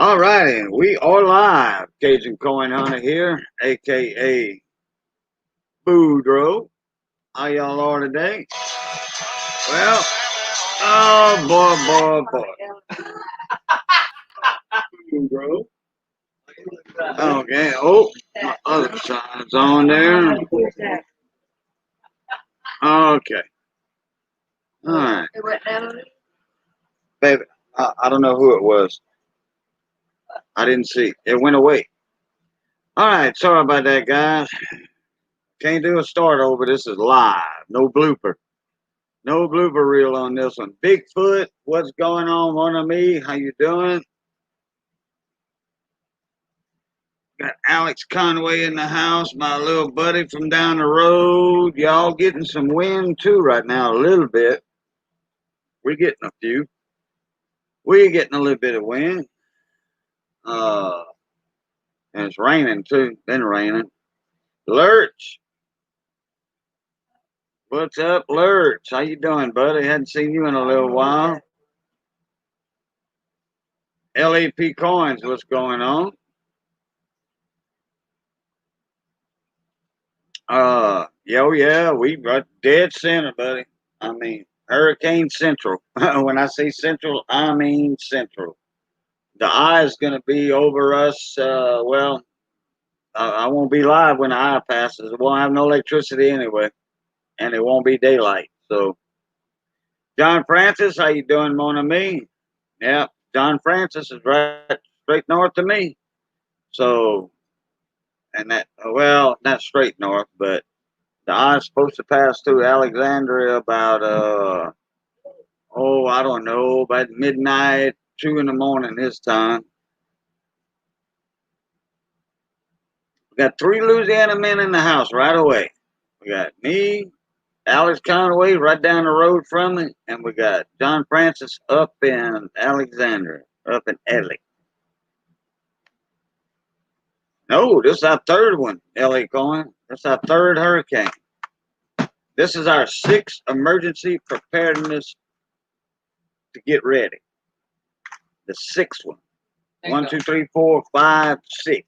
All righty, we are live. Cajun Coin Hunter here, aka Boudreaux. How y'all are today? Well, oh boy. Boudreaux. Okay. Oh, my other side's on there. Okay. All right, baby. I don't know who it was. I didn't see. It went away. All right. Sorry about that, guys. Can't do a start over. This is live. No blooper. No blooper reel on this one. Bigfoot, what's going on, one of me? How you doing? Got Alex Conway in the house, my little buddy from down the road. Y'all getting some wind too right now, a little bit. We're getting a few. We're getting a little bit of wind. Uh, and it's raining too. Been raining. Lurch, what's up, Lurch? How you doing, buddy? Hadn't seen you in a little while. LAP Coins, what's going on? Yeah, we got dead center, buddy. I mean, Hurricane Central. When I say Central, I mean Central. The eye is going to be over us. I won't be live when the eye passes. It won't have no electricity anyway, and it won't be daylight. So, John Francis, how you doing, mon ami? Yeah, John Francis is right straight north of me. So, and that not straight north, but the eye's supposed to pass through Alexandria about I don't know, about midnight, 2 in the morning this time. We got 3 Louisiana men in the house right away. We got me, Alex Conway right down the road from me, and we got John Francis up in Alexandria, up in Ely. No, this is our third one, LA Coin. This is our third hurricane. This is our sixth emergency preparedness to get ready. The sixth one. One, two, three, four, five, six.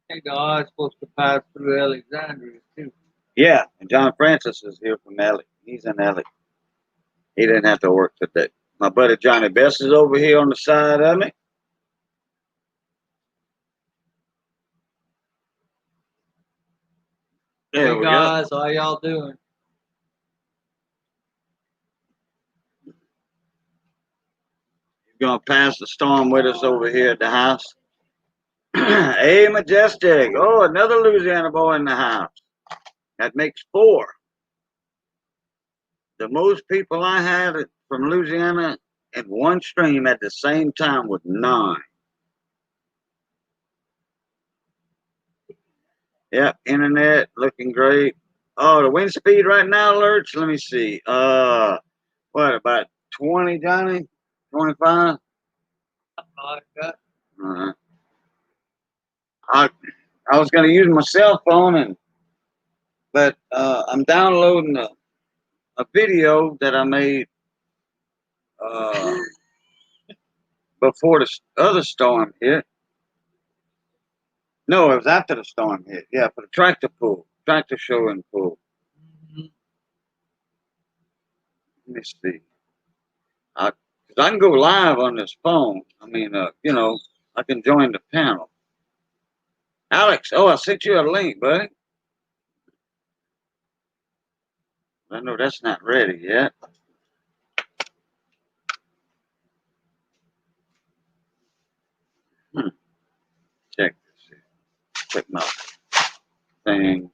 I think the eye's supposed to pass through Alexandria too. Yeah, and John Francis is here from Ely. He's in Ely. He didn't have to work today. My buddy Johnny Best is over here on the side of me. There Hey we guys, go. how y'all doing? You're gonna pass the storm with us over here at the house. Hey, Majestic. Oh, another Louisiana boy in the house. That makes four. The most people I had from Louisiana in one stream at the same time was 9. Yep, internet looking great. Oh, the wind speed right now, Lurch. Let me see. What about 20, Johnny? 25? Like that. Uh, I I was gonna use my cell phone but I'm downloading a video that I made uh, before the other storm hit. No, it was after the storm hit. Yeah, for the tractor show and pool. Mhm. Let me see. I can go live on this phone. I mean, I can join the panel. Alex, I sent you a link, buddy. I know that's not ready yet. Hmm. Check this. Check my things.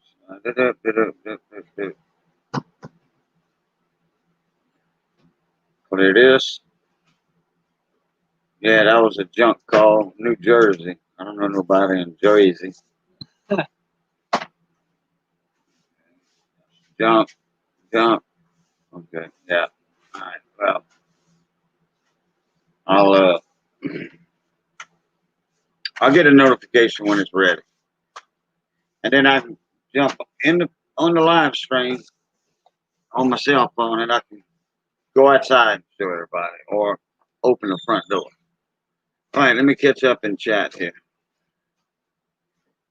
What it is? Yeah, that was a junk call. New Jersey. I don't know nobody in Jersey. Junk, junk. Okay, yeah. All right. Well, I'll uh, I'll get a notification when it's ready, and then I can jump on the live stream on my cell phone, and I can go outside and show everybody, or open the front door. All right, let me catch up in chat here.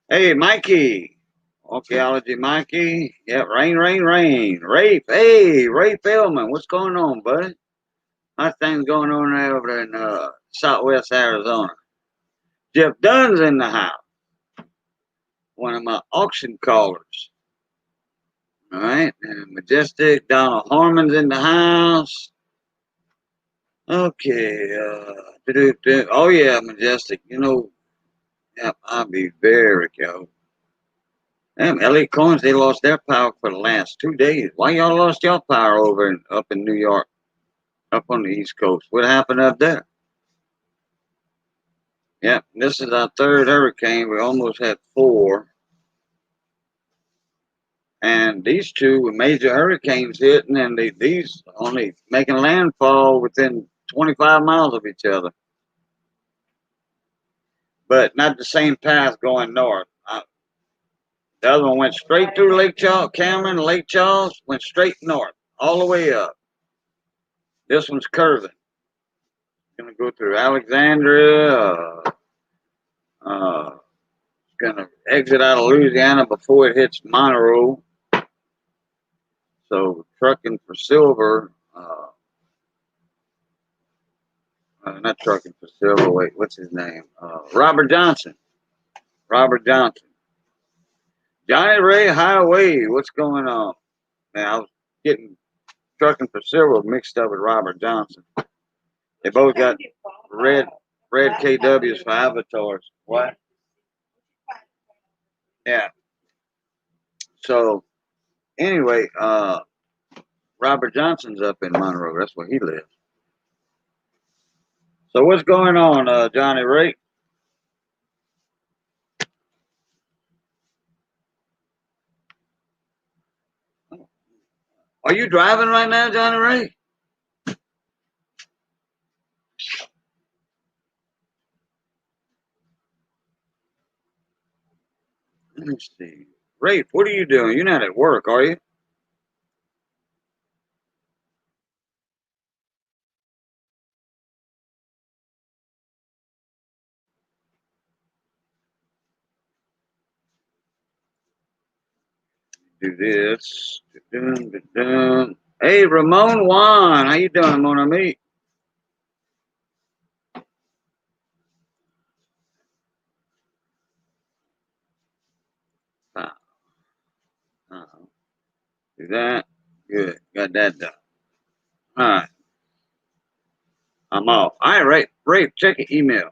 Hey, Mikey. Archaeology, Mikey. Yep, rain, rain, rain. Rafe, hey, Ray Feldman, what's going on, buddy? How's things going on there over in Southwest Arizona? Jeff Dunn's in the house. One of my auction callers. All right, and Majestic, Donald Harmon's in the house. Okay, oh yeah, Majestic. You know, yep, I'll be very careful. Damn, LA Coins, they lost their power for the last 2 days. Why y'all lost y'all power up in New York, up on the East Coast? What happened up there? Yep, this is our third hurricane. We almost had four. And these two were major hurricanes hitting, and these only making landfall within 25 miles of each other. But not the same path going north. The other one went straight through Lake Charles, Cameron, Lake Charles, went straight north, all the way up. This one's curving. Going to go through Alexandria. Going to exit out of Louisiana before it hits Monroe. So trucking for silver. Not trucking for silver. Wait, what's his name? Robert Johnson. Robert Johnson. Johnny Ray Highway. What's going on? Man, I was getting trucking for silver mixed up with Robert Johnson. They both got red KWs for avatars. What? Yeah. So anyway, Robert Johnson's up in Monroe. That's where he lives. So what's going on, Johnny Ray? Are you driving right now, Johnny Ray? Let me see. Ray, what are you doing? You're not at work, are you? Do this. Hey, Ramon Juan, how you doing, mon ami? Do that. Good. Got that done. All right. I'm off. All right, Ray, check your email.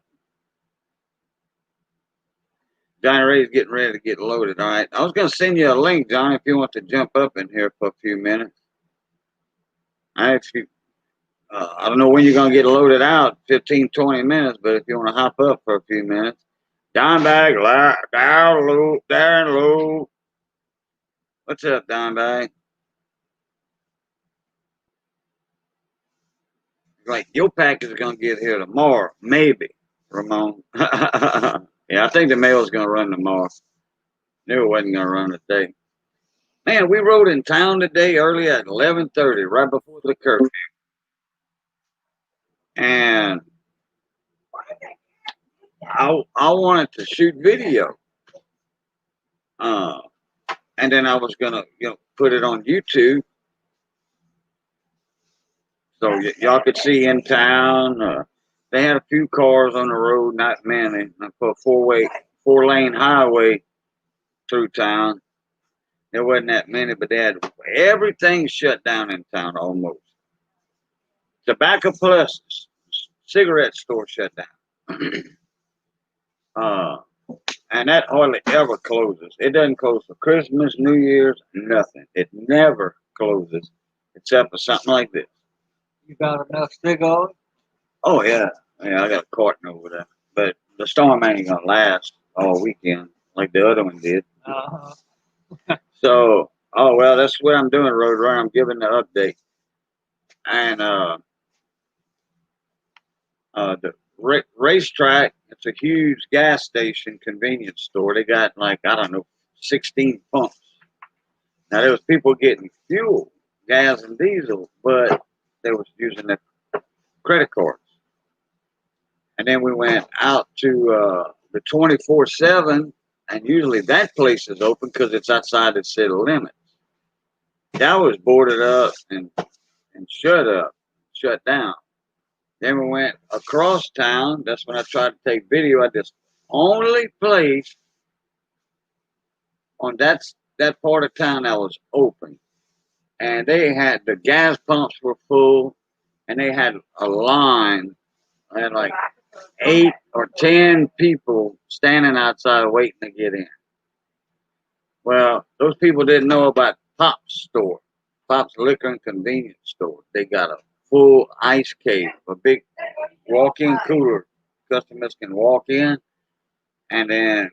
Johnny Ray's getting ready to get loaded. All right. I was going to send you a link, Johnny, if you want to jump up in here for a few minutes. I actually, I don't know when you're going to get loaded out, 15, 20 minutes, but if you want to hop up for a few minutes. Dimebag, down low, down low. What's up, Dimebag? Like, your package is going to get here tomorrow, maybe, Ramon. Yeah, I think the mail's going to run tomorrow. Knew it wasn't going to run today. Man, we rode in town today early at 11:30, right before the curfew. And I wanted to shoot video. Uh, and then I was going to, put it on YouTube. So y'all could see in town. They had a few cars on the road, not many. I put a 4-lane highway through town. There wasn't that many, but they had everything shut down in town almost. Tobacco Plus, cigarette store shut down. And that hardly ever closes. It doesn't close for Christmas, New Year's, nothing. It never closes except for something like this. You got enough cigars? Oh, yeah. Yeah, I got a carton over there. But the storm ain't going to last all weekend like the other one did. So, oh, well, that's what I'm doing, Road Runner. I'm giving the update. And the racetrack, it's a huge gas station convenience store. They got like, I don't know, 16 pumps. Now, there was people getting fuel, gas and diesel, but they was using their credit cards. And then we went out to the 24/7, and usually that place is open because it's outside the city limits. That was boarded up and shut down. Then we went across town. That's when I tried to take video at this only place on that part of town that was open. And they had the gas pumps were full, and they had a line. They had like 8 or 10 people standing outside waiting to get in. Well, those people didn't know about Pop's store, Pop's Liquor and Convenience Store. They got a full ice cave, a big walk-in cooler. Customers can walk in, and then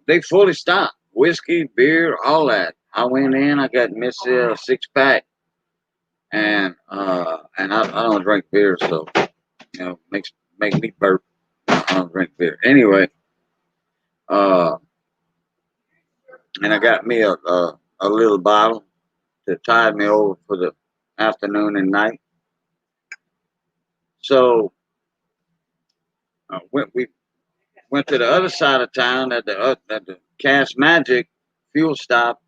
they fully stocked whiskey, beer, all that. I went in, I got Missy a 6 pack, and I don't drink beer, so make me burp. I don't drink beer anyway. Uh, and I got me a little bottle to tide me over for the afternoon and night. So we went to the other side of town at the Cash Magic fuel stop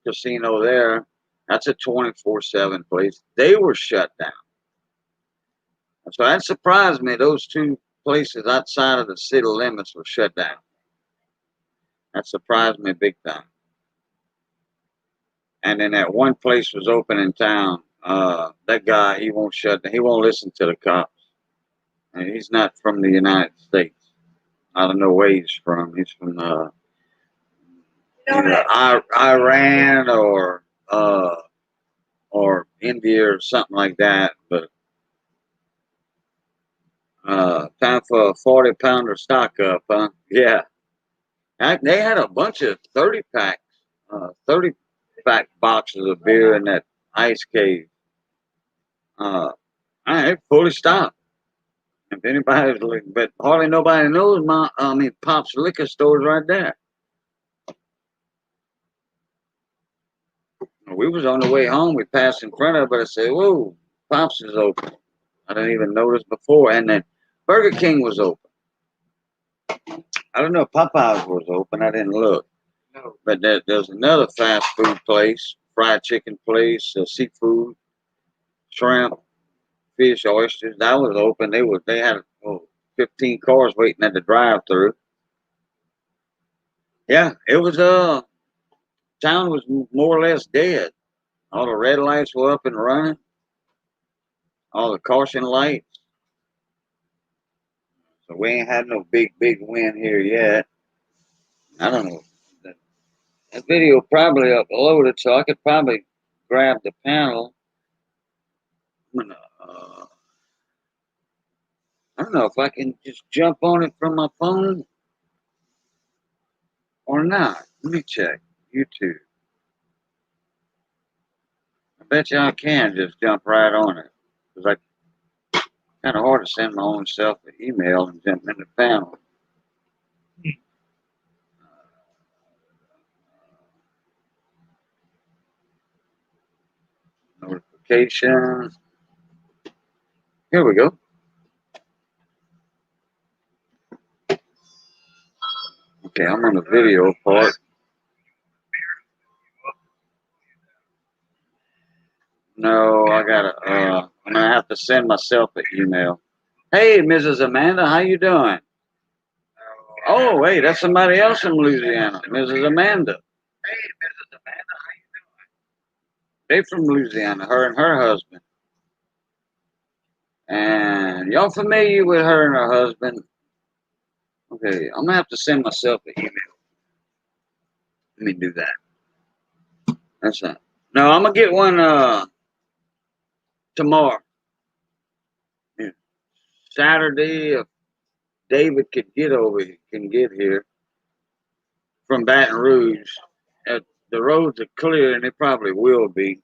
casino there. That's a 24/7 place. They were shut down. So that surprised me. Those two places outside of the city limits were shut down. That surprised me big time. And then that one place was open in town. That guy, he won't shut down. He won't listen to the cops. And he's not from the United States. I don't know where he's from. He's from either Iran or India or something like that. But time for a 40-pounder stock up, huh? Yeah. They had a bunch of 30 packs, 30 pack boxes of beer in that ice cave. It fully stocked. If anybody's looking, but hardly nobody knows Pop's liquor store's right there. We was on the way home. We passed in front of it, but I said, "Whoa, Pop's is open." I didn't even notice before, and then Burger King was open. I don't know if Popeyes was open. I didn't look. No. But there's another fast food place, fried chicken place, seafood, shrimp, fish, oysters. That was open. They had 15 cars waiting at the drive-through. Yeah, it was town was more or less dead. All the red lights were up and running. All the caution lights. So we ain't had no big win here yet. I don't know. That video probably uploaded, so I could probably grab the panel. I'm gonna, I don't know if I can just jump on it from my phone or not. Let me check YouTube. I bet you I can just jump right on it. Because I kind of hard to send my own self an email and jump in the panel. Notifications. Here we go. Okay, I'm on the video part. No, I gotta. I'm gonna have to send myself an email. Hey, Mrs. Amanda, how you doing? Oh, wait, that's somebody else from Louisiana, Mrs. Amanda. Hey, Mrs. Amanda, how you doing? They from Louisiana, her and her husband. And y'all familiar with her and her husband? Okay, I'm gonna have to send myself an email. Let me do that. That's not. No, I'm gonna get one tomorrow. Yeah. Saturday, if David can get here from Baton Rouge. The roads are clear, and they probably will be.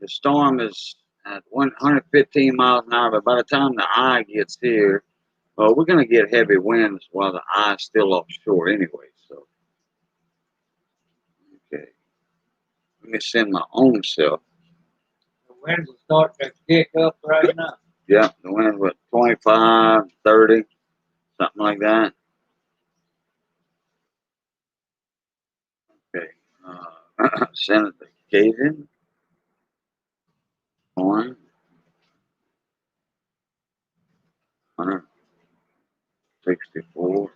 The storm is at 115 miles an hour, but by the time the eye gets here, we're going to get heavy winds while the eye's still offshore anyway. So, okay. Let me send my own self. The winds will start to kick up right now. Yeah, the wind was 25, 30, something like that. Okay. Send it to Cajun Coin Hunter 64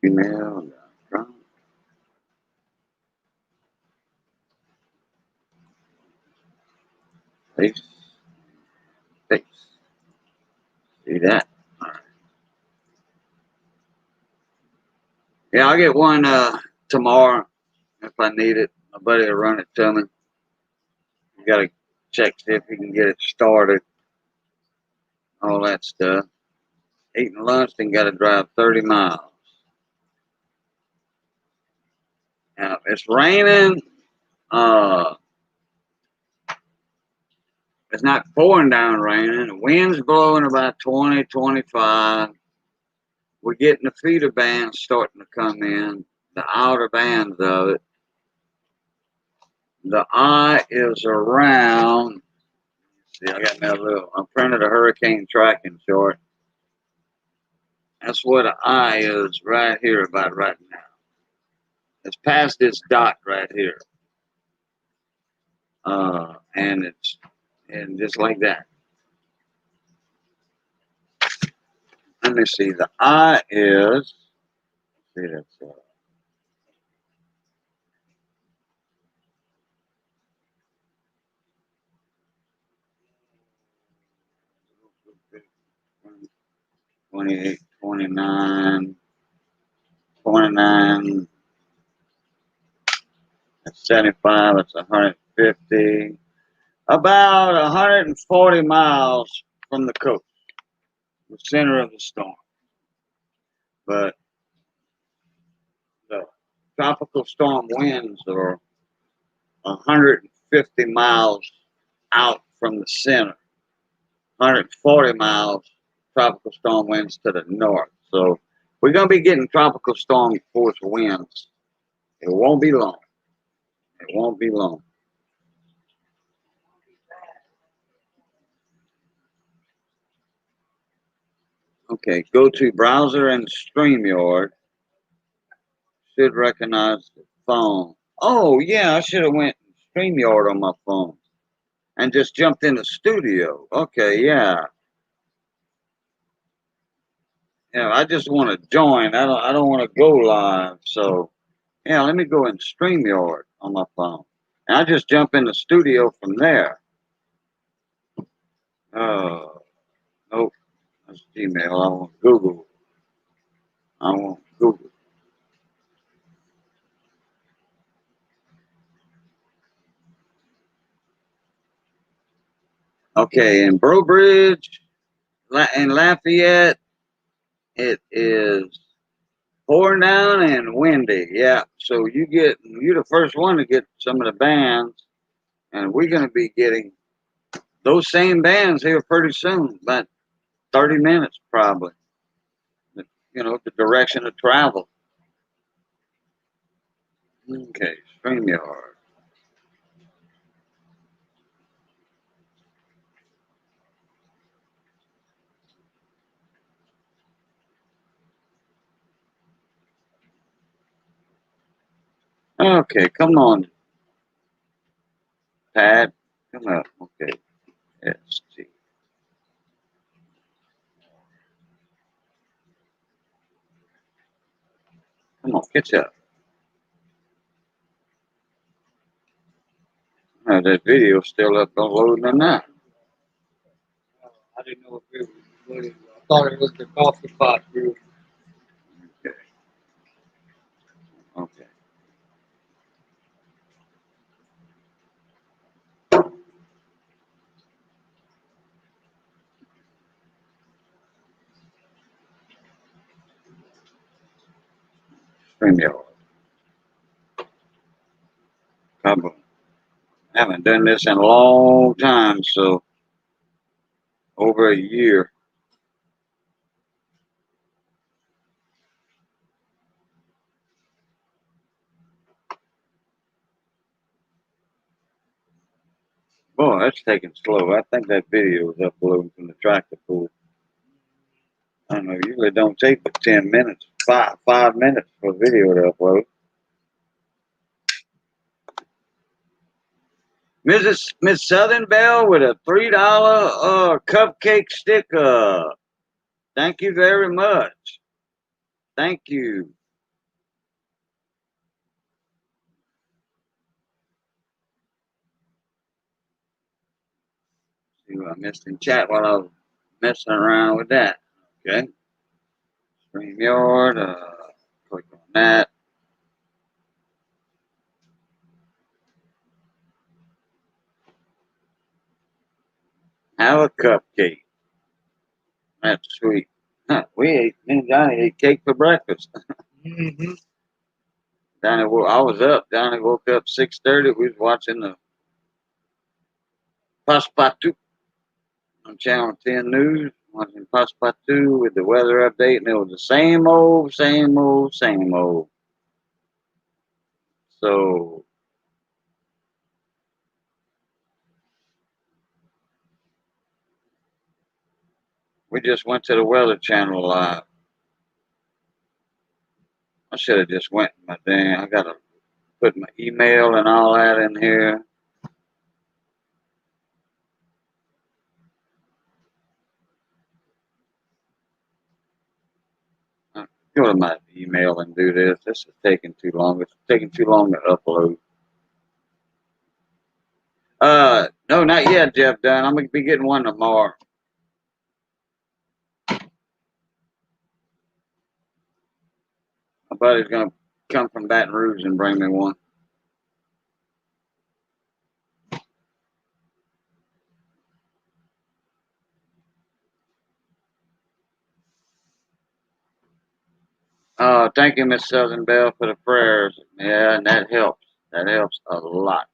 email.com. Paste, paste. See that? All right. Yeah, I'll get one tomorrow if I need it. My buddy will run it to me. You gotta check see if he can get it started. All that stuff. Eating lunch, then gotta drive 30 miles. Now, it's raining. Uh, it's not pouring down raining. The wind's blowing about 20, 25. We're getting the feeder bands starting to come in, the outer bands of it. The eye is around. See, I got another little. I printed a hurricane tracking chart. That's what the eye is right here, about right now. It's past this dot right here, and just like that. Let me see. The eye is. See, that's 28, 29, 29. That's 75. That's 150. About 140 miles from the coast, the center of the storm. But the tropical storm winds are 150 miles out from the center, 140 miles tropical storm winds to the north. So we're going to be getting tropical storm force winds. It won't be long. It won't be long. Okay, go to browser and StreamYard. Should recognize the phone. Oh yeah, I should have went StreamYard on my phone and just jumped in the studio. Okay, yeah. Yeah, I just want to join. I don't want to go live. So yeah, let me go in StreamYard on my phone. And I just jump in the studio from there. Nope, that's Gmail. I want Google. I want Google. Okay, in Brobridge, in Lafayette, it is pouring down and windy. Yeah, so you're the first one to get some of the bands, and we're going to be getting those same bands here pretty soon, about 30 minutes probably. The direction of travel. Okay, StreamYard. Okay, come on, Pat. Come up. Okay, ST. Come on, catch up. That video still up loading or not. I didn't know if it was what it was. I thought it was the coffee pot group. Okay, okay. StreamYard. Kaboom. I haven't done this in a long time, so over a year. Boy, that's taking slow. I think that video was uploading from the tractor pool. I don't know. Usually it don't take but 10 minutes, five minutes for a video to upload. Miss Southern Belle with a $3 cupcake sticker. Thank you very much. Thank you. See what I missed in chat while I was messing around with that. Okay. StreamYard. Click on that. Have a cupcake. That's sweet. Huh, me and Johnny ate cake for breakfast. Mm-hmm. I was up. Johnny woke up 6:30. We was watching the Paspatu on Channel 10 News. Watching Paspatu with the weather update, and it was the same old, same old, same old. So we just went to the Weather Channel live. I should have just went. My thing. I gotta put my email and all that in here. Go to my email and do this. This is taking too long. It's taking too long to upload. No, not yet, Jeff Dunn. I'm gonna be getting one tomorrow. My buddy's gonna come from Baton Rouge and bring me one. Thank you, Miss Southern Belle, for the prayers. Yeah, and that helps. That helps a lot.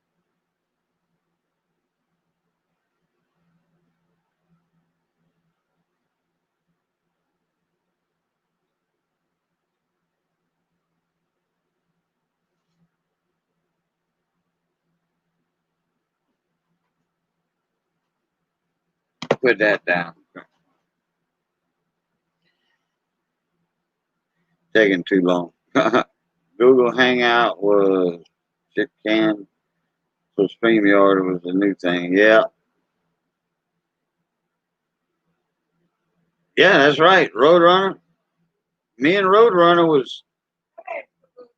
Put that down. Taking too long. Google Hangout was shit can. So StreamYard was a new thing. Yeah. Yeah, that's right. Roadrunner. Me and Roadrunner was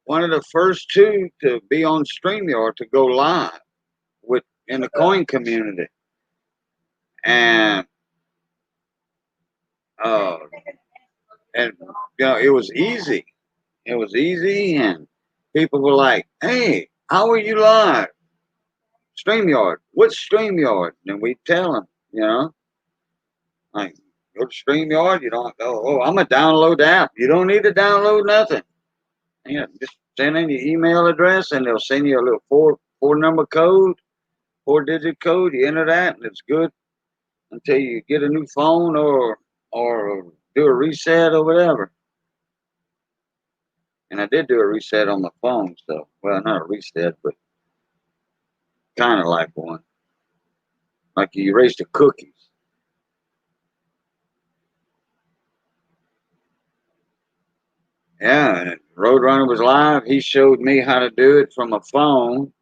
one of the first two to be on StreamYard to go live with in the coin community. And uh and it was easy. It was easy and people were like, "Hey, how are you live?" StreamYard. What's StreamYard? And we tell them, like, go to StreamYard. You don't go, oh, I'm going to download the app. You don't need to download nothing. Just send in your email address and they'll send you a little four number code, 4-digit code. You enter that and it's good until you get a new phone or do a reset or whatever. And I did do a reset on my phone, so, well, not a reset, but kind of like one. Like you erased the cookies. Yeah, and Roadrunner was live. He showed me how to do it from a phone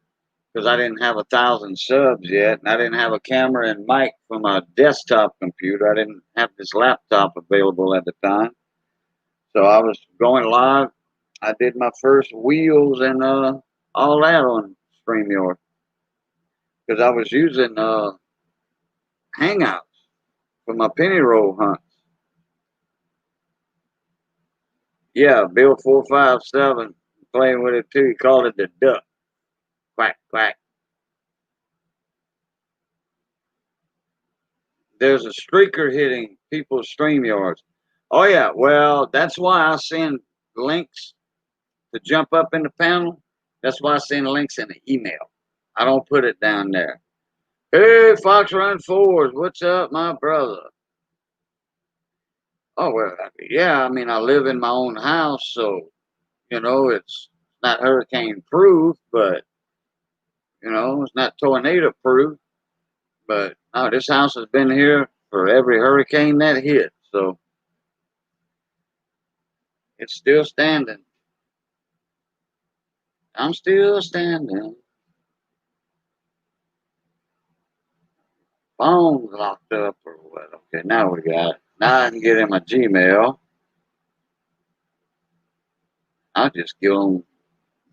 because I didn't have 1,000 subs yet, and I didn't have a camera and mic from a desktop computer. I didn't have this laptop available at the time, so I was going live. I did my first wheels and all that on StreamYard because I was using Hangouts for my penny roll hunts. Yeah, Bill 457 playing with it too. He called it the duck. Quack quack. There's a streaker hitting people's StreamYards. Oh yeah, well that's why I send links to jump up in the panel. That's why I send links in the email. I don't put it down there. Hey, Fox Run Fours, what's up, my brother? Oh well, yeah. I mean, I live in my own house, so it's not hurricane proof, but it's not tornado proof. But no, this house has been here for every hurricane that hit, so it's still standing. I'm still standing. Phone's locked up or what? Okay, now we got it. Now I can get in my Gmail. I'll just go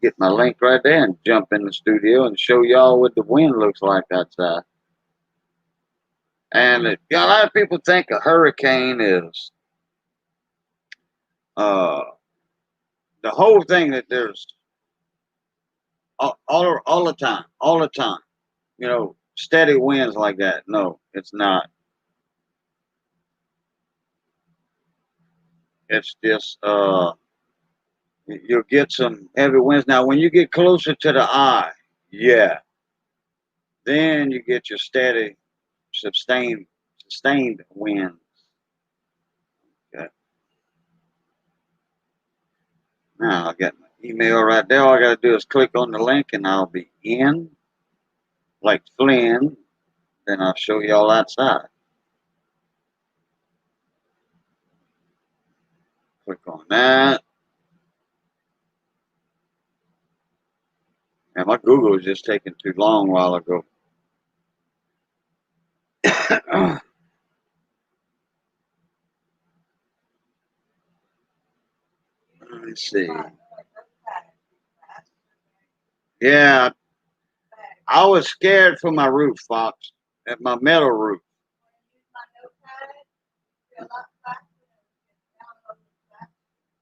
get my link right there and jump in the studio and show y'all what the wind looks like outside. And a lot of people think a hurricane is uh, the whole thing that there's all the time. You know, steady winds like that. No, it's not. It's just you'll get some heavy winds. Now, when you get closer to the eye, yeah, then you get your steady, sustained winds. Okay. Now I got my email right there. All I got to do is click on the link, and I'll be in, like Flynn. Then I'll show y'all outside. Click on that. And my Google was just taking too long a while ago. Let's see. Yeah, I was scared for my roof, Fox, at my metal roof.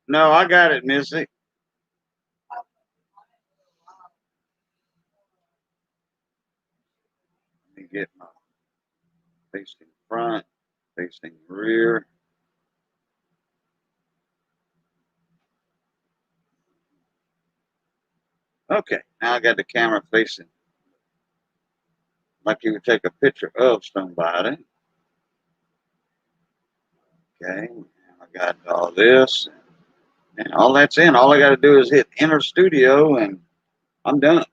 No, I got it, Missy. Let me get my facing front, facing rear. Okay, now I got the camera facing like you would take a picture of somebody. Okay, I got all this, and all that's in. All I got to do is hit Enter Studio, and I'm done.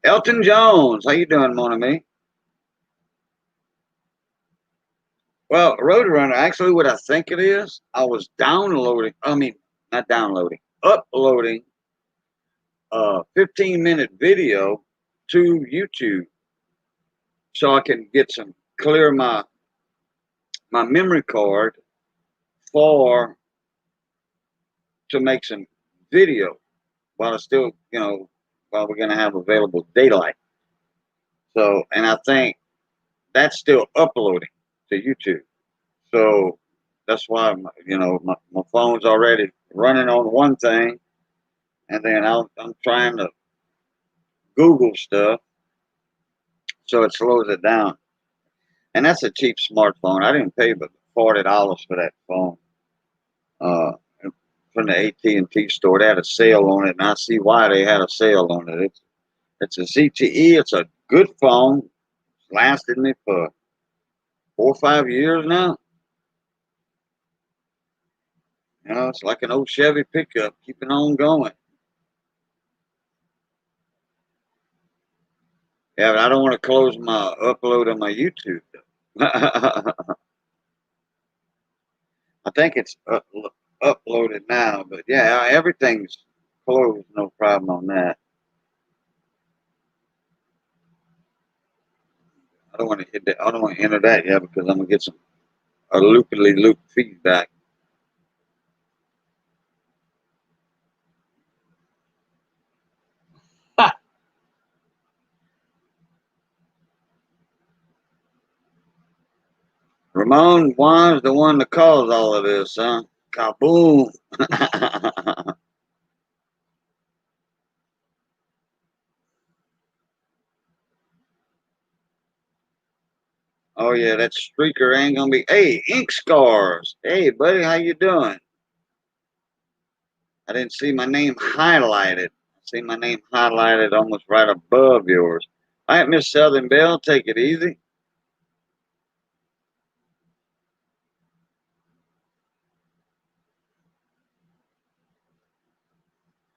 Elton Jones, how you doing, mon ami? Well, Roadrunner, actually, what I think it is, I was downloading. I mean, not downloading, uploading a 15-minute video to YouTube, so I can get some clear my memory card for to make some video while it's still, while we're gonna have available daylight. So, and I think that's still uploading to YouTube. So that's why my phone's already running on one thing, and then I'm trying to Google stuff, so it slows it down. And that's a cheap smartphone. I didn't pay but $40 for that phone. Uh, from the AT&T store, they had a sale on it, and I see why they had a sale on it. It's a ZTE. It's a good phone. It's lasted me for 4 or 5 years now. It's like an old Chevy pickup, keeping on going. Yeah, but I don't want to close my upload on my YouTube. I think it's uploaded now, but yeah, everything's closed. No problem on that. I don't want to hit that. I don't want to enter that yet because I'm gonna get some a loopily loop feedback. Ramon Juan's the one that caused all of this, huh? Kaboom! Oh yeah, that streaker ain't gonna be. Hey, ink scars. Hey, buddy, how you doing? I didn't see my name highlighted. I see my name highlighted almost right above yours. All right, Miss Southern Belle, take it easy.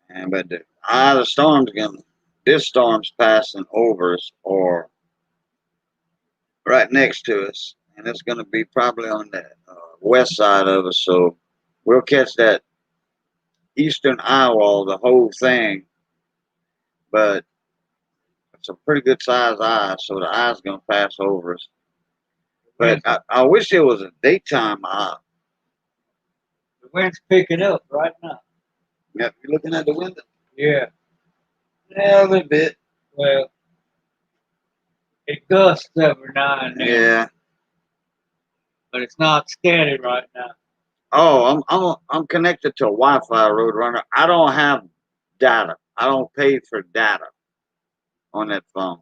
And but the storm's gonna. This storm's passing over us, or right next to us, and it's going to be probably on the west side of us. So we'll catch that eastern eye wall, the whole thing. But it's a pretty good sized eye, so the eye's going to pass over us. But I wish it was a daytime eye. The wind's picking up right now. Yeah, you looking at the window? Yeah. Yeah, a little bit. Well, it gusts every now and then. Yeah. But it's not steady right now. Oh, I'm connected to a Wi-Fi Roadrunner. I don't have data. I don't pay for data on that phone.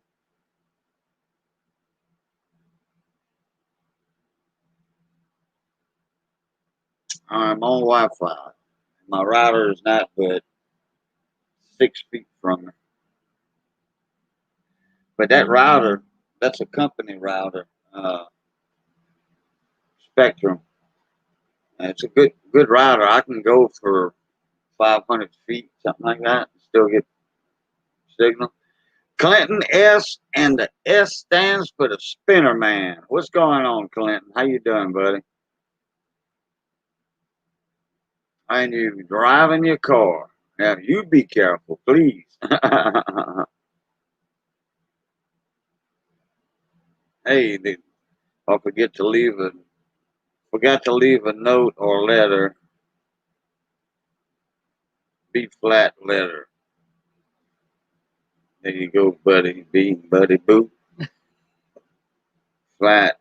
I'm on Wi-Fi. My router is not but 6 feet from me. But that router, that's a company router, Spectrum. And it's a good router. I can go for 500 feet, something like that, and still get signal. Clinton S, and the S stands for the Spinner Man. What's going on, Clinton? How you doing, buddy? And you driving your car. Now you be careful, please. Hey, I forgot to leave a note or letter. B flat letter. There you go, buddy. B, buddy, boo. Flat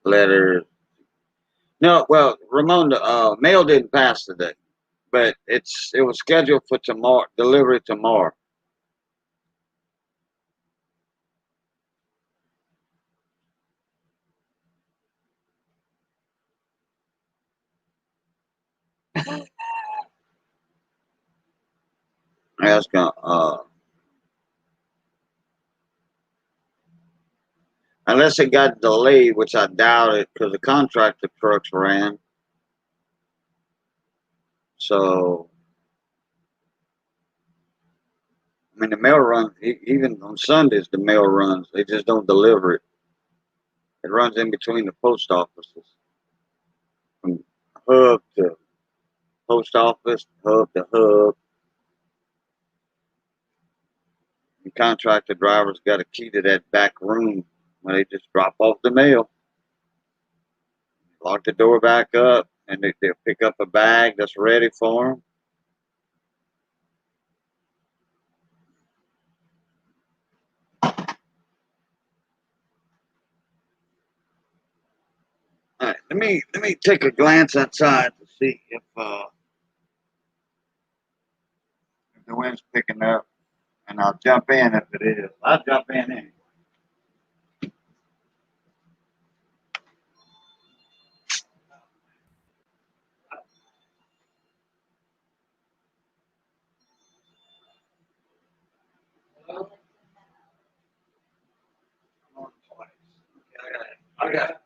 letter. No, well, Ramon, the mail didn't pass today, but it was scheduled for tomorrow, delivery tomorrow. That's gonna unless it got delayed, which I doubt it, because the contractor trucks ran. So, I mean, the mail runs, even on Sundays, the mail runs. They just don't deliver it. It runs in between the post offices. From hub to post office, hub to hub. The contractor drivers got a key to that back room where they just drop off the mail, lock the door back up, and they'll pick up a bag that's ready for them. All right, let me take a glance outside to see if the wind's picking up, and I'll jump in if it is. I'll jump in anyway. I got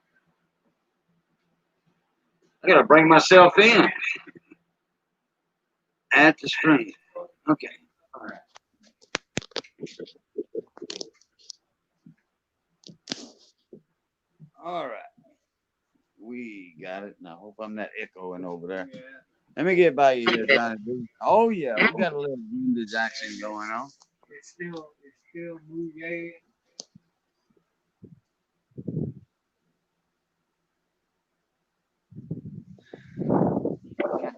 I gotta bring myself in at the screen. Okay. All right. All right. We got it. Now, hope I'm not echoing over there. Yeah. Let me get by you here, Johnny B. Oh, yeah. We got a little vintage action going on. It's still moving.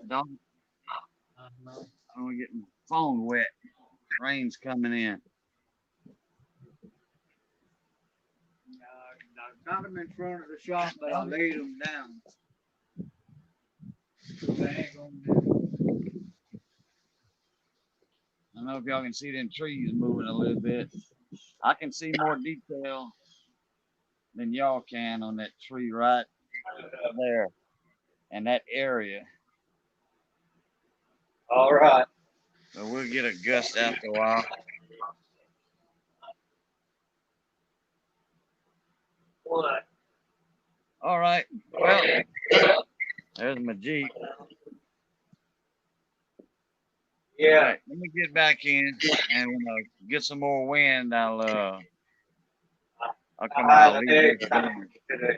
Don't, I don't want to get my phone wet. Rain's coming in. I got them in front of the shop, but I laid them down. I don't know if y'all can see them trees moving a little bit. I can see more detail than y'all can on that tree right there and that area. All right. So we'll get a gust after a while. What? All right. Well, there's my Jeep. Yeah. All right, let me get back in, and when I get some more wind, I'll How come I'll leave this going? Today.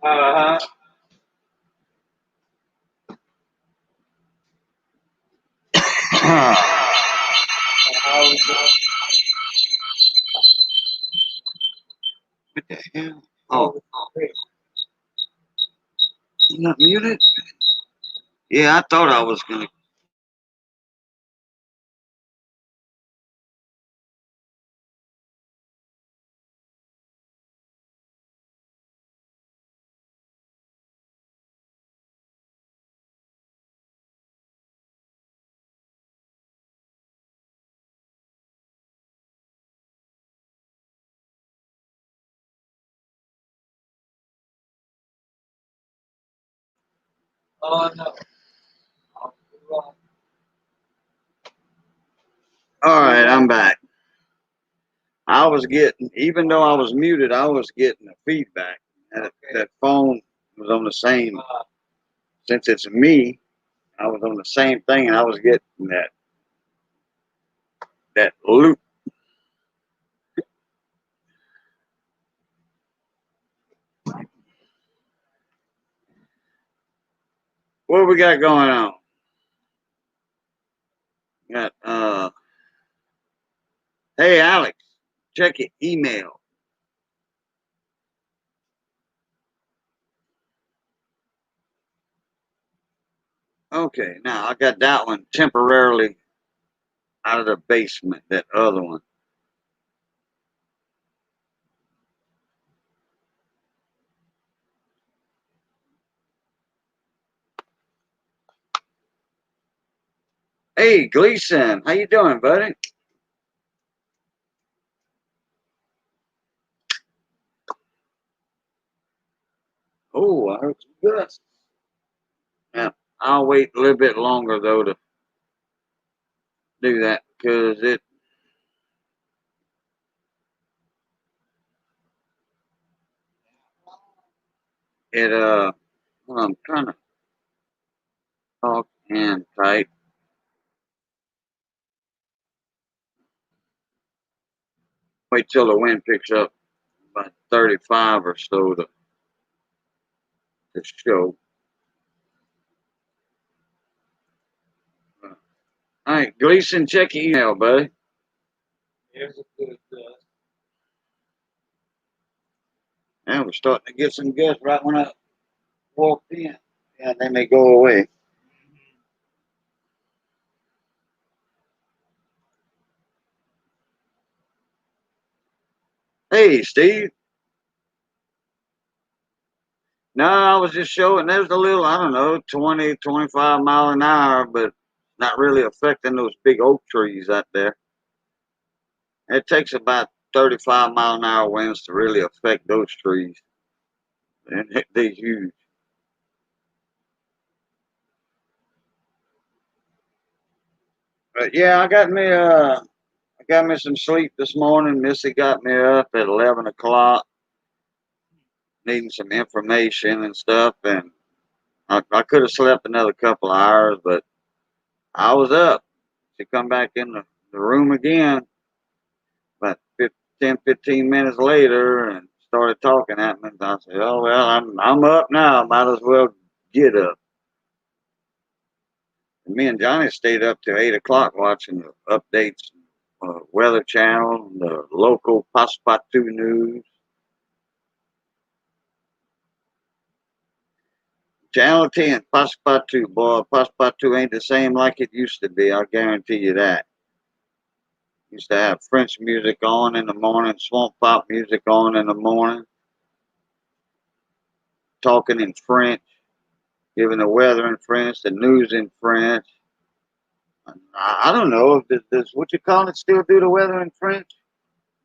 Uh-huh. What the hell? Oh, you not muted? Yeah, I thought I was gonna. Oh no. All right, I'm back. I was getting, even though I was muted, I was getting a feedback. That phone was on the same. Since it's me, I was on the same thing, and I was getting that loop. What we got going on? Got hey Alex, check your email. Okay, now I got that one temporarily out of the basement. That other one. Hey Gleason, how you doing, buddy? Oh, I heard some gusts. Yeah, I'll wait a little bit longer though to do that because it well, I'm trying to talk and type. Wait till the wind picks up about 35 or so to show. All right, Gleason, check your email, buddy. Here's a good Yeah, we're starting to get some gusts right when I walked in. Yeah, they may go away. Hey, Steve. No, I was just showing there's a little, I don't know, 20, 25 mile an hour, but not really affecting those big oak trees out there. It takes about 35 mile an hour winds to really affect those trees. And they're huge. But yeah, I got me some sleep this morning. Missy got me up at 11 o'clock, needing some information and stuff, and I could have slept another couple of hours, but I was up. She come back in the room again about 10, 15 minutes later and started talking at me. And I said, "Oh well, I'm up now. Might as well get up." And me and Johnny stayed up till 8 o'clock watching the updates, Weather Channel, the local Passepartout news. Channel 10, Passepartout, boy, Passepartout ain't the same like it used to be. I guarantee you that. Used to have French music on in the morning, swamp pop music on in the morning, talking in French, giving the weather in French, the news in French. I don't know if does what you call it still do the weather in French?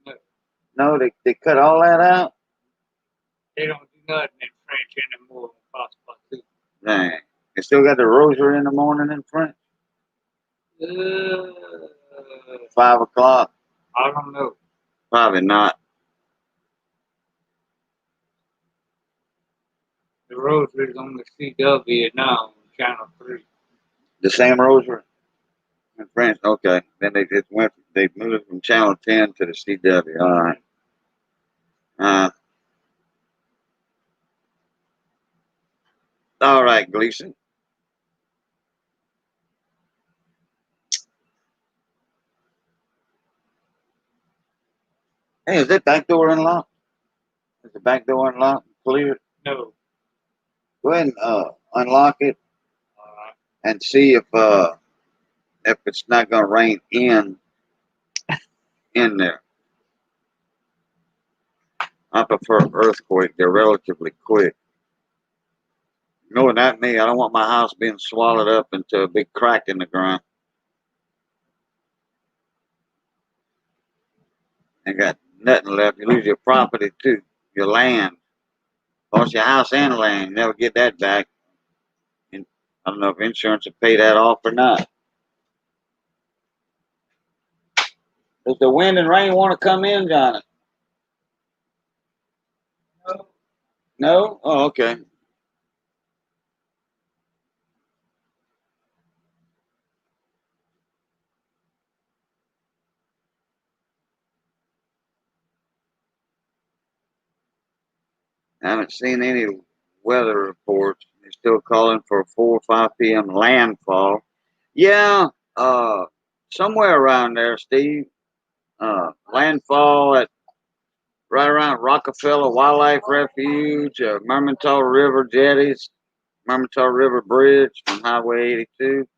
No. No, they cut all that out. They don't do nothing in French anymore. Possible. Dang, they still got the rosary in the morning in French. 5 o'clock. I don't know. Probably not. The rosaries on the CW now on Channel 3. The same rosary in France. Okay. Then they just went. They moved it from Channel 10 to the CW. All right. Uh, all right, Gleason. Hey, is that back door unlocked? Is the back door unlocked? Clear? No. Go ahead and unlock it and see if it's not going to rain in there. I prefer earthquake. They're relatively quick. No, not me. I don't want my house being swallowed up into a big crack in the ground. Ain't got nothing left. You lose your property too, your land. Lost your house and land. You never get that back. And I don't know if insurance will pay that off or not. Does the wind and rain want to come in, Johnny? No. No? Oh, okay. I haven't seen any weather reports. They're still calling for 4 or 5 p.m. landfall. Yeah, somewhere around there, Steve. Landfall at right around Rockefeller Wildlife Refuge, Mermentau River jetties, Mermentau River Bridge from Highway 82.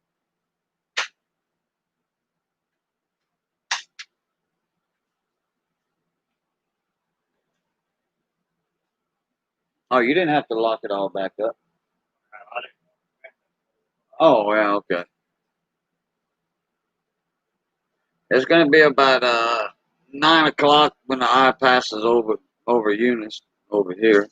Oh, you didn't have to lock it all back up. Oh, well, okay. It's going to be about 9 o'clock when the eye passes over Eunice over here.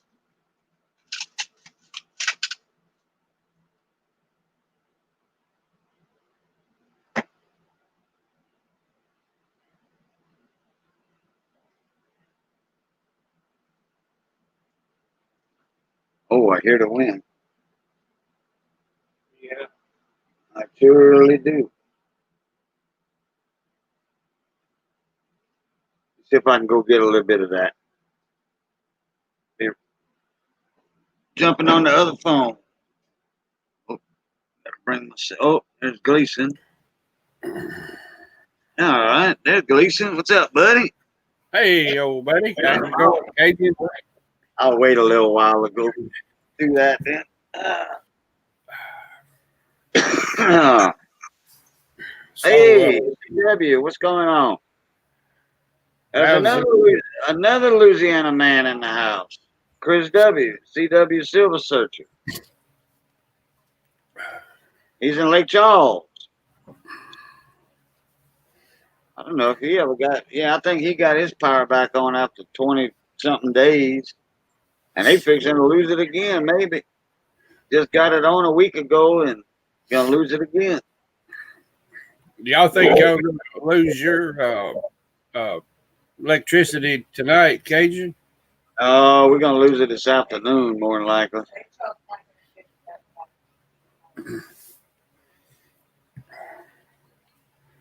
Oh, I hear the wind. Yeah. I surely do. See if I can go get a little bit of that. Here. Jumping on the other phone. Oh, gotta bring myself. Oh, there's Gleason. All right, there's Gleason. What's up, buddy? Hey, old buddy. How's it going, Cajun? I'll wait a little while to go do that then. Hey, CW, what's going on? There's another Louisiana man in the house. Chris W. CW Silver Searcher. He's in Lake Charles. I don't know if he ever got. Yeah, I think he got his power back on after 20-something days, and they fixing to lose it again. Maybe just got it on a week ago and gonna lose it again. Do y'all think y'all gonna lose your electricity tonight, Cajun? Oh, we're gonna lose it this afternoon, more than likely.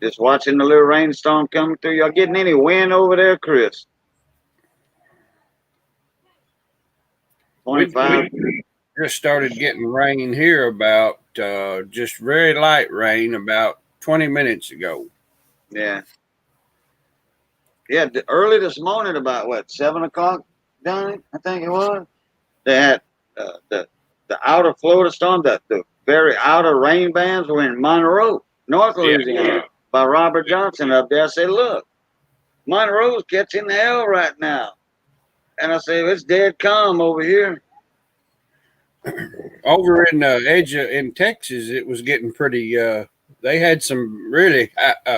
Just watching the little rainstorm coming through. Y'all getting any wind over there, Chris? 25. We just started getting rain here about just very light rain about 20 minutes ago. Yeah. Yeah, early this morning, about what, 7 o'clock, Johnny? I think it was. They had the outer Florida storm, the very outer rain bands were in Monroe, North Louisiana, by Robert Johnson up there. I said, look, Monroe's catching hell right now. And I said, it's dead calm over here. Over in edge in Texas, it was getting pretty. They had some really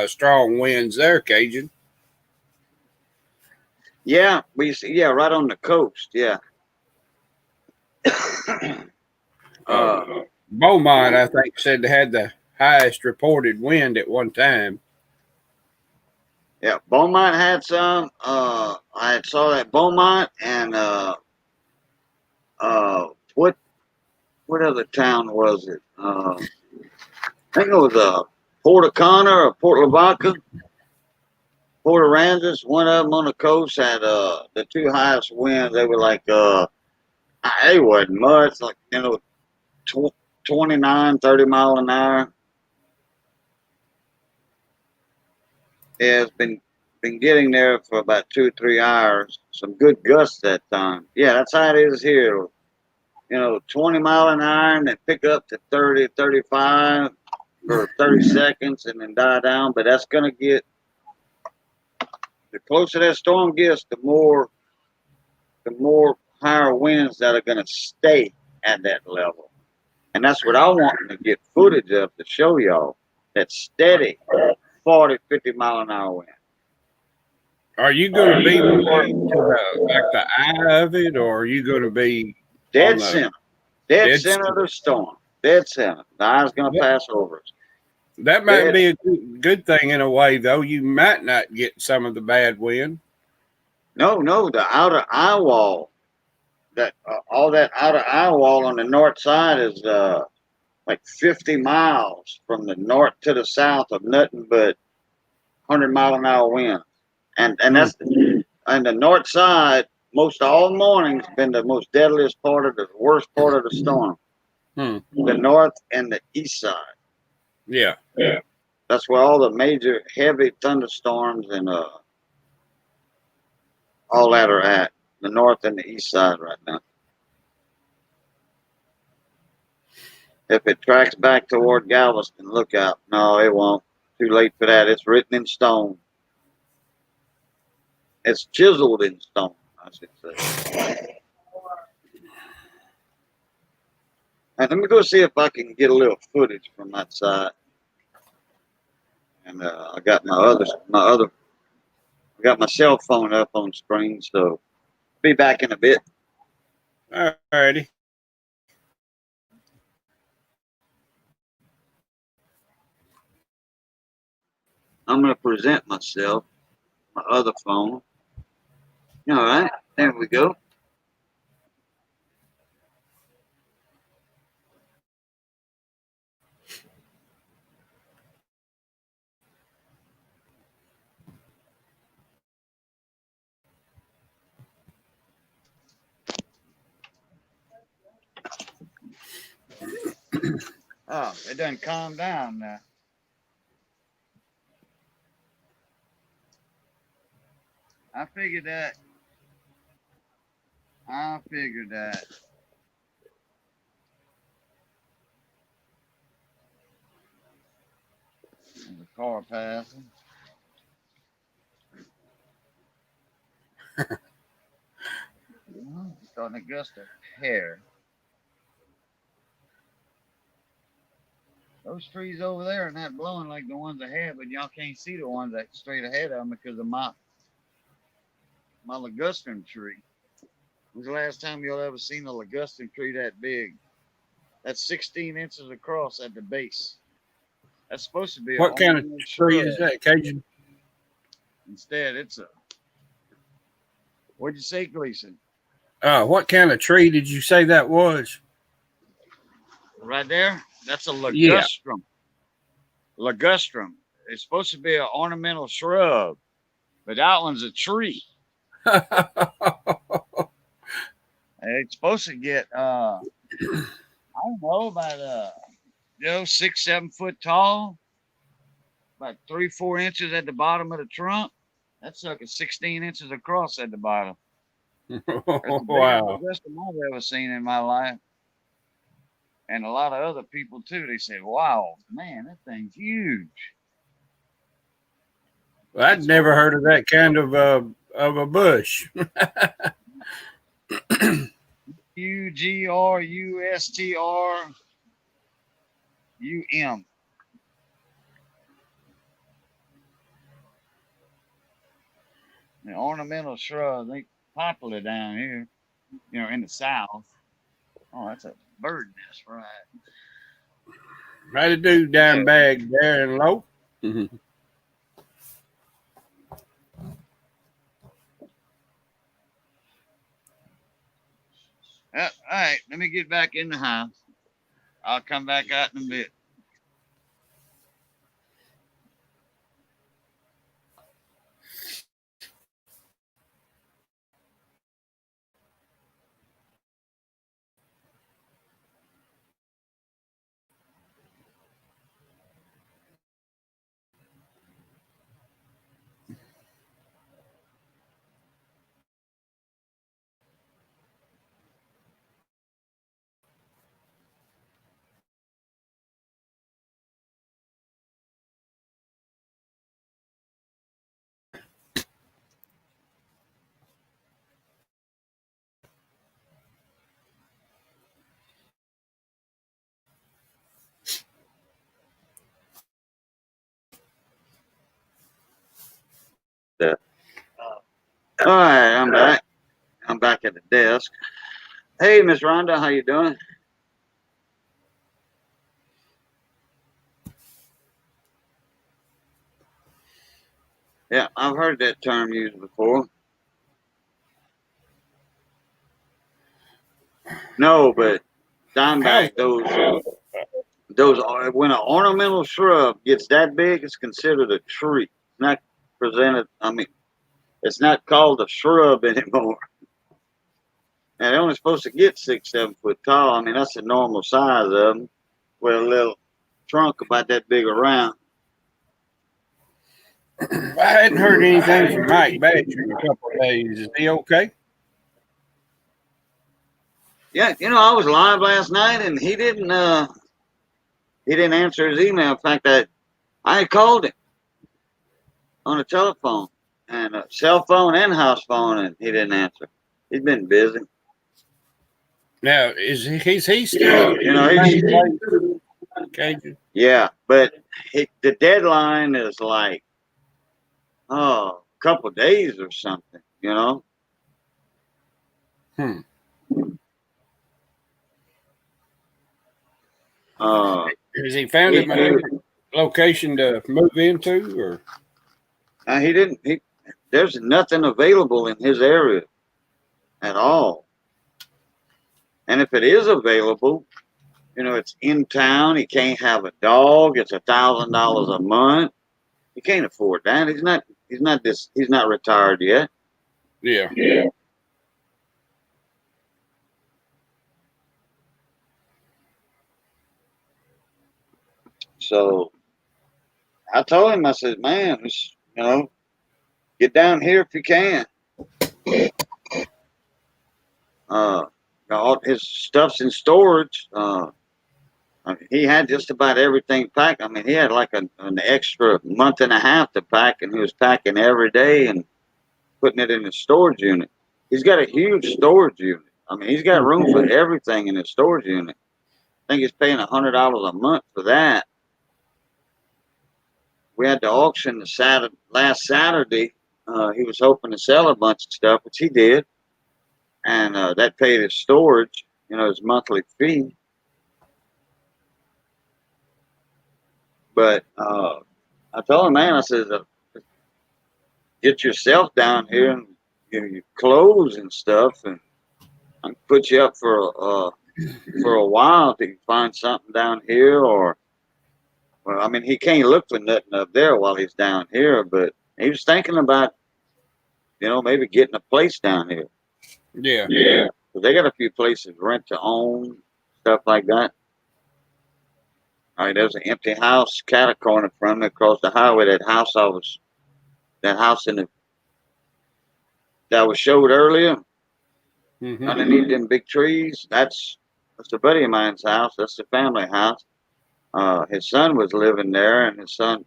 strong winds there, Cajun. Yeah, right on the coast. Yeah. Beaumont, I think, said they had the highest reported wind at one time. Yeah, Beaumont had some. I saw that Beaumont and what what other town was it? I think it was Port O'Connor or Port Lavaca. Port Aransas, one of them on the coast had the two highest winds. They were like they wasn't much, like 29, 30 mile an hour. Yeah, it's been getting there for about 2 or 3 hours. Some good gusts that time. Yeah, that's how it is here. 20 mile an hour and then pick up to 30, 35 for 30 seconds and then die down. But that's gonna get the closer that storm gets, the more higher winds that are gonna stay at that level. And that's what I want to get footage of to show y'all. That steady 40, 50 mile an hour wind. Are you going to be more to the eye of it, or are you going to be Dead on the center. Dead dead center of center? the storm. Dead center. The eye's going to Yep. pass over us. That might Dead. be a good thing in a way, though. You might not get some of the bad wind. No, the outer eye wall. That all that outer eye wall on the north side is like 50 miles from the north to the south of nothing but 100 mile an hour wind. And that's and the north side. Most all morning's been the most deadliest part of the worst part of the storm. Hmm. The north and the east side. Yeah. That's where all the major heavy thunderstorms and all that are at. The north and the east side right now. If it tracks back toward Galveston, look out. No, it won't. Too late for that. It's written in stone. It's chiseled in stone, I should say. And let me go see if I can get a little footage from that side. And I got I got my cell phone up on screen, so be back in a bit. All righty. I'm going to present myself, my other phone. All right, there we go. Oh, it done calm down now. I figured that. There's a car passing. Starting to gust a hair. Those trees over there are not blowing like the ones ahead, but y'all can't see the ones that straight ahead of them because of my ligustrum tree. When's the last time y'all ever seen a ligustrum tree that big? That's 16 inches across at the base. That's supposed to be What kind of tree is that, Cajun? Instead, it's a. What'd you say, Gleason? What kind of tree did you say that was? Right there? That's a ligustrum. Yeah. Ligustrum. It's supposed to be an ornamental shrub, but that one's a tree. It's supposed to get I don't know, about 6, 7 foot tall, about 3, 4 inches at the bottom of the trunk. That's like 16 inches across at the bottom. That's the Wow. biggest ligustrum I've ever seen in my life. And a lot of other people too. They say, "Wow, man, that thing's huge." Well, I'd never heard of that kind of a bush. UGRUSTRUM. The ornamental shrub, they popular down here, in the south. Oh, that's a bird nest, right? How to do, dime bag there and low? All right, let me get back in the house. I'll come back out in a bit. All right, I'm back. I'm back at the desk. Hey, Miss Rhonda, how you doing? Yeah, I've heard that term used before. No, but dimeback, those are, when an ornamental shrub gets that big, it's considered a tree. It's not presented. I mean, it's not called a shrub anymore. And they're only supposed to get 6, 7 foot tall. I mean, that's the normal size of them, with a little trunk about that big around. I hadn't heard anything from Mike Badger in a couple of days. Is he okay? Yeah, I was live last night, and he didn't answer his email. In fact, I had called him on the telephone and cell phone and house phone, and he didn't answer. He's been busy. Now, is he still Cajun? Yeah, but the deadline is like a couple of days or something. Has he found him a location to move into, or? He didn't. There's nothing available in his area at all. And if it is available, it's in town. He can't have a dog. It's $1,000 a month. He can't afford that. He's not retired yet. Yeah. So I told him, I said, man, get down here if you can. All his stuff's in storage. He had just about everything packed. I mean, he had like an extra month and a half to pack, and he was packing every day and putting it in his storage unit. He's got a huge storage unit. I mean, he's got room for everything in his storage unit. I think he's paying $100 a month for that. We had the auction last Saturday. He was hoping to sell a bunch of stuff, which he did, and that paid his storage, his monthly fee. But I told him, man, I said, get yourself down here and your clothes and stuff, and I can put you up for a while till you find something down here. Or, well, I mean, he can't look for nothing up there while he's down here, but he was thinking about, maybe getting a place down here. Yeah. But they got a few places rent to own, stuff like that. All right, there's an empty house, catty corner from me across the highway. That house that was showed earlier, underneath them big trees. That's a buddy of mine's house. That's the family house. His son was living there, and his son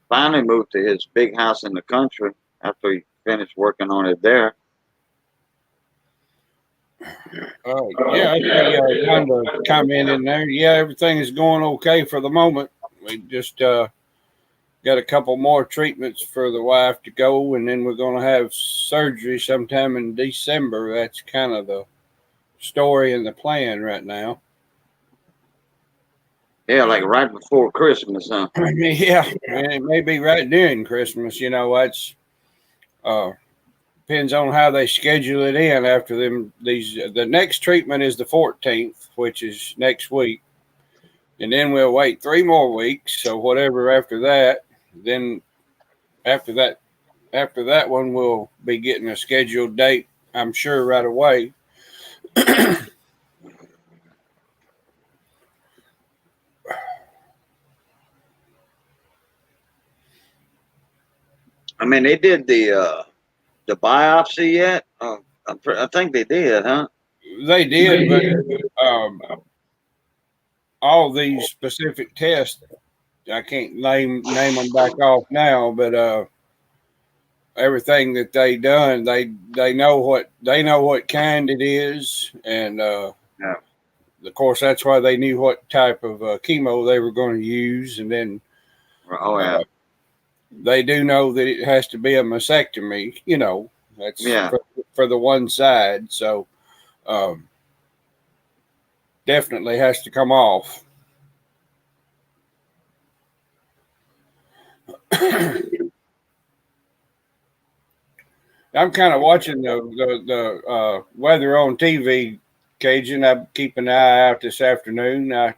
finally moved to his big house in the country after he finished working on it there. I see kind of comment in there. Yeah, everything is going okay for the moment. We just got a couple more treatments for the wife to go, and then we're going to have surgery sometime in December. That's kind of the story and the plan right now. Yeah, like right before Christmas, huh? Yeah, and it may be right during Christmas. That's depends on how they schedule it in after them. The next treatment is the 14th, which is next week, and then we'll wait 3 more weeks. So whatever after that, then after that one, we'll be getting a scheduled date, I'm sure, right away. I mean, they did the biopsy yet? I think they did, huh? They did, but all these specific tests, I can't name them back off now, but everything that they done, they know what kind it is, and Yeah. of course that's why they knew what type of chemo they were going to use, and then Oh yeah. they do know that it has to be a mastectomy. That's Yeah. for the one side, so definitely has to come off. I'm kind of watching the weather on TV, Cajun. I'm keeping an eye out this afternoon. I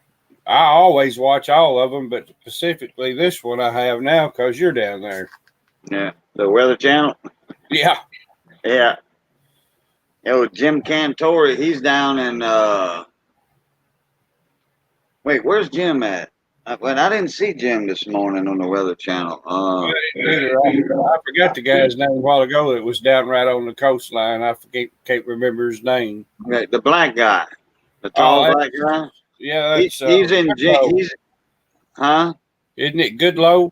always watch all of them, but specifically this one I have now because you're down there. Yeah. The Weather Channel. Yeah. Yeah. Jim Cantori, he's down in wait, where's Jim at? I didn't see Jim this morning on the Weather Channel. I forgot the guy's name a while ago that was down right on the coastline. I can't remember his name. The black guy, the tall black guy. Yeah, that's he's in. Goodlow. Huh? Isn't it Goodlow?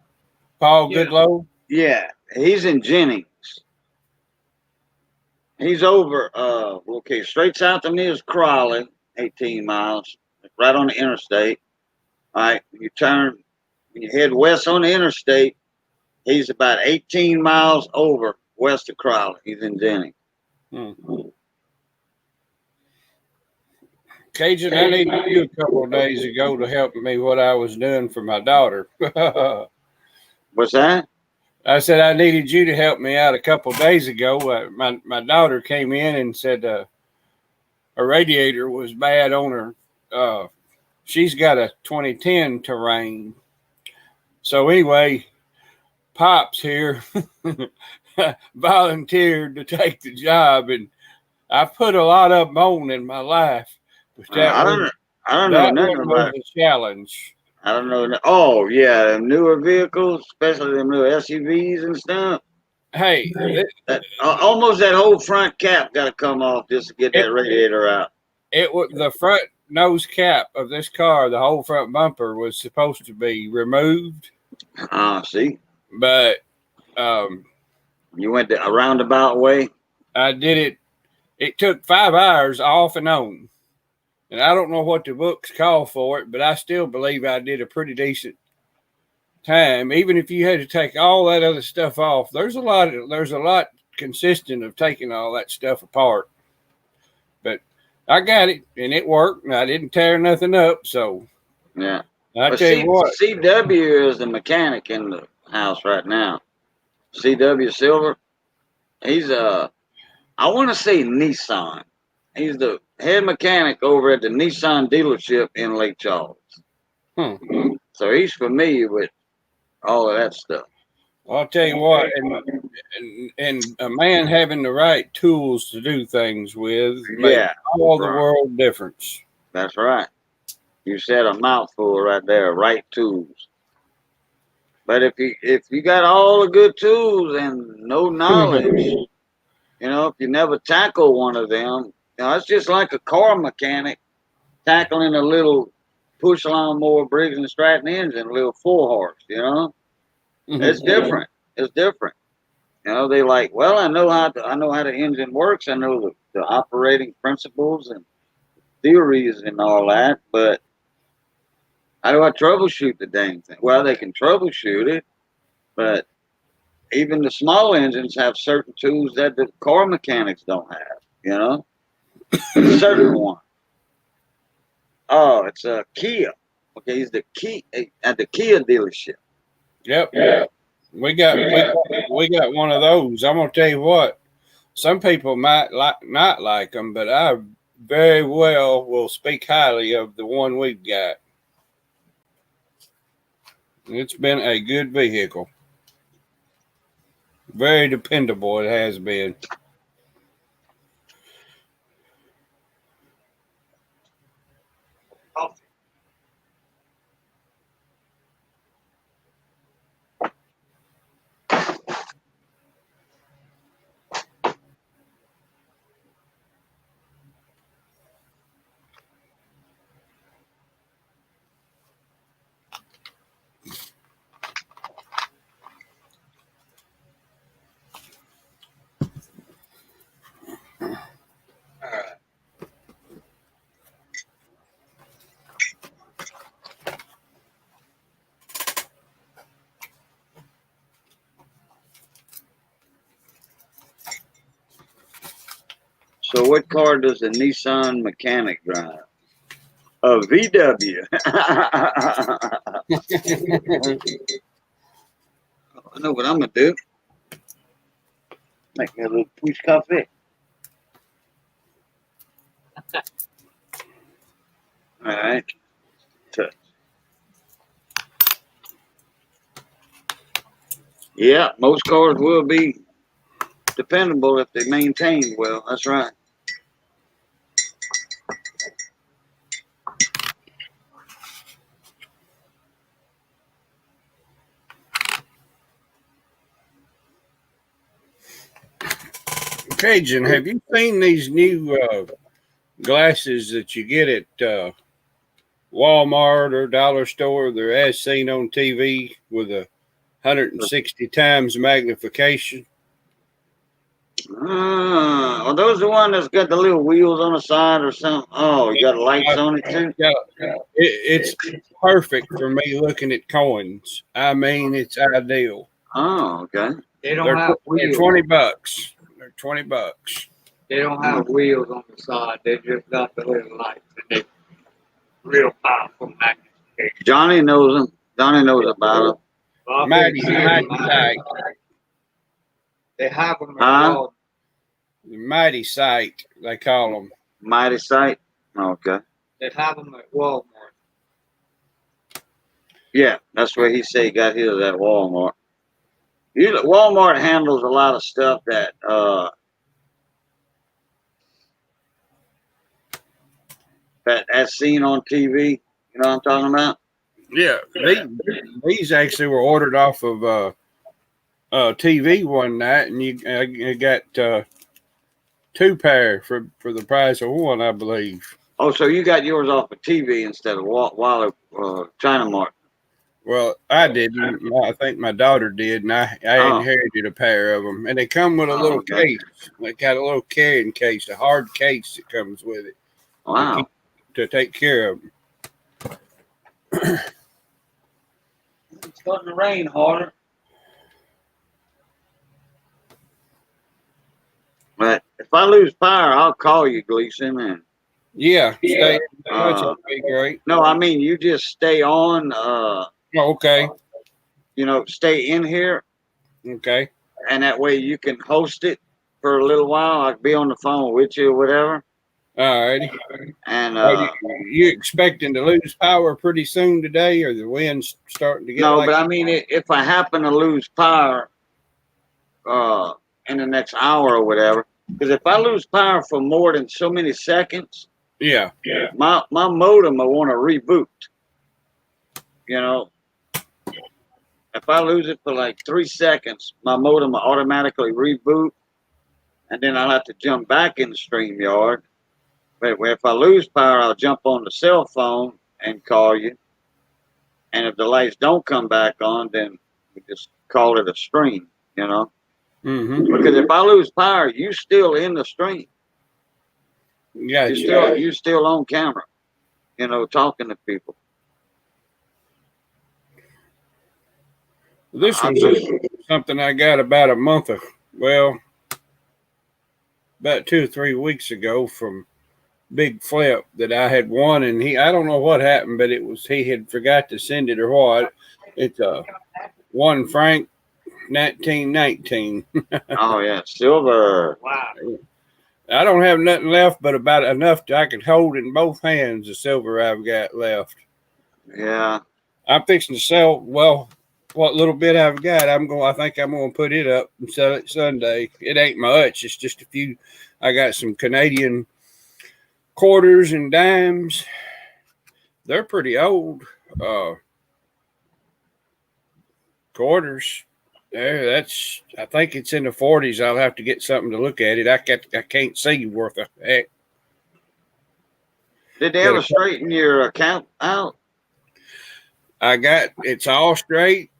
Paul Goodlow? Yeah, he's in Jennings. He's over. Okay, straight south of me is Crawley, 18 miles, right on the interstate. All right, when you head west on the interstate, he's about 18 miles over west of Crawley. He's in Jennings. Cajun, I needed you a couple of days ago to help me what I was doing for my daughter. What's that? I said I needed you to help me out a couple of days ago. My daughter came in and said a radiator was bad on her. She's got a 2010 Terrain. So anyway, Pops here volunteered to take the job, and I've put a lot of them on in my life. But I don't know nothing about a challenge. I don't know. Oh yeah, them newer vehicles, especially them new SUVs and stuff. Hey, almost that whole front cap got to come off just to get that radiator out. It was the front nose cap of this car. The whole front bumper was supposed to be removed. See, but you went a roundabout way. I did it. It took 5 hours off and on. And I don't know what the books call for it, but I still believe I did a pretty decent time. Even if you had to take all that other stuff off, there's a lot consistent of taking all that stuff apart. But I got it, and it worked, and I didn't tear nothing up. So yeah, I tell you what, CW is the mechanic in the house right now. CW Silver, he's I want to say Nissan. He's the head mechanic over at the Nissan dealership in Lake Charles. So he's familiar with all of that stuff. I'll tell you what, and a man having the right tools to do things with makes all the world difference. That's right. You said a mouthful right there, right tools. But if you got all the good tools and no knowledge, if you never tackle one of them, it's just like a car mechanic tackling a little push lawnmower Briggs and Stratton engine, a little 4-horse. It's different. It's different. They like, well, I know how the engine works. I know the operating principles and theories and all that, but how do I troubleshoot the dang thing? Well, they can troubleshoot it, but even the small engines have certain tools that the car mechanics don't have, a certain one. Oh, it's a Kia. Okay, he's the Kia at the Kia dealership. Yep. We got one of those. I'm gonna tell you what. Some people might not like them, but I very well will speak highly of the one we've got. It's been a good vehicle. Very dependable it has been. So what car does the Nissan mechanic drive? A VW. I know what I'm gonna do. Make me a little push coffee. All right. Touch. Yeah, most cars will be dependable if they maintain well. That's right. Cajun, have you seen these new glasses that you get at Walmart or Dollar Store? They're as seen on TV with 160 times magnification. Are those the one that's got the little wheels on the side or something? Oh, you got lights on it too? Yeah, it's perfect for me looking at coins. I mean, it's ideal. Oh, okay. They don't They're, have they're wheels. $20. They're $20. They don't have wheels on the side. They just got the little lights, and they real powerful magnification. Johnny knows them. Johnny knows about them. Well, Mighty sight. They have them at Huh? Walmart. The mighty sight, they call them. Mighty Sight. Okay. They have them at Walmart. Yeah, that's where he said he got his at Walmart. Walmart handles a lot of stuff that's seen on TV. You know what I'm talking about? Yeah, these actually were ordered off of TV one night, and you got 2 pair for the price of 1, I believe. Oh, so you got yours off of TV instead of China Mart. Well, I didn't. I think my daughter did, and I inherited a pair of them. And they come with a little case. They got a little carrying case, a hard case that comes with it. Wow. To take care of them. It's starting to rain harder. But if I lose power, I'll call you, Gleason. And Yeah, stay. That'd be great. no, I mean you just stay on. Okay. Stay in here, Okay. and that way you can host it for a little while. I'll be on the phone with you or whatever. All righty. And you expecting to lose power pretty soon today, or the wind's starting to get? no, but I mean, if I happen to lose power in the next hour or whatever, because if I lose power for more than so many seconds, yeah, my modem will want to reboot. If I lose it for like 3 seconds, my modem will automatically reboot, and then I'll have to jump back in the StreamYard. But if I lose power, I'll jump on the cell phone and call you. And if the lights don't come back on, then we just call it a stream, Mm-hmm. Because if I lose power, you still in the stream. Yeah, You still on camera, talking to people. This was something I got about a month ago. Well, about 2 or 3 weeks ago from Big Flip that I had won, and I don't know what happened, but he had forgot to send it or what. It's one Frank 1919. Oh yeah, silver. Wow. I don't have nothing left but about enough I could hold in both hands the silver I've got left. Yeah. I'm fixing to sell. Well, what little bit I've got, I think I'm going to put it up and sell it Sunday. It ain't much. It's just a few. I got some Canadian quarters and dimes. They're pretty old. Quarters. There, that's. I think it's in the 40s. I'll have to get something to look at it. I can't see worth a heck. Did they ever straighten your account out? It's all straight,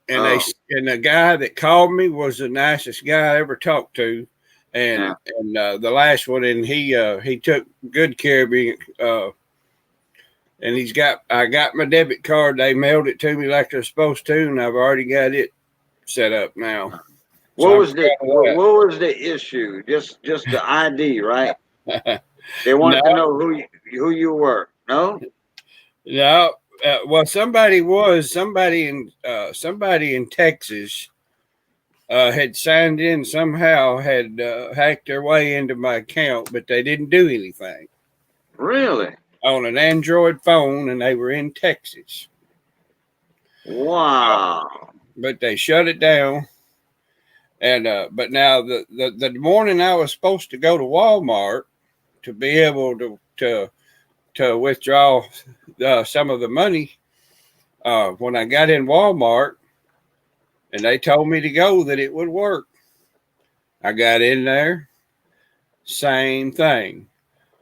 and and the guy that called me was the nicest guy I ever talked to, and the last one, and he took good care of me. And I got my debit card. They mailed it to me like they're supposed to, and I've already got it set up now. What was the issue? Just the ID, right? They wanted to know who you were. No. No. Well, somebody in Texas had signed in somehow, had hacked their way into my account, but they didn't do anything. Really? On an Android phone, and they were in Texas. Wow. But they shut it down. And but now the morning I was supposed to go to Walmart to be able to withdraw some of the money, when I got in Walmart and they told me to go, that it would work. I got in there, same thing.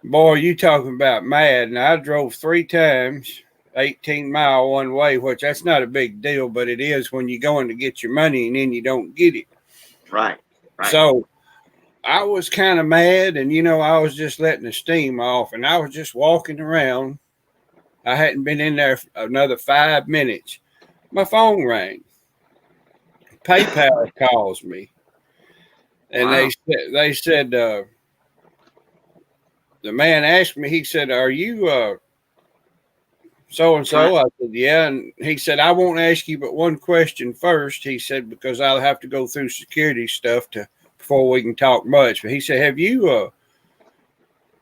Boy, you talking about mad. And I drove 3 times, 18 mile one way, which that's not a big deal, but it is when you're going to get your money and then you don't get it. Right. So I was kind of mad, and I was just letting the steam off, and I was just walking around. I hadn't been in there for another 5 minutes. My phone rang. PayPal calls me, and they said the man asked me. He said, "Are you so and so?" I said, "Yeah." And he said, "I won't ask you but one question first." He said, "Because I'll have to go through security stuff before we can talk much." But he said, "Have you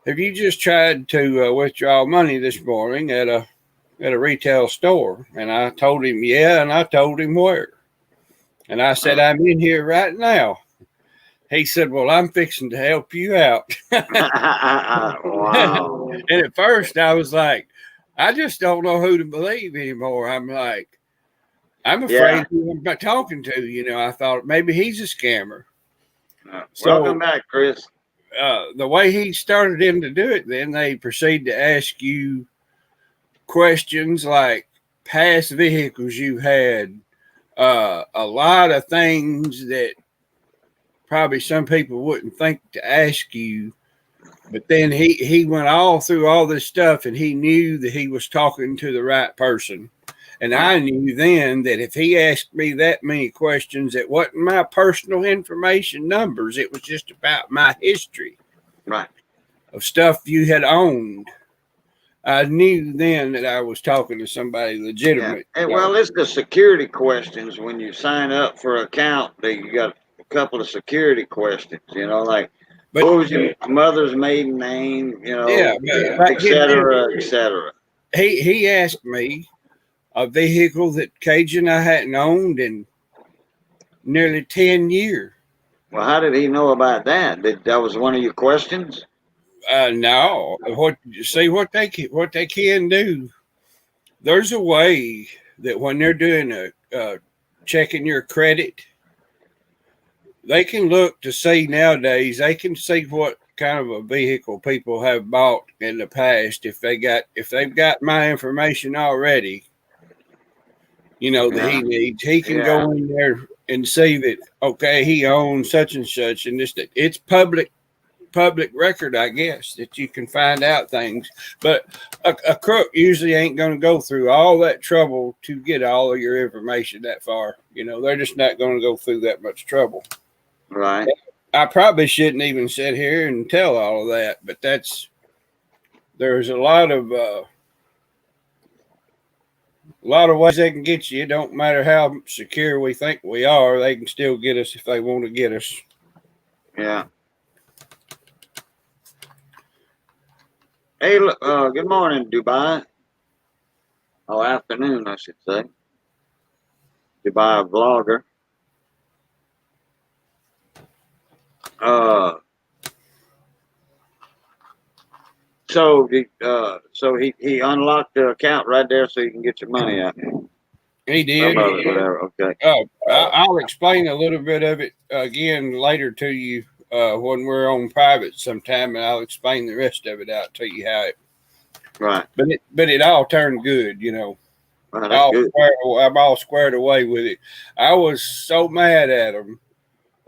just tried to withdraw money this morning at a retail store?" And I told him, yeah, and I told him where. And I said, "I'm in here right now." He said, "Well, I'm fixing to help you out." Wow. And at first I was like, I just don't know who to believe anymore. I'm like, I'm afraid who I'm talking to. I thought maybe he's a scammer. Welcome back, Chris. The way he started him to do it, then they proceed to ask you questions like past vehicles you had, a lot of things that probably some people wouldn't think to ask you. But then he went all through all this stuff, and he knew that he was talking to the right person. And I knew then that if he asked me that many questions, it wasn't my personal information numbers. It was just about my history of stuff you had owned. I knew then that I was talking to somebody legitimate. Yeah. Well, it's the security questions when you sign up for an account. You got a couple of security questions, like what was your mother's maiden name, et cetera, et cetera. He asked me a vehicle that Cajun I hadn't owned in nearly 10 years. Well, how did he know about that? That was one of your questions? No. What they can do. There's a way that when they're doing checking your credit, they can look to see nowadays. They can see what kind of a vehicle people have bought in the past. If they've got my information already, that he needs, he can go in there and see that, okay, he owns such and such, and it's public record, I guess, that you can find out things. But a crook usually ain't going to go through all that trouble to get all of your information that far. They're just not going to go through that much trouble. Right. I probably shouldn't even sit here and tell all of that, but there's a lot of ways they can get you. It don't matter how secure we think we are, they can still get us if they want to get us. Yeah. Hey, good morning, Dubai. or afternoon, I should say. To buy a vlogger. Uh, so he unlocked the account right there so you can get your money out. He did. Some of it, whatever. Okay. I'll explain a little bit of it again later to you when we're on private sometime, and I'll explain the rest of it out to you how it. Right. But it all turned good, you know. Well, that's good. I'm all squared away with it. I was so mad at him.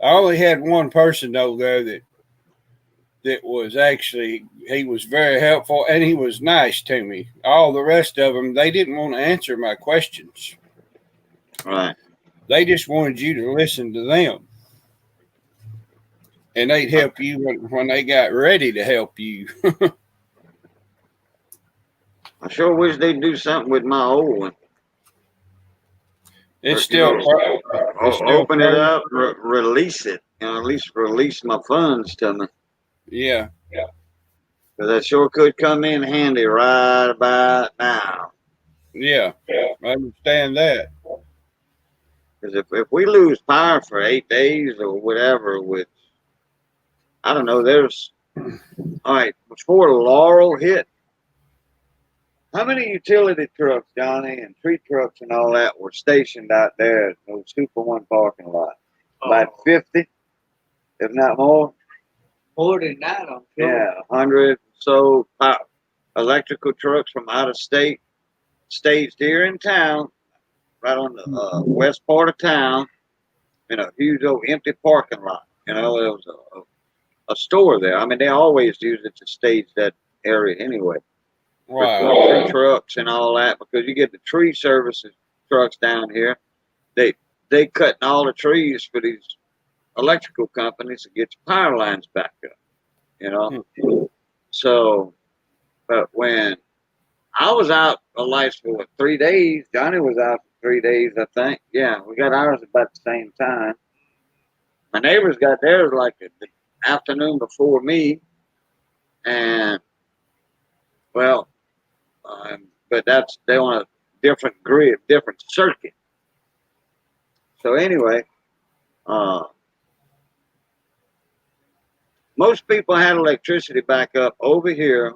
I only had one person though there that was actually, he was very helpful and he was nice to me. All the rest of them, they didn't want to answer my questions. Right. They just wanted you to listen to them. And they'd help you when they got ready to help you. I sure wish they'd do something with my old one. It's still, Open it up, release it, at least release my funds to me. Yeah. Because that sure could come in handy right about now. Yeah. I understand that. Because if we lose power for 8 days or whatever, which, I don't know, all right, before Laurel hit, how many utility trucks, Johnny, and tree trucks and all that were stationed out there at those Super One parking lot? About 50, if not more. More than that, I'm sure. Yeah, 100 so electrical trucks from out of state staged here in town, right on the west part of town, in a huge old empty parking lot. There was a store there. I mean, they always use it to stage that area anyway. Wow. Tree trucks and all that, because you get the tree services trucks down here. They cutting all the trees for these electrical companies to get your power lines back up. So, but when I was out of lights for 3 days, Johnny was out for 3 days, I think. Yeah, we got ours about the same time. My neighbors got theirs like the afternoon before me, and well, but they on a different grid, different circuit. So anyway, most people had electricity back up over here.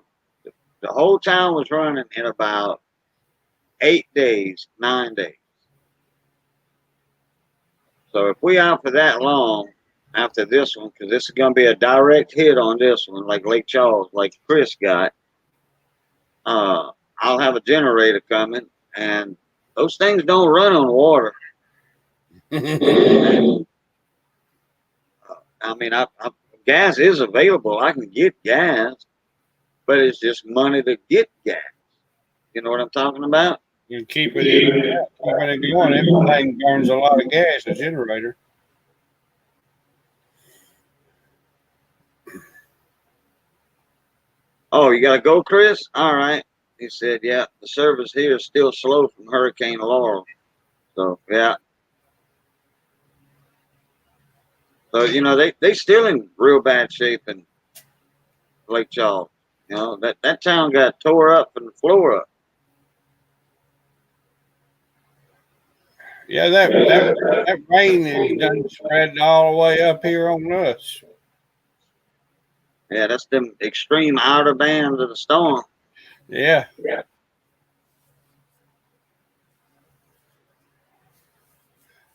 The whole town was running in about 8 days, 9 days. So if we out for that long after this one, because this is going to be a direct hit on this one, like Lake Charles, like Chris got, I'll have a generator coming, and those things don't run on water. I mean, gas is available. I can get gas, but it's just money to get gas. You know what I'm talking about? You keep it going. Everything burns a lot of gas, a generator. Oh, you got to go, Chris? All right. He said, yeah, the service here is still slow from Hurricane Laurel. So, yeah. So, they still in real bad shape in Lake Charles. That town got tore up from the floor up. Yeah, that rain is done spread all the way up here on us. Yeah, that's them extreme outer bands of the storm. Yeah.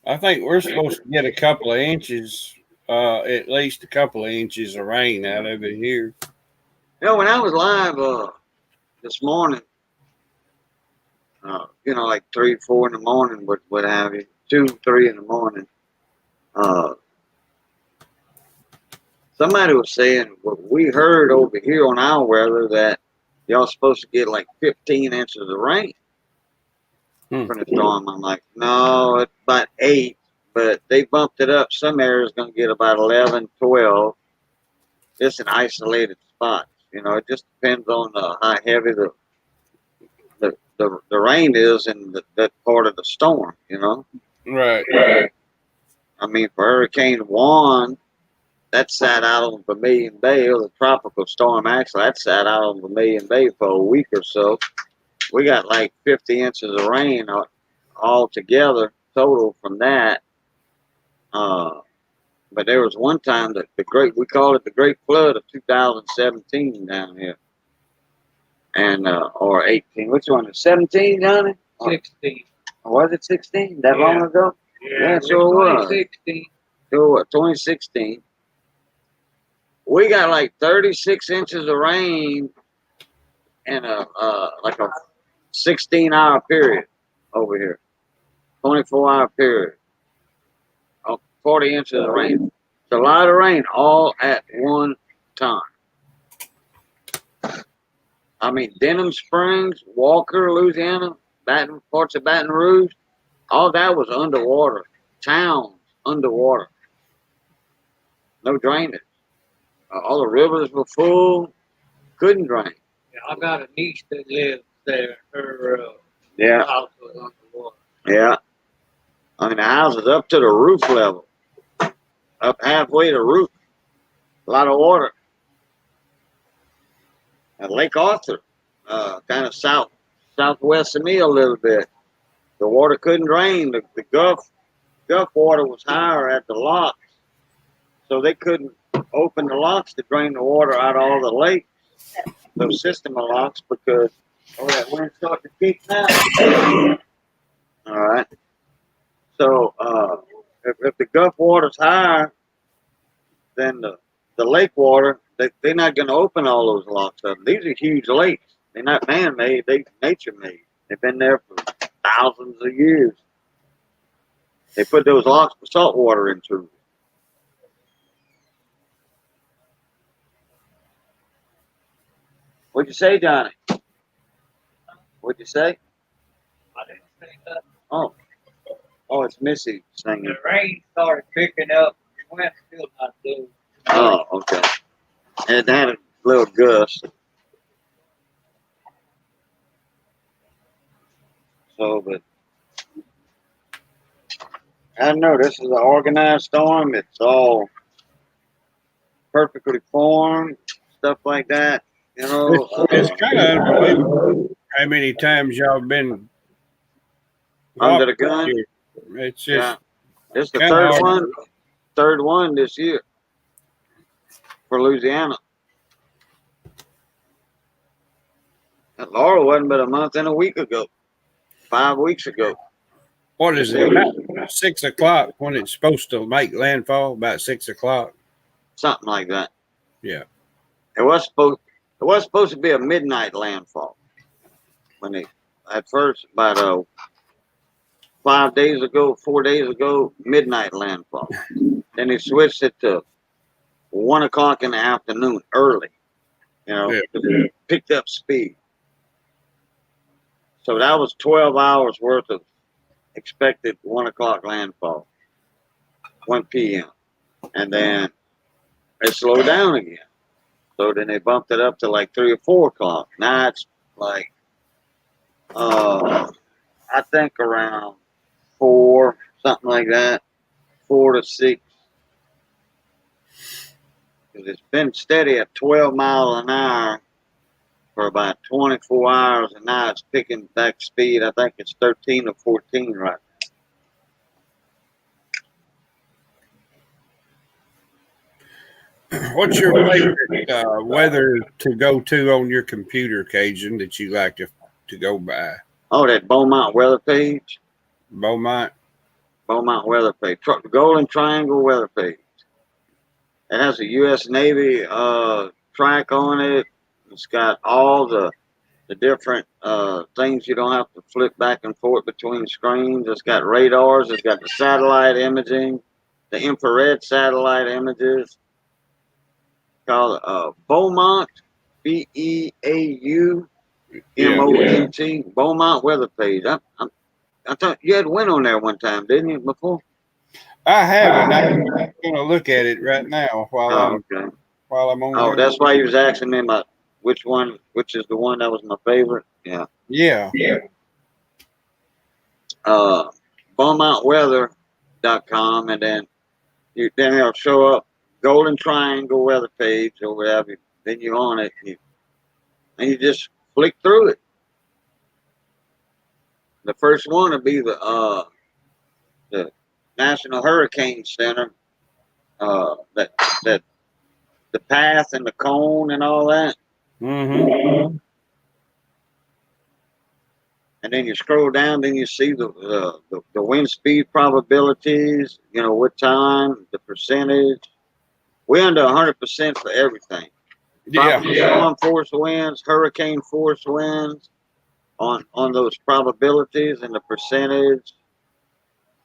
I think we're supposed to get a couple of inches, at least a couple of inches of rain out of it here. When I was live this morning, like 3, 4 in the morning, what have you, 2, 3 in the morning, somebody was saying what we heard over here on our weather, that y'all supposed to get like 15 inches of rain from the storm. I'm like, no, it's about 8, but they bumped it up. Some areas going to get about 11, 12. Just in isolated spots. It just depends on how heavy the rain is in that part of the storm. Right. I mean, for Hurricane Juan, that sat out on Vermilion Bay, or the tropical storm actually, that sat out on Vermilion Bay for a week or so. we got like 50 inches of rain all together total from that. But there was one time that we call it the Great Flood of 2017 down here, and or 18. Which one? 17, Johnny? 16. Was it 16? That Yeah. long ago? Yeah, sure was. 2016. Sure was. 2016. We got like 36 inches of rain in a like a 16-hour period over here. 24-hour period. 40 inches of rain. It's a lot of rain all at one time. I mean, Denham Springs, Walker, Louisiana, parts of Baton Rouge, all that was underwater. Towns underwater. No drainage. All the rivers were full. Couldn't drain. Yeah, I got a niece that lives there. Her Yeah. house was underwater. Yeah. I mean, the house is up to the roof level. Up halfway to the roof. A lot of water. At Lake Arthur, kind of southwest of me a little bit. The water couldn't drain. The Gulf water was higher at the locks, so they couldn't open the locks to drain the water out of all the lakes, those system of locks, because that wind's starting to kick now. All right. So if the Gulf water's higher than the lake water, they're not going to open all those locks up. These are huge lakes. They're not man-made. They're nature-made. They've been there for thousands of years. They put those locks for salt water into. What'd you say, Johnny? What'd you say? I didn't say that. Oh, it's Missy singing. The rain started picking up. The wind still not blowing. Oh, okay. And it had a little gust. So, but I don't know. This is an organized storm. It's all perfectly formed, stuff like that. You know, It's kind of unbelievable how many times y'all been under the gun. here. It's just Yeah, this is the kinda hard. third one this year for Louisiana. And Laura wasn't but a month and a week ago, 5 weeks ago. What is it? About 6 o'clock when it's supposed to make landfall. About 6 o'clock. Something like that. Yeah. It was supposed to be a midnight landfall. When they at first about 4 days ago, midnight landfall. Then they switched it to 1 o'clock in the afternoon, early. You know, Yeah. it picked up speed. So that was 12 hours worth of expected 1 o'clock landfall, 1 p.m. And then it slowed down again. So then they bumped it up to like 3 or 4 o'clock. Now it's like, I think around 4, something like that, 4 to 6. Because it's been steady at 12 miles an hour for about 24 hours, and now it's picking back speed. I think it's 13 or 14 right now. What's your favorite weather to go to on your computer, Cajun, that you like to go by? Oh, that Beaumont weather page. Beaumont? Beaumont weather page. Golden Triangle weather page. It has a U.S. Navy track on it. It's got all the different things you don't have to flip back and forth between screens. It's got radars. It's got the satellite imaging, the infrared satellite images. Called Beaumont, Beaumont, Beaumont weather page. I thought you had went on there one time, didn't you, before? I haven't. I'm going to look at it right now while I'm on. Oh, that's why you was asking me about which is the one that was my favorite. Yeah. Yeah. BeaumontWeather.com, and then it'll show up Golden Triangle weather page or whatever. Then you're on it, and you just flick through it. The first one would be the National Hurricane Center. That the path and the cone and all that. Mm-hmm. And then you scroll down, then you see the wind speed probabilities. You know what time, the percentage. We're under 100% for everything. Yeah. Storm force winds, hurricane force winds, on those probabilities and the percentage.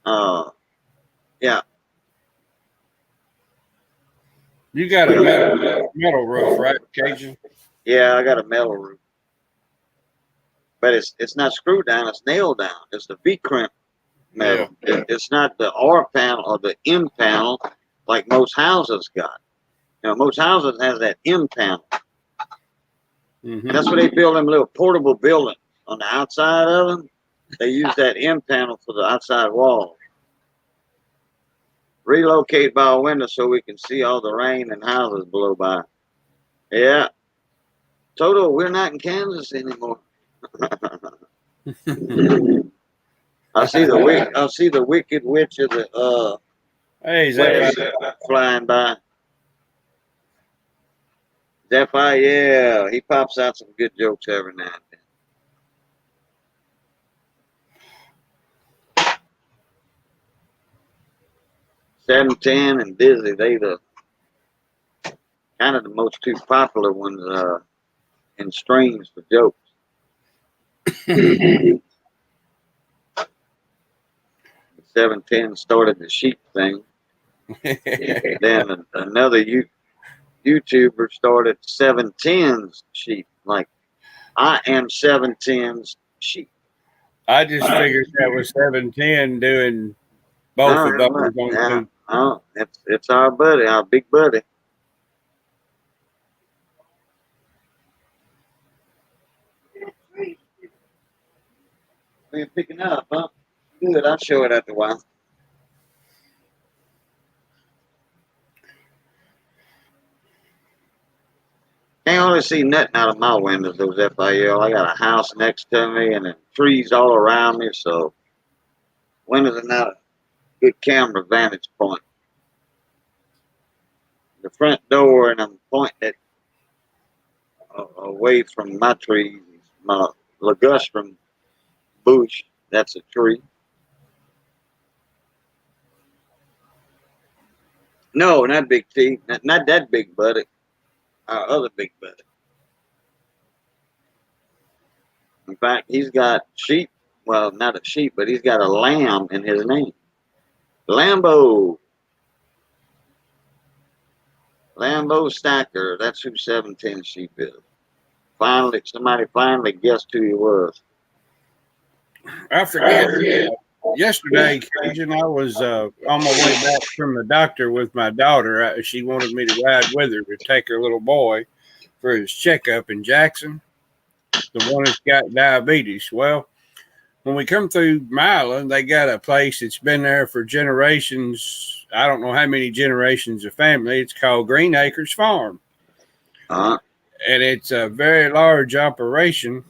Yeah. You got a metal roof, right, Cajun? Yeah, I got a metal roof. But it's not screwed down, it's nailed down. It's the V crimp metal. Yeah. It's not the R panel or the M panel like most houses got. You know, most houses has that M panel. Mm-hmm. And that's where they build them little portable buildings on the outside of them. They use that M panel for the outside wall. Relocate by a window so we can see all the rain and houses blow by. Yeah. Toto, we're not in Kansas anymore. I see the wicked witch of the Hey, is that right? flying by. Zephyr, yeah, he pops out some good jokes every now and then. 710 and Dizzy, they the kind of the most two popular ones in streams for jokes. 710 started the sheep thing. Then another YouTuber started 710's sheep. Like, I am 710's sheep. I just figured that was 710 doing both of those. Yeah, it's our buddy, our big buddy. We're picking up, huh? Good, I'll show it after a while. Can't hardly see nothing out of my windows, those FIL. I got a house next to me and then trees all around me, so windows are not a good camera vantage point. The front door, and I'm pointing it away from my trees, my ligustrum bush, that's a tree. No, not Big T, not that big buddy, our other big buddy. In fact, he's got sheep, well, not a sheep, but he's got a lamb in his name. Lambo Stacker, that's who 710 sheep is. Finally, somebody finally guessed who he was. I forget. Yesterday, Cajun, I was on my way back from the doctor with my daughter. She wanted me to ride with her to take her little boy for his checkup in Jackson, the one that's got diabetes. Well, when we come through Milan, they got a place that's been there for generations. I don't know how many generations of family. It's called Green Acres Farm. Uh-huh. And it's a very large operation,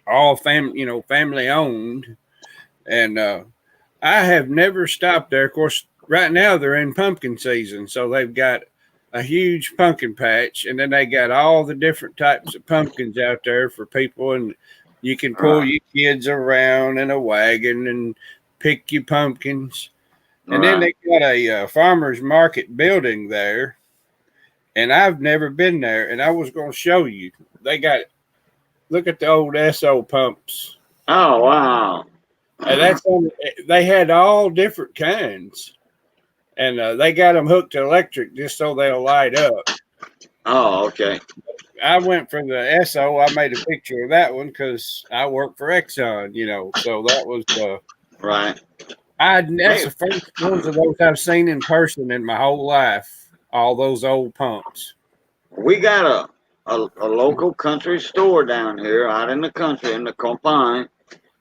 all family owned. And I have never stopped there. Of course, right now they're in pumpkin season, so they've got a huge pumpkin patch, and then they got all the different types of pumpkins out there for people, and you can pull your kids around in a wagon and pick your pumpkins. And then they got a farmer's market building there, and I've never been there, and I was going to show you. They got, look at the old SO pumps. Oh, wow. And they had all different kinds, and they got them hooked to electric just so they'll light up. Oh, okay. I went for the SO. I made a picture of that one because I work for Exxon, so that was right. That's the first ones of those I've seen in person in my whole life. All those old pumps. We got a local country store down here, out in the country, in the Campagne.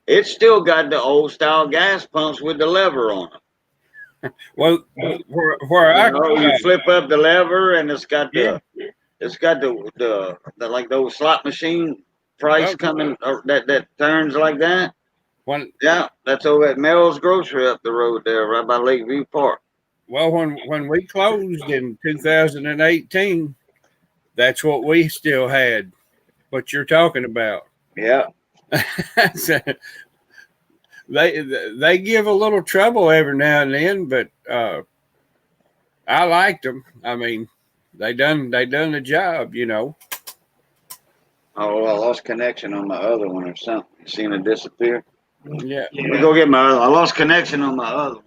It's still got the old style gas pumps with the lever on them. Well, you flip up the lever, and it's got the like those slot machine price coming that turns like that. When Yeah, that's over at Merrill's Grocery up the road there, right by Lakeview Park. well, when we closed in 2018, that's what we still had. What you're talking about. Yeah. So they give a little trouble every now and then, but I liked them. I mean, they done the job, you know. Oh, well, I lost connection on my other one or something. You seen it disappear? Yeah. Let me go get my other. I lost connection on my other one.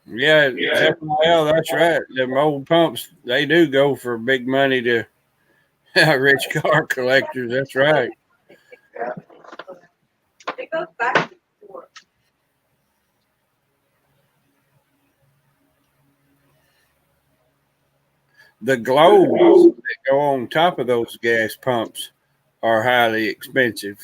Yeah, well, that's right. Them old pumps, they do go for big money to rich car collectors. That's right. It goes back and forth. The globes that go on top of those gas pumps are highly expensive.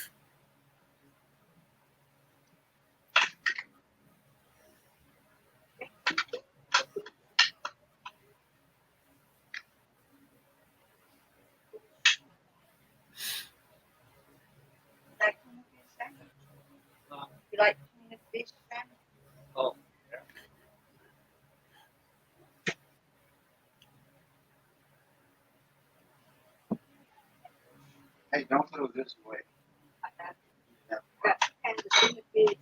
Like tuna fish sandwich. You like tuna fish sandwich? Oh, Hey, don't throw this away. Got and the tuna fish.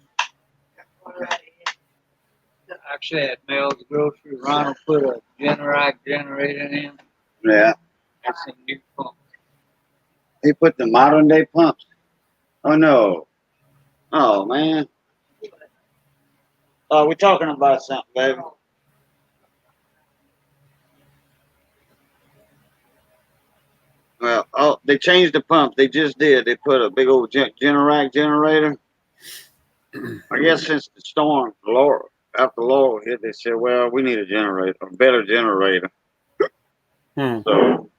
Alright. actually at Mel's Grocery, Ronald put a Generac generator in. Yeah. That's a new pump. He put the modern day pumps. Oh no. Oh man. Oh, we're talking about something, baby. Well, oh, they changed the pump. They just did. They put a big old Generac generator. I guess since the storm, after Laurel hit, they said, well, we need a generator, a better generator. So,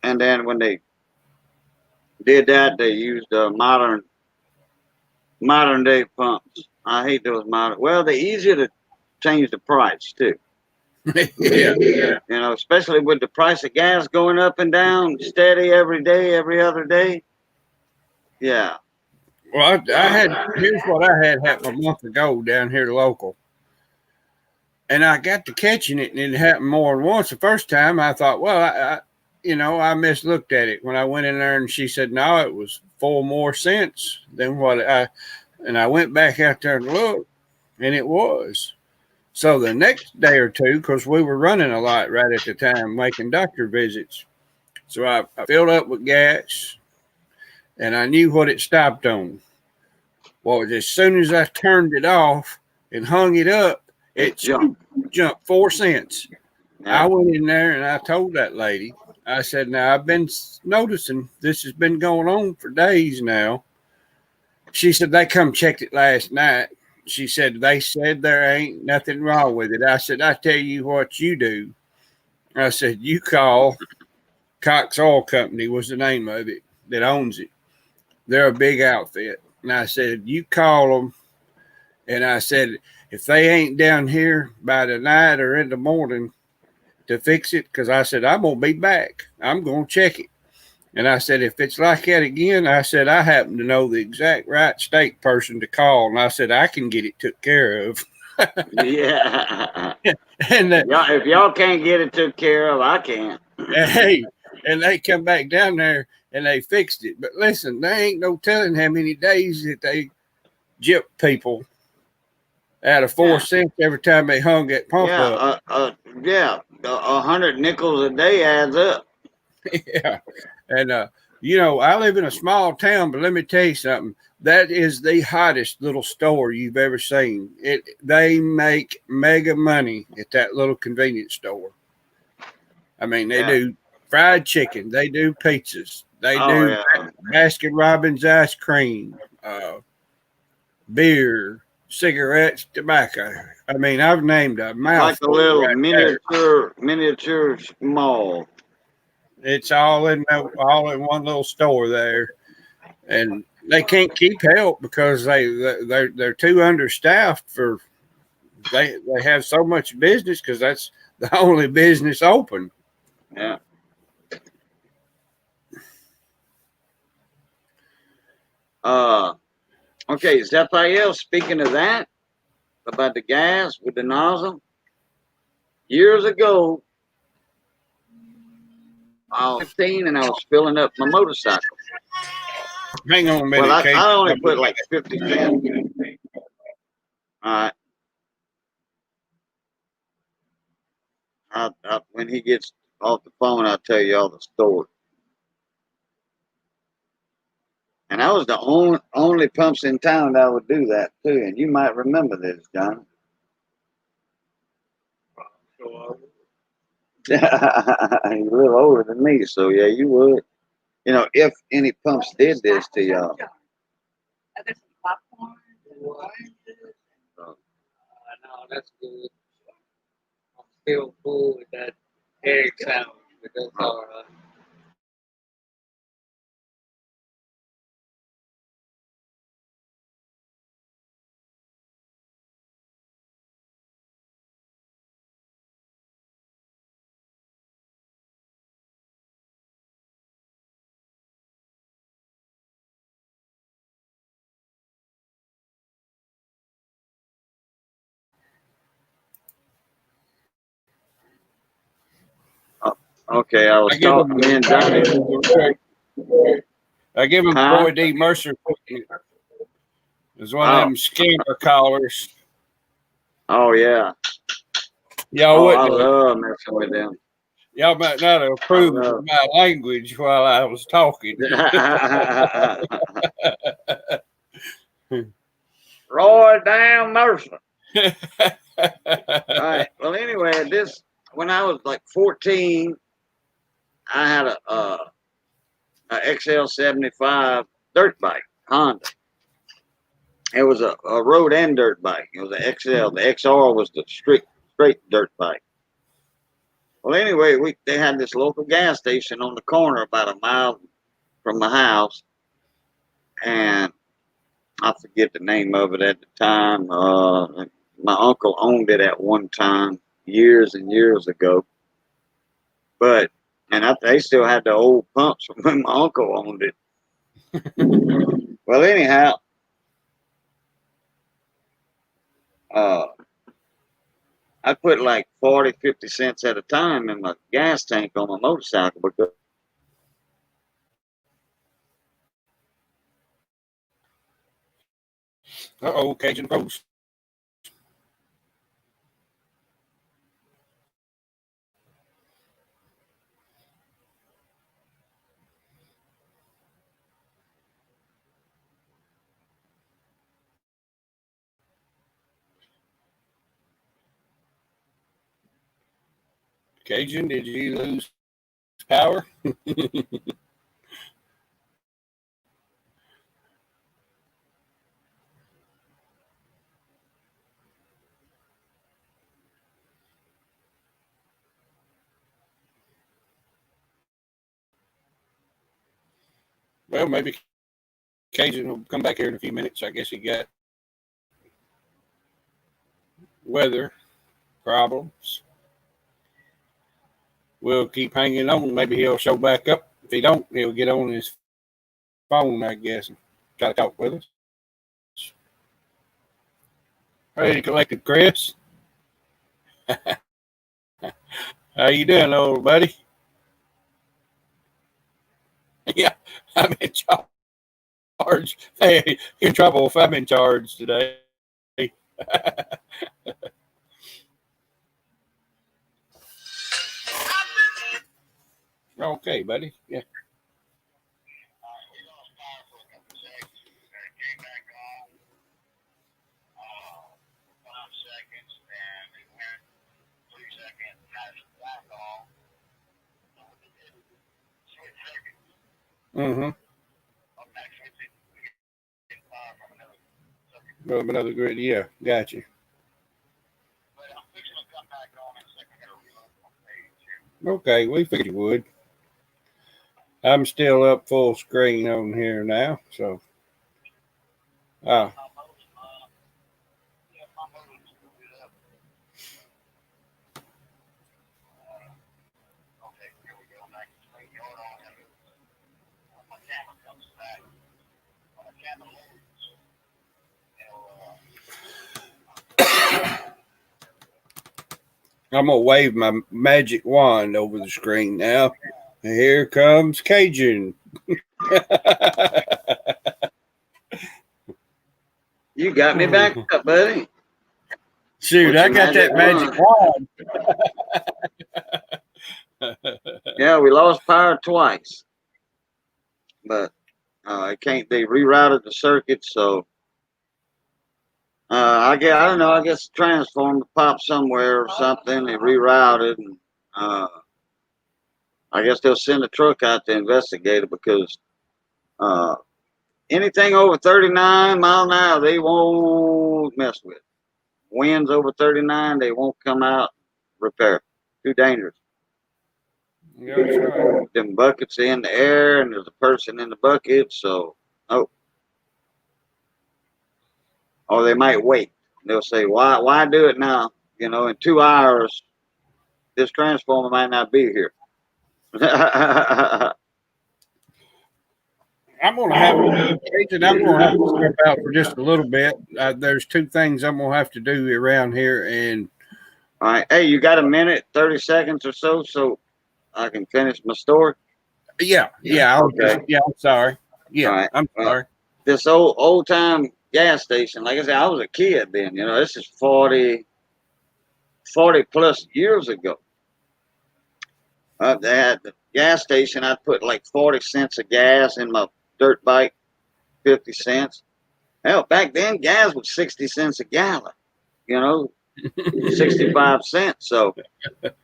and then when they did that, they used modern day pumps. I hate those modern. Well, they're easier to change the price too. Yeah. You know, especially with the price of gas going up and down steady every day, every other day. Yeah. Well, here's what I had happen a month ago down here local. And I got to catching it, and it happened more than once. The first time I thought, well, I mislooked at it when I went in there, and she said, no, it was 4 more cents than and I went back out there and looked, and it was. So the next day or two, because we were running a lot right at the time, making doctor visits. So I filled up with gas, and I knew what it stopped on. Well, as soon as I turned it off and hung it up, it jumped 4 cents. Yeah. I went in there and I told that lady, I said, now I've been noticing this has been going on for days now. She said, they come checked it last night. She said, they said there ain't nothing wrong with it. I said, I tell you what you do. I said, you call Cox Oil Company was the name of it that owns it. They're a big outfit. And I said, you call them. And I said, if they ain't down here by the night or in the morning to fix it, because I said, I'm going to be back. I'm going to check it. And I said, if it's like that again, I said, I happen to know the exact right state person to call. And I said, I can get it took care of. Yeah. And if y'all can't get it took care of, I can't. Hey, and they come back down there and they fixed it. But listen, there ain't no telling how many days that they gypped people out of 4 cents every time they hung that pump up. 100 nickels a day adds up. Yeah. And, I live in a small town, but let me tell you something. That is the hottest little store you've ever seen. They make mega money at that little convenience store. I mean, they do fried chicken. They do pizzas. They do Baskin Robbins ice cream, beer, cigarettes, tobacco. I mean, I've named a mouthful. Like a little miniature mall. It's all in one little store there, and they can't keep help because they're too understaffed for they have so much business because that's the only business open. Yeah. Okay, Zaphael, speaking of that, about the gas with the nozzle, years ago, I was 15 and I was filling up my motorcycle. Hang on a minute, Well, Kate. I only put like 50 cents. All right. When he gets off the phone, I'll tell you all the story. And I was the only pumps in town that would do that too. And you might remember this, John. So, You're a little older than me, so yeah, you would. You know, if any pumps did this to y'all. There's some popcorn and oranges. no, that's good. I'm still full with that egg sandwich, but that's all right. Okay, I was talking to me and Johnny. I give him Huh? Boy D. Mercer. It's one of them scammer collars. Oh yeah. Y'all Oh, I wouldn't. love messing with them. Y'all might not approve love- of my language while I was talking. Roy down Mercer. All right. Well, anyway, when I was like 14, I had a XL75 dirt bike Honda. It was a road and dirt bike. It was an XL. The XR was the straight dirt bike. Well, anyway, they had this local gas station on the corner about a mile from my house, and I forget the name of it at the time. My uncle owned it at one time, years and years ago. They still had the old pumps from when my uncle owned it. Well, anyhow, I put like 40, 50 cents at a time in my gas tank on my motorcycle because Uh-oh, Cajun Coast. Cajun, did you lose power? Well, maybe Cajun will come back here in a few minutes. I guess he got weather problems. We'll keep hanging on. Maybe he'll show back up. If he don't, he'll get on his phone, I guess, and try to talk with us. Hey, Collected Chris. How you doing, old buddy? Yeah, I'm in charge. Hey, you're in trouble if I'm in charge today. Okay, buddy. Yeah. Mm-hmm. Another grid. Yeah, got you. Okay, we figured you would. I'm still up full screen on here now, so Oh. I'm gonna wave my magic wand over the screen now. Here comes Cajun. You got me back up, buddy. Shoot, What's I your got that magic wand. Yeah, we lost power twice, but it can't. They rerouted the circuit, so I don't know. I guess the transformer popped somewhere or something. They rerouted, and I guess they'll send a truck out to investigate it because uh, anything over 39 mile an hour they won't mess with. Winds over 39, they won't come out repair. Too dangerous. Yeah, that's right. Them buckets are in the air, and there's a person in the bucket, so no. Or they might wait. They'll say, "Why do it now? You know, in 2 hours, this transformer might not be here." I'm gonna have Cajun, I'm gonna have to step out for just a little bit. There's two things I'm gonna have to do around here, and All right, hey, you got a minute, 30 seconds or so, so I can finish my story. yeah, Okay. I'm sorry. Yeah, All right. I'm sorry. This old time gas station, like I said, I was a kid then. You know, this is 40 plus years ago. They had the gas station. I'd put like 40 cents of gas in my dirt bike, 50 cents. Hell, back then gas was 60 cents a gallon. You know, 65 cents. So,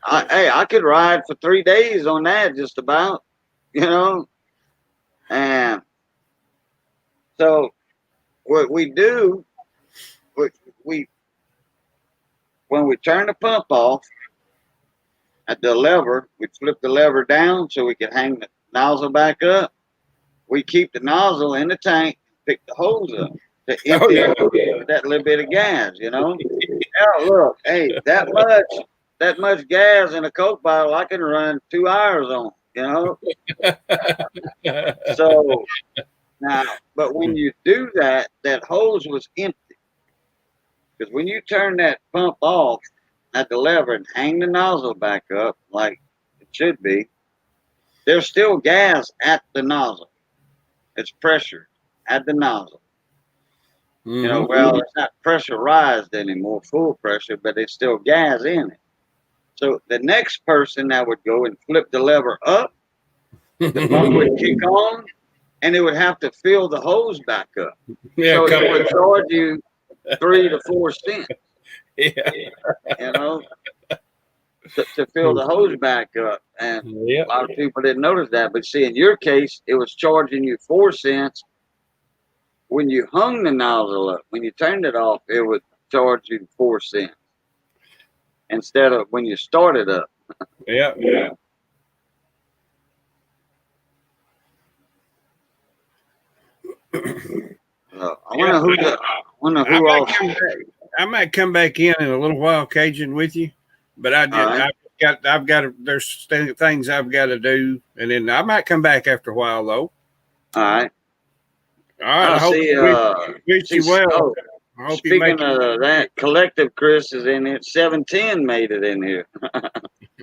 I could ride for 3 days on that just about. You know, and so what we do, we when we turn the pump off at the lever, we flip the lever down so we can hang the nozzle back up. We keep the nozzle in the tank, pick the hose up to empty that little bit of gas, you know. Now look, hey, that much gas in a Coke bottle, I can run 2 hours on, you know. So now, but when you do that, that hose was empty because when you turn that pump off at the lever and hang the nozzle back up like it should be, there's still gas at the nozzle. It's pressured at the nozzle. You know, well, it's not pressurized anymore, full pressure, but it's still gas in it. So the next person that would go and flip the lever up, the pump would kick on, and it would have to fill the hose back up. Yeah, So it would charge you 3 to 4 cents. Yeah. You know, to fill the hose back up. And a lot of people didn't notice that. But see, in your case, it was charging you 4 cents when you hung the nozzle up. When you turned it off, it would charge you 4 cents instead of when you started up. Yeah. I wonder who else. I might come back in a little while, Cajun, with you, but I've got there's things I've got to do, and then I might come back after a while, though. All right. I hope wish you well. Oh, I hope speaking of that, collective Chris is in here. 710 made it in here.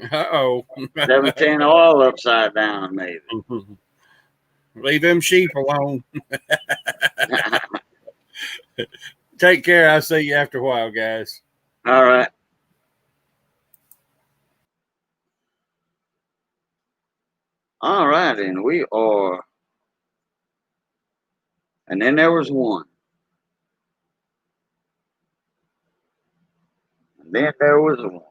710 all upside down made it. Leave them sheep alone. Take care. I'll see you after a while, guys. All right. All right, and we are. And then there was one. And then there was one.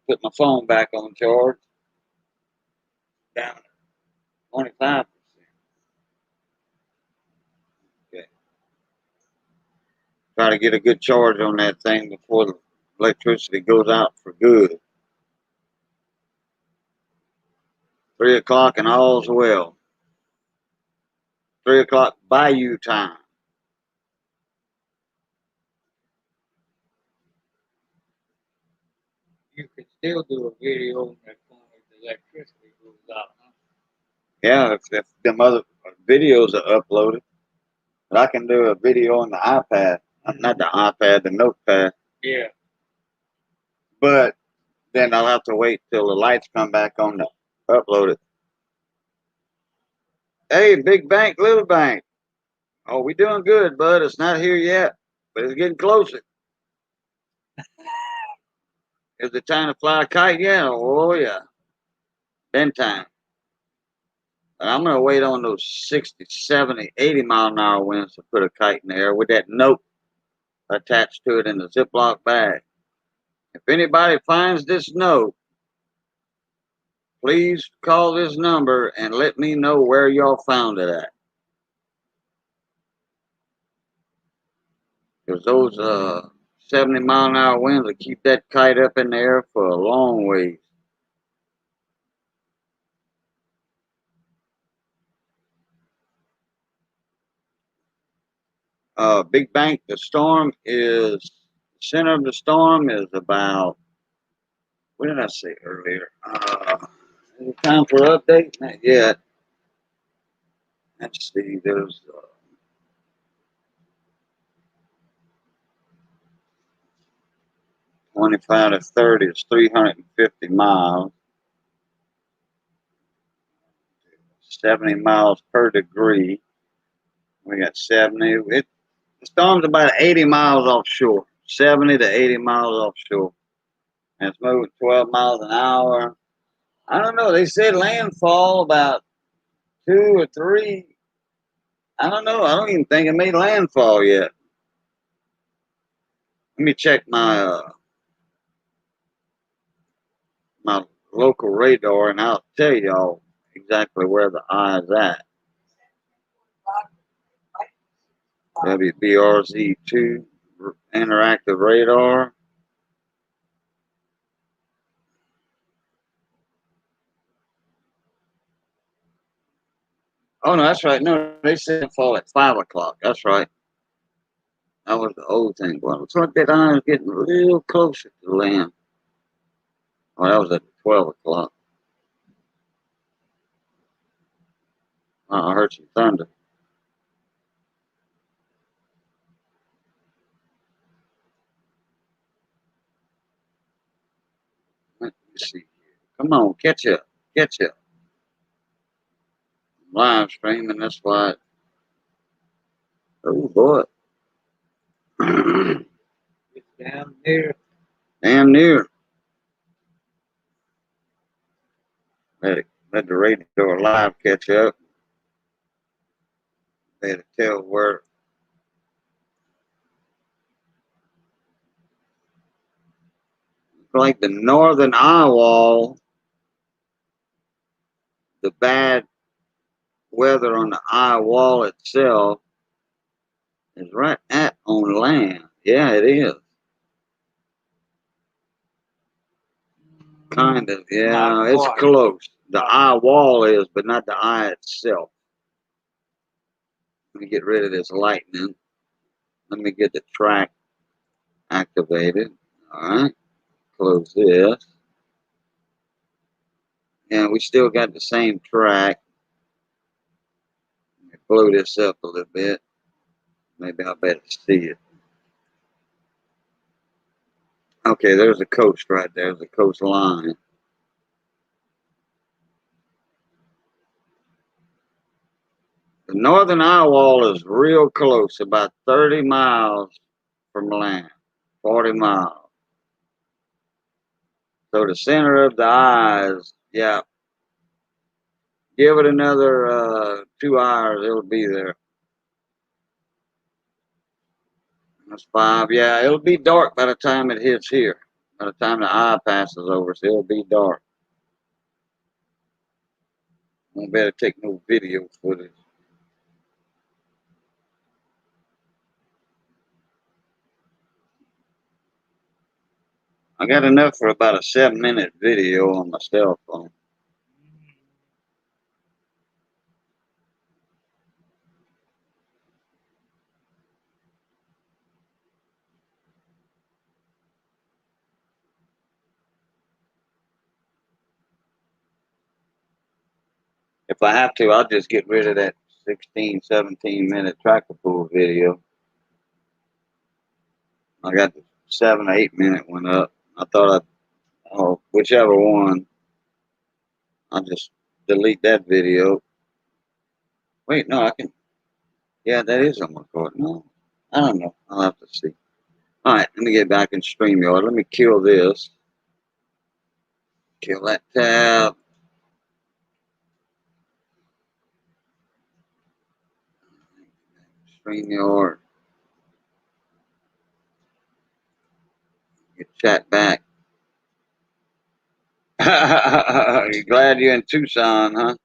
Put my phone back on charge. Down 25%. Okay. Try to get a good charge on that thing before the electricity goes out for good. 3 o'clock and all's well. 3 o'clock Bayou time. You can still do a video on that phone if the electricity goes out, huh? Yeah, if them other videos are uploaded. But I can do a video on the iPad. Not the iPad, the notepad. Yeah. But then I'll have to wait till the lights come back on to upload it. Hey, big bank, little bank. Oh, we doing good, bud. It's not here yet, but it's getting closer. Is it time to fly a kite yet? Oh, yeah. Then time. But I'm going to wait on those 60, 70, 80 mile an hour winds to put a kite in the air with that note attached to it in the Ziploc bag. If anybody finds this note, please call this number and let me know where y'all found it at. Because those 70 mile an hour winds will keep that kite up in the air for a long ways. Big Bank, the center of the storm is about, what did I say earlier? Is it time for an update? Not yet. Let's see, there's 25 to 30 is 350 miles. 70 miles per degree. We got 70. The storm's about 80 miles offshore. 70 to 80 miles offshore. And it's moving 12 miles an hour. I don't know. They said landfall about 2 or 3. I don't know. I don't even think it made landfall yet. Let me check my local radar, and I'll tell y'all exactly where the eye is at. WBRZ2 interactive radar. Oh no, that's right. No, they said fall at 5 o'clock. That's right. That was the old thing. Well, looks like that eye is getting a little closer to the land. Oh, that was at 12 o'clock. Oh, I heard some thunder. Let me see. Come on, catch up. Catch up. Live streaming, that's why. Oh, boy. It's down there. Damn near. Let the radar live catch up. They had to tell where. Like the northern eye wall, the bad weather on the eye wall itself is right at on land. Yeah, it is. Kind of. Yeah, it's close. The eye wall is, but not the eye itself. Let me get rid of this lightning. Let me get the track activated. All right. Close this. And we still got the same track. Let me blow this up a little bit. Maybe I'll better see it. Okay, there's the coast right there. There's the coastline. The northern eye wall is real close, about 30 miles from land, 40 miles. So the center of the eye is, yeah, give it another 2 hours, it'll be there. That's 5. Yeah, it'll be dark by the time it hits here. By the time the eye passes over, so it'll be dark. Won't better take no video footage. I got enough for about a 7-minute video on my cell phone. If I have to, I'll just get rid of that 16, 17-minute tractor pull video. I got the 7 or 8-minute one up. I thought oh, whichever one, I'll just delete that video. Wait, no, I can. Yeah, that is on record. No, I don't know. I'll have to see. All right, let me get back in StreamYard. Let me kill this. Kill that tab. StreamYard. Get chat back. You glad you're in Tucson, huh?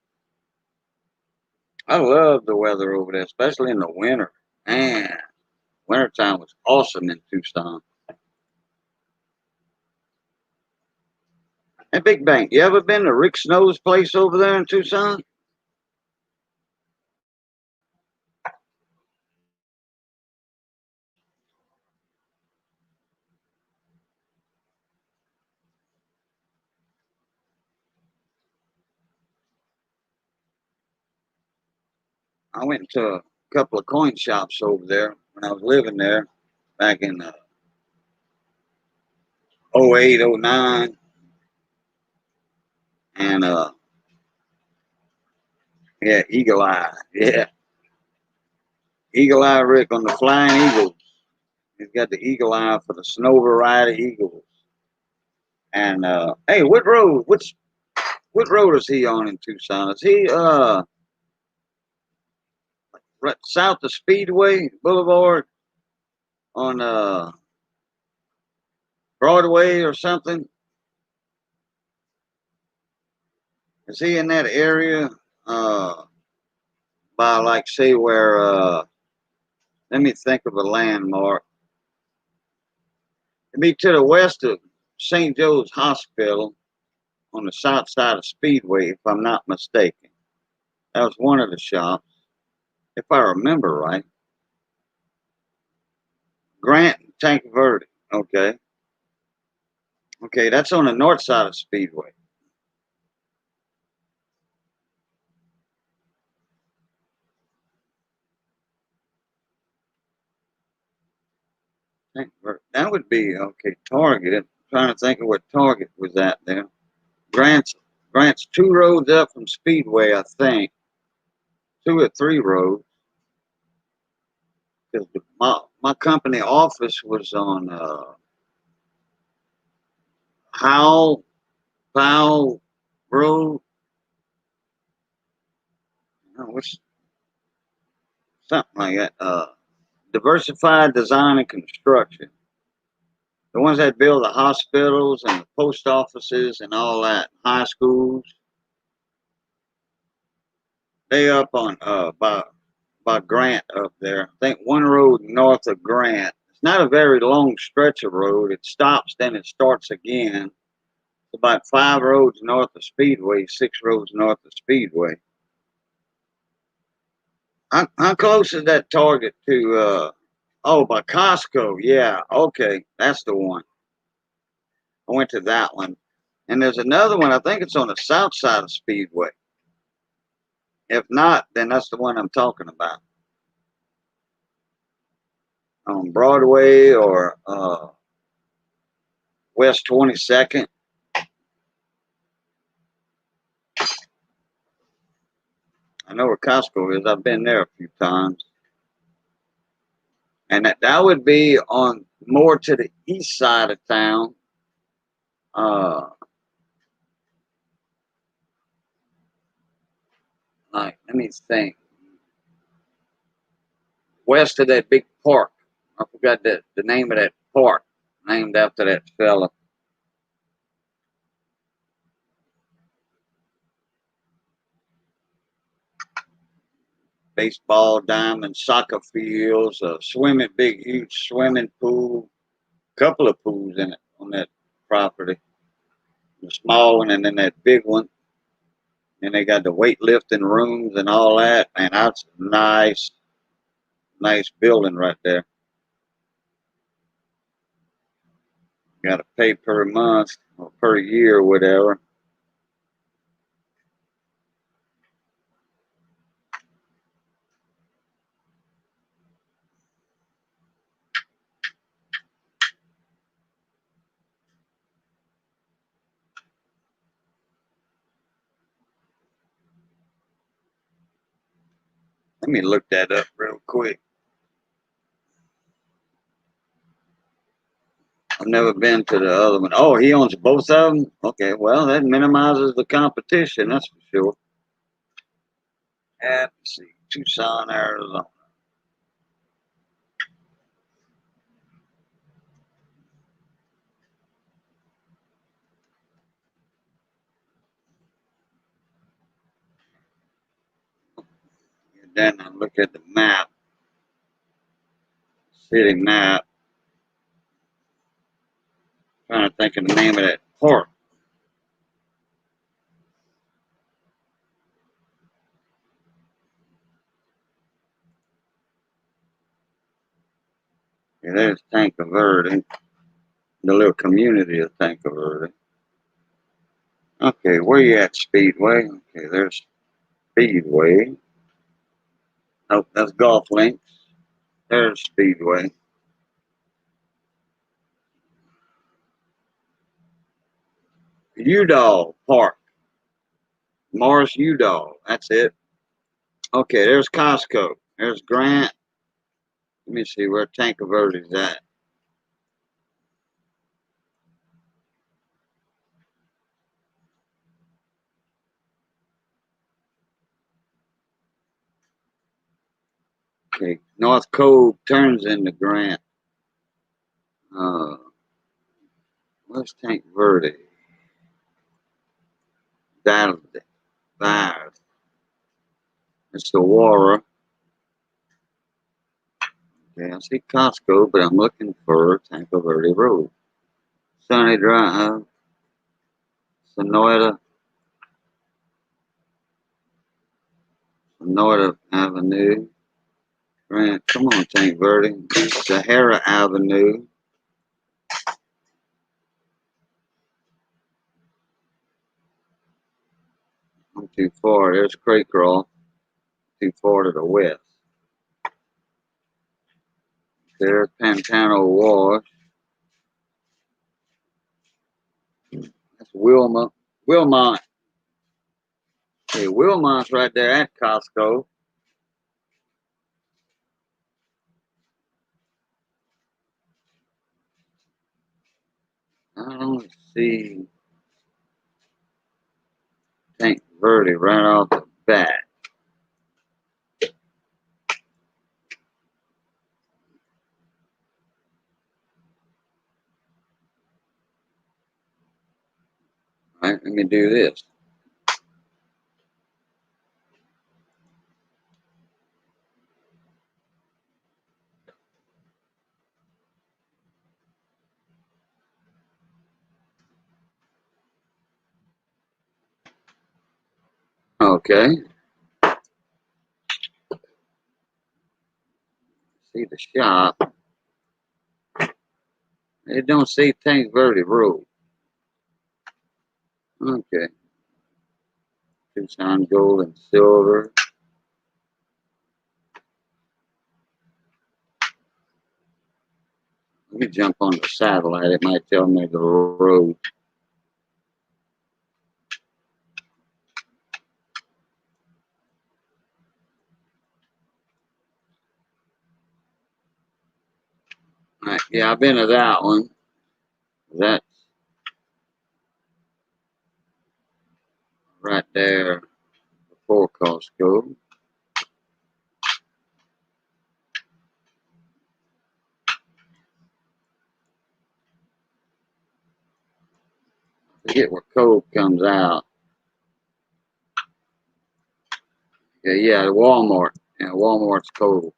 I love the weather over there, especially in the winter. Man, wintertime was awesome in Tucson. Hey, Big Bang, you ever been to Rick Snow's place over there in Tucson? I went to a couple of coin shops over there when I was living there back in 08, 09. And yeah, Eagle Eye. Yeah. Eagle Eye Rick on the Flying Eagles. He's got the Eagle Eye for the snow variety Eagles. And hey, what road? What road is he on in Tucson? Is he right south of Speedway Boulevard on Broadway or something? Is he in that area? By like say where let me think of a landmark. It'd be to the west of St. Joe's Hospital on the south side of Speedway, if I'm not mistaken. That was one of the shops, if I remember right. Grant and Tank Verde. Okay. Okay, that's on the north side of Speedway. That would be okay. Target. I'm trying to think of what Target was at there. Grant's 2 roads up from Speedway, I think. 2 or 3 roads. Because my company office was on Howell Road. What's something like that? Diversified Design and Construction. The ones that build the hospitals and the post offices and all that, high schools. They up on by Grant up there. I think 1 road north of Grant. It's not a very long stretch of road. It stops, then it starts again. It's about 5 roads north of Speedway, 6 roads north of Speedway. How close is that Target to? Oh, by Costco. Yeah, okay, that's the one. I went to that one. And there's another one, I think it's on the south side of Speedway. If not, then that's the one I'm talking about. On Broadway or West 22nd. I know where Costco is. I've been there a few times. And that would be on more to the east side of town. Like, let me think. West of that big park. I forgot the name of that park. Named after that fella. Baseball diamonds, soccer fields, big, huge swimming pool. Couple of pools in it on that property. The small one and then that big one. And they got the weightlifting rooms and all that. Man, that's a nice building right there. Got to pay per month or per year or whatever. Let me look that up real quick. I've never been to the other one. Oh, he owns both of them? Okay, well, that minimizes the competition, that's for sure. Let's see, Tucson, Arizona. And then I look at the map, city map. Trying to think of the name of that park. Yeah, there's Tanque Verde, the little community of Tanque Verde. Okay, where you at, Speedway? Okay, there's Speedway. Nope, that's Golf Links. There's Speedway. Udall Park. Morris Udall. That's it. Okay, there's Costco. There's Grant. Let me see where Tanque Verde's at. Okay, North Cove turns into Grant. Where's Tanque Verde? That. It's the Wara. Okay, I see Costco, but I'm looking for Tanque Verde Road. Sunny Drive, Sonoita Avenue. Grant, come on, Tanque Verde. Sahara Avenue. I'm too far. There's Craycrawl. Too far to the west. There's Pantano Wash. That's Wilmot. Okay, Wilmot's right there at Costco. I don't see Tanque Verde right off the bat. All right, let me do this. Okay. See the shop. It don't say Tanque Verde Road. Okay. Tucson Gold and Silver. Let me jump on the satellite. It might tell me the road. All right. Yeah, I've been to that one. That's right there before Costco. Forget where Cove comes out. Yeah, the Walmart. Yeah, Walmart's Cove.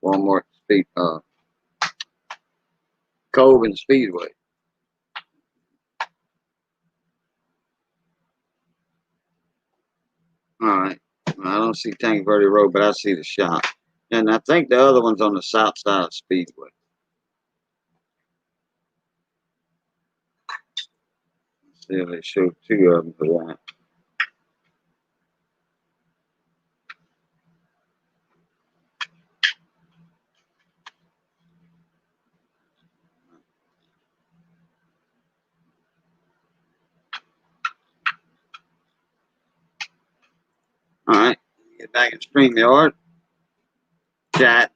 Walmart Speed Cove and Speedway. All right. Well, I don't see Tanque Verde Road, but I see the shop. And I think the other one's on the south side of Speedway. Let's see if they show two of them for that. All right. Get back in StreamYard. chat.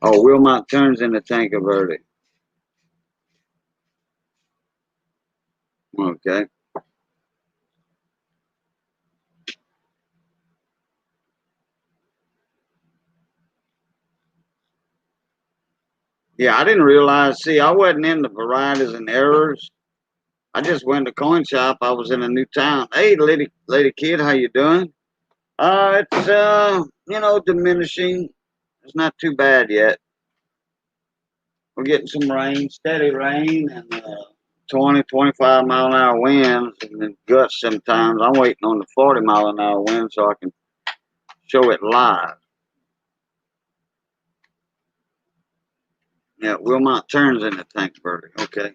Oh, Wilmot turns into Tanker Verde. Okay. Yeah, I didn't realize. See, I wasn't in the varieties and errors. I just went to coin shop. I was in a new town. Hey, lady kid, how you doing? It's you know, diminishing. It's not too bad yet. We're getting some rain, steady rain, and 20, 25 mile an hour winds, and then gusts sometimes. I'm waiting on the 40 mile an hour wind so I can show it live. Yeah, Wilmot turns into Tank Verde. Okay.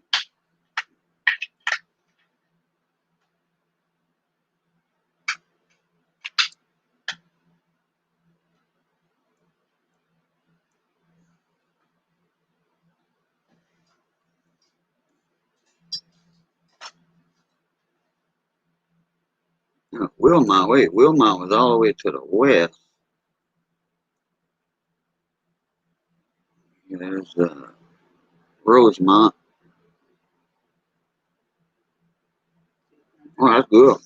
Wilmot, wait, Wilmot was all the way to the west. There's Rosemont. Oh, that's good.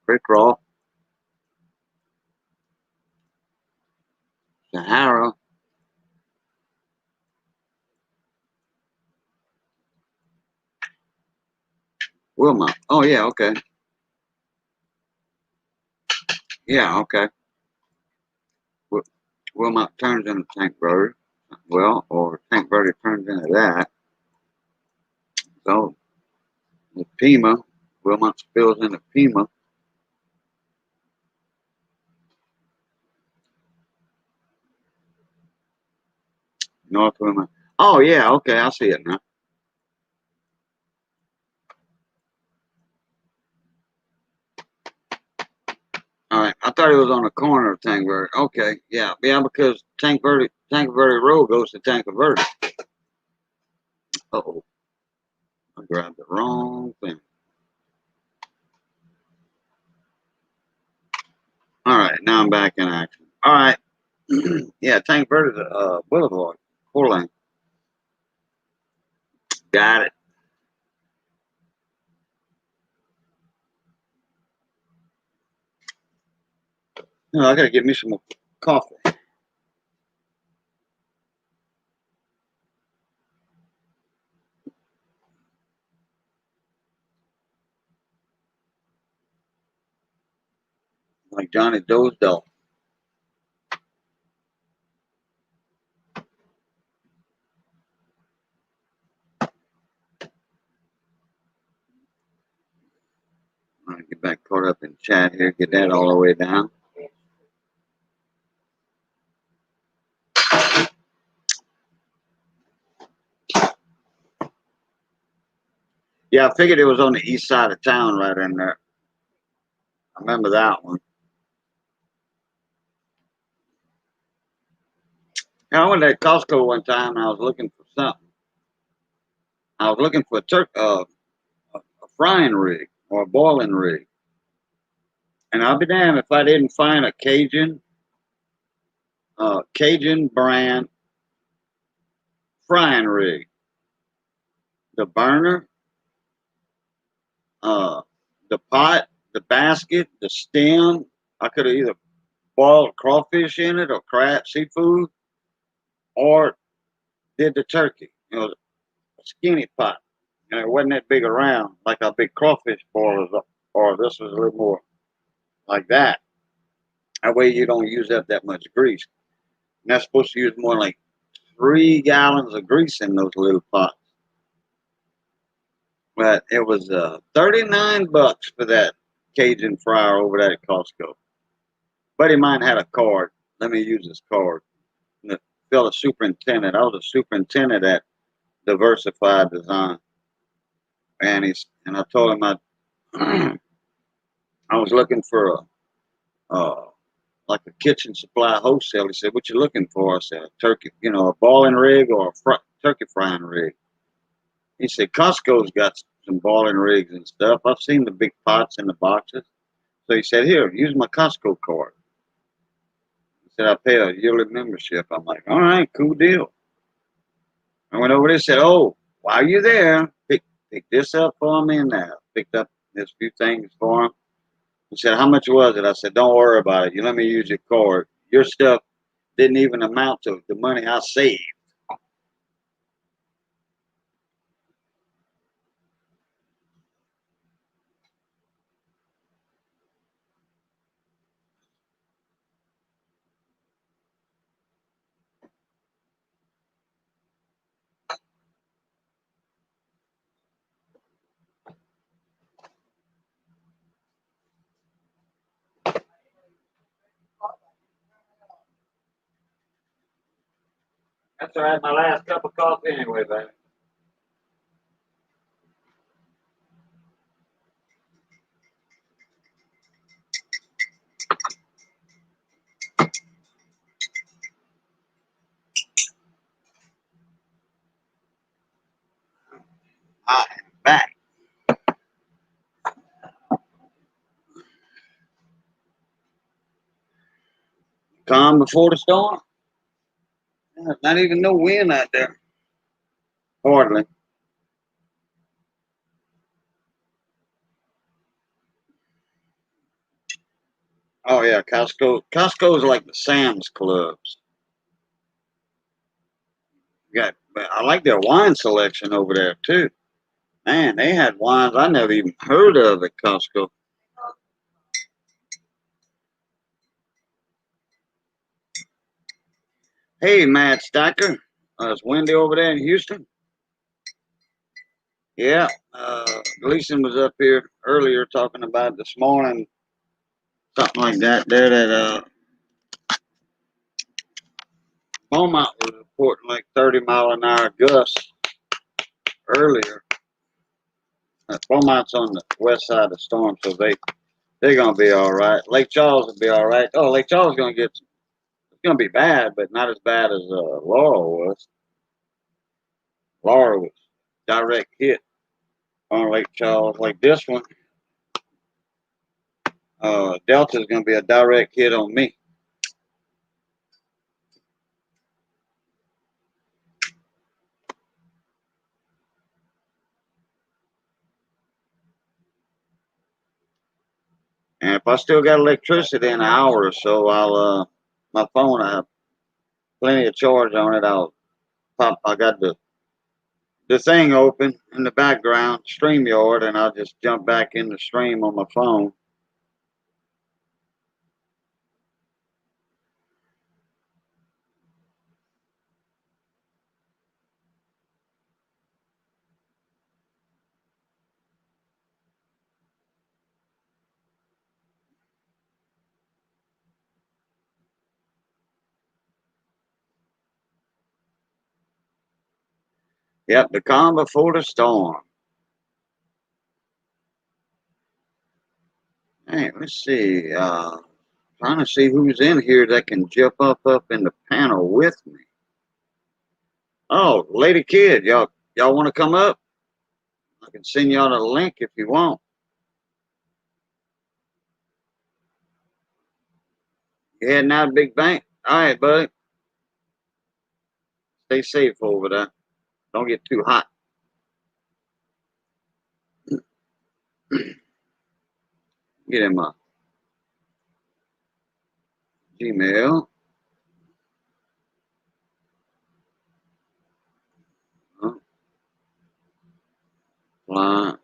Creek Raw. Sahara. Wilmot. Oh, yeah, okay. Yeah, okay. Wilmot turns into Tank Verde. Well, or Tank Verde turns into that. So, the Pima. Wilmot spills into Pima. North Wilmot. Oh, yeah, okay, I see it now. All right, I thought it was on the corner of Tank Verde. Okay, yeah, because Tank Verde Road goes to Tank Verde. Uh-oh, I grabbed the wrong thing. All right, now I'm back in action. All right, yeah, Tank Verde Boulevard, 4 lane. Got it. I gotta get me some more coffee. Like Johnny Dosedell. I'm gonna get back caught up in chat here, get that all the way down. Yeah, I figured it was on the east side of town right in there. I remember that one. Yeah, I went to Costco one time and I was looking for something. I was looking for a frying rig or a boiling rig. And I'll be damned if I didn't find a Cajun brand frying rig. The burner, uh, the pot, the basket, the stem. I could have either boiled crawfish in it or crab seafood, or did the turkey. It was a skinny pot, and it wasn't that big around like our big crawfish boilers, or this was a little more like that. That way you don't use up that much grease. And that's supposed to use more like 3 gallons of grease in those little pots. But it was $39 for that Cajun fryer over there at Costco. Buddy of mine had a card. Let me use this card. And the fellow superintendent. I was a superintendent at Diversified Design. And I told him I was looking for like a kitchen supply wholesale. He said, "What you looking for?" I said, "A turkey, a boiling rig or a turkey frying rig." He said, "Costco's got some boiling rigs and stuff. I've seen the big pots in the boxes." So he said, here, use my Costco card. He said, I pay a yearly membership. I'm like, all right, cool deal. I went over there and said, oh, while you're there, pick this up for me. And picked up this few things for him. He said, how much was it? I said, don't worry about it. You let me use your card. Your stuff didn't even amount to the money I saved. That's all right. My last cup of coffee anyway, baby. I am back. Calm before the storm. There's not even no wind out there. Hardly. Oh yeah, Costco. Costco's like the Sam's Clubs. I like their wine selection over there too. Man, they had wines I never even heard of at Costco. Hey, Matt Stacker. It's windy over there in Houston. Yeah, Gleason was up here earlier talking about this morning, something like that. There, that Beaumont was reporting like 30-mile-an-hour gusts earlier. Beaumont's on the west side of the storm, so they're gonna be all right. Lake Charles will be all right. Oh, Lake Charles is it's gonna be bad, but not as bad as Laurel was. Laurel was direct hit on Lake Charles, like this one. Delta is gonna be a direct hit on me. And if I still got electricity in an hour or so, I'll my phone, I have plenty of charge on it. I got the thing open in the background, StreamYard, and I'll just jump back in the stream on my phone. Yep, the calm before the storm. Hey, let's see. Trying to see who's in here that can jump up in the panel with me. Oh, Lady Kid, y'all want to come up? I can send y'all the link if you want. You heading out, Big Bank? All right, buddy. Stay safe over there. Don't get too hot. Get in my Gmail. Line.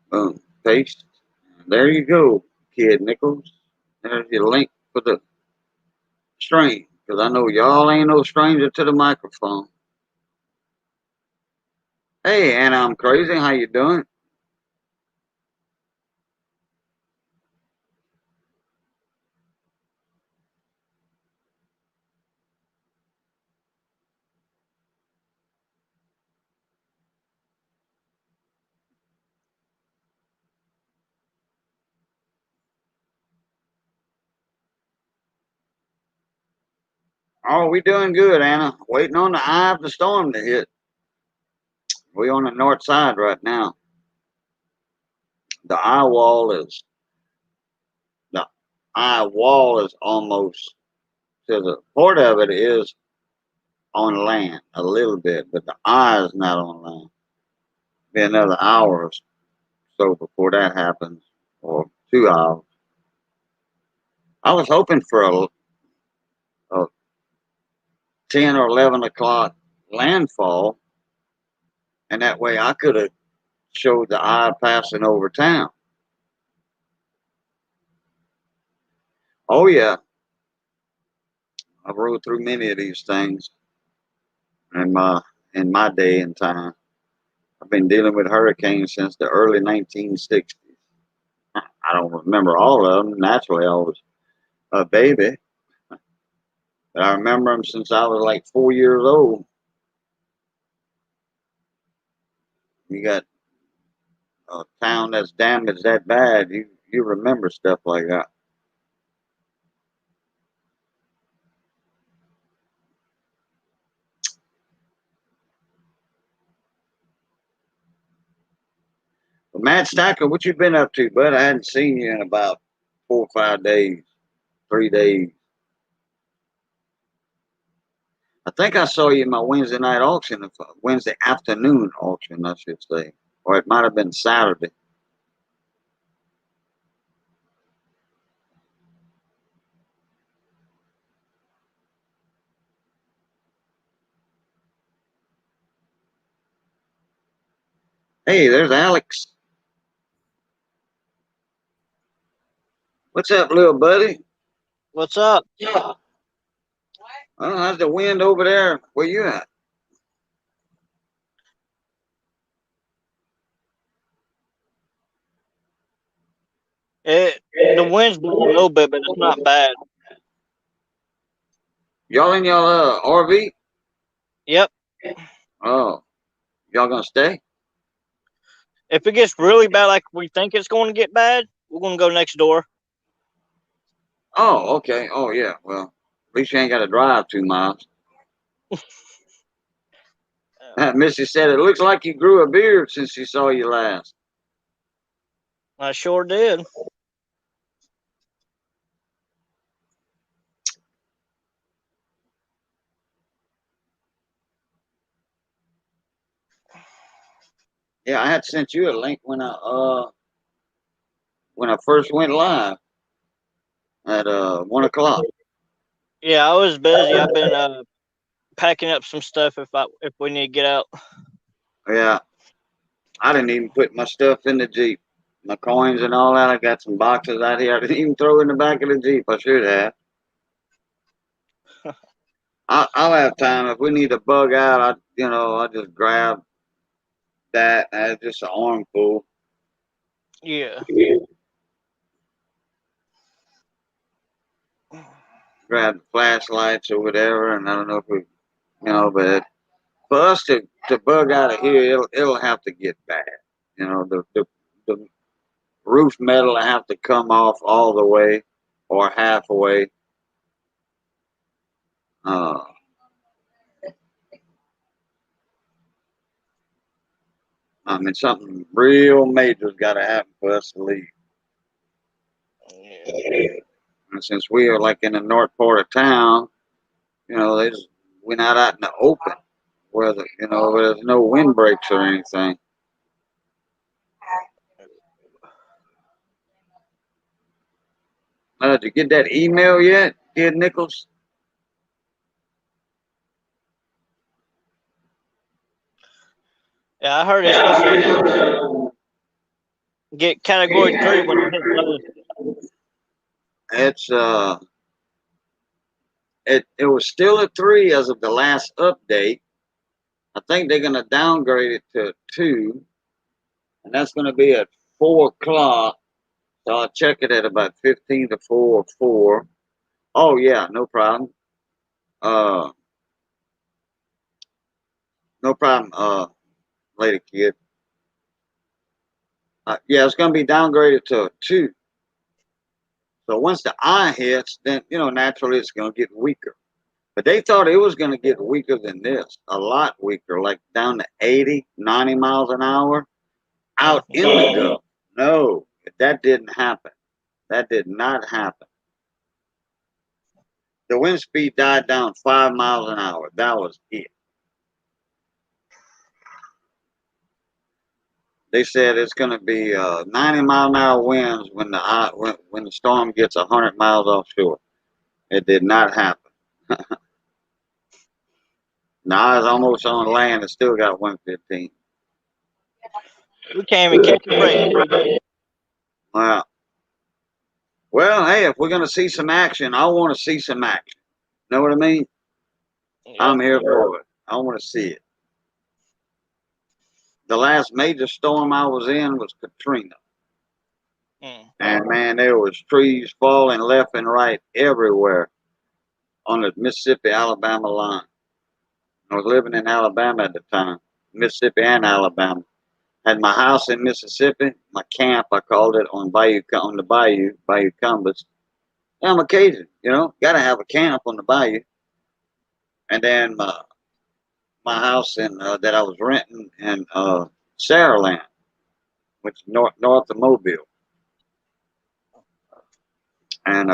Boom. Paste. There you go, Kid Nichols. There's your link for the stream. Because I know y'all ain't no stranger to the microphone. Hey, Anna, I'm crazy. How you doing? Oh, we doing good, Anna. Waiting on the eye of the storm to hit. We on the north side right now. The eye wall is the eye wall is almost to the part of it is on land a little bit, but the eye is not on land. Be another hour or so before that happens, or 2 hours. I was hoping for a 10 or 11 o'clock landfall, and that way I could have showed the eye passing over town. Oh yeah, I've rode through many of these things in my day and time. I've been dealing with hurricanes since the early 1960s. I don't remember all of them. Naturally, I was a baby, but I remember them since I was like 4 years old. You got a town that's damaged that bad, you remember stuff like that. But Matt Stacker, what you been up to, bud? I hadn't seen you in about 4 or 5 days, 3 days. I think I saw you in my Wednesday night auction, Wednesday afternoon auction, I should say, or it might have been Saturday. Hey, there's Alex. What's up, little buddy? What's up? Oh, how's the wind over there? Where you at? The wind's blowing a little bit, but it's not bad. Y'all in y'all RV? Yep. Oh, y'all gonna stay? If it gets really bad, like we think it's going to get bad, we're going to go next door. Oh, okay. Oh, yeah. Well, at least you ain't got to drive 2 miles. Missy said it looks like you grew a beard since she saw you last. I sure did. Yeah, I had sent you a link when I first went live at 1 o'clock. Yeah, I was busy. I've been packing up some stuff if we need to get out. Yeah, I didn't even put my stuff in the Jeep. My coins and all that. I got some boxes out here. I didn't even throw in the back of the Jeep. I should have. I'll have time if we need to bug out. I just grab that. That's just an armful. Yeah. Grab the flashlights or whatever, and I don't know if we, but for us to bug out of here, it'll have to get bad. The roof metal will have to come off all the way or half away. I mean, something real major's got to happen for us to leave. And since we are like in the north part of town, we're not out in the open where where there's no windbreaks or anything. Did you get that email yet, Kid Nichols? Yeah, I heard it's supposed to get category 3 when it hits low. It's it was still a 3 as of the last update. I think they're gonna downgrade it to 2, and that's gonna be at 4 o'clock. So I'll check it at about 15 to 4 or 4. Oh yeah, no problem. No problem, lady kid. Yeah, it's gonna be downgraded to a 2. So once the eye hits, then naturally it's gonna get weaker. But they thought it was gonna get weaker than this, a lot weaker, like down to 80, 90 miles an hour out in the Gulf, No, that didn't happen. That did not happen. The wind speed died down 5 miles an hour. That was it. They said it's going to be 90-mile-an-hour winds when the storm gets 100 miles offshore. It did not happen. Now I was almost on land and still got 115. We can't even catch a break. Wow. Well, hey, if we're going to see some action, I want to see some action. Know what I mean? I'm here for it. I want to see it. The last major storm I was in was Katrina. And man, there was trees falling left and right everywhere on the Mississippi-Alabama line. I was living in Alabama at the time, Mississippi and Alabama. Had my house in Mississippi, my camp, I called it, on Bayou, Bayou Compass. Yeah, I'm a Cajun, got to have a camp on the Bayou. And then my house that I was renting in Saraland, which is north of Mobile. And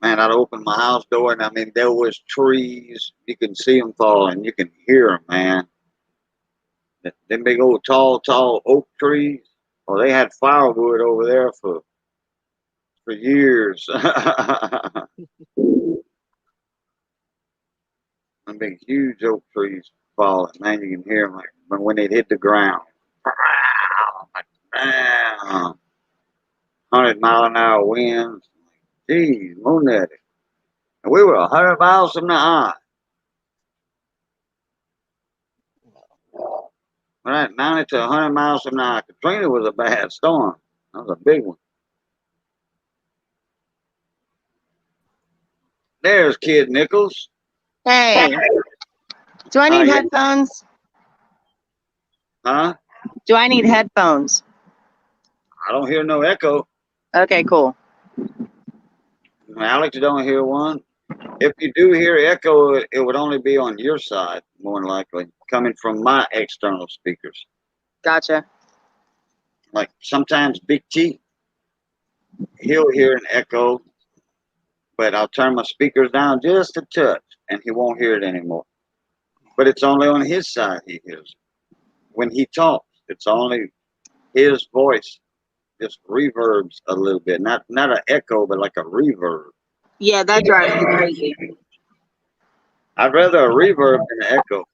man, I'd open my house door, and I mean, there was trees. You can see them falling. You can hear them, man. Them big old tall oak trees. Well, they had firewood over there for years. Them big huge oak trees falling. Man, you can hear them like when they hit the ground. 100-mile-an-hour winds. Geez, moonette. And we were 100 miles from the eye. Right, 90 to 100 miles from the eye. Katrina was a bad storm. That was a big one. There's Kid Nichols. Hey, do I need headphones? Huh? Do I need headphones? I don't hear no echo. Okay, cool. Alex don't hear one. If you do hear echo, it would only be on your side, more than likely, coming from my external speakers. Gotcha. Like sometimes Big T, he'll hear an echo, but I'll turn my speakers down just a touch, and he won't hear it anymore. But it's only on his side he hears it. When he talks, it's only his voice just reverbs a little bit. Not an echo, but like a reverb. Yeah, that drives me crazy. I'd rather a reverb than an echo.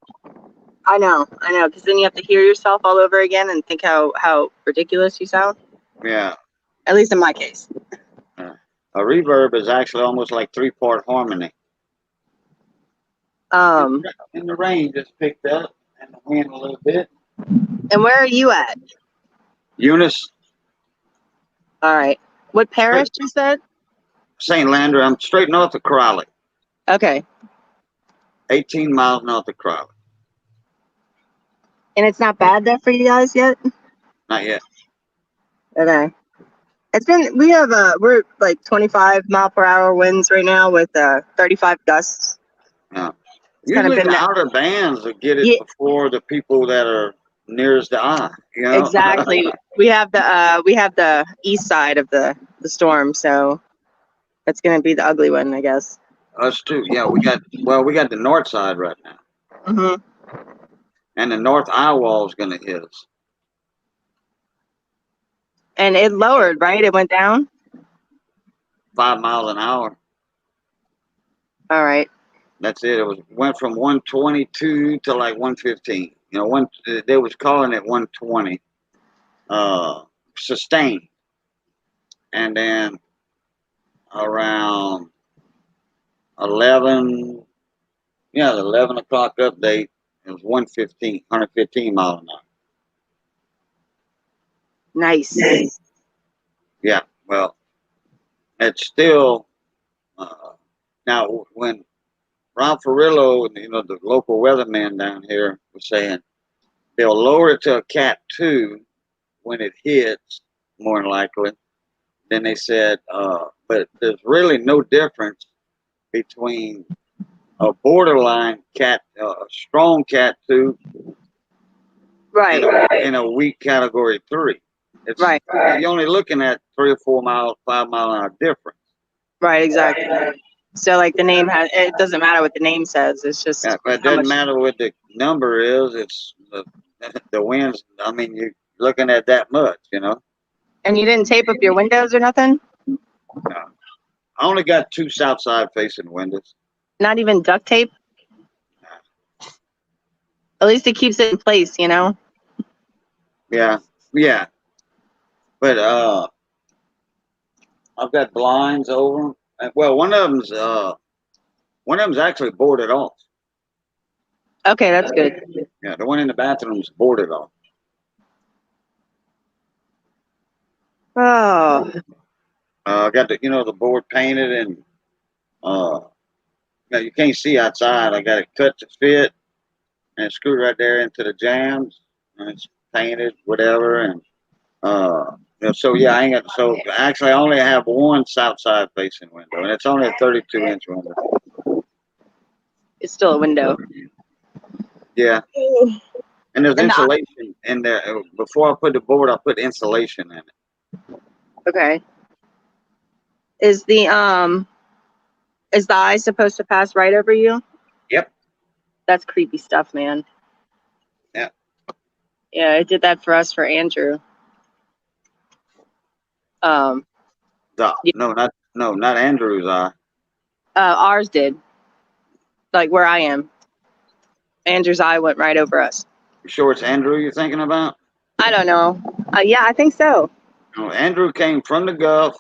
I know, because then you have to hear yourself all over again and think how ridiculous you sound. Yeah. At least in my case. A reverb is actually almost like 3-part harmony. And the rain just picked up and the wind a little bit. where are you at? Eunice. All right. What parish you said? St. Landry. I'm straight north of Crowley. Okay. 18 miles north of Crowley. And it's not bad there for you guys yet? Not yet. Okay. We're like 25 mile per hour winds right now with 35 gusts. Yeah. It's kind of Usually been the outer bands will get it before the people that are nearest the eye. Exactly. we have the east side of the storm, so that's gonna be the ugly one, I guess. Us too. Yeah, we got the north side right now. Mhm. And the north eye wall is gonna hit us. And it lowered, right? It went down? 5 miles an hour. All right. That's it. Went from 122 to like 115. They was calling it 120. Sustained. And then around 11 o'clock update, it was 115 miles an hour. Nice. Yeah, well, it's still now when Ron Ferrillo, the local weatherman down here, was saying they'll lower it to a Cat 2 when it hits, more than likely. Then they said, but there's really no difference between a borderline strong Cat 2, right, and a weak Category 3. It's Right. you're only looking at 3 or 4 miles, 5 mile an hour difference. Right, exactly. So like the name has, it doesn't matter what the name says. It's just Yeah, but it how doesn't much. matter what the number is. It's the winds. I mean, you're looking at that much, you know. And you didn't tape up your windows or nothing? I only got 2 south side facing windows. Not even duct tape? At least it keeps it in place, you know? Yeah, yeah. But I've got blinds over 'em. Well, one of them's actually boarded off. Okay, that's good. Yeah, the one in the bathroom's boarded off. Oh, I got the board painted and now you can't see outside. I got it cut to fit and it's screwed right there into the jams and it's painted whatever and so yeah I ain't got so actually I only have one south side facing window and it's only a 32-inch window. it's still a window. Yeah, and there's And insulation in there. Before I put the board, I put insulation in it. okay. Is the eye supposed to pass right over you? Yep. That's creepy stuff, man. Yeah. Yeah, it did that for us for Andrew. Yeah. Not Andrew's eye. Ours did. Like where I am. Andrew's eye went right over us. You sure it's Andrew you're thinking about? I don't know. Yeah, I think so. No, Andrew came from the Gulf,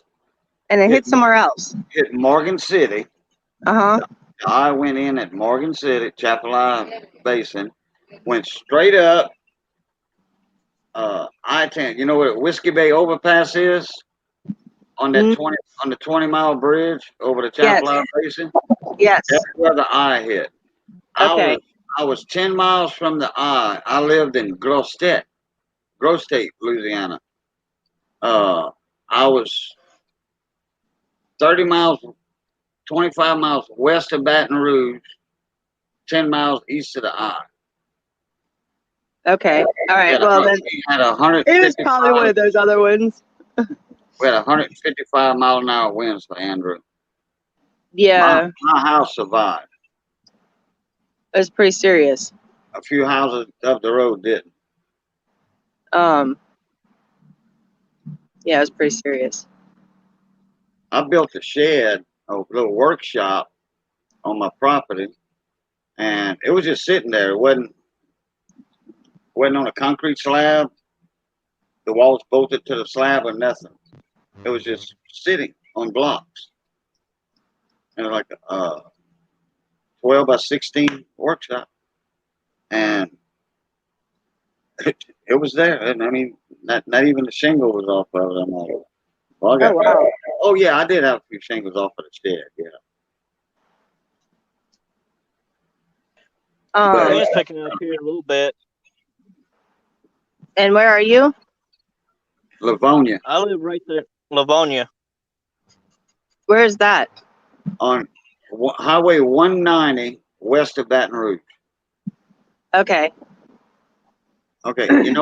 And it hit somewhere else. hit Morgan City. Uh-huh. The eye went in at Morgan City, Chapel Eye Basin, went straight up. I-10. You know what Whiskey Bay overpass is? On that 20-mile bridge over the Chapel Eye Basin? Yes. That's where the eye hit. Okay. I was 10 miles from the eye. I lived in Grosse Tête, Louisiana. I was 30 miles, 25 miles west of Baton Rouge, 10 miles east of the eye. Okay. All right. Well, then We had 155, it was probably one of those other ones. we had 155 mile an hour winds for Andrew. Yeah. My house survived. It was pretty serious. A few houses up the road didn't. Yeah, it was pretty serious. I built a shed, a little workshop on my property, and it was just sitting there. It wasn't on a concrete slab. The walls bolted to the slab or nothing. It was just sitting on blocks. And like a 12 by 16 workshop. And it was there. And I mean, not even the shingle was off of it. I'm like, well, oh, yeah, I did have a few shingles off of the shed, yeah. It's picking up here a little bit. And where are you? Livonia. I live right there, Livonia. Where is that? On Highway 190 west of Baton Rouge. Okay. Okay, you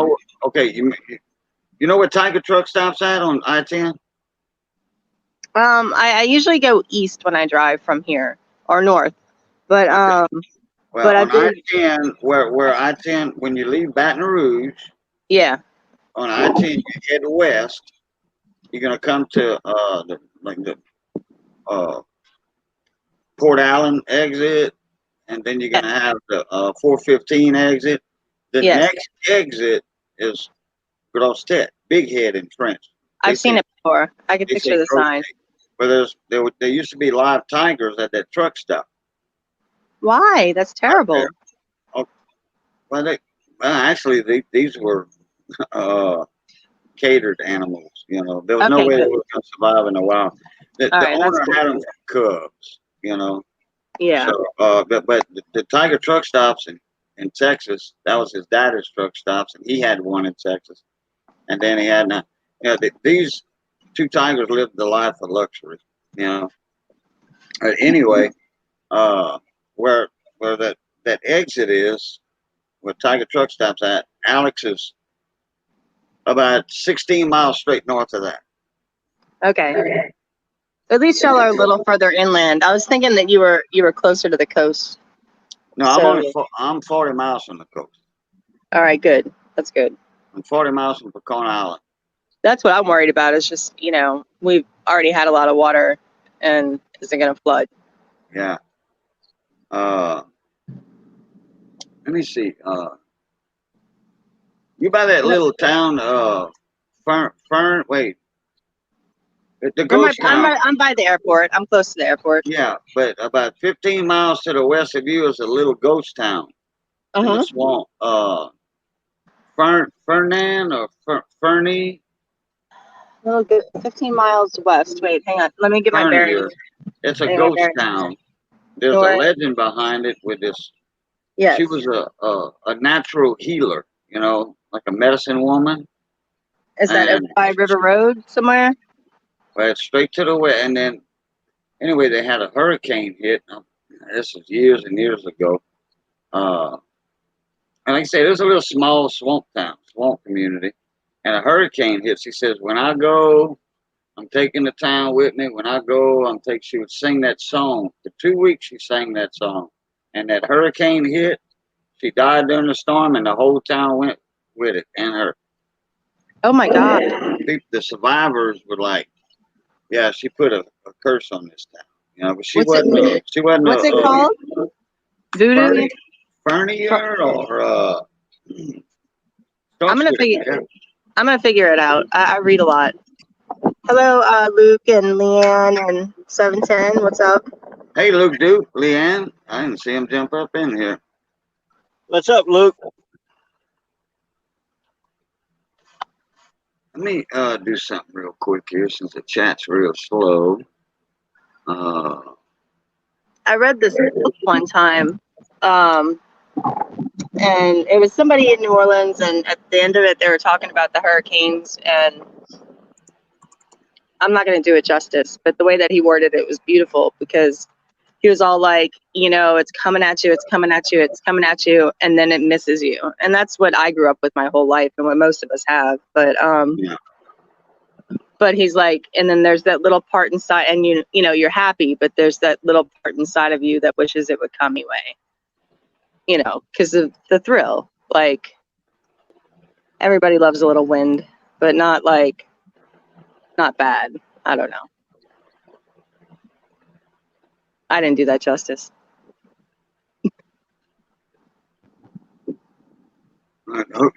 know where Tiger Truck stops at on I-10? I usually go east when I drive from here or north, but Well, but on I-10, where I-10, when you leave Baton Rouge, yeah. on I-10, you head west. You're gonna come to the Port Allen exit, and then you're gonna have the 415 exit. The next exit is Grosse Tête, Big Head in French. I've seen it before. I can picture the sign. But there used to be live tigers at that truck stop. Why? That's terrible. Oh, well, actually, these were catered animals. You know, there was no way they were going to survive in the wild. The owner had them from cubs. You know. Yeah. So, but the tiger truck stops in Texas, that was his daddy's truck stops, and he had one in Texas, and then he had these two tigers lived the life of luxury. You know. Anyway, where that exit is, where Tiger Truck stops at, Alex's About 16 miles straight north of that. Okay. At least y'all are a little further inland. I was thinking that you were closer to the coast. No, I'm 40 miles from the coast. All right, good. That's good. I'm 40 miles from Pecona Island. That's what I'm worried about. Is just we've already had a lot of water, and is it going to flood? Yeah. Let me see. You by that little town, Fern? Wait, the ghost town. I'm by the airport. I'm close to the airport. Yeah, but about 15 miles to the west of you is a little ghost town in the swamp. Fernan or Fernie? Little good. 15 miles west. Wait, hang on. Let me get my bearings. It's a ghost town. There's a legend behind it with this. Yes. She was a natural healer, like a medicine woman. Is that by River Road somewhere? Well, it's straight to the west. And then, anyway, they had a hurricane hit. This was years and years ago. And like I said, it was a little small swamp community. And a hurricane hits. He says, when I go, I'm taking the town with me. When I go, she would sing that song. For 2 weeks, she sang that song. And that hurricane hit. She died during the storm, and the whole town went with it and her. Oh, my God. The survivors were like, yeah, she put a curse on this town. But she wasn't. She wasn't. What's it called? Voodoo? Fernier or I'm gonna figure it out. I read a lot. Hello, Luke and Leanne and 710. What's up? Hey, Luke, Duke, Leanne. I didn't see him jump up in here. What's up, Luke? Let me do something real quick here since the chat's real slow. I read this book one time, and it was somebody in New Orleans, and at the end of it, they were talking about the hurricanes, and I'm not going to do it justice, but the way that he worded it was beautiful because he was all like, it's coming at you, it's coming at you, it's coming at you, and then it misses you. And that's what I grew up with my whole life and what most of us have. But but he's like, and then there's that little part inside, and you're happy, but there's that little part inside of you that wishes it would come away. Because of the thrill. Like, everybody loves a little wind, but not bad. I don't know. I didn't do that justice.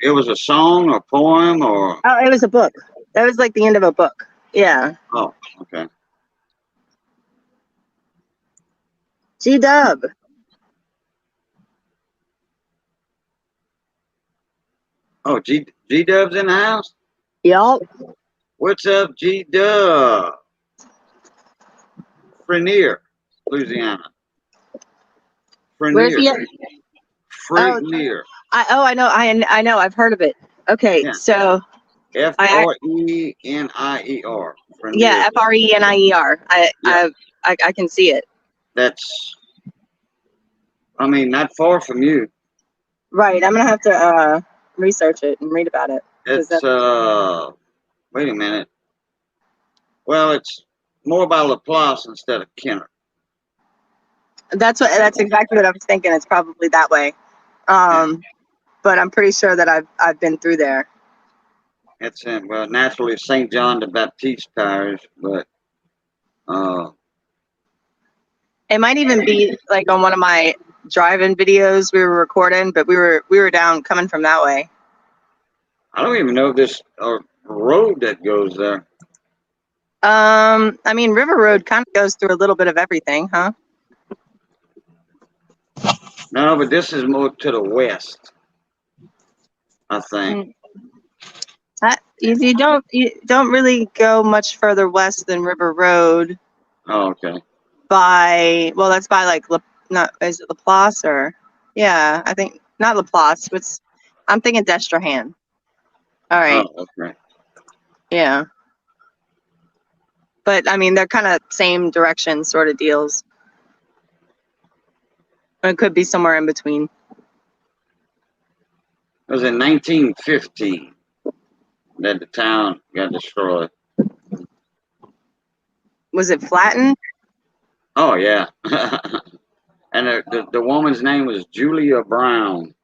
It was a song or poem or? Oh, it was a book. That was like the end of a book. Yeah. Oh, okay. G-Dub. Oh, G-Dub's in the house? Yup. What's up, G-Dub? Frenier, Louisiana. Frenier. Where's he at? Frenier. I know. I know. I've heard of it. Okay, yeah. So Frenier. Yeah, Frenier. I can see it. That's, not far from you. Right. I'm gonna have to research it and read about it. It's wait a minute. Well, it's more by Laplace instead of Kenner. That's exactly what I was thinking. It's probably that way. But I'm pretty sure that I've been through there. It's in, naturally St. John the Baptiste Parish, but it might even be like on one of my drive-in videos we were recording, but we were down coming from that way. I don't even know if there's a road that goes there. River Road kind of goes through a little bit of everything, huh? No, but this is more to the west, I think. You don't really go much further west than River Road. Oh, okay. That's by like is it Laplace or? Yeah, I think not Laplace. I'm thinking Destrehan. All right. Oh, okay. Yeah. But they're kind of same direction sort of deals. It could be somewhere in between. It was in 1915. that the town got destroyed. Was it flattened? Oh yeah, and the woman's name was Julia Brown.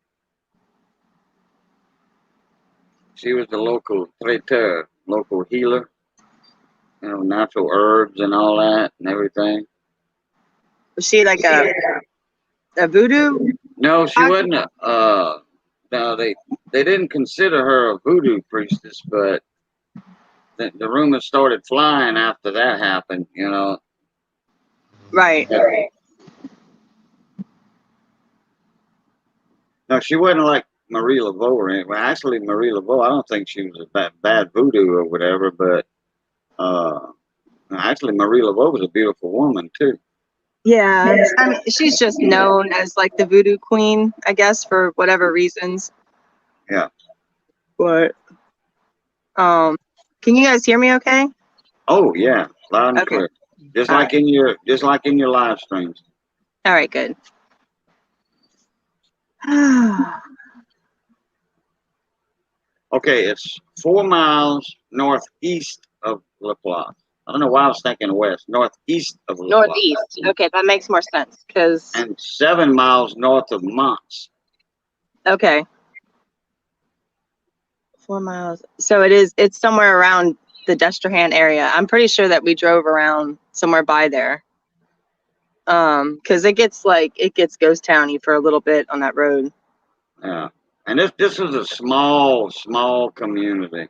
She was the local traiteur, local healer. You know, natural herbs and all that and everything. Was she like a voodoo? No, she wasn't. No, they didn't consider her a voodoo priestess, but the rumors started flying after that happened. You know. Right. No, she wasn't like Marie Laveau or anything. Well, actually, Marie Laveau, I don't think she was a bad voodoo or whatever, but actually, Marie Laveau was a beautiful woman too. Yeah. I mean, she's just known as like the voodoo queen, I guess, for whatever reasons. Yeah. But can you guys hear me okay? Oh yeah, loud and Okay. clear. Just All like in your live streams. All right, good. Okay, it's 4 miles northeast of La Place. I don't know why I was thinking west. Northeast of La Place. Northeast. Okay, that makes more sense because And 7 miles north of Mons. okay. 4 miles. So it's somewhere around the Destrehan area. I'm pretty sure that we drove around somewhere by there. Because it gets ghost towny for a little bit on that road. Yeah. And this is a small community.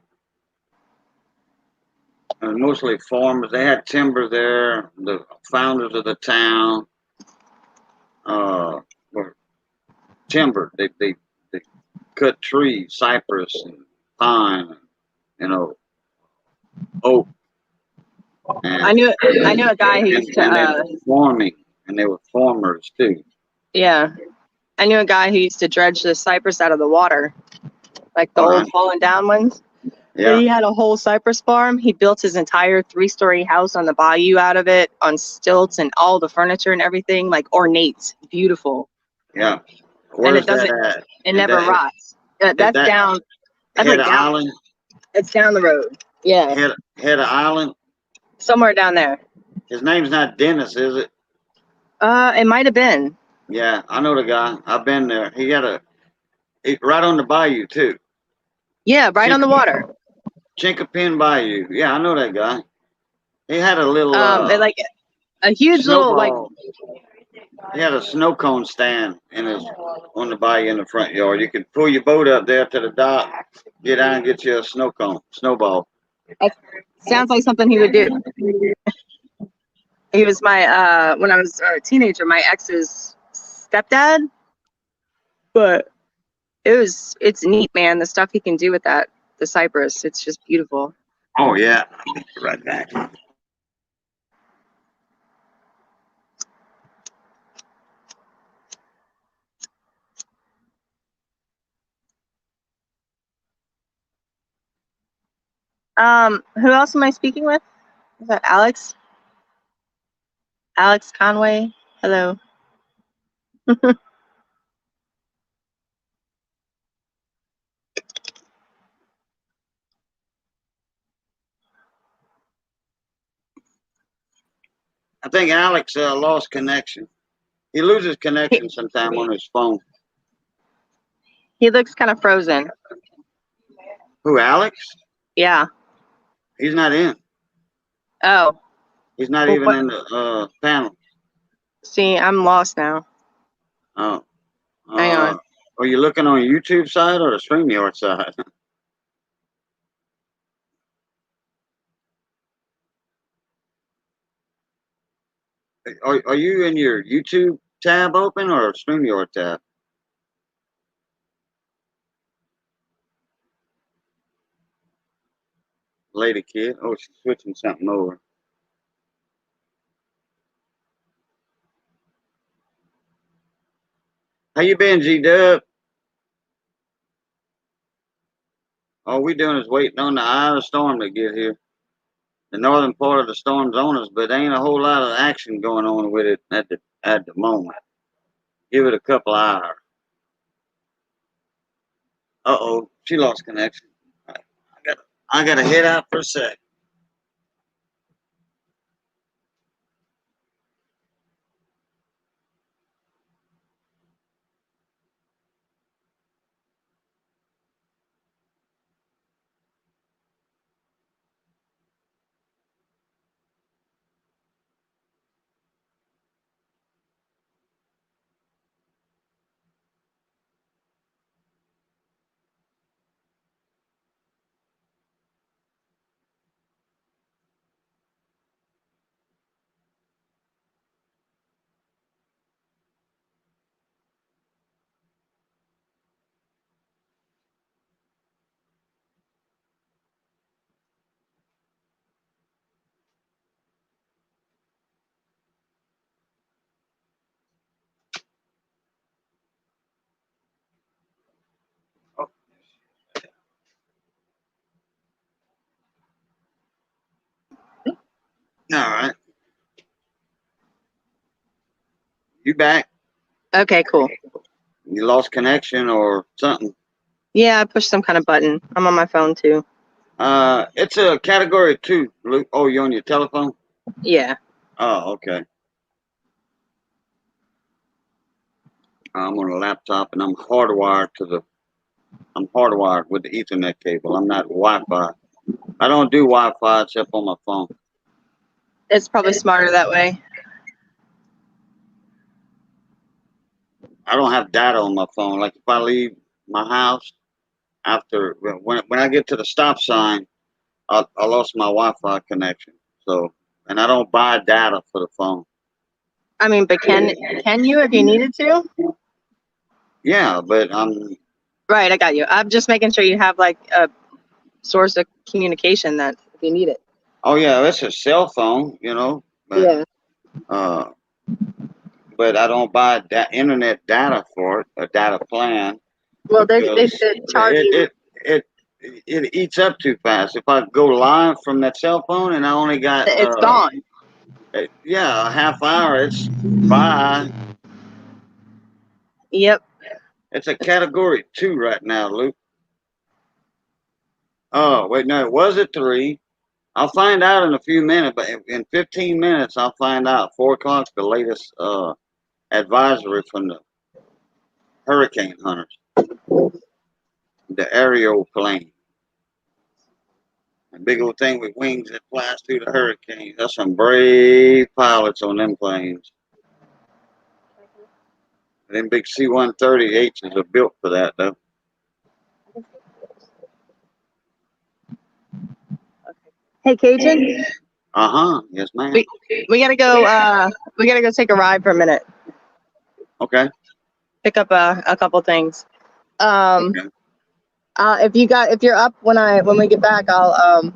And mostly farmers. They had timber there. The founders of the town were timber. They cut trees, cypress and pine, and, you know, oak. And, I knew a guy who used and they to were farming, and they were farmers too. yeah. I knew a guy who used to dredge the cypress out of the water. Like the old fallen down ones. Yeah. He had a whole cypress farm. He built his entire 3-story house on the Bayou out of it, on stilts and all the furniture and everything, like ornate, beautiful. Yeah. And Where's it doesn't, that at? it never rots. That's down. That's Head like of down. Island? It's down the road. Yeah, Head of Island? somewhere down there. His name's not Dennis, is it? It might have been. Yeah, I know the guy. I've been there. He got right on the bayou too. Yeah, right on the water. Chinkapin Bayou. Yeah, I know that guy. He had a little Like a huge little like. He had a snow cone stand on the bayou in the front yard. You could pull your boat up there to the dock, get down and get you a snow cone, snowball. Sounds like something he would do. He was my when I was a teenager, my ex's stepdad. But it's neat, man. The stuff he can do with the cypress, it's just beautiful. Oh yeah, I'll be right back. Who else am I speaking with? Is that Alex? Alex Conway. Hello. I think Alex lost connection. He loses connection sometime on his phone. He looks kind of frozen. Who, Alex? Yeah. He's not in. Oh. He's not even in the panel. See, I'm lost now. Oh. Hang on. Are you looking on YouTube side or the StreamYard side? Are you in your YouTube tab open or StreamYard tab? Lady kid. Oh, she's switching something over. How you been, G-Dub? All we doing is waiting on the eye of the storm to get here. The northern part of the storm's on us, but there ain't a whole lot of action going on with it at the moment. Give it a couple hours. Uh-oh, she lost connection. I I gotta head out for a sec. Oh, all right. You back? Okay, cool. You lost connection or something? Yeah, I pushed some kind of button. I'm on my phone too. It's a category 2, Luke. Oh, you on your telephone? Yeah. Oh, okay. I'm on a laptop and I'm hardwired with the Ethernet cable. I'm not Wi-Fi. I don't do Wi-Fi except on my phone. It's probably smarter that way. I don't have data on my phone. Like if I leave my house after when I get to the stop sign, I lost my Wi-Fi connection. So, and I don't buy data for the phone. I mean, but can you if you needed to? Yeah, but Right, I got you. I'm just making sure you have like a source of communication that if you need it. oh yeah, it's a cell phone, but Yeah. uh, but I don't buy internet data for it, a data plan, Well, they because should charge it you. it it it eats up too fast. If I go live from that cell phone and I only got It's gone. yeah, a half hour, it's bye. Yep. It's a category 2 right now, Luke. Oh wait, no, it was a 3. I'll find out in a few minutes, but in 15 minutes I'll find out. 4 o'clock, the latest advisory from the hurricane hunters, the aerial plane. A big old thing with wings that flies through the hurricane. That's some brave pilots on them planes. Them big C-130Hs are built for that, though. Hey, Cajun, Uh-huh. Yes, ma'am. we gotta go. We gotta go take a ride for a minute. Okay. Pick up a couple things. Okay. If you're up when we get back, I'll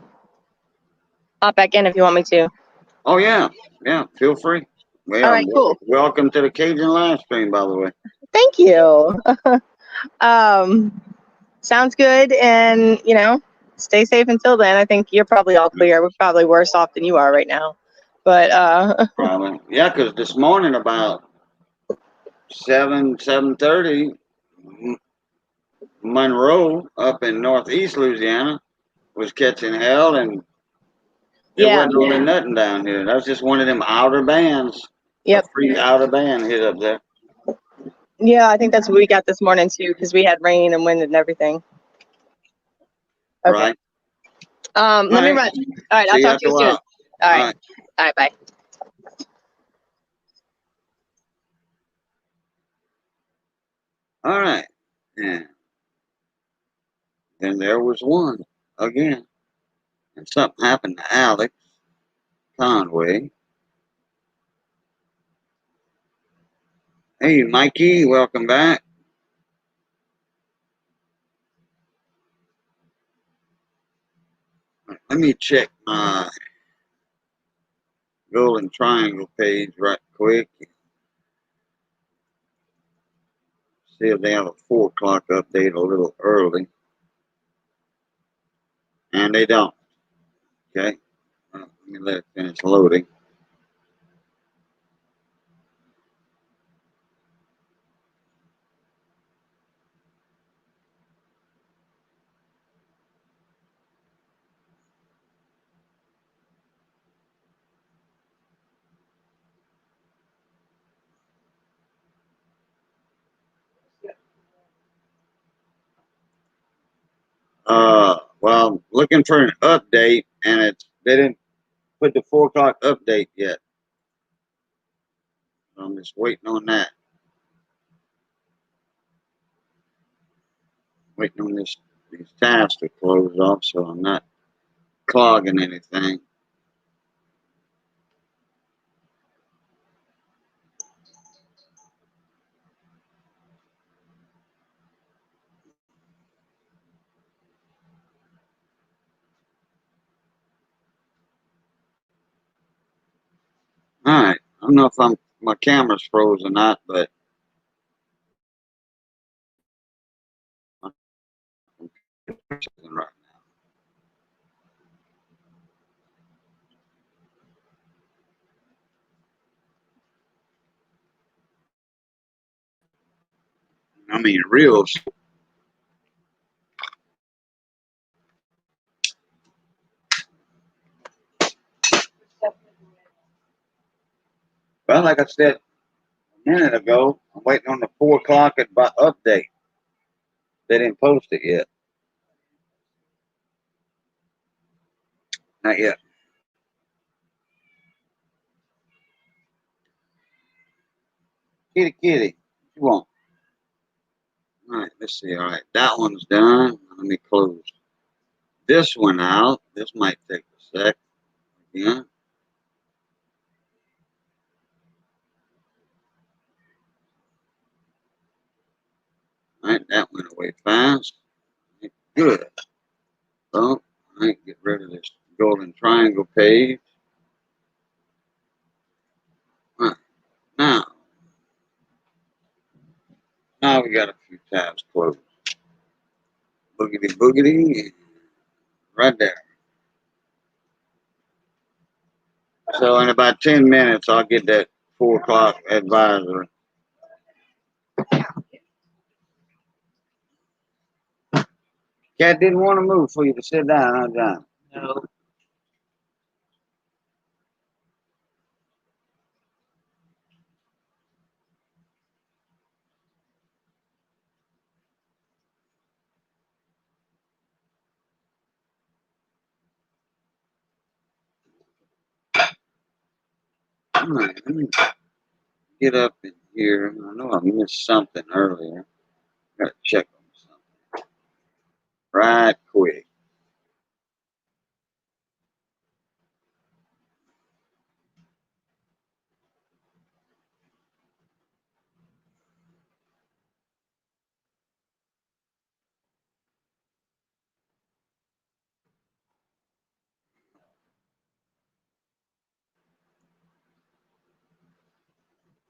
hop back in if you want me to. Oh, yeah. Yeah, feel free. All Well, right, cool. welcome to the Cajun live stream, by the way. Thank you. Sounds good, and stay safe until then. I think you're probably all clear. We're probably worse off than you are right now, but Probably. Yeah, because this morning about 7:30, Monroe up in northeast Louisiana was catching hell, and it yeah, wasn't really nothing down here. That was just one of them outer bands. yep, A free outer band hit up there. yeah. I think that's what we got this morning too, because we had rain and wind and everything. Okay. Right. Let me Right. run. All right, I'll See you talk to after a you soon. while. All All right, right. all right, bye. All right. Yeah. Then there was one again. And something happened to Alex Conway. Hey, Mikey, welcome back. Let me check my Golden Triangle page right quick. See if they have a 4 o'clock update a little early. And they don't. Okay. Let me let it finish loading. looking for an update, and they didn't put the 4 o'clock update yet. So I'm just waiting on that. Waiting on these tabs to close off, so I'm not clogging anything. All right. I don't know if my camera's froze or not, but my computer's right now. I mean, real. Well, like I said a minute ago, I'm waiting on the 4 o'clock update. They didn't post it yet. Not yet. Kitty, kitty. What you want? All right, let's see. All right, that one's done. Let me close this one out. This might take a sec. Yeah. All right, that went away fast. Good. Well, all right, get rid of this golden triangle page. All right, now we got a few tabs closed. Boogity boogity, right there. So in about 10 minutes, I'll get that 4 o'clock advisory. Cat didn't want to move for you to sit down, huh, John? No. All right, let me get up in here. I know I missed something earlier. Gotta check on something right quick.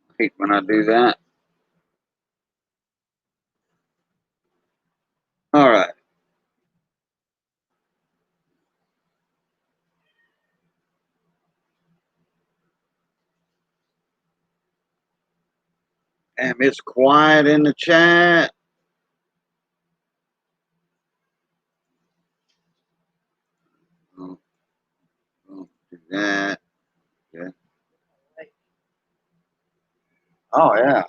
I hate when I do that. All right. Damn, it's quiet in the chat. Oh, don't do that. Okay. Oh, yeah.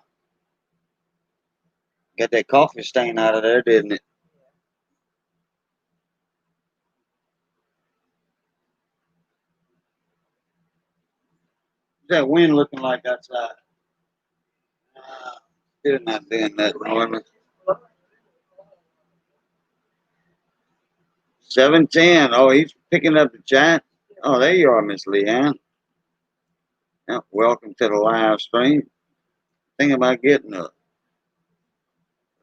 Got that coffee stain out of there, didn't it? What's that wind looking like outside? Still not doing that, Norman. 710. Oh, he's picking up the chat. Oh, there you are, Miss Leanne. Yeah, welcome to the live stream. Thinking about getting a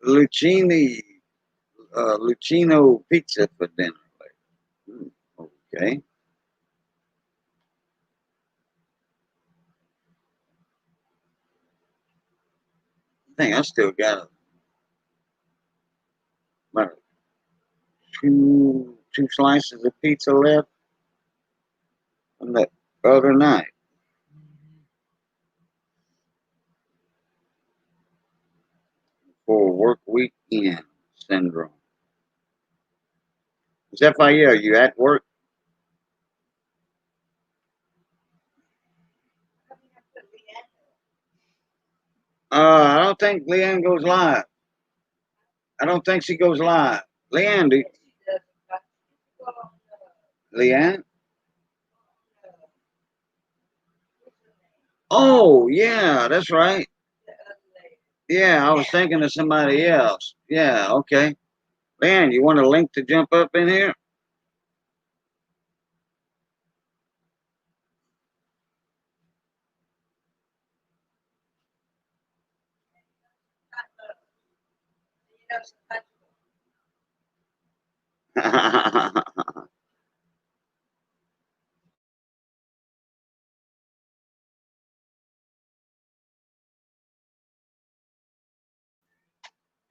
Lucchino pizza for dinner. Okay. I think I still got about two slices of pizza left from that other night. For work weekend syndrome. Zephyr, are you at work? I don't think Leanne goes live. I don't think she goes live. Leanne, Leanne? Oh, yeah, that's right. Yeah, I was thinking of somebody else. Yeah, okay. Leanne, you want a link to jump up in here?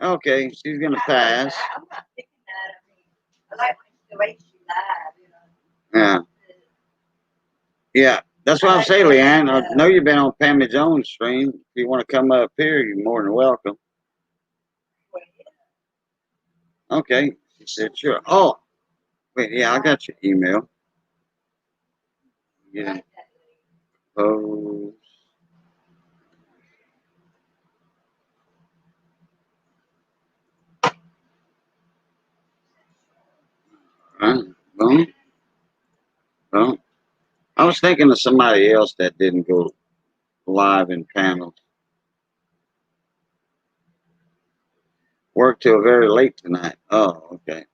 Okay, she's gonna pass. I'm not thinking that. I like the way she lied, you know. Yeah, yeah. That's what I'm saying, Leanne. I know you've been on Pammy Jones' stream. If you want to come up here, you're more than welcome. Okay, she said sure. Oh, wait, yeah, I got your email. Yeah. Oh. Boom, boom. I was thinking of somebody else that didn't go live in panels. Worked till very late tonight. Oh, okay.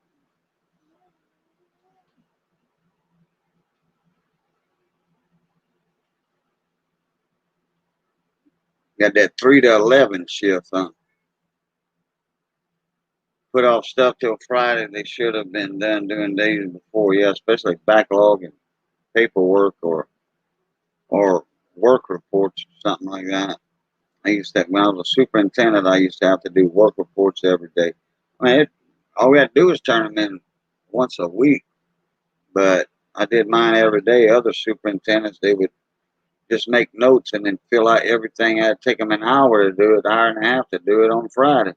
Got that 3 to 11 shift, huh? Put off stuff till Friday. They should have been done doing days before. Yeah, especially backlog and paperwork or work reports, something like that. I used to, when I was a superintendent, I used to have to do work reports every day. I mean, all we had to do was turn them in once a week, but I did mine every day. Other superintendents, they would just make notes and then fill out everything. I'd take them an hour to do it, an hour and a half to do it on Friday.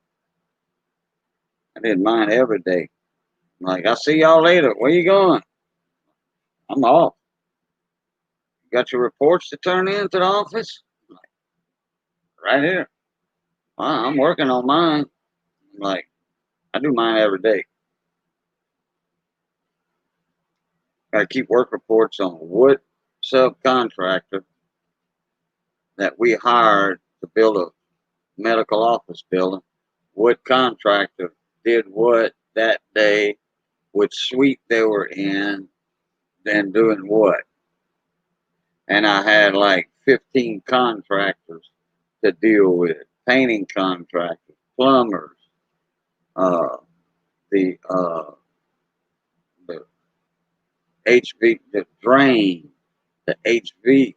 I did mine every day. I'm like, I'll see y'all later. Where you going? I'm off. You got your reports to turn in to the office? I'm like, right here. Well, I'm working on mine. I'm like, I do mine every day. I keep work reports on what subcontractor that we hired to build a medical office building, what contractor did what that day, which suite they were in, then doing what. And I had like 15 contractors to deal with, painting contractors, plumbers, uh, the the HV, the drain, the HV,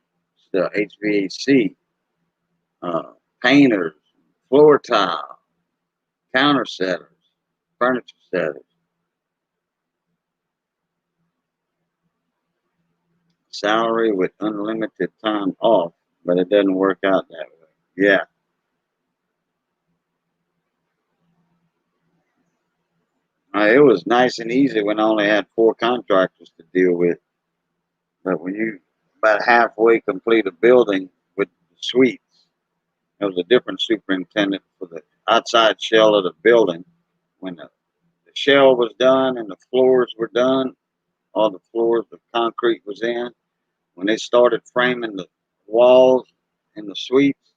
the HVAC, painters, floor tile, counter setters, furniture setters, salary with unlimited time off, but it doesn't work out that way. Yeah. It was nice and easy when I only had 4 contractors to deal with. But when you about halfway complete a building with the suites, there was a different superintendent for the outside shell of the building. When the shell was done and the floors were done, all the floors, the concrete was in. When they started framing the walls in the suites,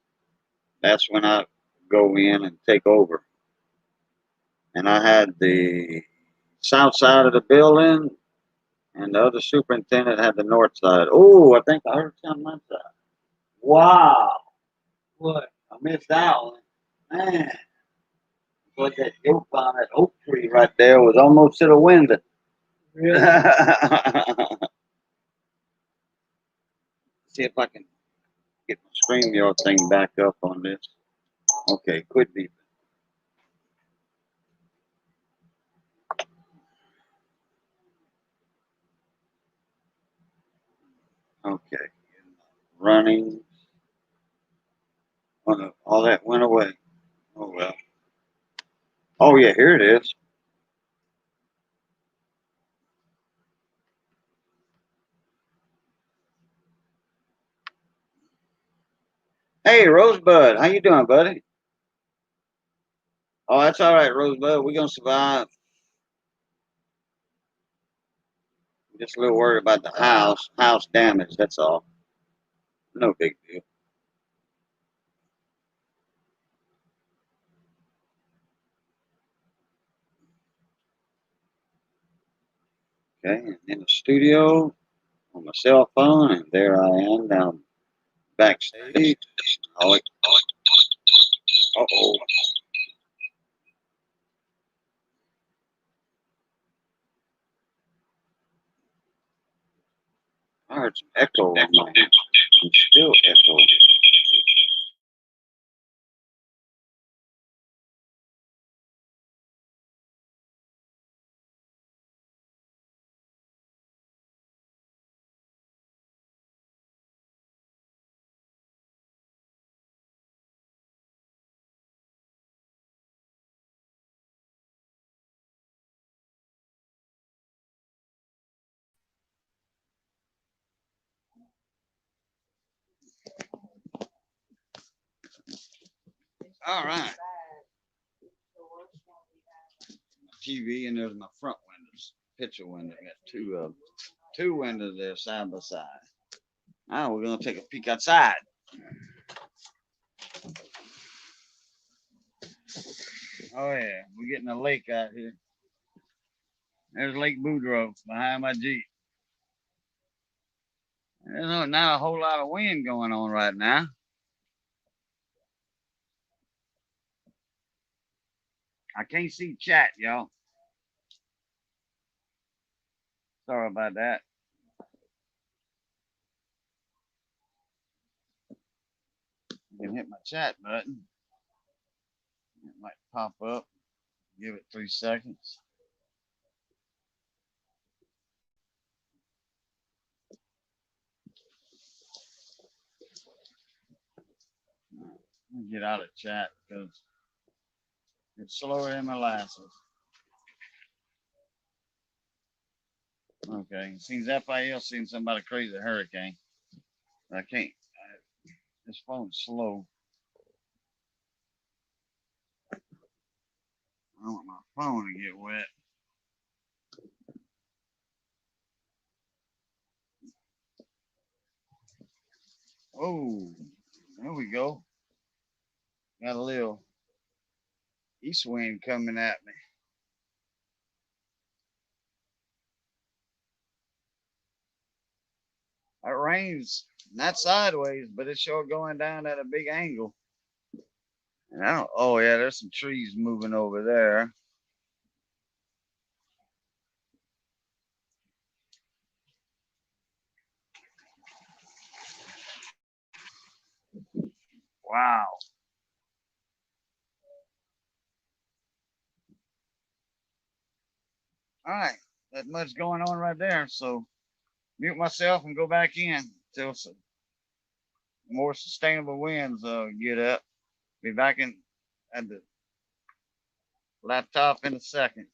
that's when I go in and take over. And I had the south side of the building, and the other superintendent had the north side. Oh, I think I heard something on that side. Wow. What? I missed that one. Man. But that yoke on that oak tree right there was almost to the window. Really? See if I can get my StreamYard thing back up on this. Okay, quit beeping. Okay. Running. Oh, no, all that went away. Oh, well. Oh, yeah, here it is. Hey, Rosebud, how you doing, buddy? Oh, that's all right, Rosebud. We're gonna survive. Just a little worried about the house damage. That's all. No big deal. Okay, and in the studio on my cell phone, and there I am down backstage. Oh, uh-oh. I heard some echo on my end. I'm still echoing. All right. TV, and there's my front windows, picture window. Got two windows there side by side. Now we're gonna take a peek outside. Oh yeah, we're getting a lake out here. There's Lake Boudreaux behind my Jeep. There's not a whole lot of wind going on right now. I can't see chat, y'all. Sorry about that. I can hit my chat button. It might pop up. Give it 3 seconds. Get out of chat because it's slower than molasses. Okay, it seems FIL seen somebody crazy hurricane. I can't. This phone's slow. I don't want my phone to get wet. Oh, there we go. Got a little east wind coming at me. That rain's not sideways, but it's sure going down at a big angle. And I don't, oh yeah, there's some trees moving over there. Wow. All right, that much going on right there. So mute myself and go back in till some more sustainable winds get up. Be back in at the laptop in a second.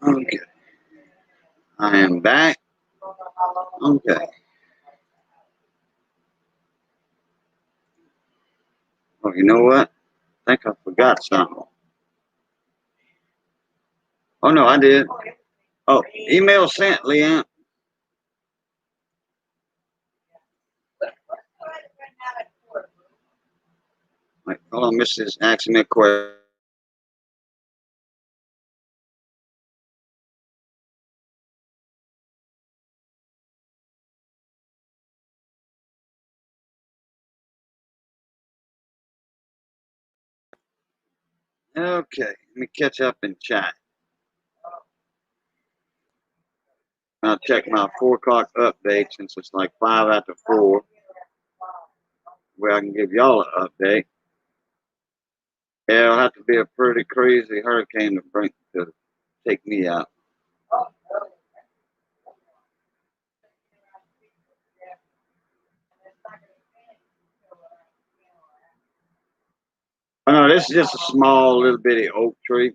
Okay, I am back. Okay. Oh, you know what? I think I forgot something. Oh no, I did. Oh, email sent, Leanne. Wait, hold on, Mrs. asking me a question. Okay, let me catch up in chat. I'll check my 4 o'clock update since it's like 5 after 4, where I can give y'all an update. Yeah, it'll have to be a pretty crazy hurricane to take me out. Oh no, this is just a small little bitty oak tree.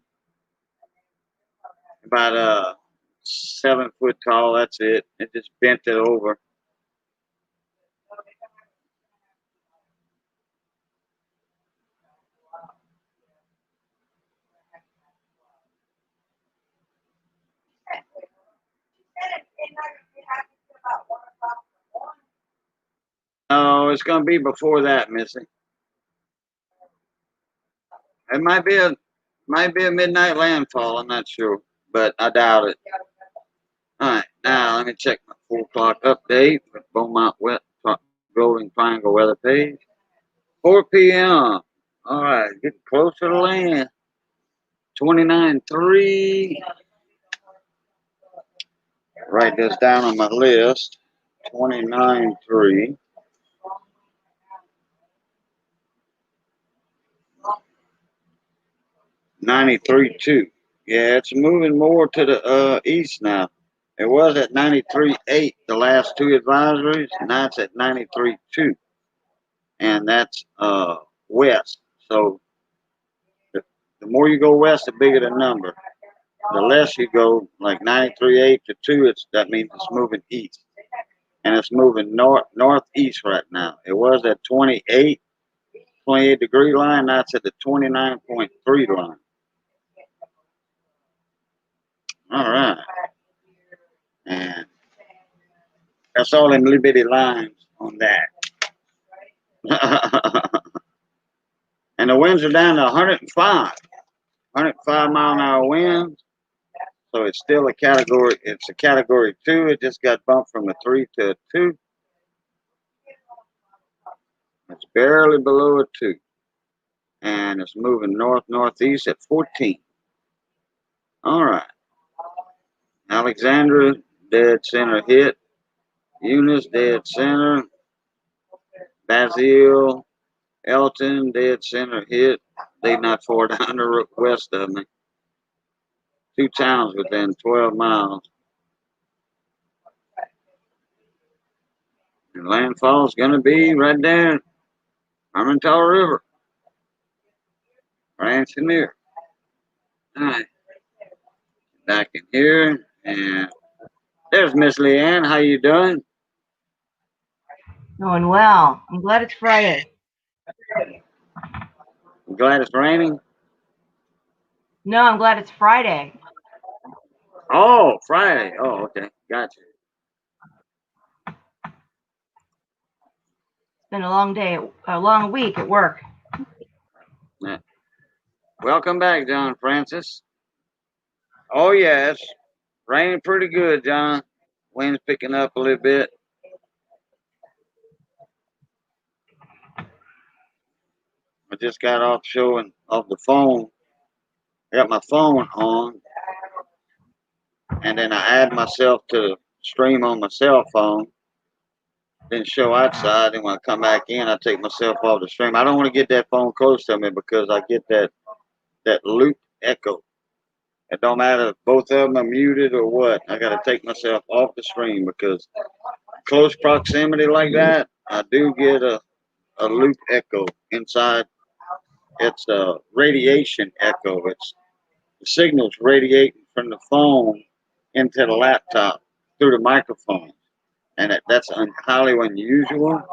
About 7 foot tall, that's it. It just bent it over. Oh, it's gonna be before that, Missy. It might be a midnight landfall, I'm not sure, but I doubt it. Alright, now let me check my 4 o'clock update with Beaumont Golden Triangle weather page. 4 p.m. Alright, getting closer to land. 29.3. Write this down on my list. 29.3. 93.2. Yeah, it's moving more to the east now. It was at 93.8 the last 2 advisories. Now it's at 93.2, and that's west. So the more you go west, the bigger the number. The less you go, like 93.8 to 2, that means it's moving east, and it's moving northeast right now. It was at 28 degree line. Now it's at the 29.3 line. All right. And that's all them little bitty lines on that. And the winds are down to 105 mile an hour winds. So it's still a category 2. It just got bumped from a 3 to a 2. It's barely below a 2. And it's moving northeast at 14. All right. Alexandra, dead center hit. Eunice, dead center. Basile, Elton, dead center hit. They not far down the west of me. 2 towns within 12 miles. And landfall is going to be right there, Armentall River. Right in there. All right. Back in here. And there's Miss Leanne. How you doing? Doing well. I'm glad it's Friday. I'm glad it's raining. No, I'm glad it's Friday. Oh, Friday. Oh, okay. Gotcha. It's been a long day, a long week at work. Yeah. Welcome back, John Francis. Oh, yes. Raining pretty good, John. Wind's picking up a little bit. I just got off the phone. I got my phone on, and then I add myself to stream on my cell phone. Then show outside, and when I come back in, I take myself off the stream. I don't want to get that phone close to me because I get that loop echo. It don't matter if both of them are muted or what. I got to take myself off the stream because close proximity like that, I do get a loop echo inside. It's a radiation echo. It's the signals radiating from the phone into the laptop through the microphone, and that's highly unusual,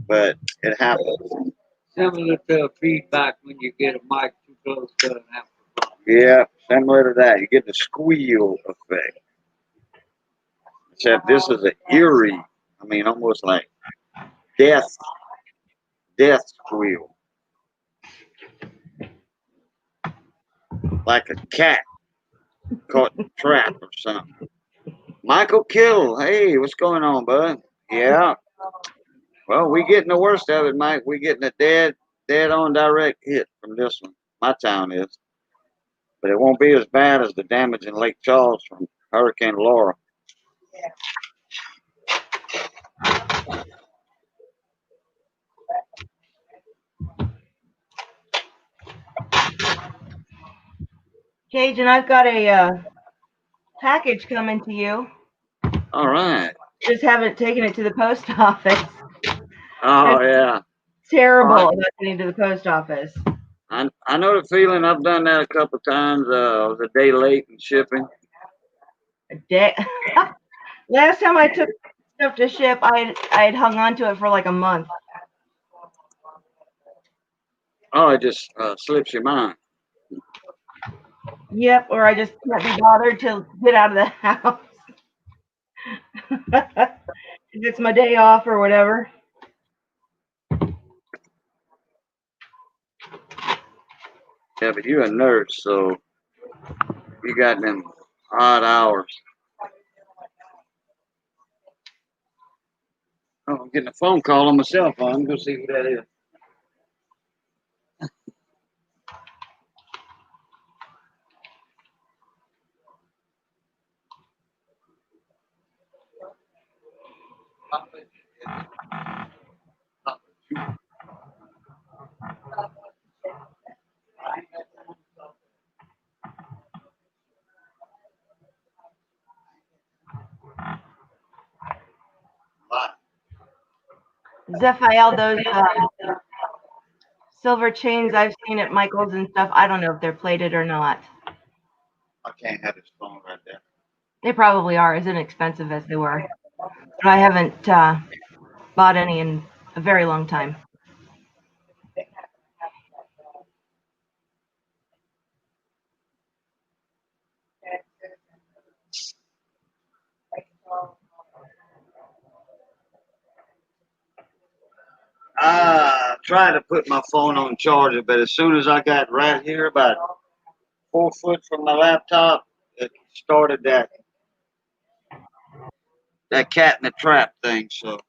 but it happens. Similar to feedback when you get a mic too close to an amplifier. Yeah, similar to that. You get the squeal effect. Except this is an eerie, almost like death squeal. Like a cat caught in a trap or something. Michael Kittle, hey, what's going on, bud? Yeah. Well, we getting the worst of it, Mike. We getting a dead on direct hit from this one. My town is. But it won't be as bad as the damage in Lake Charles from Hurricane Laura. Cajun, I've got a package coming to you. All right. Just haven't taken it to the post office. Oh yeah. Terrible All right. about getting to the post office. I know the feeling. I've done that a couple times. I was a day late in shipping. A day. Last time I took stuff to ship, I had hung on to it for like a month. Oh, it just slips your mind. Yep, or I just can't be bothered to get out of the house. If it's my day off or whatever. Yeah, but you're a nurse, so you got them odd hours. Oh, I'm getting a phone call on my cell phone. I'm gonna see who that is. Zephael, those silver chains I've seen at Michael's and stuff, I don't know if they're plated or not. I can't have this phone right there. They probably are, as inexpensive as they were. But I haven't bought any in a very long time. I tried to put my phone on charger, but as soon as I got right here, about 4 foot from my laptop, it started that cat in the trap thing. So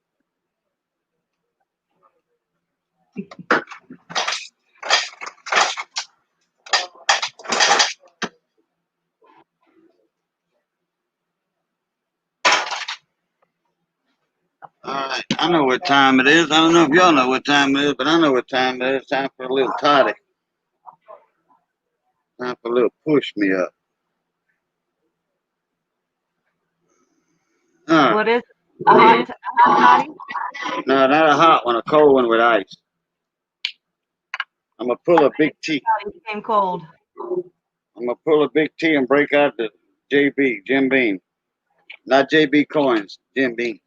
all right, I know what time it is. I don't know if y'all know what time it is, but I know what time it is. Time for a little toddy. Time for a little push me up. All right. What is a hot toddy? No, not a hot one, a cold one with ice. I'm gonna pull a big T. Toddy became cold. I'm gonna pull a big T and break out the Jim Beam. Not JB Coins, Jim Beam.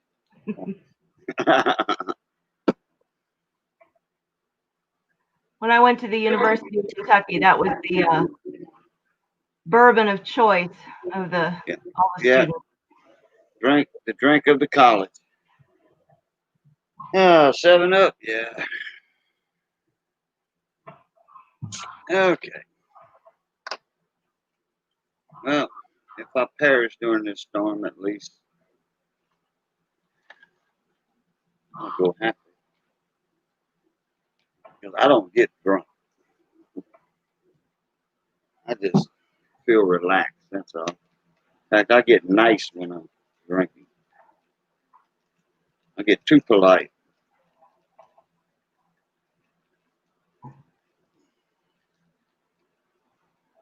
When I went to the University of Kentucky, that was the bourbon of choice of all the Yeah. students. The drink of the college. 7-Up, yeah. Okay. Well, if I perish during this storm, at least I'll go happy. Because I don't get drunk. I just feel relaxed, that's all. In fact, I get nice when I'm drinking. I get too polite.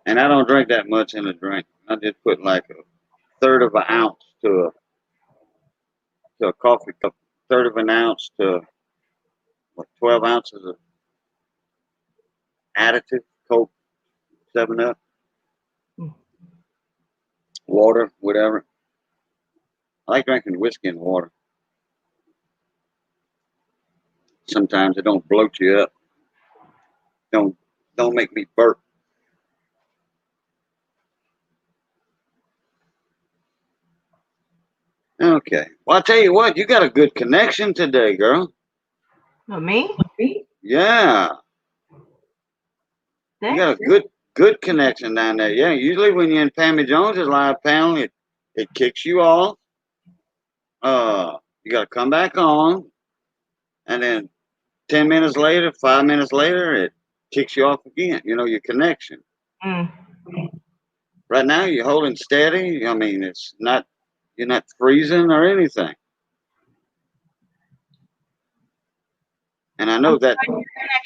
And I don't drink that much in a drink. I just put like a third of an ounce to a coffee cup, third of an ounce to 12 ounces of additive, Coke, 7-Up, water, whatever. I like drinking whiskey and water. Sometimes it don't bloat you up. Don't make me burp. Okay. Well, I tell you what, you got a good connection today, girl. Well, me? Yeah. You got a good connection down there. Yeah. Usually when you're in Pammy Jones's live panel, it kicks you off. You got to come back on, and then 10 minutes later, 5 minutes later, it kicks you off again. You know, your connection. Mm. Right now, you're holding steady. I mean, it's not, You're not freezing or anything. And I know that. Your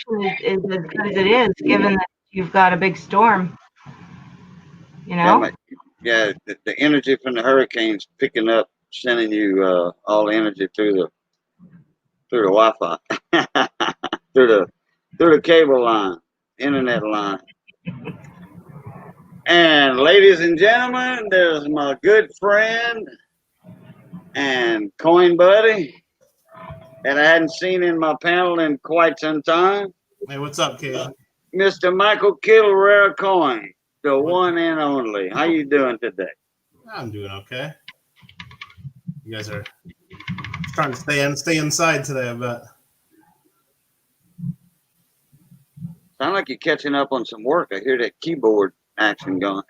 connection is as good as it is, given that you've got a big storm. You know? Yeah, the energy from the hurricane's picking up, sending you all the energy through the Wi-Fi, through the cable line, internet line. And ladies and gentlemen, there's my good friend and coin buddy that I hadn't seen in my panel in quite some time. Hey, what's up, Cajun? Mr. Michael Kittle, Rare Coin, the one and only. How you doing today? I'm doing okay. You guys are trying to stay inside today, I bet. Sound like you're catching up on some work. I hear that keyboard action going.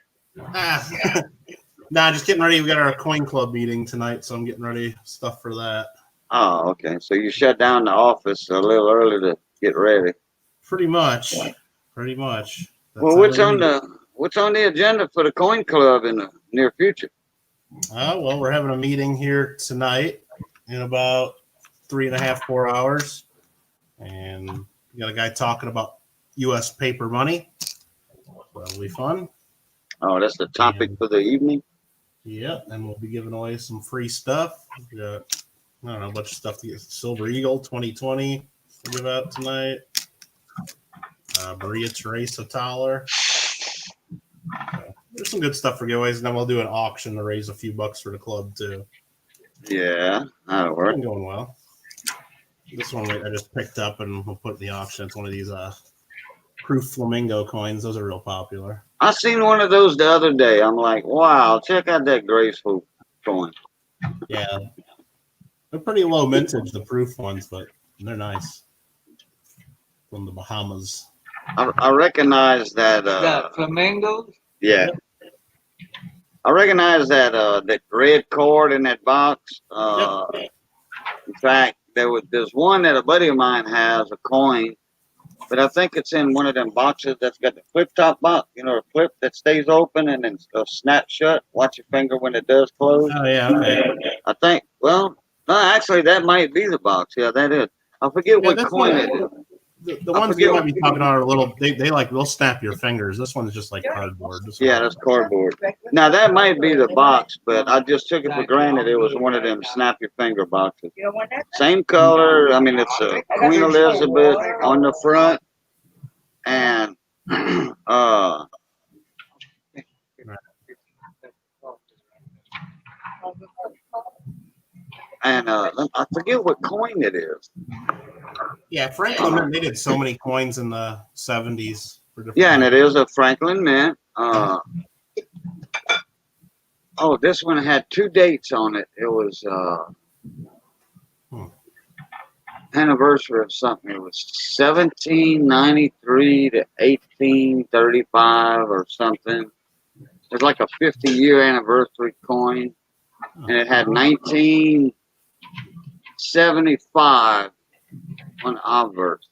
Nah, just getting ready. We got our coin club meeting tonight, so I'm getting ready stuff for that. Oh, okay. So you shut down the office a little early to get ready. Pretty much. That's well, what's on the agenda for the coin club in the near future? Well, we're having a meeting here tonight in about 3.5, 4 hours, and we got a guy talking about U.S. paper money. That'll be fun. Oh, that's the topic for the evening? Yep, and we'll be giving away some free stuff. We got, I don't know, a bunch of stuff to get. Silver Eagle 2020 to give out tonight. Maria Teresa Toller. There's some good stuff for giveaways, and then we'll do an auction to raise a few bucks for the club, too. Yeah, that'll work. It's been going well. This one I just picked up, and we'll put in the auction. It's one of these proof flamingo coins. Those are real popular. I seen one of those the other day. I'm like, wow, check out that graceful coin. Yeah. They're pretty low mintage, the proof ones, but they're nice. From the Bahamas. I recognize that. Got flamingos? Yeah. I recognize that that red cord in that box. In fact, there's one that a buddy of mine has, a coin, but I think it's in one of them boxes that's got the flip top box, you know, a flip that stays open and then snap shut. Watch your finger when it does close. Oh, yeah, okay. I think, well, no, actually, that might be the box. Yeah, that is. I forget what coin it is. The ones you might be talking about are a little, they'll snap your fingers. This one's just like cardboard. Yeah, that's cardboard. Now, that might be the box, but I just took it for granted it was one of them snap your finger boxes. Same color. I mean, it's a Queen Elizabeth on the front. And, I forget what coin it is. Yeah, Franklin, they did so many coins in the 70s. Yeah, and it is a Franklin Mint. This one had 2 dates on it. It was anniversary of something. It was 1793 to 1835 or something. It's like a 50-year anniversary coin, and it had 1975 on obverse.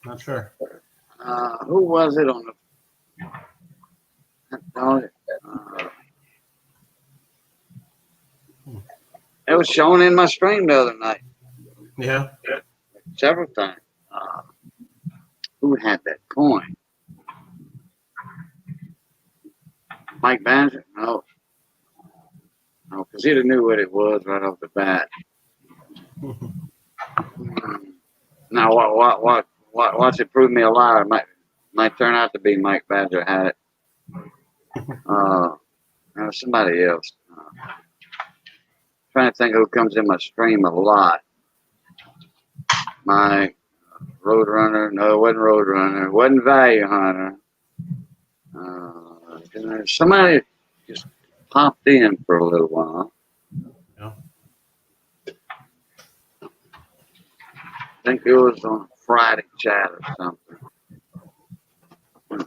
Not sure. Who was it on the? It was shown in my stream the other night. Yeah. Several times. Who had that coin? Mike Banzer? No, because he'd have knew what it was right off the bat. Now, watch it prove me a liar. Might turn out to be Mike Badger had it. Somebody else. Trying to think who comes in my stream a lot. My Roadrunner. No, it wasn't Roadrunner. It wasn't Value Hunter. Somebody just popped in for a little while. Yeah. I think it was on Friday chat or something.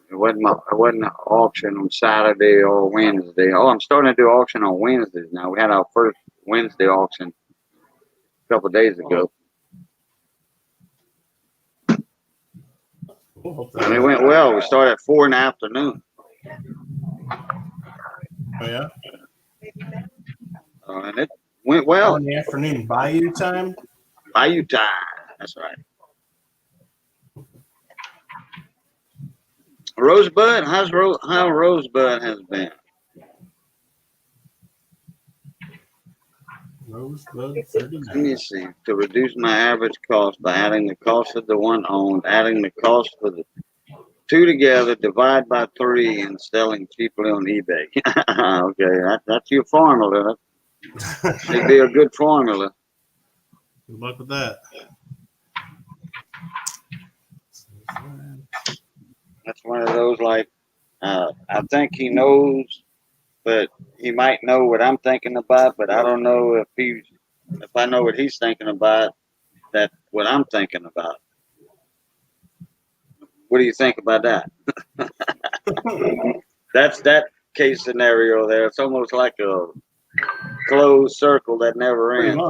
It wasn't an auction on Saturday or Wednesday. Oh, I'm starting to do auction on Wednesdays now. We had our first Wednesday auction a couple of days ago. And it went well. We started at 4 in the afternoon. Oh, yeah? and it went well. In the afternoon, Bayou time. Bayou time. That's right. Rosebud, how Rosebud has been? Rosebud Let me 39. see. To reduce my average cost by adding the cost of the one owned, adding the cost for the two together, divide by 3, and selling cheaply on eBay. Okay, that's your formula. It'd be a good formula. Good luck with that. That's one of those like, I think he knows, but he might know what I'm thinking about, but I don't know if I know what he's thinking about, that what I'm thinking about. What do you think about that? That's that case scenario there. It's almost like a closed circle that never ends.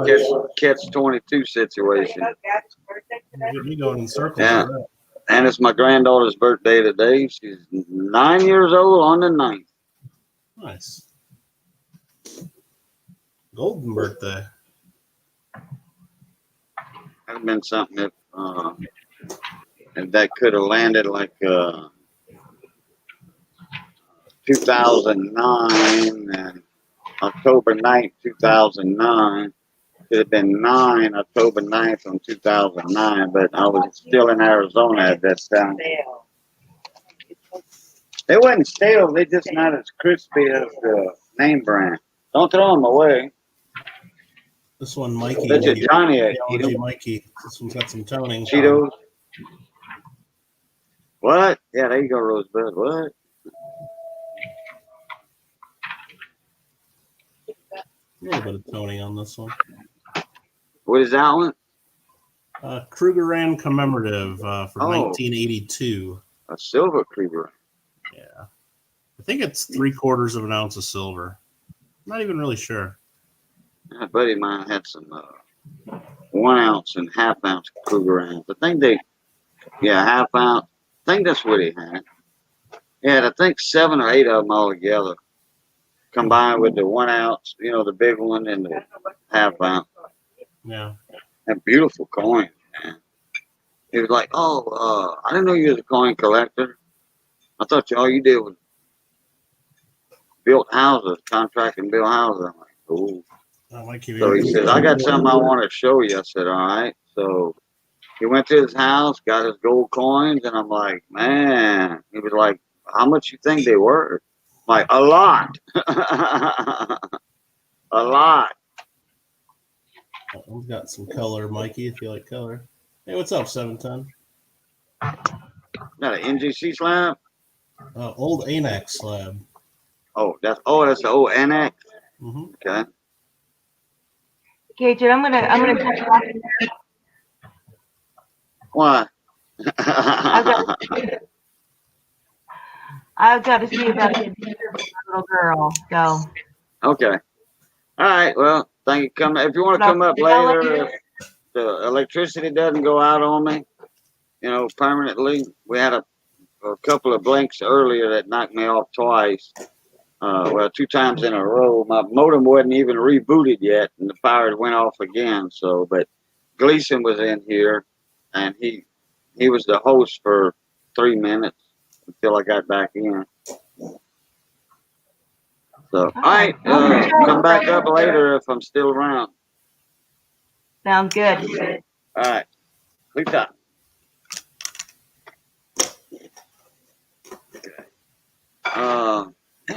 Catch 22 situation. Get me going in circles. Yeah. And it's my granddaughter's birthday today. She's 9 years old on the 9th. Nice. Golden birthday. That'd have been something if that could have landed like 2009 and October 9th, 2009. Could have been 9 October 9th on 2009, but I was still in Arizona at that time. They wasn't stale. They just not as crispy as the name brand. Don't throw them away. This one, Mikey. That's a Johnny. Mikey. This one's got some toning. Cheetos. What? Yeah, there you go, Rosebud. What? A little bit of toning on this one. What is that one? Krugerrand commemorative for 1982. A silver Kruger. Yeah. I think it's 3/4 of an ounce of silver. I'm not even really sure. A buddy of mine had some 1 ounce and half ounce Krugerrands. I think half ounce. I think that's what he had. He had, I think, 7 or 8 of them all together, combined with the 1 ounce, the big one, and the half ounce. Yeah. And beautiful coin, man. He was like, I didn't know you was a coin collector. I thought all you did was build houses, contract and build houses. I'm like, oh. So he says, I got something I want to show you. I said, all right. So he went to his house, got his gold coins, and I'm like, man. He was like, how much you think they were? I'm like, a lot. A lot. That one's got some color, Mikey, if you like color. Hey, what's up, 710? Not an NGC slab? Old Anax slab. That's the old Annex. Mm-hmm. Okay. Okay, Jude, I'm gonna touch back in there. Why? I've got to see about the little girl. So. Okay. All right. Well, thank you. If you want to come up later, if the electricity doesn't go out on me, permanently. We had a couple of blinks earlier that knocked me off twice. 2 times in a row. My modem wasn't even rebooted yet, and the power went off again. So, but Gleason was in here, and he was the host for 3 minutes until I got back in. So, all right, come back up later if I'm still around. Sounds good. All right, good time.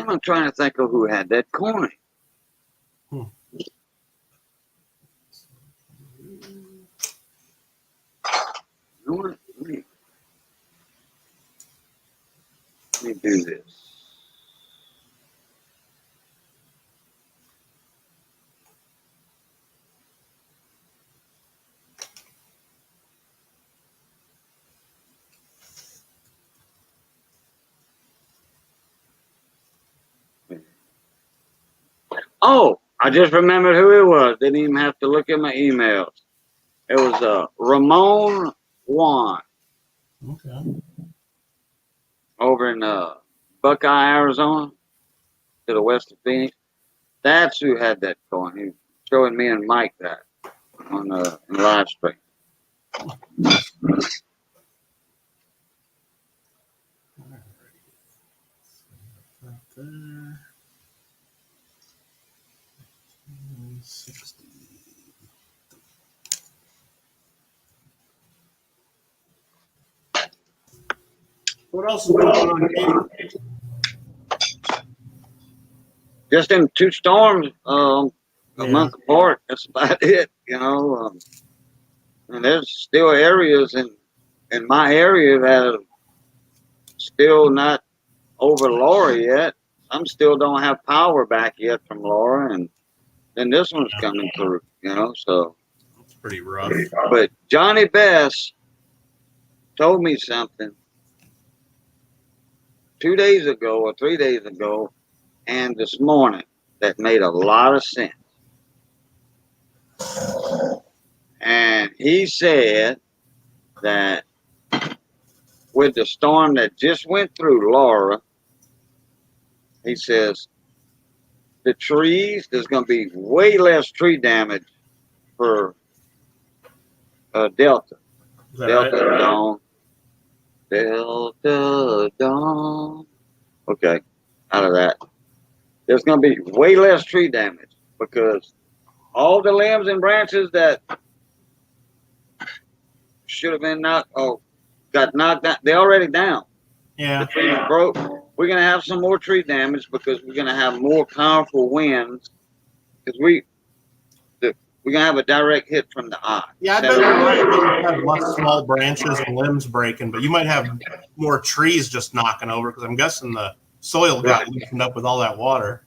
I'm trying to think of who had that coin. Let me do this. Oh, I just remembered who it was. Didn't even have to look at my emails. It was Ramon Juan. Okay. Over in Buckeye, Arizona, to the west of Phoenix. I That's who had that coin. He was showing me and Mike that on the live stream. Right there. 60. What else has been going on, Katie? Just in 2 storms, a Yeah. month apart. That's about it, And there's still areas in my area that are still not over Laura yet. Some still don't have power back yet from Laura, and then this one's coming through, so. It's pretty rough. But Johnny Best told me something 2 days ago or 3 days ago and this morning that made a lot of sense. And he said that with the storm that just went through Laura, he says the trees, there's going to be way less tree damage for Delta. Is that Delta right? Dawn. Delta Dawn. Okay, out of that. There's going to be way less tree damage because all the limbs and branches that should have been got knocked down, they're already down. Yeah. The trees broke. We're going to have some more tree damage because we're going to have more powerful winds because we're going to have a direct hit from the eye. Yeah, I bet you might have less small branches and limbs breaking, but you might have more trees just knocking over because I'm guessing the soil got loosened up with all that water.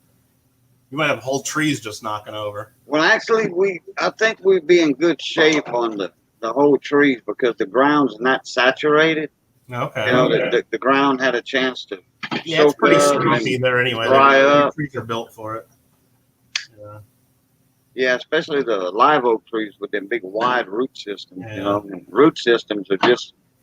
You might have whole trees just knocking over. Well, actually, I think we'd be in good shape on the whole trees because the ground's not saturated. Okay. The ground had a chance to Yeah, it's soak pretty up swampy and there anyway. dry The up. trees are built for it. Yeah. Yeah, especially the live oak trees with them big wide root systems. Yeah. And root systems are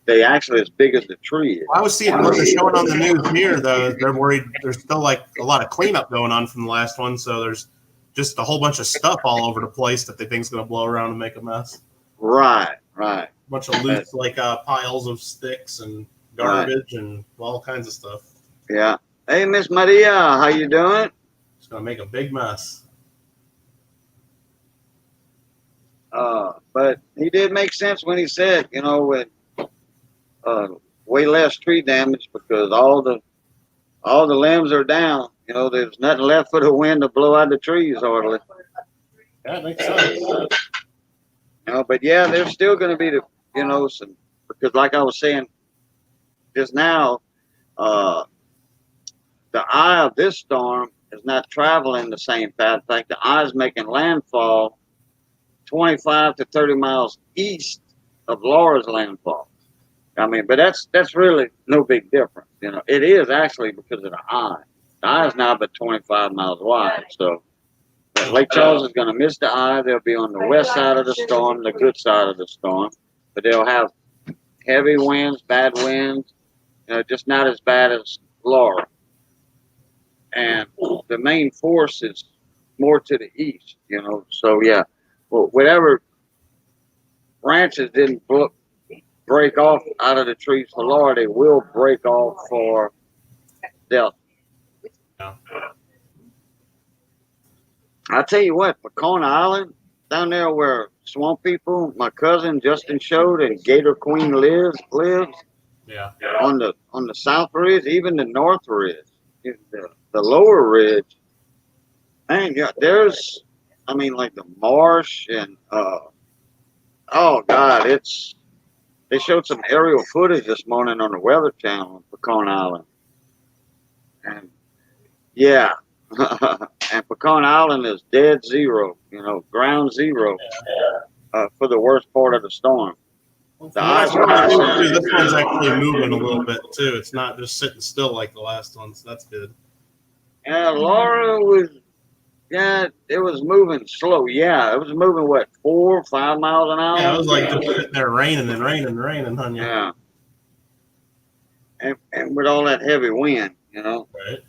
they actually as big as the tree is. I was seeing what they're showing on the news here, though. They're worried there's still like a lot of cleanup going on from the last one, so there's just a whole bunch of stuff all over the place that they think is going to blow around and make a mess. Right. A bunch of loose piles of sticks and garbage and all kinds of stuff. Yeah. Hey, Miss Maria, how you doing? It's going to make a big mess. But he did make sense when he said, with way less tree damage because all the limbs are down. There's nothing left for the wind to blow out the trees hardly. That makes sense. But yeah, there's still going to be some because like I was saying just now, the eye of this storm is not traveling the same path. In fact, the eye is making landfall 25 to 30 miles east of Laura's landfall. But that's really no big difference. It is actually because of the eye. The eye is now about 25 miles wide. So Lake Charles is going to miss the eye. They'll be on the west side of the storm, the good side of the storm. But they'll have heavy winds, bad winds, just not as bad as Laura. And the main force is more to the east, So, yeah, well, whatever branches didn't break off out of the trees for Laura, they will break off for Delta. Yeah. I tell you what, Pecan Island, down there where swamp people, my cousin Justin showed, and Gator Queen lives. Yeah. On the south ridge, even the north ridge, the lower ridge. Man, yeah, there's, like the marsh and oh God, they showed some aerial footage this morning on the Weather Channel on Pecan Island, and yeah. And Pecan Island is dead zero, ground zero for the worst part of the storm. Well, this one's actually moving a little bit too. It's not just sitting still like the last one, so that's good. Yeah, Laura it was moving slow. Yeah, it was moving 4 or 5 miles an hour. Yeah, it was like just sitting there raining on you. Yeah, and with all that heavy wind, Right.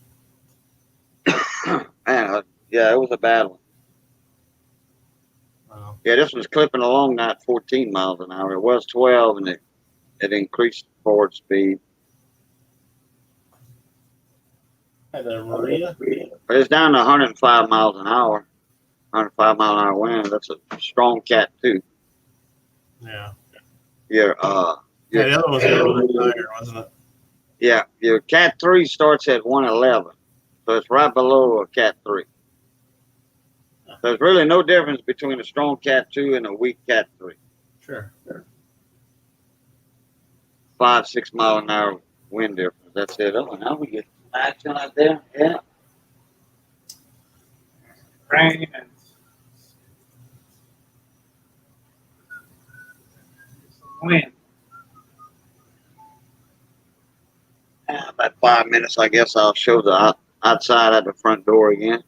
Man, Yeah, it was a bad one. Wow. Yeah, this was clipping along not 14 miles an hour. It was 12, and it increased forward speed. Hi there, Maria. But it's down to 105 miles an hour. 105 mile an hour wind. That's a strong cat too. Yeah. Your Yeah, the other one was a little bit higher, wasn't it? yeah, your cat 3 starts at 111, so it's right below a cat 3. There's really no difference between a strong cat 2 and a weak cat 3. Sure. 5-6 mile an hour wind difference. That's it. Oh, now we get action out there. Yeah. Rain and wind. About 5 minutes, I guess I'll show the outside at the front door again.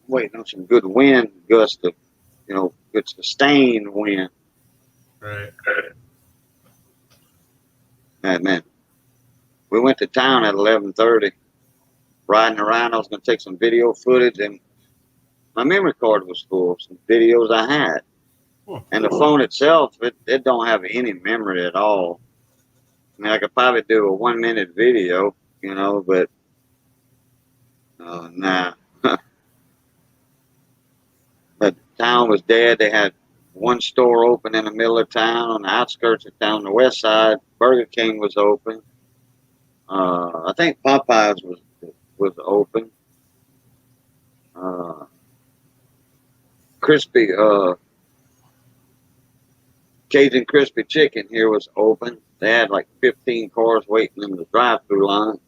Waiting on some good wind gusts of, good sustained wind. Right. Man, we went to town at 11:30, riding around. I was going to take some video footage, and my memory card was full of some videos I had. And the phone itself, it don't have any memory at all. I mean, I could probably do a 1-minute video, but nah. But town was dead. They had one store open in the middle of town. On the outskirts of town, the west side, Burger King was open. I think Popeyes was open. Crispy Cajun Crispy Chicken here was open. They had like 15 cars waiting in the drive-through line.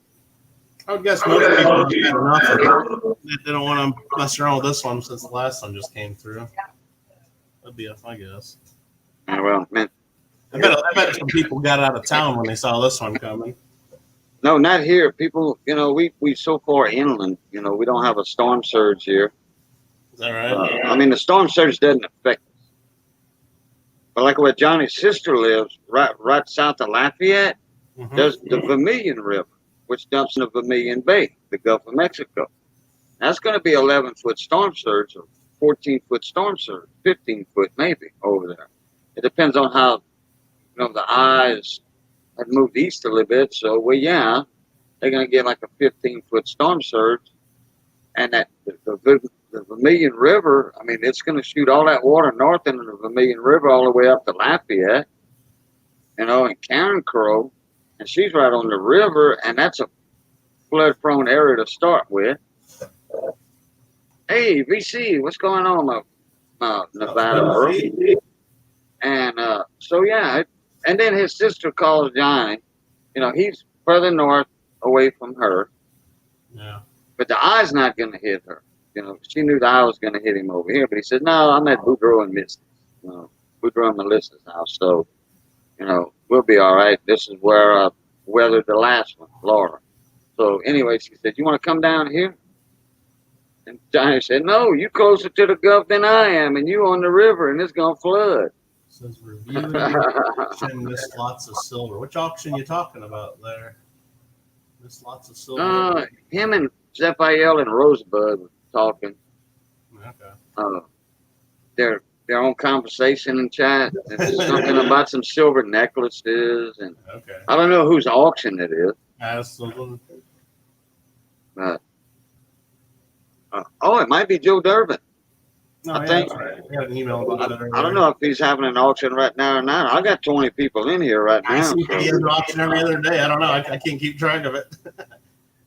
I would guess most people have had enough of it. They don't want to mess around with this one since the last one just came through. That'd be my guess. Yeah, well, man. I bet some people got out of town when they saw this one coming. No, not here. People, we so far inland, we don't have a storm surge here. Is that right? I mean, the storm surge doesn't affect us. But like where Johnny's sister lives, right south of Lafayette, there's the Vermilion River, which dumps into Vermilion Bay, the Gulf of Mexico. That's going to be 11-foot storm surge or 14-foot storm surge, 15-foot maybe over there. It depends on how, the eyes have moved east a little bit. So, well, yeah, they're going to get like a 15-foot storm surge. And that the Vermilion River, I mean, it's going to shoot all that water north into the Vermilion River all the way up to Lafayette, and Karen Crow. And she's right on the river, and that's a flood-prone area to start with. Hey, VC, what's going on, Nevada, bro? And so, yeah, and then his sister calls Johnny. He's further north away from her. Yeah. But the eye's not going to hit her. She knew the eye was going to hit him over here. But he said, no, I'm at Boudreaux and Misty's. Boudreaux and Melissa's house. So, we'll be all right. This is where I weathered the last one, Laura. So anyway, she said, you want to come down here? And Johnny said, no, you closer to the Gulf than I am, and you on the river, and it's going to flood. Says reviewing auction, missed lots of silver. Which auction you talking about there? Missed lots of silver. Him and Zephael and Rosebud were talking. Okay. Their own conversation in chat. It's something about some silver necklaces, and Okay. I don't know whose auction it is. Absolutely. It might be Joe Durbin. No, I think. that's right. I got an email about that. I don't know if he's having an auction right now or not. I got 20 people in here right I now. see So. he has an auction every other day. I don't know. I can't keep track of it.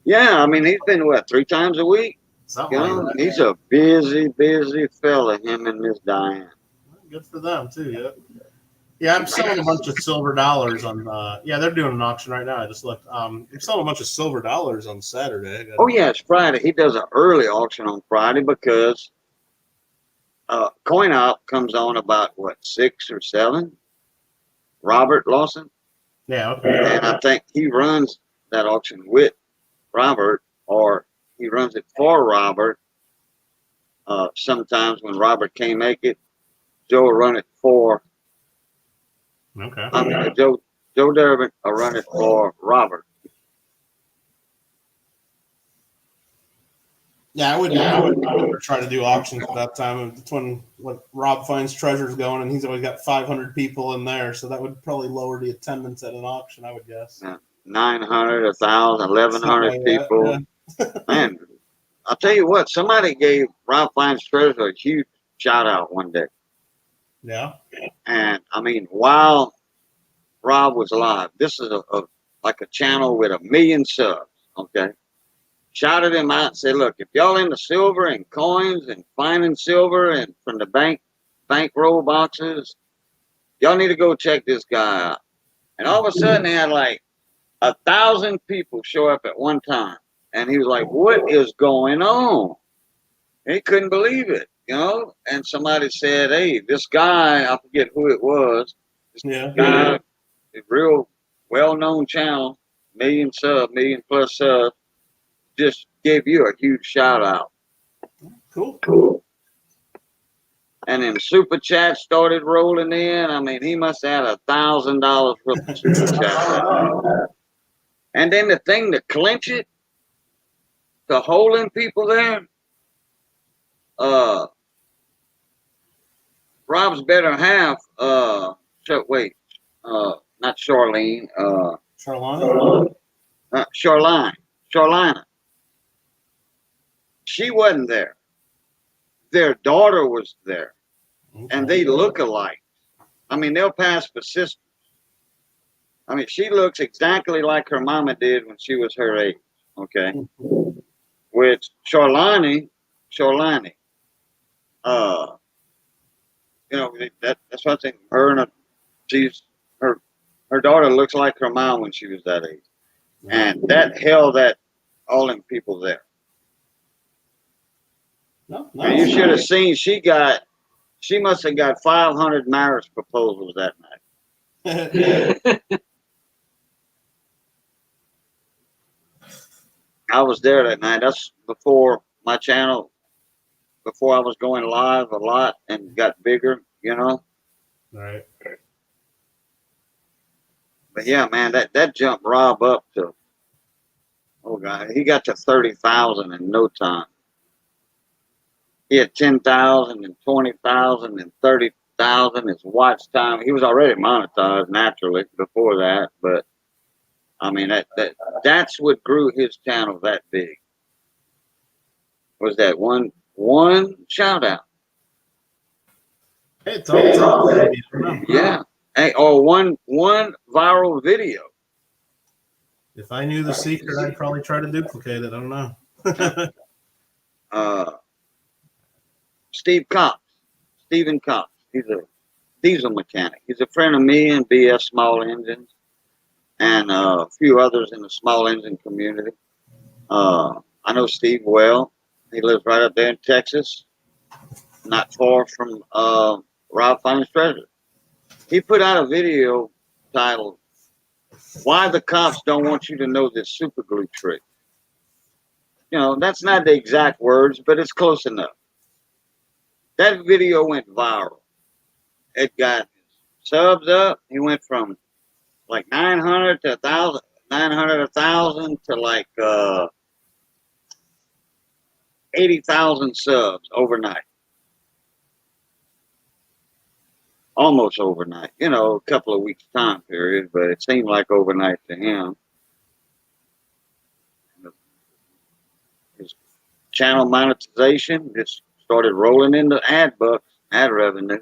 Yeah, I mean, he's been, 3 times a week? Something like that. He's a busy fella, him and Miss Diane. Good for them, too. Yeah. Yeah, I'm selling a bunch of silver dollars on. They're doing an auction right now. I just looked. I'm selling a bunch of silver dollars on Saturday. Oh yeah, it's Friday. He does an early auction on Friday because Coin Op comes on about 6 or 7. Robert Lawson. Yeah. Okay. And I think he runs that auction with Robert, or he runs it for Robert. Sometimes when Robert can't make it, Joe will run it for. Okay. Joe Durbin will run it for Robert. Yeah, I would never try to do auctions at that time. It's when Rob finds treasures going, and he's always got 500 people in there, so that would probably lower the attendance at an auction, I would guess. 900, 1,000, 1,100 Something like people. that, yeah. Man, I'll tell you what, somebody gave Rob Finds Treasure a huge shout out one day. Yeah. And I mean, while Rob was alive, this is like a channel with 1 million subs, okay? Shouted him out and said, look, if y'all into silver and coins and finding silver and from the bankroll boxes, y'all need to go check this guy out. And all of a sudden, they had like 1,000 people show up at one time. And he was like, what is going on? He couldn't believe it, you know? And somebody said, hey, this guy, I forget who it was, this guy, a real well-known channel, million plus subs, just gave you a huge shout out. Cool. And then super chat started rolling in. I mean, he must have had $1,000 worth of super chat. And then the thing to clinch it, to holding people there, Rob's better half, not Charlene, Charlina. She wasn't there. Their daughter was there. And they look alike. I mean, they'll pass for sisters. I mean, she looks exactly like her mama did when she was her age. Okay. Which Charlani, you know, that's what I think. Her daughter looks like her mom when she was that age. And that held all them people there. No, And you should have seen she must have got 500 marriage proposals that night. I was there that night. That's before my channel, before I was going live a lot and got bigger, you know. Right. But yeah, man, that jumped Rob up to, oh God, he got to 30,000 in no time. He had 10,000 and 20,000 and 30,000 his watch time. He was already monetized naturally before that, but I mean that's what grew his channel that big. Was that one shout out? Hey, it's all yeah. Hey, or one viral video. If I knew the secret, I'd probably try to duplicate it. I don't know. Stephen Cox. He's a diesel mechanic. He's a friend of me and BS Small Engines and a few others in the small engine community. I know Steve well. He lives right up there in Texas, not far from Rob Finds Treasure. He put out a video titled, Why the Cops Don't Want You to Know This Super Glue Trick. You know, that's not the exact words, but it's close enough. That video went viral. It got subs up. He went from like 900 to 1,000, 900, 1,000 to like 80,000 subs overnight. Almost overnight. You know, a couple of weeks time period, but it seemed like overnight to him. His channel monetization just started rolling into ad revenue.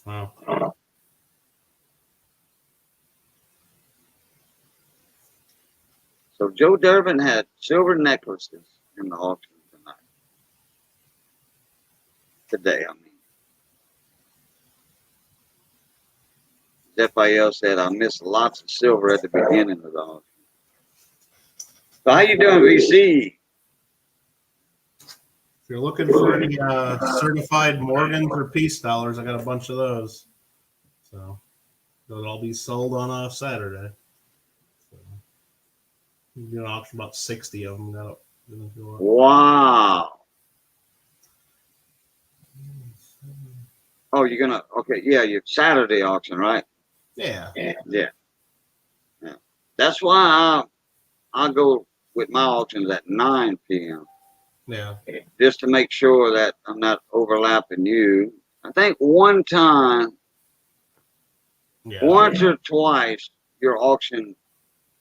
Wow. So Joe Durbin had silver necklaces in the auction tonight. Today, I mean. Raphael said, I missed lots of silver at the beginning of the auction. So how you doing, VC? If you're looking for any certified Morgans or peace dollars, I got a bunch of those. So they'll all be sold on Saturday. So you can auction about 60 of them. Wow. Oh, you're gonna yeah, your Saturday auction, right? Yeah. That's why I go with my auctions at 9 p.m. Yeah. just to make sure that I'm not overlapping you. I think one time, Yeah. once or twice, your auction.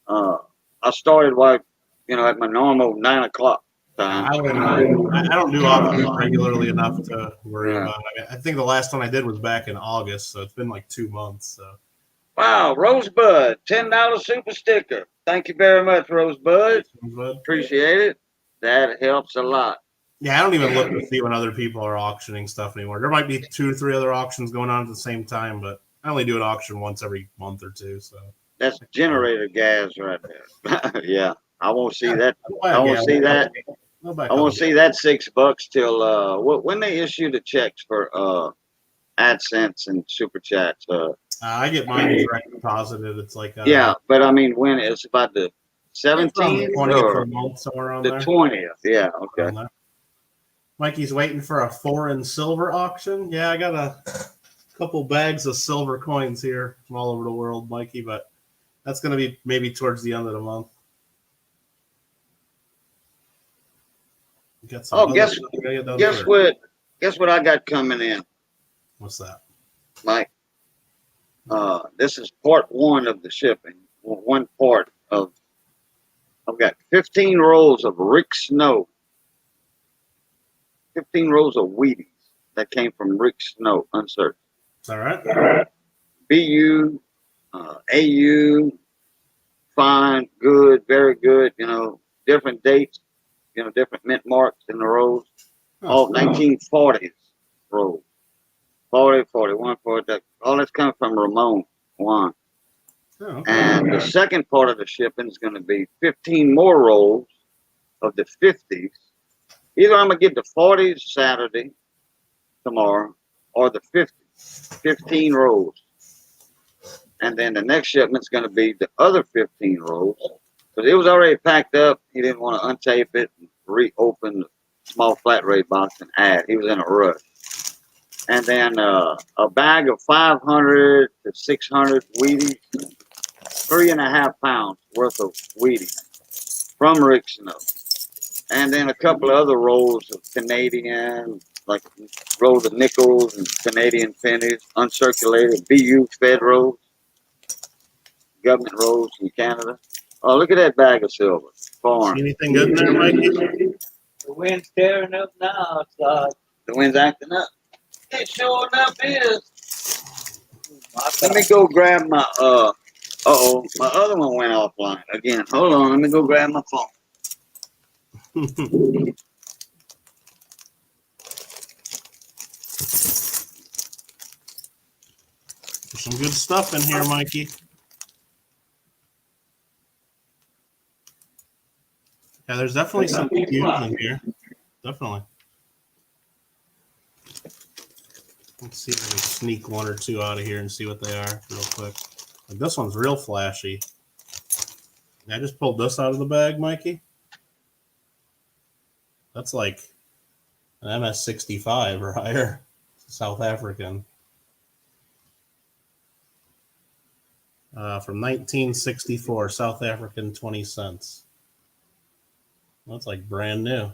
I started like, at my normal 9 o'clock time. I don't do auctions regularly enough to worry Yeah. about it. I think the last one I did was back in August, so it's been like 2 months. So Wow, Rosebud, $10 super sticker. Thank you very much, Rosebud. Appreciate it. That helps a lot. Yeah, I don't even look to see when other people are auctioning stuff anymore. There might be 2 or 3 other auctions going on at the same time, but I only do an auction once every month or two. So That's generator gas right there. Yeah, I won't see that. I I won't see that. I'll buy a I won't couple. see that $6 till when they issue the checks for AdSense and Super Chats. I get mine direct deposited. It's like Yeah, but I mean when it's about the it's around the 17th 20th of or the month, somewhere around the there. 20th. Yeah, okay. Around there. Mikey's waiting for a foreign silver auction. Yeah, I got a couple bags of silver coins here from all over the world, Mikey, but that's going to be maybe towards the end of the month. Got some Oh, guess what? Guess what I got coming in, What's that? Mike? This is part one of the shipping. Well, one part of. I've got 15 rolls of Rick Snow. 15 rolls of Wheaties that came from Rick Snow, uncertain. All right. BU, AU, fine, good, very good. Different dates. Different mint marks in the rolls. All 1940s rolls. 40, 41, 40. All that's coming from Ramon Juan. Oh, okay. And the second part of the shipping is going to be 15 more rolls of the 50s. Either I'm going to get the 40s Saturday, tomorrow, or the 50s. 15 rolls. And then the next shipment's going to be the other 15 rolls. Because it was already packed up. He didn't want to untape it and reopen the small flat rate box and add. He was in a rush. And then a bag of 500 to 600 Wheaties. 3.5 pounds worth of Wheaties from Rick Snow. And then a couple of other rolls of Canadian, like rolls of nickels and Canadian pennies, uncirculated, BU Fed rolls, government rolls from Canada. Oh, look at that bag of silver. Foreign. See anything good in there, Mikey? The wind's tearing up now. It's The wind's acting up. It sure enough is. Let me go grab my my other one went offline again. Hold on, let me go grab my phone. There's some good stuff in here, Mikey. Yeah, there's definitely some cues in here. Definitely. Let's see if I can sneak one or two out of here and see what they are real quick. Like this one's real flashy. I just pulled this out of the bag, Mikey. That's like an MS-65 or higher. South African. From 1964, South African 20 cents. That's like brand new.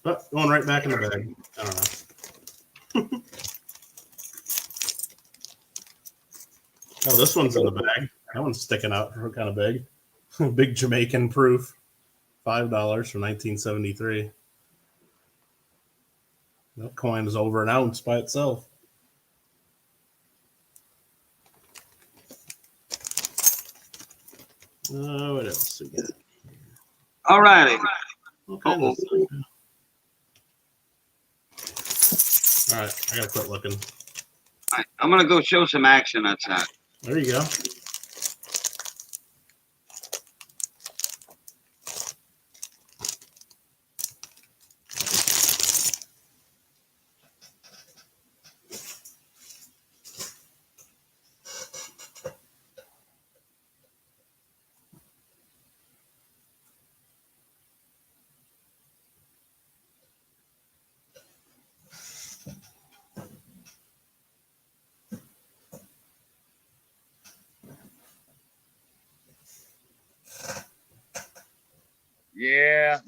But going right back in the bag. I don't know. Oh, this one's in the bag. That one's sticking out kind of big. Big Jamaican proof. $5 from 1973. That coin is over an ounce by itself. What else we got? All righty. All kinds of stuff. All right, I gotta quit looking. All right, I'm gonna go show some action outside. There you go.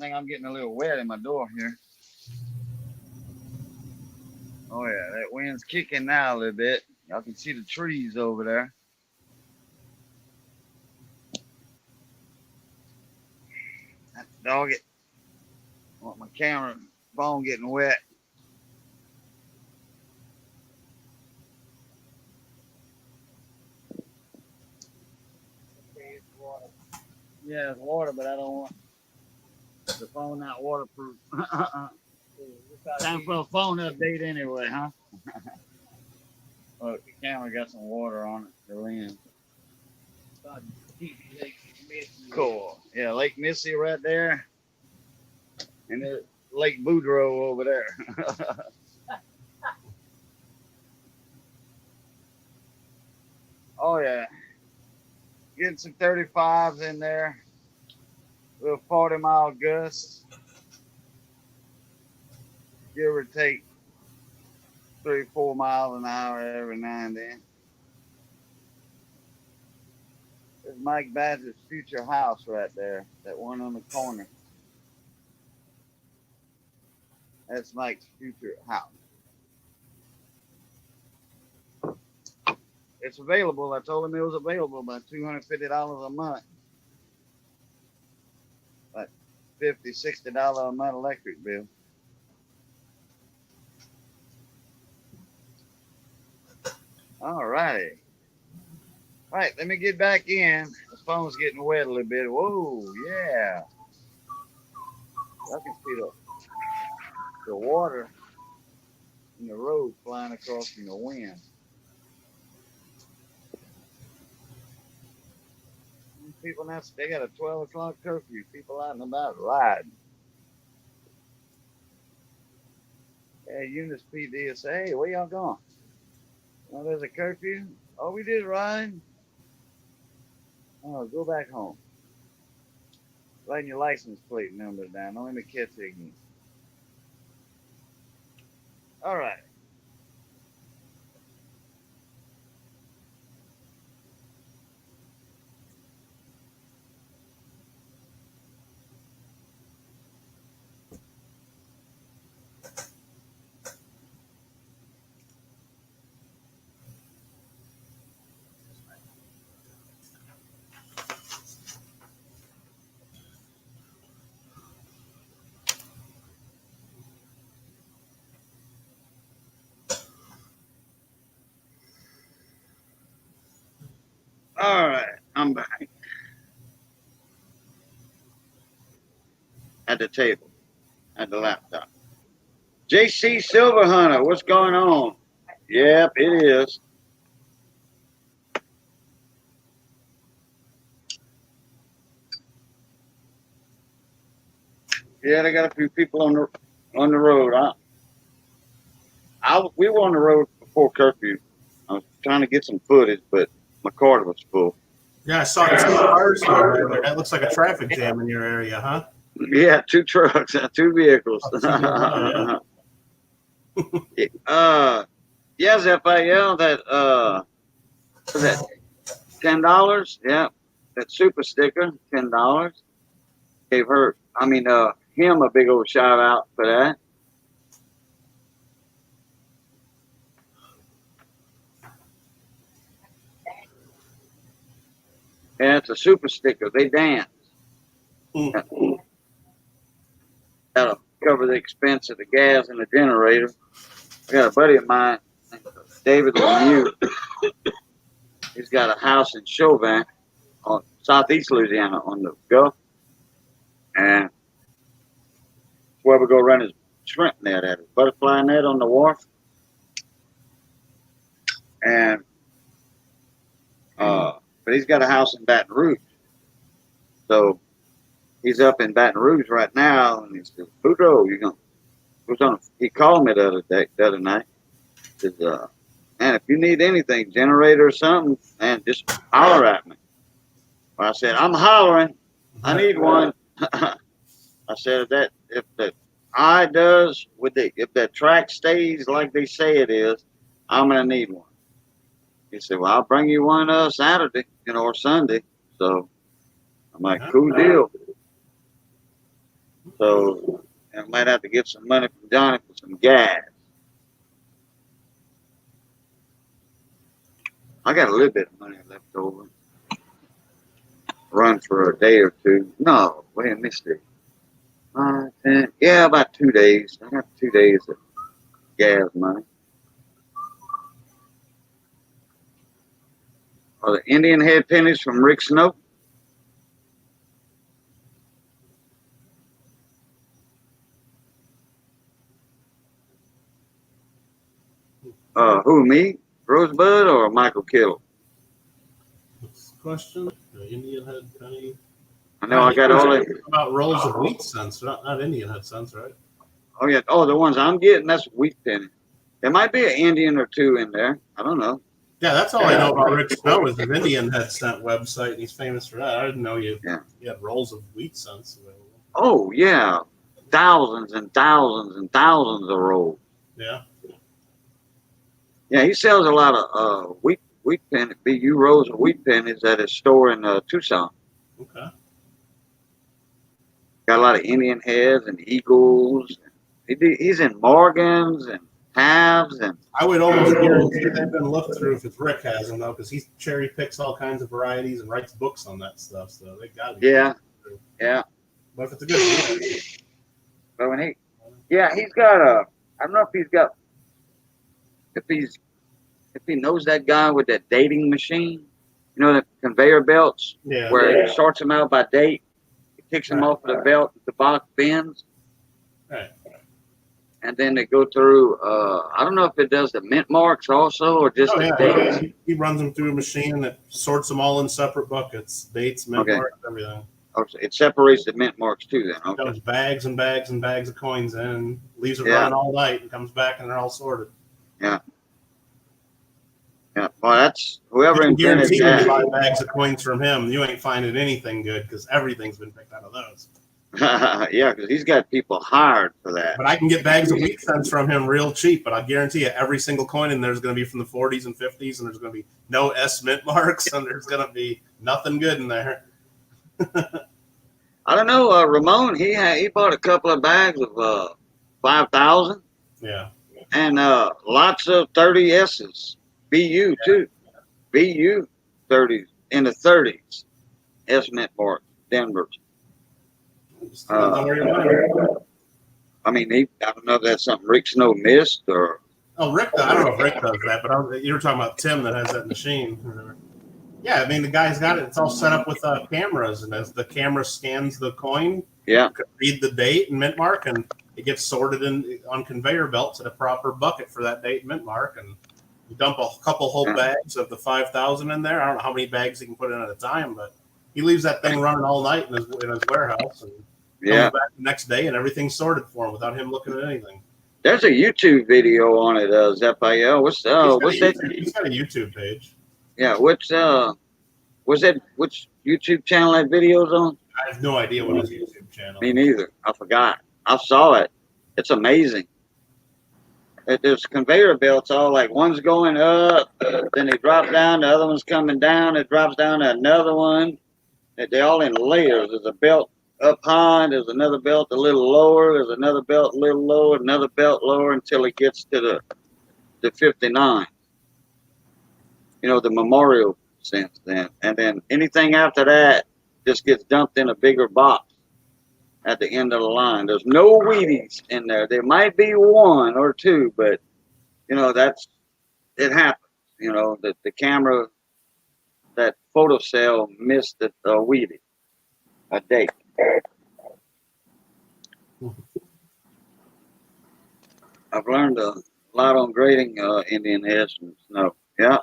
think I'm getting a little wet in my door here. Oh yeah, that wind's kicking now a little bit. Y'all can see the trees over there. That dog it. I want my camera phone getting wet. Yeah, it's water, but I don't want the phone not waterproof. Time for a phone update anyway, huh? Look, the camera got some water on it, the lens. Cool. Yeah, Lake Missy right there. And there's Lake Boudreaux over there. Oh yeah. Getting some 35s in there. Little 40-mile gusts. Give or take 3-4 miles an hour every now and then. There's Mike Badger's future house right there. That one on the corner. That's Mike's future house. It's available. I told him it was available by $250 a month. Like $50, $60 a month electric bill. All righty. All right, let me get back in. The phone's getting wet a little bit. Whoa, yeah. I can see the water in the road flying across in the wind. People now, they got a 12 o'clock curfew. People out and about riding. Hey, Eunice PD will say, hey, where y'all going? Oh, there's a curfew? Oh, we did ride? Oh, go back home. Writing your license plate number down. Don't let me catch it again. All right. All right, I'm back at the table, at the laptop. JC Silver Hunter, what's going on? Yep, it is. Yeah, they got a few people on the road. We were on the road before curfew. I was trying to get some footage, but my car was full. Yeah, I saw 2 cars there. That looks like a traffic jam in your area, huh? Yeah, 2 trucks, 2 vehicles. Oh, Yes, FAL, that was that $10? Yeah, that super sticker, $10. Gave him a big old shout out for that. Yeah, it's a super sticker. They dance. That'll cover the expense of the gas and the generator. I got a buddy of mine, David Lemieux. He's got a house in Chauvin, on southeast Louisiana, on the Gulf, and where we go run his shrimp net at, his butterfly net on the wharf, and but he's got a house in Baton Rouge, so he's up in Baton Rouge right now, and he says, "Boudreaux, he called me the other night. He says, man, if you need anything, generator or something, man, just holler at me." Well, I said, I'm hollering. I need one. I said if the eye does if that track stays like they say it is, I'm gonna need one. He said, well, I'll bring you one Saturday, or Sunday. So I'm like, cool deal. So I might have to get some money from Johnny for some gas. I got a little bit of money left over. Run for a day or two. No, wait a minute. 5, 10, yeah, about 2 days. I got 2 days of gas money. Are the Indian head pennies from Rick Snow? Who, me? Rosebud or Michael Kittle? Next question. The Indian head penny. I know I got all that. About rolls of wheat cents, not Indian head cents, right? Oh, yeah. Oh, the ones I'm getting, that's wheat penny. There might be an Indian or two in there. I don't know. Yeah, that's all I know about Rick Snow is his Indian head cent website, and he's famous for that. I didn't know you had rolls of wheat cents available. Oh, yeah. Thousands and thousands and thousands of rolls. Yeah. Yeah, he sells a lot of wheat penny, BU rolls of wheat pennies at his store in Tucson. Okay. Got a lot of Indian heads and eagles. He's in Morgans and halves and. I would almost guarantee they've been looked through if it's Rick has them though, because he cherry picks all kinds of varieties and writes books on that stuff. So they got to be. Yeah. But if it's a good deal. But when he's got a. I don't know if he's got. If he knows that guy with that dating machine, you know, the conveyor belts, where he sorts them out by date, he picks them off of the belt, the box bends, right, and then they go through. I don't know if it does the mint marks also or just the dates. He runs them through a machine that sorts them all in separate buckets, dates, mint marks, everything. Okay, it separates the mint marks too. Then okay. Dumps bags and bags and bags of coins in, leaves it running all night, and comes back and they're all sorted. Yeah. Yeah, well, that's whoever invented that. You 5 bags of coins from him, you ain't finding anything good because everything's been picked out of those. Yeah, because he's got people hired for that. But I can get bags of wheat cents from him real cheap. But I guarantee you, every single coin in there is going to be from the 40s and 50s, and there's going to be no S mint marks, and there's going to be nothing good in there. I don't know, Ramon. He bought a couple of bags of 5,000. Yeah. And lots of 30 S's. BU too. BU 30s in the 30s. S mint mark Denver's. I mean, I don't know if that's something Rick Snow missed or. Oh, Rick! I don't know if Rick does that, but you were talking about Tim that has that machine. Yeah, I mean the guy's got it. It's all set up with cameras, and as the camera scans the coin, you can read the date and mint mark, and it gets sorted on conveyor belts in a proper bucket for that date and mint mark, and you dump a couple whole bags of the 5,000 in there. I don't know how many bags he can put in at a time, but he leaves that thing running all night in his warehouse, and comes back the next day, and everything's sorted for him without him looking at anything. There's a YouTube video on it, Zephael. What's that? He's got a YouTube page. Yeah, which YouTube channel that video's on? I have no idea what his YouTube channel. Me neither. I forgot. I saw it. It's amazing. There's conveyor belts all like one's going up, then they drop down, the other one's coming down, it drops down to another one. They're all in layers. There's a belt up high, there's another belt a little lower, there's another belt a little lower, another belt lower until it gets to the 59. You know, the memorial sense then. And then anything after that just gets dumped in a bigger box at the end of the line. There's no Wheaties in there. There might be one or two, but you know, it happens. You know, the camera, that photo cell missed the Wheatie a date. I've learned a lot on grading Indian heads from Snow. Yeah.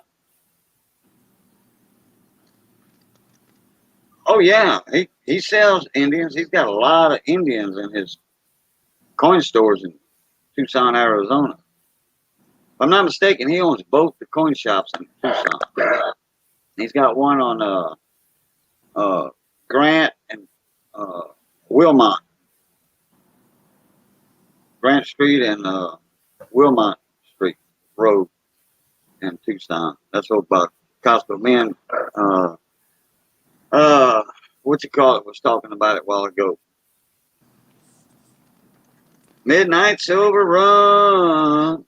Oh yeah, he sells Indians. He's got a lot of Indians in his coin stores in Tucson, Arizona. If I'm not mistaken, he owns both the coin shops in Tucson. He's got one on Grant and Wilmot. Grant Street and Wilmot Street Road in Tucson. That's over by Costco. Man, what you call it was talking about it a while ago. Midnight Silver Run.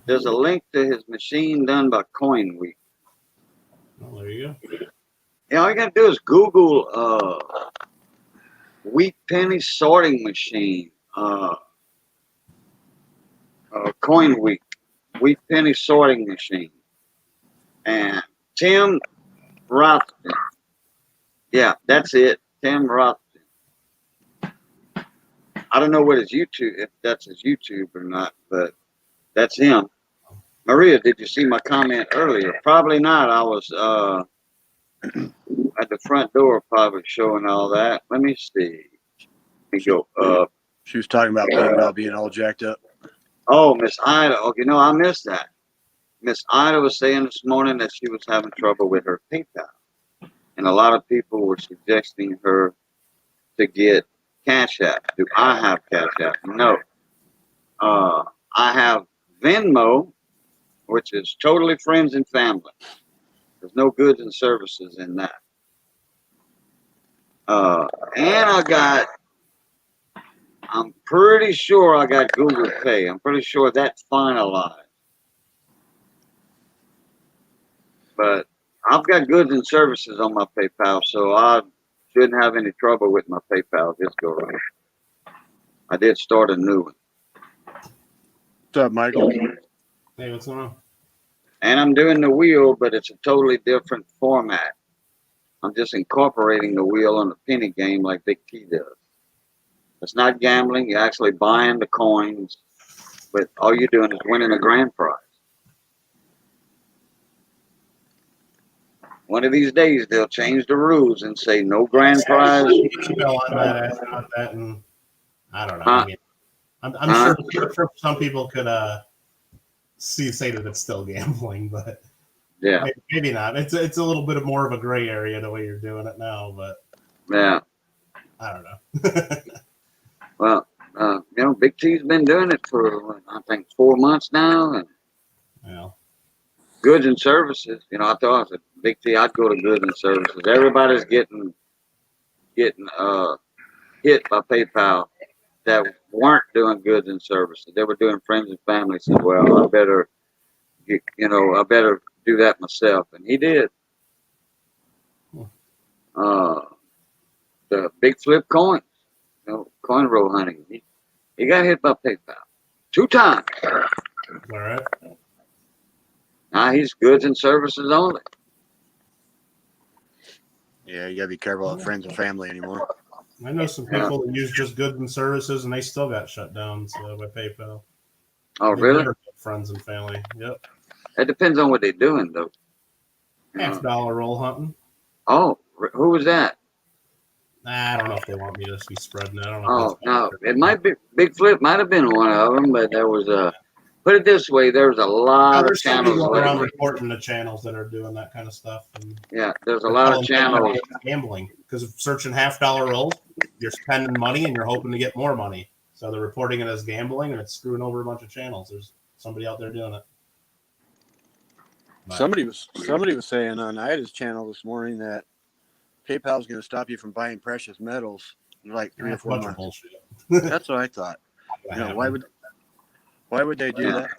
There's a link to his machine done by Coin Week. Well, there you go. Yeah, all you gotta do is Google wheat penny sorting machine. Coin Week, wheat penny sorting machine. And Tim Rothstein. Yeah, that's it. Tim Rothstein. I don't know what his YouTube, if that's his YouTube or not, but that's him. Maria, did you see my comment earlier? Probably not. I was at the front door, probably showing all that. Let me see. Let me go up. She was talking about PayPal being all jacked up. Oh, Miss Ida. Oh, you know, I missed that. Miss Ida was saying this morning that she was having trouble with her PayPal. And a lot of people were suggesting her to get Cash App. Do I have Cash App? No. I have Venmo, which is totally friends and family. There's no goods and services in that. And I'm pretty sure I got Google Pay. I'm pretty sure that's finalized. But I've got goods and services on my PayPal, so I shouldn't have any trouble with my PayPal this go around. I did start a new one. What's up, Michael? Hey, what's going on? And I'm doing the wheel, but it's a totally different format. I'm just incorporating the wheel on the penny game like Big T does. It's not gambling. You're actually buying the coins, but all you're doing is winning a grand prize. One of these days, they'll change the rules and say no grand prize. Email on that, ask about that, and I don't know. I mean, I'm sure some people could say that it's still gambling, but Yeah, maybe not. It's a little bit more of a gray area the way you're doing it now, but yeah. I don't know. Well, you know, Big T's been doing it for I think 4 months now, and Well, goods and services. You know, I thought I said Big T, I'd go to goods and services. Everybody's getting hit by PayPal that weren't doing goods and services. They were doing friends and family. Said, well, I better do that myself, and he did. The big flip coins, you know, coin roll hunting. He got hit by PayPal 2 times. all right. Now he's goods and services only. Yeah, you gotta be careful of friends and family anymore. I know some people that use just goods and services, and they still got shut down by PayPal. Oh, They really? never get friends and family. Yep. It depends on what they're doing, though. $50 roll hunting. Oh, who was that? I don't know if they want me to be spreading it. I don't know. Oh, no, it might be Big Flip. Might have been one of them, but there was a. Put it this way, there's a lot of There's some channels. people around Lately. reporting the channels that are doing that kind of stuff. And Yeah, there's a lot of channels. Gambling, because searching $50 rolls, you're spending money and you're hoping to get more money. So they're reporting it as gambling, and it's screwing over a bunch of channels. There's somebody out there doing it. But Somebody was saying on Ida's channel this morning that PayPal's going to stop you from buying precious metals in like 3 or that's a 4 bunch of months. bullshit. That's what I thought. You know, why would they do that?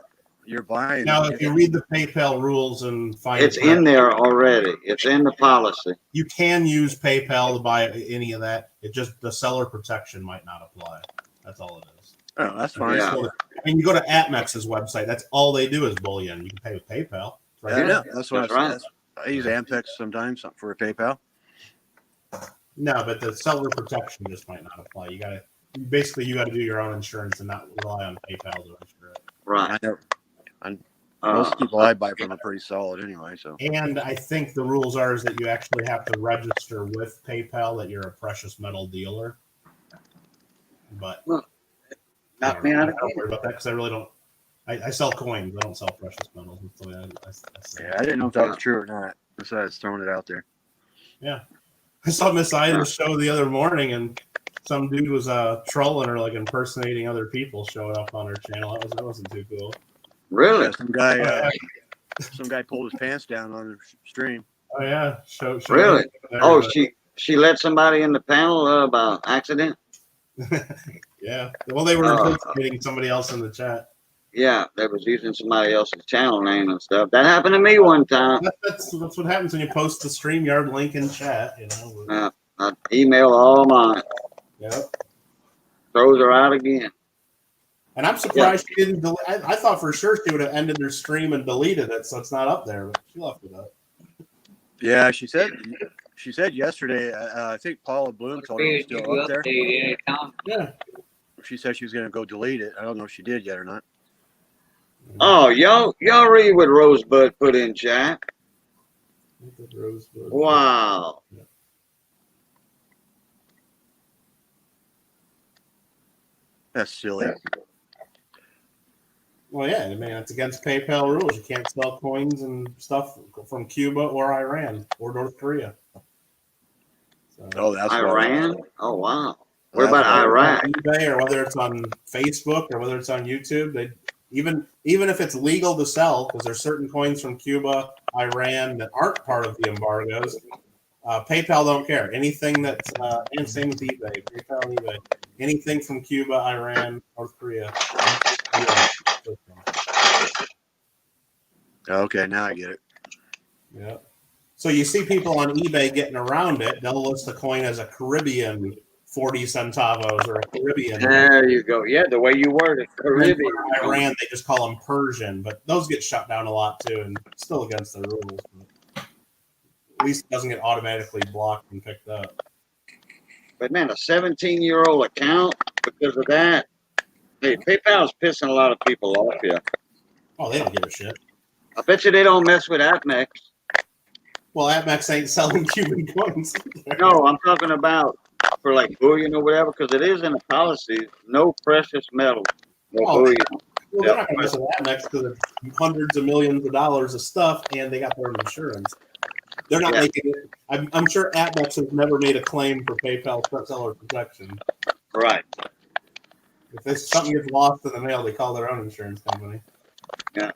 You're buying. Now, if you read the PayPal rules and find It's in there already. It's in the policy. you can use PayPal to buy any of that. It just the seller protection might not apply. That's all it is. Oh, that's fine. Yeah. I mean, you go to APMEX's website. That's all they do is bullion. You can pay with PayPal. Right Yeah, there. that's what That's I use Ampex sometimes for a PayPal. No, but the seller protection just might not apply. You got to do your own insurance and not rely on PayPal to insure it. Right. Most people I buy from are pretty solid anyway. So And I think the rules are is that you actually have to register with PayPal that you're a precious metal dealer. But Knock I me out don't of worry about that because I really don't. I sell coins. I don't sell precious metals. That's the way I yeah, I didn't know if that was true or not. Besides throwing it out there. Yeah. I saw Miss Ida's show the other morning, and some dude was trolling her, like impersonating other people, showing up on her channel. That wasn't too cool. Really? Yeah, some guy pulled his pants down on the stream. Oh yeah, show Really? there, Oh, but- she let somebody in the panel by accident? Yeah. Well, they were Uh, impersonating somebody else in the chat. Yeah, they was using somebody else's channel name and stuff. That happened to me one time. That's what happens when you post the StreamYard link in chat. You know. I email all mine. Yep. Throws her out again. And I'm surprised she didn't delete. I thought for sure she would have ended her stream and deleted it, so it's not up there. But she left it up. Yeah, she said yesterday. I think Paula Bloom told her it was still up there. Yeah. She said she was going to go delete it. I don't know if she did yet or not. Oh, y'all read what Rosebud put in chat. Wow. That's silly. Well, yeah, I mean, it's against PayPal rules. You can't sell coins and stuff from Cuba or Iran or North Korea. So, Oh, that's Iran? Oh, wow. What That's about why- Iraq? on eBay or whether it's on Facebook or whether it's on YouTube, they even if it's legal to sell, because there's certain coins from Cuba, Iran that aren't part of the embargoes. PayPal don't care. Anything that's and same with eBay, PayPal and eBay. Anything from Cuba, Iran, North Korea. Okay, now I get it. Yeah. So you see people on eBay getting around it. They'll list a coin as a Caribbean 40 centavos or a Caribbean. There you go. Yeah, the way you word it. Caribbean. Iran, they just call them Persian, but those get shut down a lot too, and still against the rules. But at least it doesn't get automatically blocked and picked up. But man, a 17-year-old account because of that. Hey, PayPal's pissing a lot of people off here. Oh, they don't give a shit. I bet you they don't mess with Atmex. Well, Atmex ain't selling Cuban coins. No, I'm talking about for like bullion or whatever, because it is in the policy. No precious metals. No bullion. Well, they're not going to mess with Atmex because it's hundreds of millions of dollars of stuff, and they got their own insurance. They're not making it. I'm sure Atmex has never made a claim for PayPal seller protection. Right. If something gets lost in the mail, they call their own insurance company. Yeah.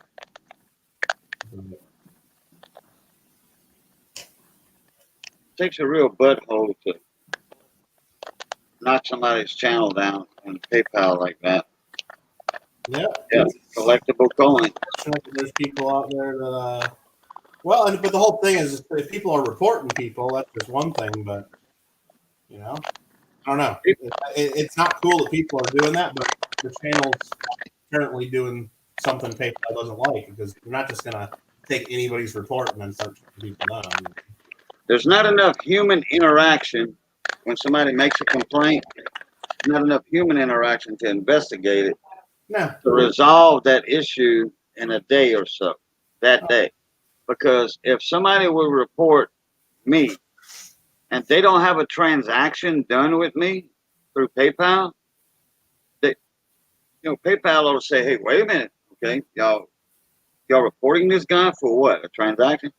Takes a real butthole to knock somebody's channel down on PayPal like that. Yeah. Yeah. Collectible coin. There's people out there that, but the whole thing is if people are reporting people, that's just one thing, but, you know, I don't know. It's not cool that people are doing that, but the channel's apparently doing something PayPal doesn't like because you're not just going to take anybody's report and then start shutting people down. There's not enough human interaction when somebody makes a complaint. Not enough human interaction to investigate it. No. To resolve that issue in a day or so. That day. Because if somebody will report me and they don't have a transaction done with me through PayPal, PayPal will say, hey, wait a minute, okay, y'all reporting this guy for what? A transaction?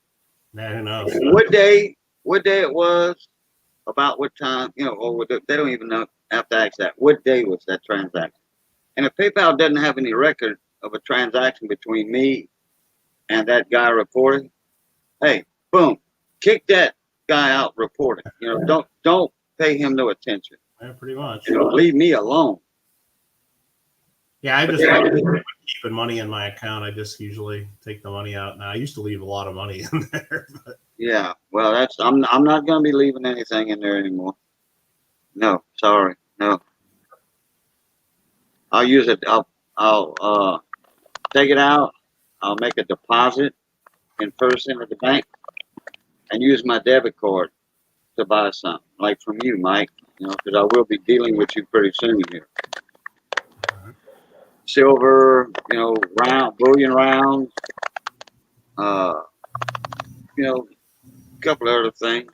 Man, who knows? What day it was, about what time, or they don't even know, have to ask that. What day was that transaction? And if PayPal doesn't have any record of a transaction between me and that guy reporting, hey, boom, kick that guy out reporting. Don't pay him no attention. Yeah, pretty much. Leave me alone. Yeah, I just keeping money in my account. I just usually take the money out. Now I used to leave a lot of money in there. But. Yeah, well, I'm not going to be leaving anything in there anymore. No, sorry, no. I'll use it. I'll take it out. I'll make a deposit in person at the bank and use my debit card to buy something, like from you, Mike. Because I will be dealing with you pretty soon here. Silver, bullion rounds, a couple of other things.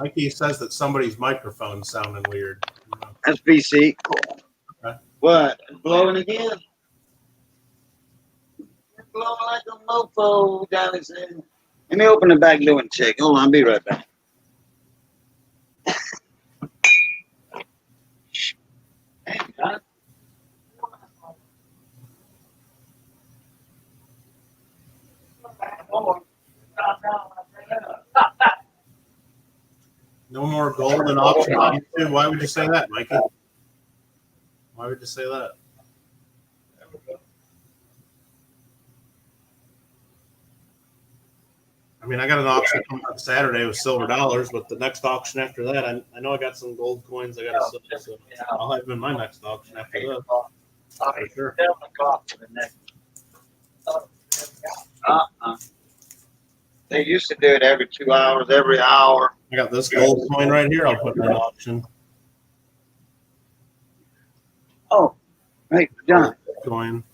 Mikey says that somebody's microphone's sounding weird. That's BC. Okay. What? It's blowing again? It's blowing like a mofo, Johnny said. Let me open the back door and check. Hold on, I'll be right back. No more more gold and auction on YouTube. Why would you say that, Mikey? Why would you say that? I mean, I got an auction coming up Saturday with silver dollars, but the next auction after that, I know I got some gold coins I got to sell, so I'll have them in my next auction after that. For sure. They used to do it every 2 hours, every hour. I got this gold coin right here. I'll put in an auction. Oh, hey, John. Coin.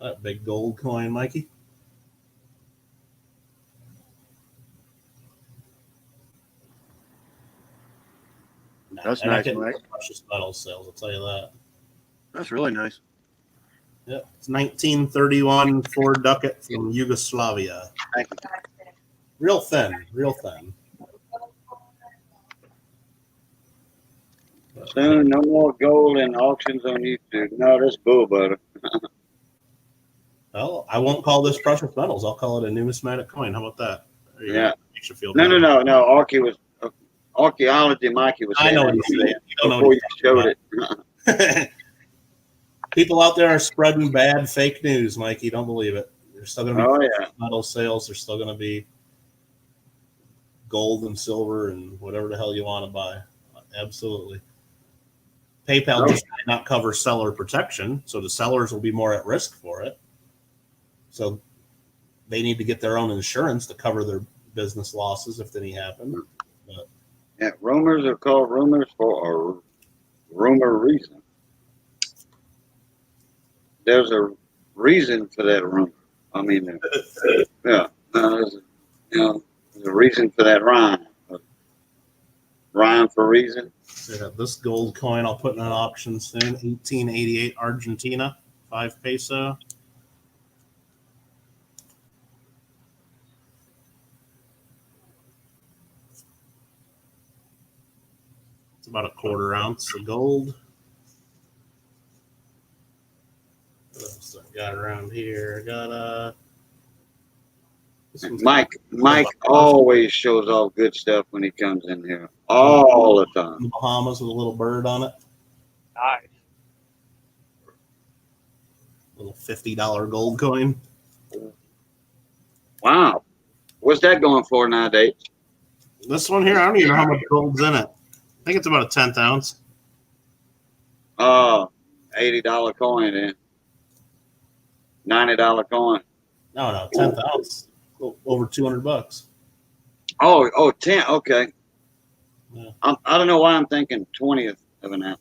That big gold coin, Mikey. That's And I nice, get Mike. precious metal sales, I'll tell you that. That's really nice. Yep. It's 1931 Ford Ducat from Yugoslavia. Thank you. Real thin, real thin. Soon, no more gold and auctions on YouTube. No, that's bull butter. Well, I won't call this precious metals. I'll call it a numismatic coin. How about that? There you Yeah. go. Makes you feel No, better. no. Archaeology, Mikey was I saying know that what he's to me saying. You don't know before what you he's showed it. People out there are spreading bad fake news, Mikey. Don't believe it. There's still going to be Oh, precious yeah. metal sales. There's still going to be gold and silver and whatever the hell you want to buy. Absolutely. PayPal just might not cover seller protection, so the sellers will be more at risk for it. So they need to get their own insurance to cover their business losses if any happen. But Yeah, rumors are called rumors for a rumor reason. There's a reason for that rumor. I mean, yeah, there's a reason for that rhyme. Rhyme for reason. yeah, this gold coin I'll put in an auction soon. 1888 Argentina, 5 peso. It's about a 1/4 ounce of gold. What else I got around here? I got this one's Mike always shows off good stuff when he comes in here. All the time. the Bahamas with a little bird on it. Nice. Little $50 gold coin. Wow. What's that going for nowadays? This one here, I don't even know how much gold's in it. I think it's about a 1/10 ounce. $80 coin then. $90 coin. No, 1/10 ounce. Over $200. Oh, 10. Okay. Yeah. I don't know why I'm thinking 20th of an ounce.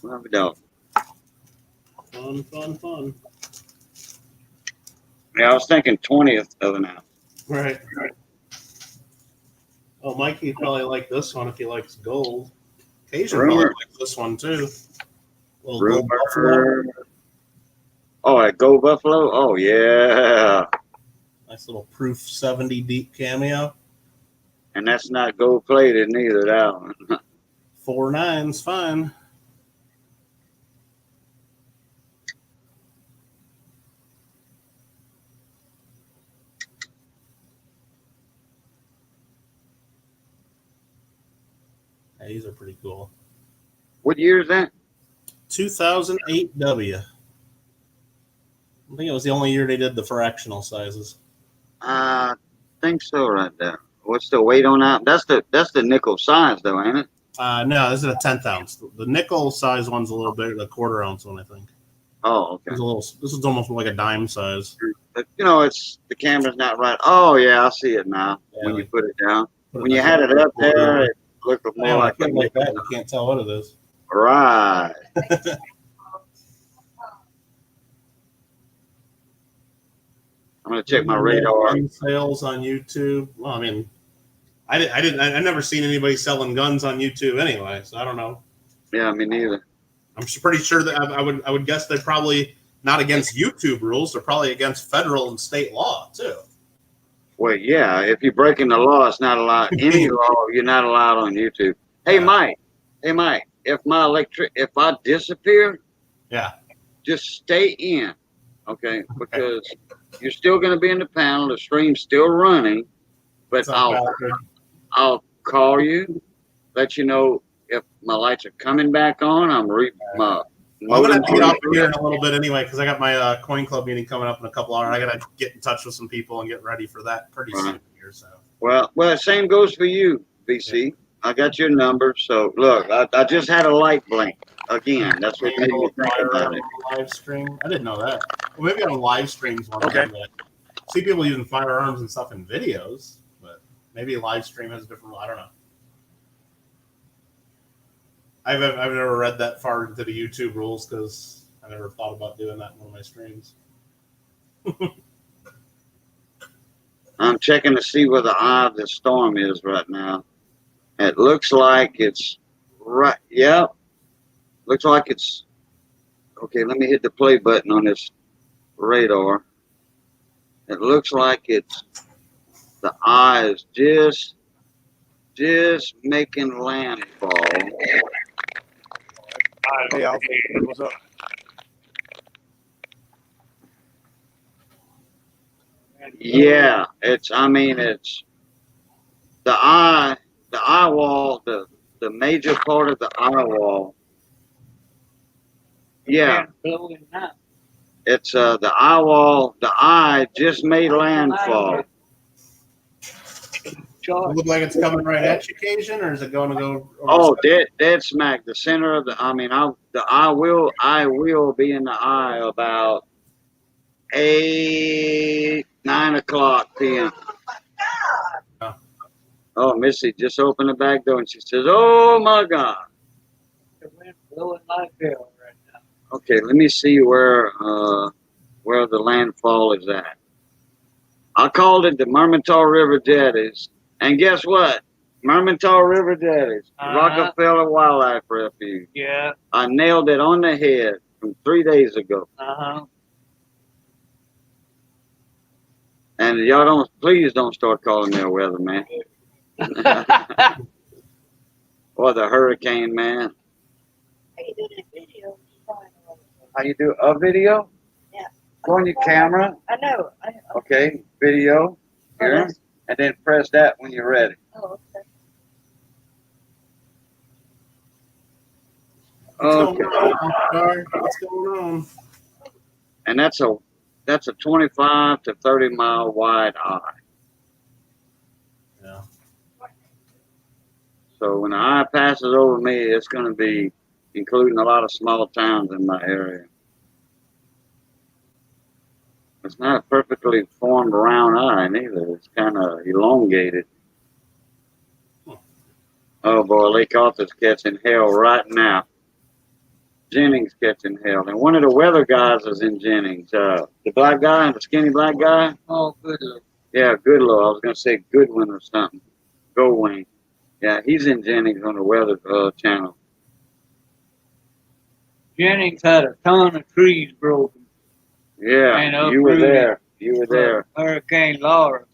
Well, we don't. Fun. Yeah, I was thinking 20th of an ounce. Right. Oh, Mikey probably like this one if he likes gold. Cajun probably likes this one too. Little gold buffalo. Rumor. Oh, at Gold Buffalo? Oh, yeah. Nice little proof 70 deep cameo. And that's not gold plated neither, that one. 4 9's fine. Yeah, these are pretty cool. What year is that? 2008 W. I think it was the only year they did the fractional sizes. I think so, right there. What's the weight on that? That's the nickel size, though, ain't it? No, this is a 1/10 ounce. The nickel size one's a little bigger, the 1/4 ounce one, I think. Oh, okay. This is almost like a dime size. But, it's the camera's not right. Oh, yeah, I see it now when you put it down. When you had it up there, it looked more like a like that. You can't tell what it is. Right. I'm gonna check my radar. Sales on YouTube. Well, I mean, I never seen anybody selling guns on YouTube anyway, so I don't know. Yeah, me neither. I'm pretty sure that I would guess they're probably not against YouTube rules. They're probably against federal and state law too. Well, yeah, if you're breaking the law, it's not allowed. Any law, you're not allowed on YouTube. Hey, Mike. Hey, Mike. If I disappear, Yeah. just stay in, okay? Because you're still going to be in the panel. The stream's still running, but I'll call you, let you know if my lights are coming back on. I'm going to have to get off here in a little bit anyway, because I got my coin club meeting coming up in a couple hours. I got to get in touch with some people and get ready for that pretty soon here. So. Well, same goes for you, BC. Yeah. I got your number. So look, I just had a light blink again. That's what made me think about it. Live stream. I didn't know that. Well, maybe on live streams. See people using firearms and stuff in videos, but maybe a live stream has a different. I don't know. I've never read that far into the YouTube rules because I never thought about doing that in one of my streams. I'm checking to see where the eye of the storm is right now. It looks like it's right. Yep. Looks like it's okay. Let me hit the play button on this radar. It looks like it's the eye is just making landfall. Hey, Alfred, what's up? Yeah, it's the eye wall, the major part of the eye wall. Yeah. It's the eye wall, the eye just made landfall. Does it look like it's coming right at you, Cajun, or is it going to go? Oh, dead smack, the center of the. I mean, I will be in the eye about 8, 9 o'clock p.m. Oh, Missy just opened the back door and she says, "Oh my God!" The wind blowing like hell right now. Okay, let me see where the landfall is at. I called it the Mermentau River Jetties, and guess what? Mermentau River Jetties, Rockefeller Wildlife Refuge. Yeah. I nailed it on the head from 3 days ago. And y'all please don't start calling me a weatherman. Or the hurricane man. How you do this video? How you do a video? Yeah. Go on your camera. I know. Okay, video here, and then press that when you're ready. Oh, okay. Okay. What's going on? And that's a 25 to 30 mile wide eye. Yeah. So when the eye passes over me, it's going to be including a lot of small towns in my area. It's not a perfectly formed round eye neither. It's kind of elongated. Oh boy, Lake Arthur's catching hell right now. Jennings catching hell. And one of the weather guys is in Jennings. The black guy, the skinny black guy. Oh, Goodlow. Yeah, Goodlow. I was going to say Goodwin or something. Goldwing. Yeah, he's in Jennings on the weather channel. Jennings had a ton of trees broken. Yeah, you were there. You were there. Hurricane Laura.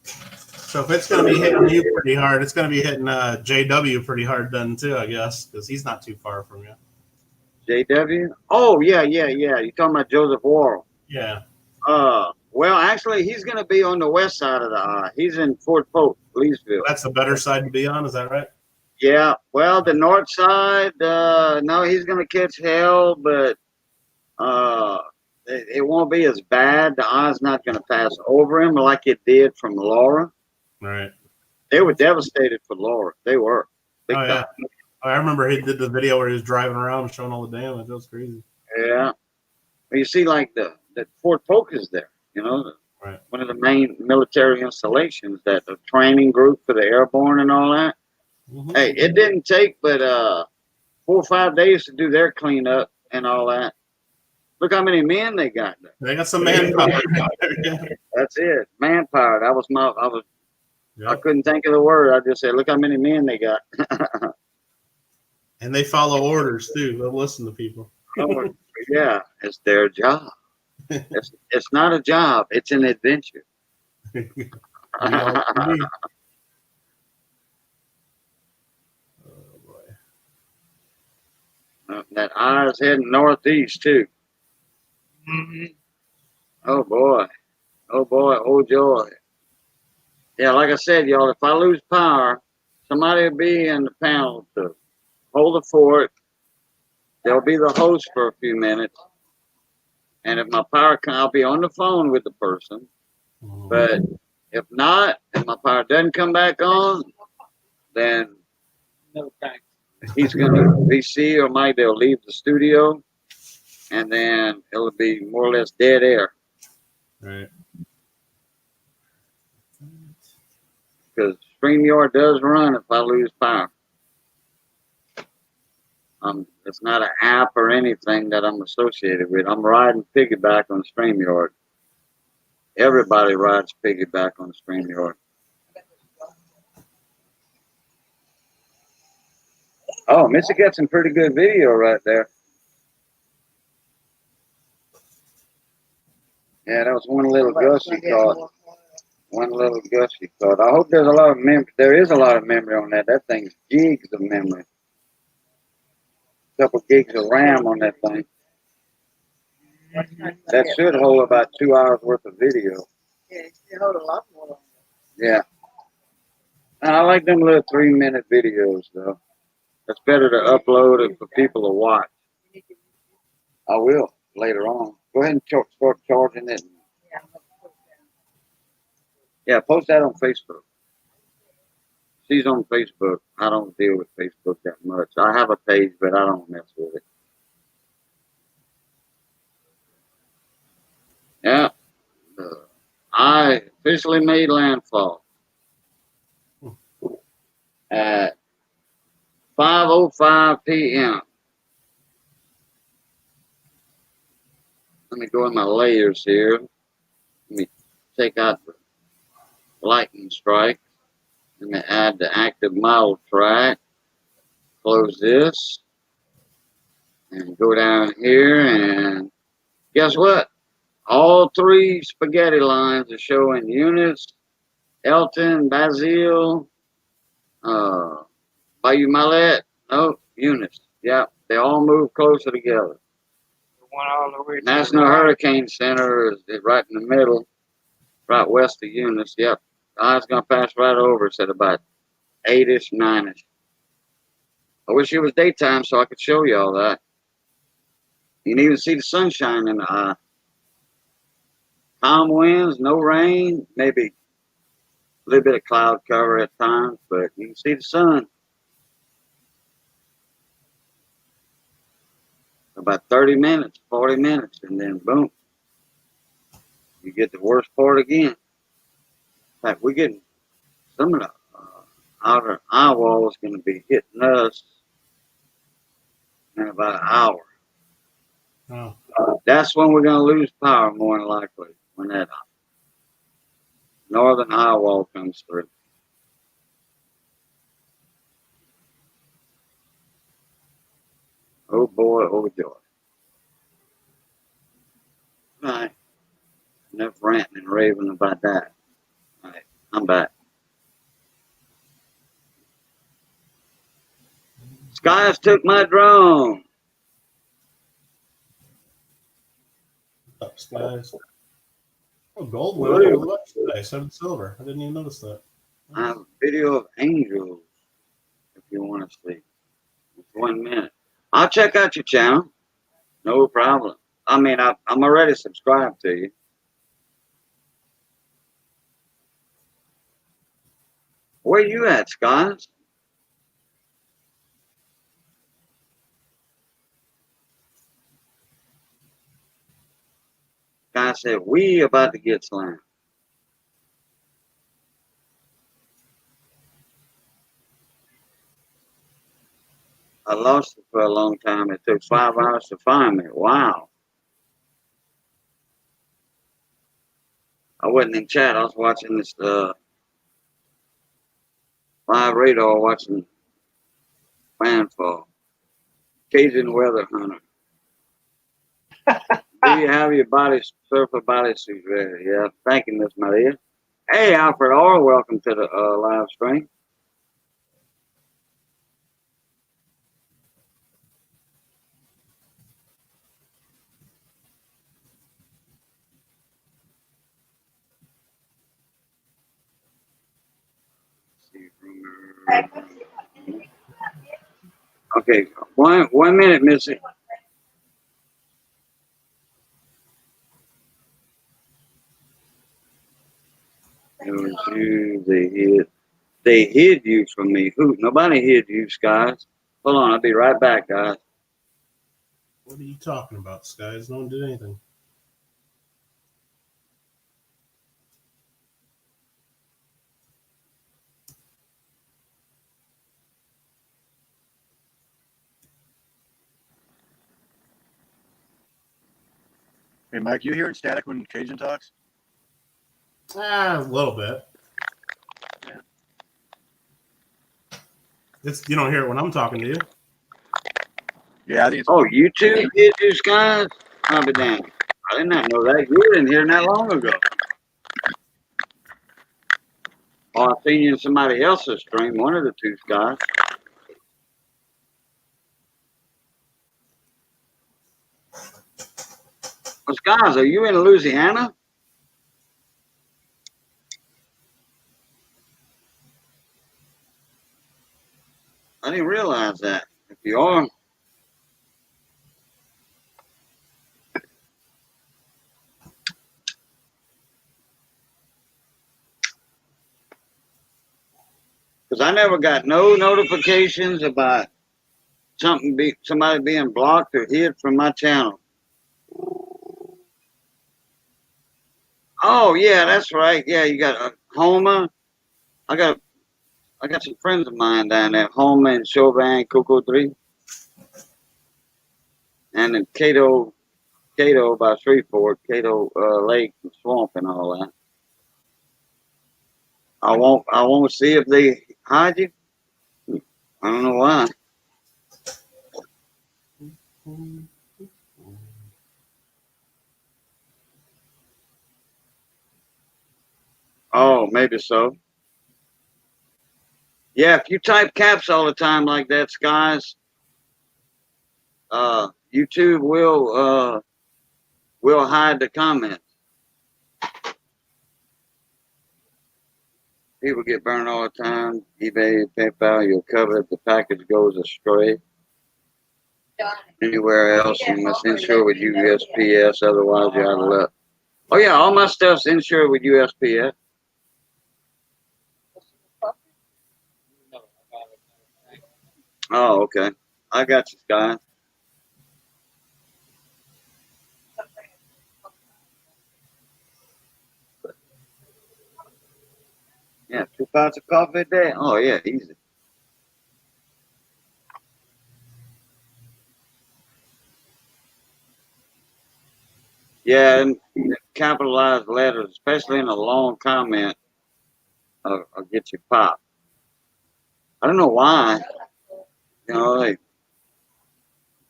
So if it's going to be hitting you pretty hard, it's going to be hitting JW pretty hard then too, I guess, because he's not too far from you. JW? Oh, yeah. You're talking about Joseph Worrell. Yeah. Well, actually, he's going to be on the west side of the eye. He's in Fort Polk, Leesville. That's the better side to be on, is that right? Yeah. Well, the north side, no, he's going to catch hell, but it won't be as bad. The eye's not going to pass over him like it did from Laura. Right. They were devastated for Laura. They were. Big time. Yeah. I remember he did the video where he was driving around showing all the damage. That was crazy. Yeah. Well, you see, like the Fort Polk is there, right. One of the main military installations, that the training group for the airborne and all that. Mm-hmm. Hey, it didn't take but 4 or 5 days to do their cleanup and all that. Look how many men they got there. They got some manpower. That's it, manpower. I couldn't think of the word. I just said, look how many men they got. And they follow orders too. They'll listen to people. Oh, yeah, it's their job. It's not a job. It's an adventure. Be all it can be. Oh boy. That eye is heading northeast too. Oh boy. Oh boy. Oh joy. Yeah, like I said, y'all, if I lose power, somebody will be in the panel to hold the fort. They'll be the host for a few minutes. And if my power I'll be on the phone with the person. But if not, if my power doesn't come back on, then No thanks. he's going to, VC or Mike, they'll leave the studio. And then it'll be more or less dead air. Right. Because StreamYard does run if I lose power. It's not an app or anything that I'm associated with. I'm riding piggyback on StreamYard. Everybody rides piggyback on StreamYard. Oh, Missy got some pretty good video right there. Yeah, that was one little gust she caught. One little gust she caught. I hope there's a lot of memory. There is a lot of memory on that. That thing's gigs of memory. A couple gigs of RAM on that thing. That should hold about 2 hours worth of video. Yeah, it hold a lot more. Yeah. And I like them little 3-minute videos though. It's better to upload it for people to watch. I will later on. Go ahead and start charging it. Yeah, post that on Facebook. She's on Facebook. I don't deal with Facebook that much. I have a page, but I don't mess with it. Yeah. I officially made landfall at 5:05 p.m. Let me go in my layers here. Let me take out the lightning strike. Let me add the active model track. Close this. And go down here and guess what? All 3 spaghetti lines are showing Eunice, Elton, Basil, Bayou Mallet. No, Eunice. Yeah, they all move closer together. The one all the way to National the right. Hurricane Center is right in the middle, right west of Eunice. Yep. The eye's going to pass right over us at about 8-ish, 9-ish. I wish it was daytime so I could show you all that. You can even see the sunshine in the eye. Calm winds, no rain, maybe a little bit of cloud cover at times, but you can see the sun. About 30 minutes, 40 minutes, and then boom, you get the worst part again. In fact, we're getting some of the outer eye wall is going to be hitting us in about an hour. Oh. That's when we're going to lose power more than likely, when that northern eye wall comes through. Oh boy, oh joy. All right. Enough ranting and raving about that. All right, I'm back. Skies took my drone. Ups, guys. Oh, gold went up a little today. So did silver. I didn't even notice that. I have a video of angels if you want to see. It's 1 minute. I'll check out your channel. No problem. I mean, I'm already subscribed to you. Where you at, Skies? Guy said, we about to get slammed. I lost it for a long time. It took 5 hours to find me. Wow. I wasn't in chat. I was watching this live radar, watching landfall. Cajun Weather Hunter. Do you have your surfer bodysuit ready? Yeah. Thank you, Miss Maria. Hey, Alfred R. Welcome to the live stream. Okay, 1 minute, Missy. It was you. They hid you from me. Who? Nobody hid you, Skies. Hold on, I'll be right back, guys. What are you talking about, Skies? No one did anything. Hey, Mike, you hearing static when Cajun talks? A little bit. You don't hear it when I'm talking to you. Yeah, I think Oh, YouTube hid you, Skies? I'll be damned. I did not know that. You were in here not long ago. Oh, I seen you in somebody else's stream, one of the two, Skies. Well, Skies, are you in Louisiana? I didn't realize that. If you are, because I never got no notifications about somebody being blocked or hid from my channel. Oh yeah, that's right. Yeah, you got Homer. I got some friends of mine down there, Homer and Chauvin, Coco 3, and then Cato by Shreveport, Cato Lake and Swamp and all that. I won't see if they hide you. I don't know why. Oh, maybe so. Yeah, if you type caps all the time like that, Skies, YouTube will hide the comments. People get burned all the time. eBay, PayPal, you'll cover if the package goes astray. Anywhere else, you must insure with USPS, otherwise you're out of luck. Oh yeah, all my stuff's insured with USPS. Oh, okay. I got you, Sky. Yeah, 2 pounds of coffee a day. Oh yeah, easy. Yeah, and capitalized letters, especially in a long comment, will get you popped. I don't know why. You know, like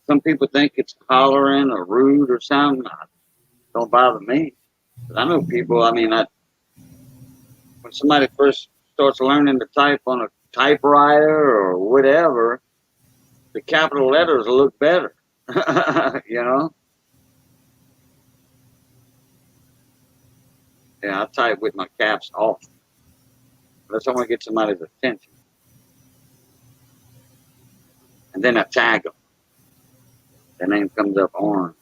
some people think it's hollering or rude or something. Don't bother me. But I know people. I mean, when somebody first starts learning to type on a typewriter or whatever, the capital letters look better. You know. Yeah, I type with my caps off. Unless I want to get somebody's attention. And then I tag them. Their name comes up orange.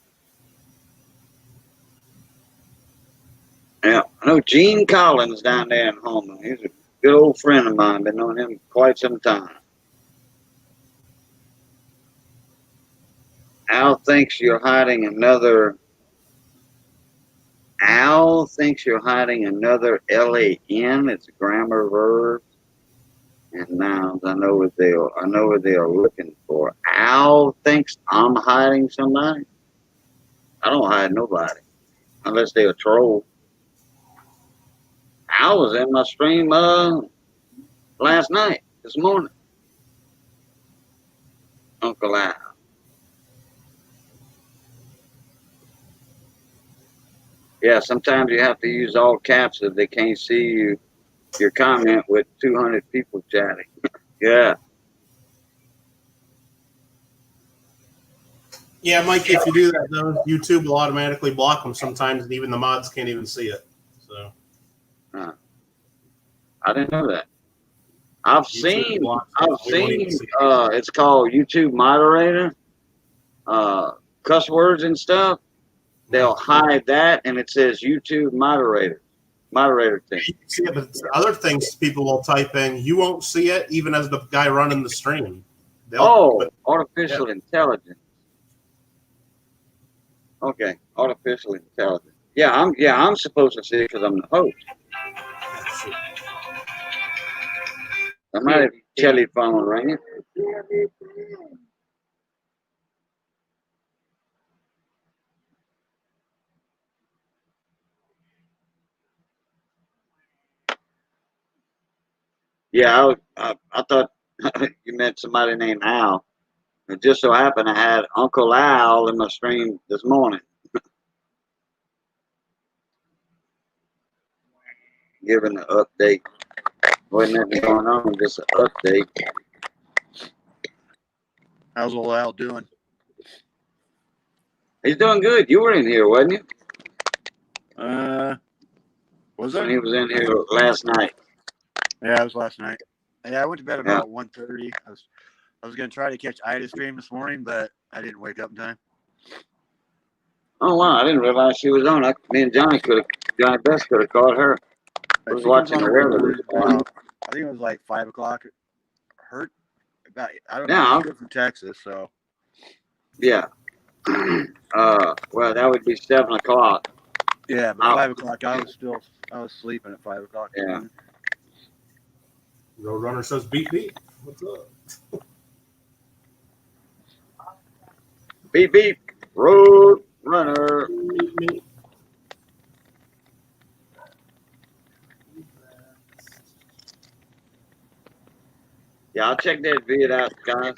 Yeah, I know Gene Collins down there in Homer. He's a good old friend of mine. Been knowing him quite some time. Al thinks you're hiding another. Al thinks you're hiding another LAN. It's a grammar verb and nouns. I know what they are looking for. Al thinks I'm hiding somebody. I don't hide nobody unless they're a troll. Al was in my stream last night, this morning. Uncle Al. Yeah, sometimes you have to use all caps if they can't see your comment with 200 people chatting. Yeah. Yeah, Mike, if you do that, though, YouTube will automatically block them sometimes, and even the mods can't even see it. So I didn't know that. I've YouTube seen, blocks it, I've so we won't even seen, see it. it's called YouTube moderator, cuss words and stuff. They'll hide that and it says YouTube moderator thing. You can see it, but other things people will type in, you won't see it, even as the guy running the stream. Artificial intelligence. Okay, artificial intelligence. Yeah, I'm supposed to see it because I'm the host. I might have telephone ringing. Yeah, I thought you meant somebody named Al. It just so happened I had Uncle Al in my stream this morning, giving the update. Wasn't nothing going on, just an update. How's old Al doing? He's doing good. You were in here, wasn't you? Was When I? he was in here last night. Yeah, it was last night. Yeah, I went to bed Yeah. about 1:30. I was gonna try to catch Ida's stream this morning, but I didn't wake up in time. Oh wow, I didn't realize she was on. Me and Johnny Best could have called her. I was She comes watching on the every weather morning this morning. about, I think it was like 5 o'clock. Hurt about, I don't know. Yeah. She's from Texas, so Yeah. Well, that would be 7 o'clock. yeah. But 5 o'clock, I was sleeping at 5 o'clock. Yeah. Roadrunner says beep beep. What's up? Beep beep. Road runner. Beep, beep. Yeah, I'll check that vid out, guys.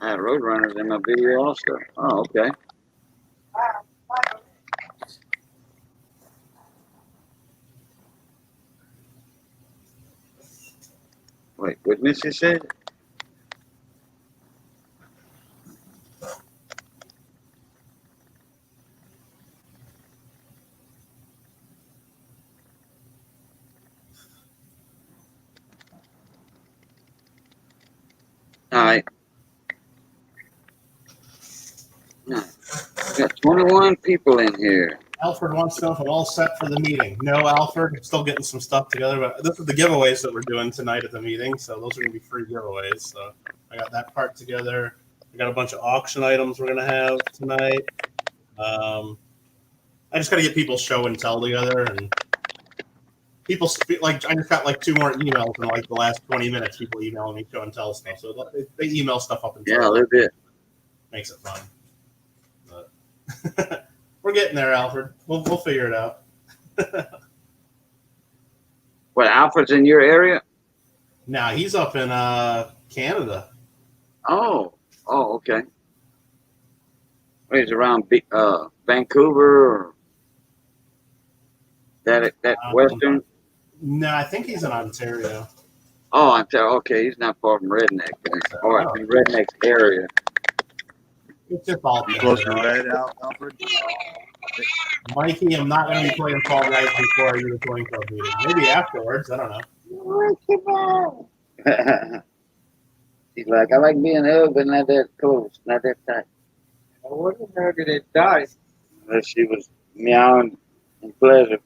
I had Roadrunners in my video also. Oh, okay. Wait, what Missy said? All right. No. We got 21 people in here. Alfred wants to know if I'm all set for the meeting. No, Alfred, I'm still getting some stuff together, but this is the giveaways that we're doing tonight at the meeting, so those are going to be free giveaways. So I got that part together. We got a bunch of auction items we're going to have tonight. I just got to get people's show and tell together, and people like I just got like 2 more emails in like the last 20 minutes. People emailing me show and tell stuff, so they email stuff up and Yeah, a little bit. makes it fun. But we're getting there, Alfred. We'll figure it out. What, Alfred's in your area? Now he's up in Canada. Oh, okay. He's around Vancouver or that western. No, I think he's in Ontario. Oh, Ontario. Okay, he's not far from Redneck. Or in Redneck's area. It's just all You close to bed, Alfred? Mikey, I'm not going to be playing Fall Guys before I do the Coin Club meeting. Maybe afterwards. I don't know. He's like, I like being hugged, but not that close, not that tight. I wasn't there that it died. Unless she was meowing in pleasure.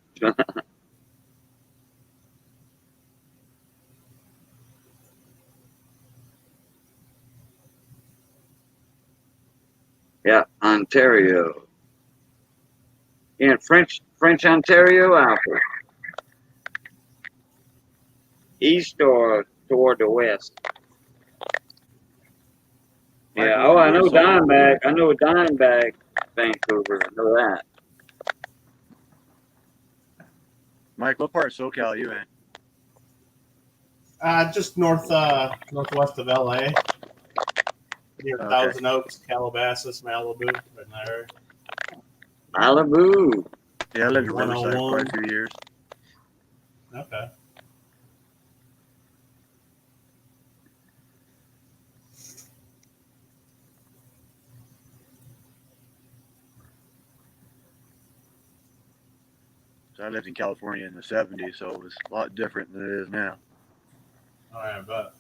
Yeah, Ontario. In French Ontario, Alfred. East or toward the west? Yeah. Oh, I know Dimebag. I know Dimebag, Vancouver. I know that. Mike, what part of SoCal are you in? Just northwest of LA, near Okay. Thousand Oaks, Calabasas, Malibu, right in there. Malibu. Yeah, I lived in Riverside for 101. quite a few years. Okay. So I lived in California in the 70s, so it was a lot different than it is now. All right, but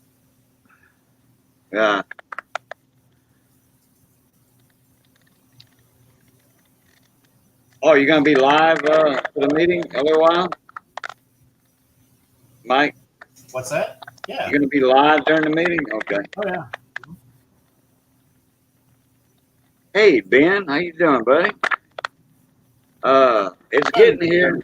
Yeah. Oh, you're gonna be live for the meeting a little while, Mike? what's that? Yeah. You're gonna be live during the meeting? Okay. Oh yeah. Hey Ben, how you doing, buddy? It's getting here.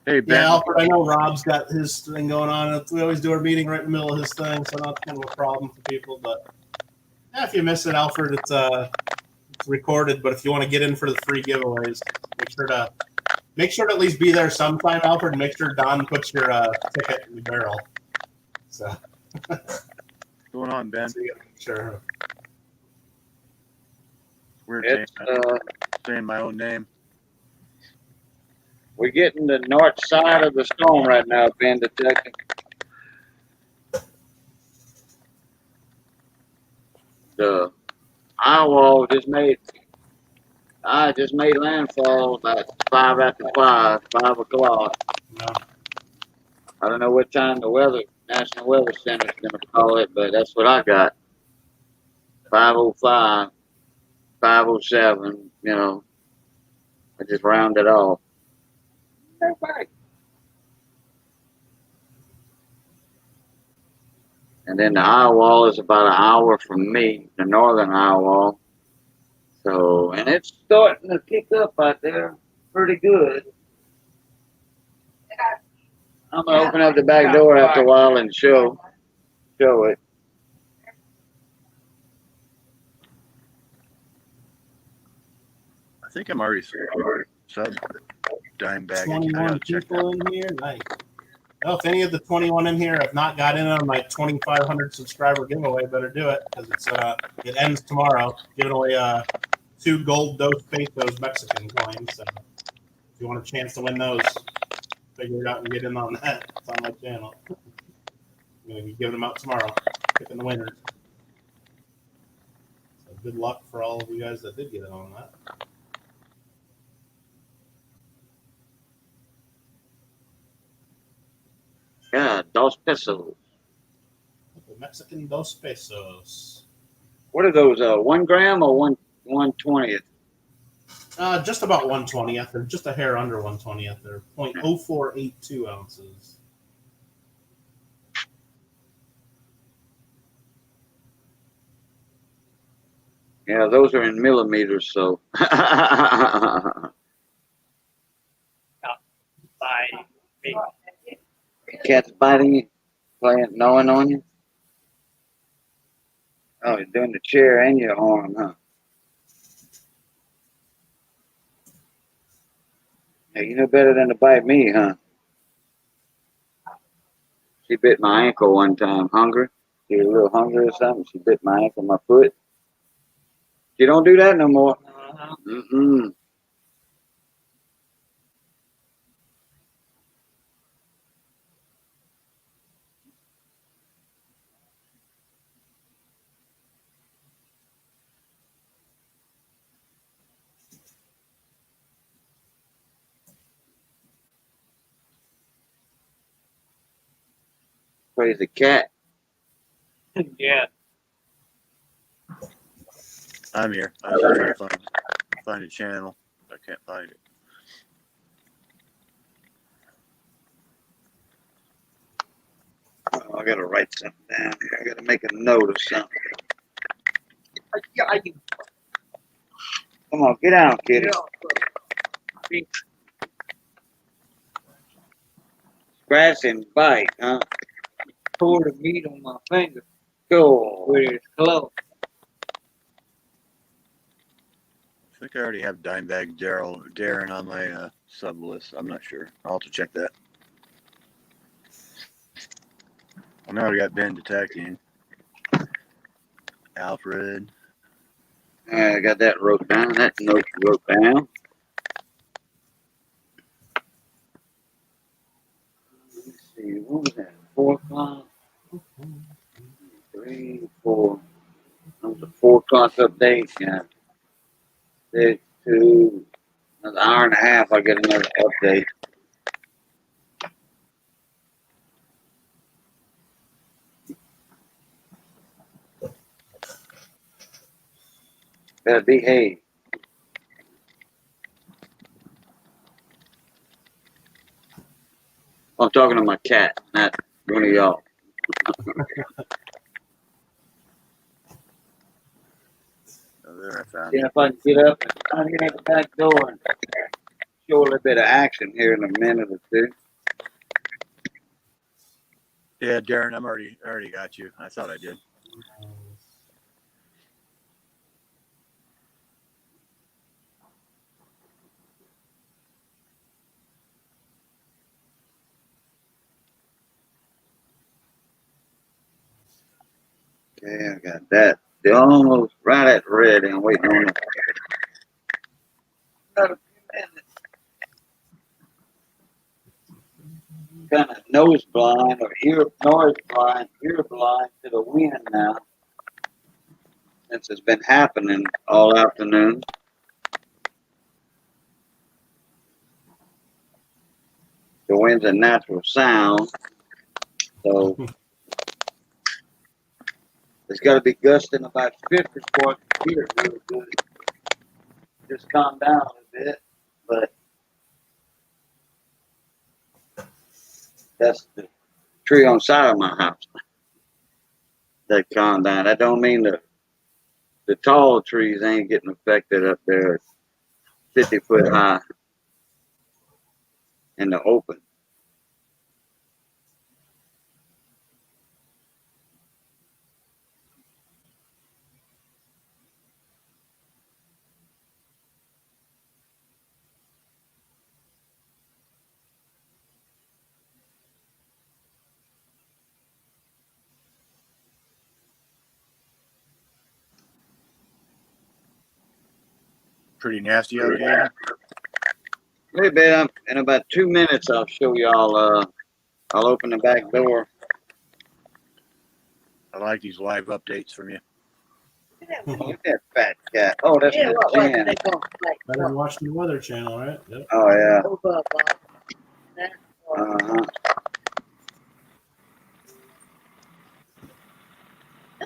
Hey, Ben. Yeah, Alfred, I know Rob's got his thing going on. We always do our meeting right in the middle of his thing, so not kind of a problem for people. But yeah, if you miss it, Alfred, it's recorded. But if you want to get in for the free giveaways, make sure to at least be there sometime, Alfred. And make sure Don puts your ticket in the barrel. So What's going on, Ben? so you gotta make sure. Weird It's saying my own name. we're getting the north side of the storm right now, Ben Detective. The eye wall just made landfall about 5 o'clock. No. I don't know what time the National Weather Center is gonna call it, but that's what I got. 5:05, 5:07. You know, I just rounded off. And then the eye wall is about an hour from me, the northern eye wall. So, and it's starting to kick up out there pretty good. I'm gonna open up the back door after a while and show it. I think I'm already sub dime bag. I 21 gotta check people that. in here. Nice. Well, if any of the 21 in here have not got in on my 2,500 subscriber giveaway, better do it because it ends tomorrow. Giving away 2 gold Dos Pesos Mexican coins. So if you want a chance to win those, figure it out and get in on that. It's on my channel. I'm going to be giving them out tomorrow, picking the winners. So good luck for all of you guys that did get in on that. Yeah, Dos Pesos. The Mexican Dos Pesos. What are those? 1 gram or 1/20th? Just about 1/20th. They're just a hair under 1/20th. They're 0.0482 ounces. Yeah, those are in millimeters, so. Cat's biting you, gnawing on you. Oh, you're doing the chair and your arm, huh? Hey, you know better than to bite me, huh? She bit my ankle one time, hungry. She was a little hungry or something. She bit my ankle, my foot. She don't do that no more. Mm-mm. Crazy cat. Yeah. I'm here. I'm trying to find a channel. I can't find it. Oh, I gotta write something down here. I gotta make a note of something. Come on, get out, kitty. Scratch and bite, huh? Pull the meat on my finger Cool. with his glove. I think I already have Dimebag Darren on my sub list. I'm not sure. I'll have to check that. I know I got Ben detecting. Alfred. I got that wrote down. That note wrote down. Let's see, what was that? 4 o'clock? 3, 4. That was a 4 o'clock update. Yeah. 6, 2. Another hour and a half, I get another update. Better behave. I'm talking to my cat, not one of y'all. Oh, there I found See it. if I can get up and I'll get at the back door and show a little bit of action here in a minute or two. Yeah, Darren, I already got you. I thought I did. Okay, I got that. They're almost right at red and waiting on it. Another few minutes. Kind of nose blind or ear noise blind, ear blind to the wind now. Since it's been happening all afternoon. The wind's a natural sound, so it's got to be gusting about 50 for it to hear it really good. Just calm down a bit, but that's the tree on the side of my house. That calm down. That don't mean the tall trees ain't getting affected up there 50 foot high in the open. Pretty nasty out there. A little bit. In about 2 minutes, I'll show y'all. I'll open the back door. I like these live updates from you. Look at that fat cat. Oh, that's Yeah, my what chin. they going like? Better than watching the Weather Channel, right? Yep. Oh yeah. That's Uh-huh.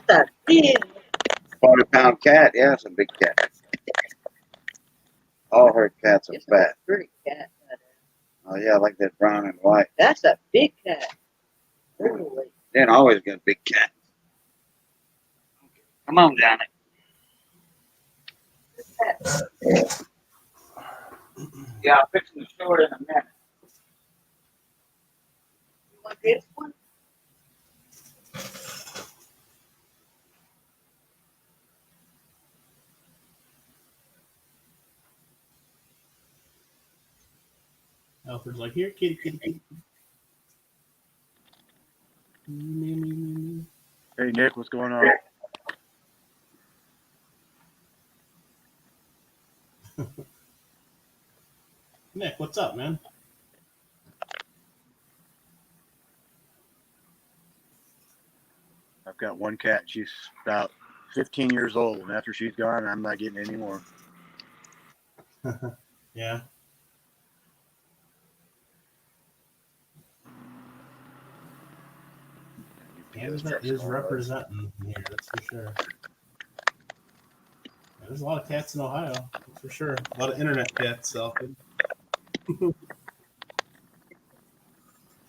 a big 40-pound cat. Yeah, it's a big cat. All her cats are it's a fat. pretty cat. Oh yeah, I like that brown and white. That's a big cat. Really. Then always got big cat. Come on, Johnny. Yeah, I'm fixing to show it in a minute. You want this one? Alfred's like, here, kitty, kitty, kitty. Hey, Nick, what's going on? Nick, what's up, man? I've got one cat. She's about 15 years old, and after she's gone, I'm not getting any more. Yeah. Canada is representing here, that's for sure. Yeah, there's a lot of cats in Ohio, that's for sure. A lot of internet cats out there.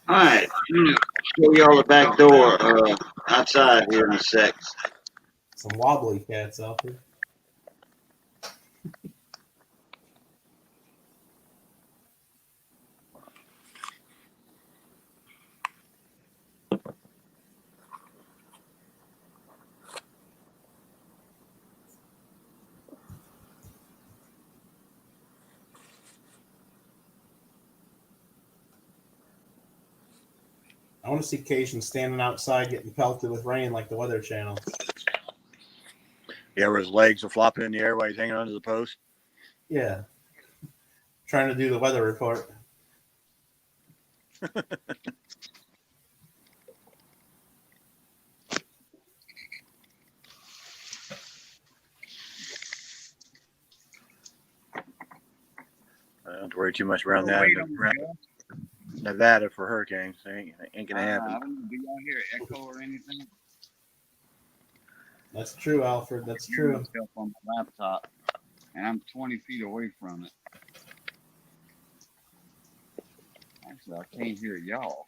All right, I'm gonna show y'all the back door outside here in a sec. Some wobbly cats out there. I want to see Cajun standing outside getting pelted with rain like the Weather Channel. Yeah, where his legs are flopping in the air while he's hanging onto the post. Yeah. Trying to do the weather report. I don't worry too much around that. Nevada for hurricanes. Ain't gonna happen. I don't know, do y'all hear echo or anything? That's true, Alfred. That's true. Myself on my laptop, and I'm 20 feet away from it. Actually, I can't hear y'all.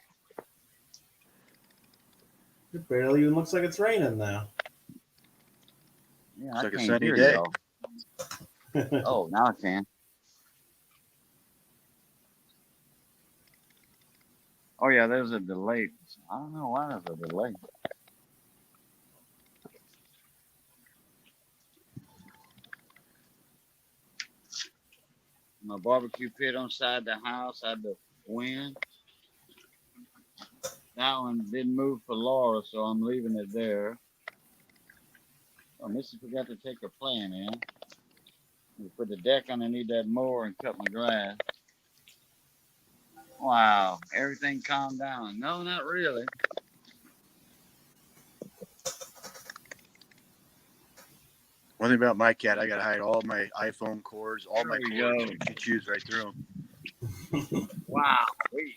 It barely even looks like it's raining now. Yeah, It's I like a can't sunny hear day. y'all. Oh, now I can. Oh yeah, there's a delay. I don't know why there's a delay. My barbecue pit on side the house had the wind. That one didn't move for Laura, so I'm leaving it there. Oh, Missy forgot to take her plan in. We put the deck underneath that mower and cut my grass. Wow, everything calmed down. No, not really. One thing about my cat, I gotta hide all my iPhone cords, all my There we cords. go. She chews right through them. Wow. Wait.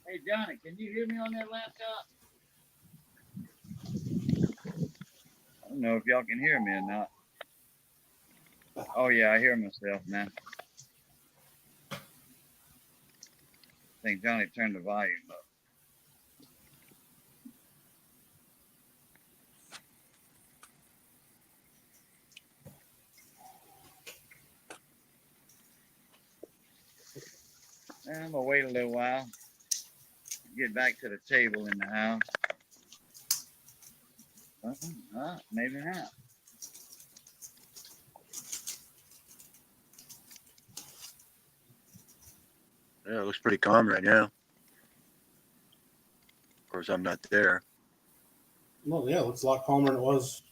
Hey Johnny, can you hear me on that laptop? I don't know if y'all can hear me or not. Oh yeah, I hear myself now. I think Johnny turned the volume up. I'm gonna wait a little while. Get back to the table in the house. Maybe not. Yeah, it looks pretty calm right now. Of course, I'm not there. Well, yeah, it looks a lot calmer than it was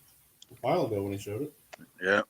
a while ago when he showed it. Yeah.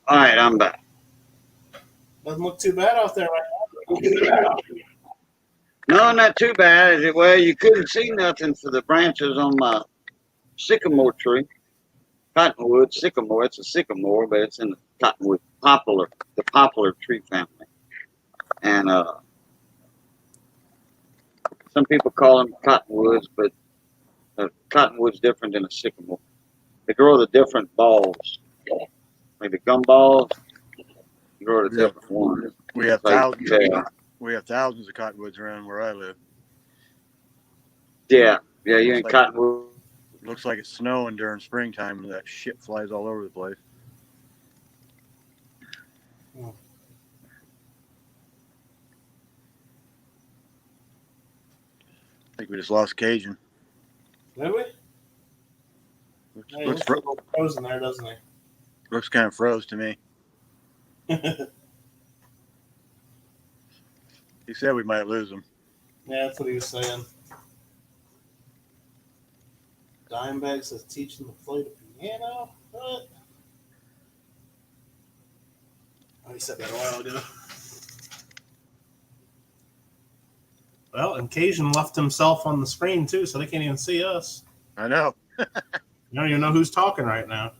All right, I'm back. Doesn't look too bad out there right now. No, not too bad. Well, you couldn't see nothing for the branches on my sycamore tree. Cottonwood sycamore. It's a sycamore, but it's in the cottonwood poplar, the poplar tree family. And some people call them cottonwoods, but cottonwood's different than a sycamore. They grow the different balls, like the gumballs. They grow the Yeah. different ones. We have So you can thousands. tell. We have thousands of cottonwoods around where I live. Yeah, you in cottonwood. Looks like it's snowing during springtime, and that shit flies all over the place. Oh. I think we just lost Cajun. Did we? Looks, Hey, looks, looks a little frozen there, doesn't he? looks kind of froze to me. He said we might lose him. Yeah, that's what he was saying. Dimebag says teaching to play the piano. What? Oh, he said that a while ago. Well, and Cajun left himself on the screen too, so they can't even see us. I know. You don't even know who's talking right now.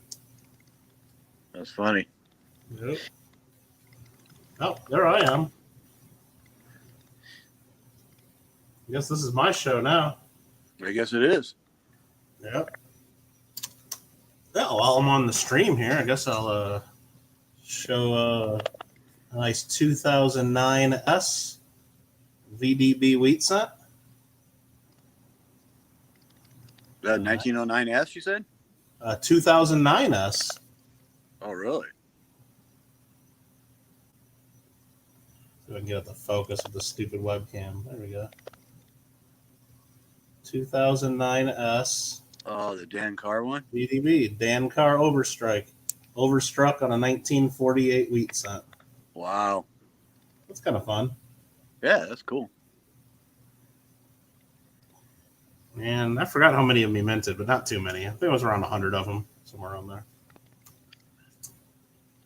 That's funny. Yep. Oh, there I am. I guess this is my show now. I guess it is. Yep. Well, while I'm on the stream here, I guess I'll show a nice 2009S VDB wheat cent. The 1909S, you said? 2009S. Oh, really? So I can get the focus of the stupid webcam. There we go. 2009S. Oh, the Dan Carr one? VDB. Dan Carr Overstrike. Overstruck on a 1948 wheat cent. Wow. That's kind of fun. Yeah, that's cool. And I forgot how many of me minted, but not too many. I think it was around 100 of them, somewhere around there.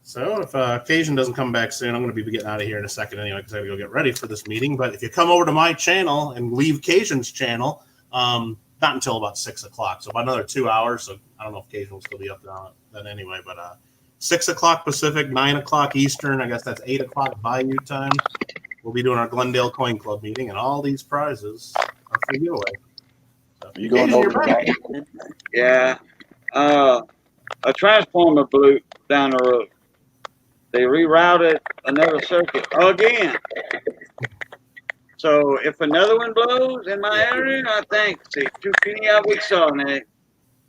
So if Cajun doesn't come back soon, I'm going to be getting out of here in a second anyway because I got to go get ready for this meeting. But if you come over to my channel and leave Cajun's channel, not until about 6 o'clock. So about another 2 hours. So I don't know if Cajun will still be up there on it then anyway. But 6 o'clock Pacific, 9 o'clock Eastern. I guess that's 8 o'clock Bayou time. We'll be doing our Glendale Coin Club meeting, and all these prizes are for giveaway. So, Are you going Cajun, over you're back. Yeah. A transformer blew down the road. They rerouted another circuit again. So if another one blows in my area, I think, see, fini avec ça, man.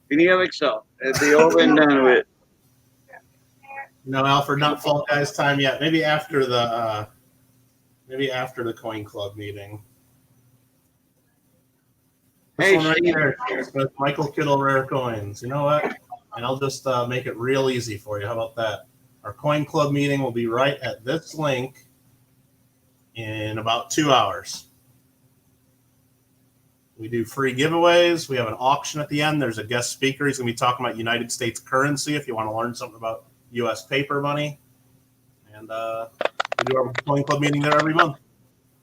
Fini avec ça. It'd be over and done with. No, Alfred, not Fall Guys time yet. Maybe after the Coin Club meeting. This Hey, one right here, says Michael Kittle Rare Coins. You know what? And I'll just make it real easy for you. How about that? Our Coin Club meeting will be right at this link in about 2 hours. We do free giveaways. We have an auction at the end. There's a guest speaker. He's going to be talking about United States currency if you want to learn something about U.S. paper money. And we do our Coin Club meeting there every month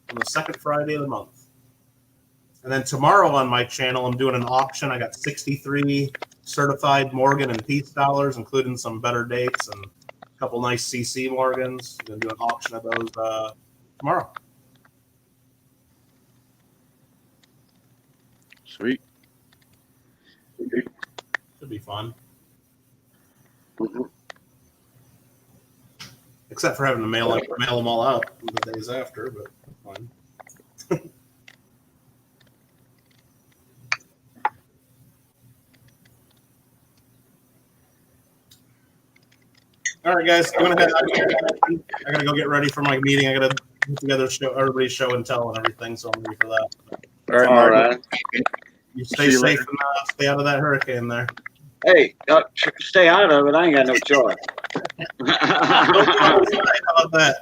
on the second Friday of the month. And then tomorrow on my channel, I'm doing an auction. I got 63 certified Morgan and Peace dollars, including some better dates and a couple nice CC Morgans. I'm going to do an auction of those tomorrow. Sweet. Should be fun. Mhm. Except for having to mail them all out the days after, but fine. All right, guys, go ahead. I gotta go get ready for my meeting. I gotta put together everybody's show and tell and everything, so I'm ready for that. All right, All Mark. right. You stay See you safe later. and stay out of that hurricane there. Hey, stay out of it. I ain't got no choice. How about that?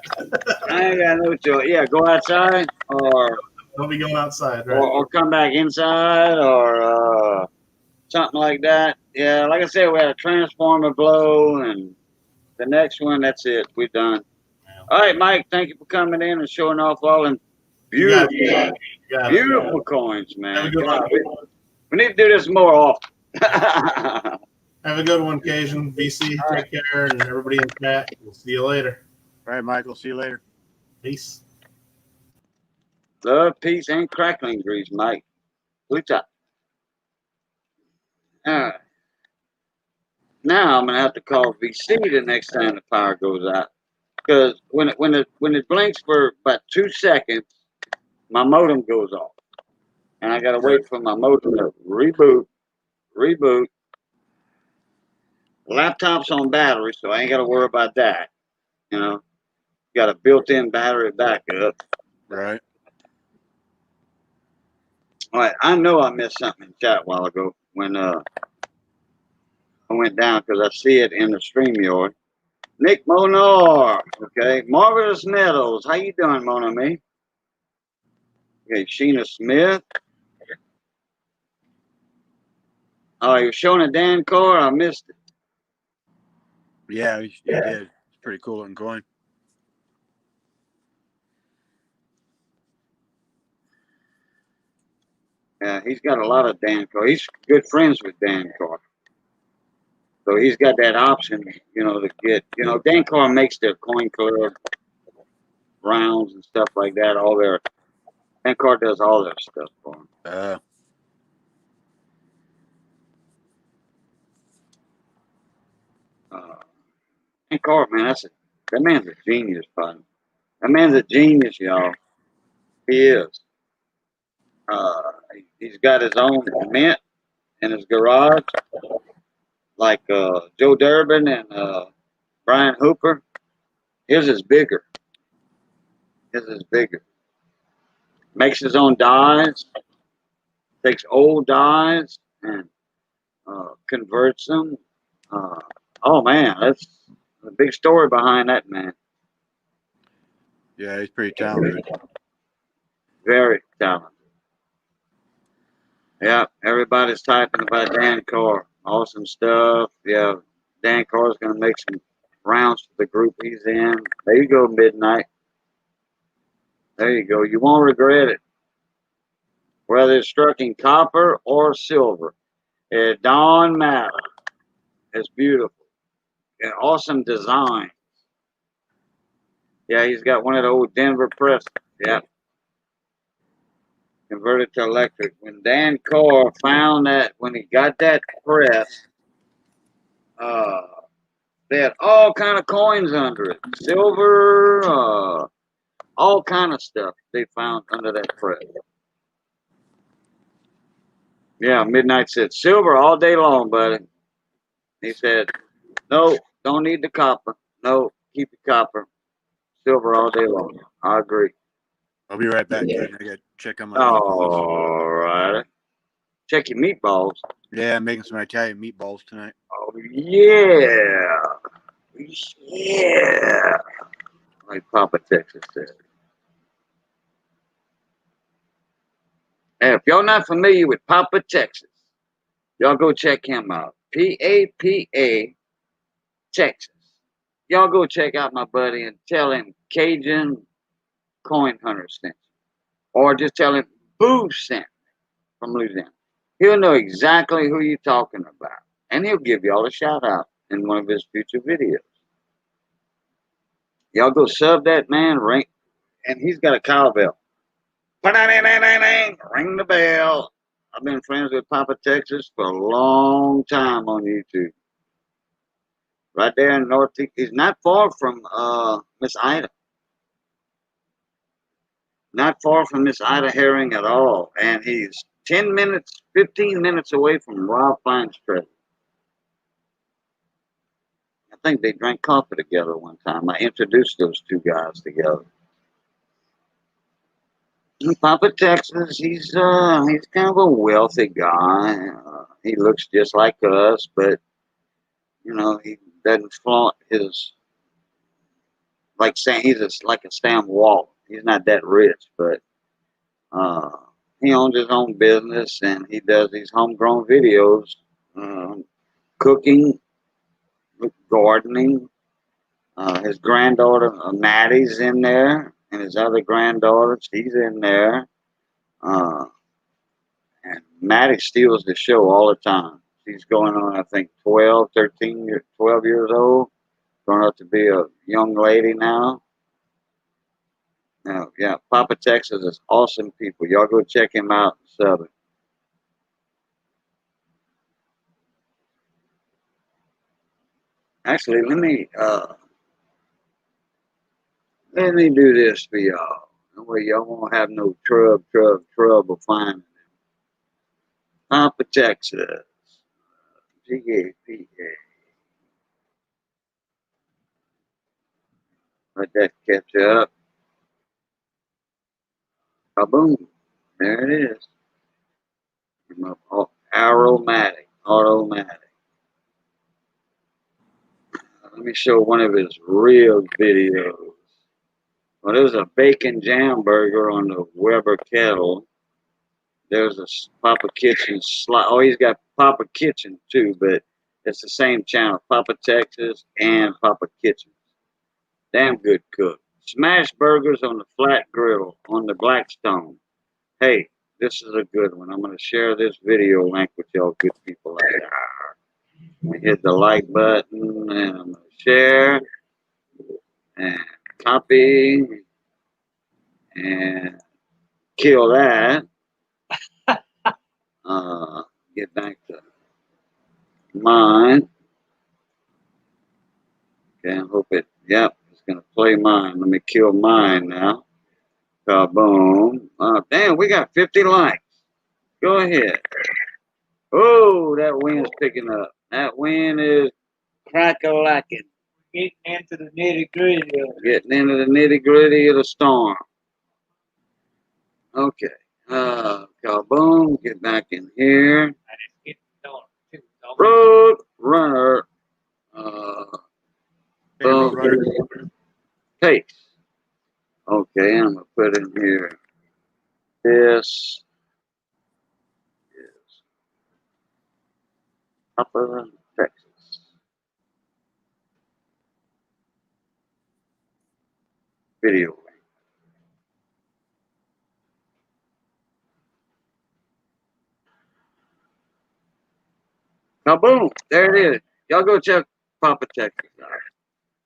I ain't got no choice. Yeah, go outside or Don't be going outside, right? or come back inside or something like that. Yeah, like I said, we had a transformer blow, and the next one, that's it. We're done. Yeah. All right, Mike, thank you for coming in and showing off all them You got beautiful, it. You got it. beautiful coins, Have man. a good God, one. we need to do this more often. Have a good one, Cajun. BC, take care, and everybody in chat. We'll see you later. All right, Michael. See you later. Peace. Love, peace, and crackling grease, Mike. Blue top. All right. Now I'm gonna have to call VC the next time the power goes out, because when it blinks for about 2 seconds, my modem goes off, and I gotta wait for my modem to reboot. Laptop's on battery, so I ain't gotta worry about that. You know, got a built-in battery backup. Right. All right, I know I missed something in chat a while ago when I went down because I see it in the StreamYard. Nick Monar, okay. Marvelous Meadows, how you doing, Mon Ami? Okay, Sheena Smith. Oh, he was showing a Dan car. I missed it. Yeah, he did. It's pretty cool looking coin. Yeah, he's got a lot of Dan car. He's good friends with Dan car. So he's got that option, you know, to get, you know, Dan car makes their coin club rounds and stuff like that. All their Dan car does all their stuff for him. Dan car, man, that man's a genius, bud. That man's a genius, y'all. He is. He's got his own mint in his garage, like Joe Durbin and Brian Hooper. His is bigger. His is bigger. Makes his own dies. Takes old dies and converts them. Oh man, that's a big story behind that man. Yeah, he's pretty talented. Very talented. Yeah, everybody's typing about Dan Carr. Awesome stuff. Yeah, Dan Carr's going to make some rounds for the group he's in. There you go, Midnight. There you go. You won't regret it. Whether it's struck in copper or silver, it don't matter. It's beautiful. And awesome design. Yeah, he's got one of the old Denver presses. Yeah. Converted to electric. When Dan Carr found that, when he got that press, they had all kind of coins under it. Silver, all kind of stuff they found under that press. Yeah, Midnight said, silver all day long, buddy. He said, no, don't need the copper. No, keep the copper. Silver all day long. I agree. I'll be right back, kid. I got to check on my meatballs. All right. Check your meatballs. Yeah, I'm making some Italian meatballs tonight. Oh, yeah. Yeah. Like Papa Texas said. Hey, if y'all not familiar with Papa Texas, y'all go check him out. P-A-P-A Texas. Y'all go check out my buddy and tell him Cajun Coin Hunter sent you. Or just tell him Boo sent from Louisiana. He'll know exactly who you're talking about. And he'll give y'all a shout out in one of his future videos. Y'all go sub that man, ring, and he's got a cowbell. Ring the bell. I've been friends with Papa Texas for a long time on YouTube. Right there in Northeast. He's not far from Miss Ida. Not far from Miss Ida Herring at all. And he's 10 minutes, 15 minutes away from Rob Fine's treasure. I think they drank coffee together one time. I introduced those two guys together. Papa Texas, he's kind of a wealthy guy. He looks just like us, but you know, he doesn't flaunt his, like saying he's like a Sam Walt. He's not that rich, but he owns his own business and he does these homegrown videos, cooking, gardening. His granddaughter Maddie's in there, and his other granddaughter, she's in there. And Maddie steals the show all the time. She's going on, I think, 12 years old. Grown up to be a young lady now. Yeah, Papa Texas is awesome people. Y'all go check him out in Southern. Actually, let me do this for y'all. That way y'all won't have no trouble finding him. Papa Texas. G-A-P-A. Let that catch up. Kaboom. There it is. Aromatic. Automatic. Let me show one of his real videos. Well, there's a bacon jam burger on the Weber kettle. There's a Papa Kitchen slide. Oh, he's got Papa Kitchen too, but it's the same channel, Papa Texas and Papa Kitchen. Damn good cook. Smash burgers on the flat griddle on the Blackstone. Hey, this is a good one. I'm going to share this video link with y'all good people out there. I'm going to hit the like button and I'm going to share and copy and kill that. Get back to mine. Okay, I hope it, yep, it's going to play mine. Let me kill mine now. Kaboom. Damn, we got 50 likes. Go ahead. Oh, that wind's picking up. That wind is crack-a-lacking. Getting into the nitty-gritty of it. Getting into the nitty-gritty of the storm. Okay. Kaboom. Get back in here. And it's getting dark, too. Road runner. Road runner. Paste. Okay, I'm gonna put in here. This is Upper Texas. Video. Kaboom! There it is. Y'all go check Papa Texas out.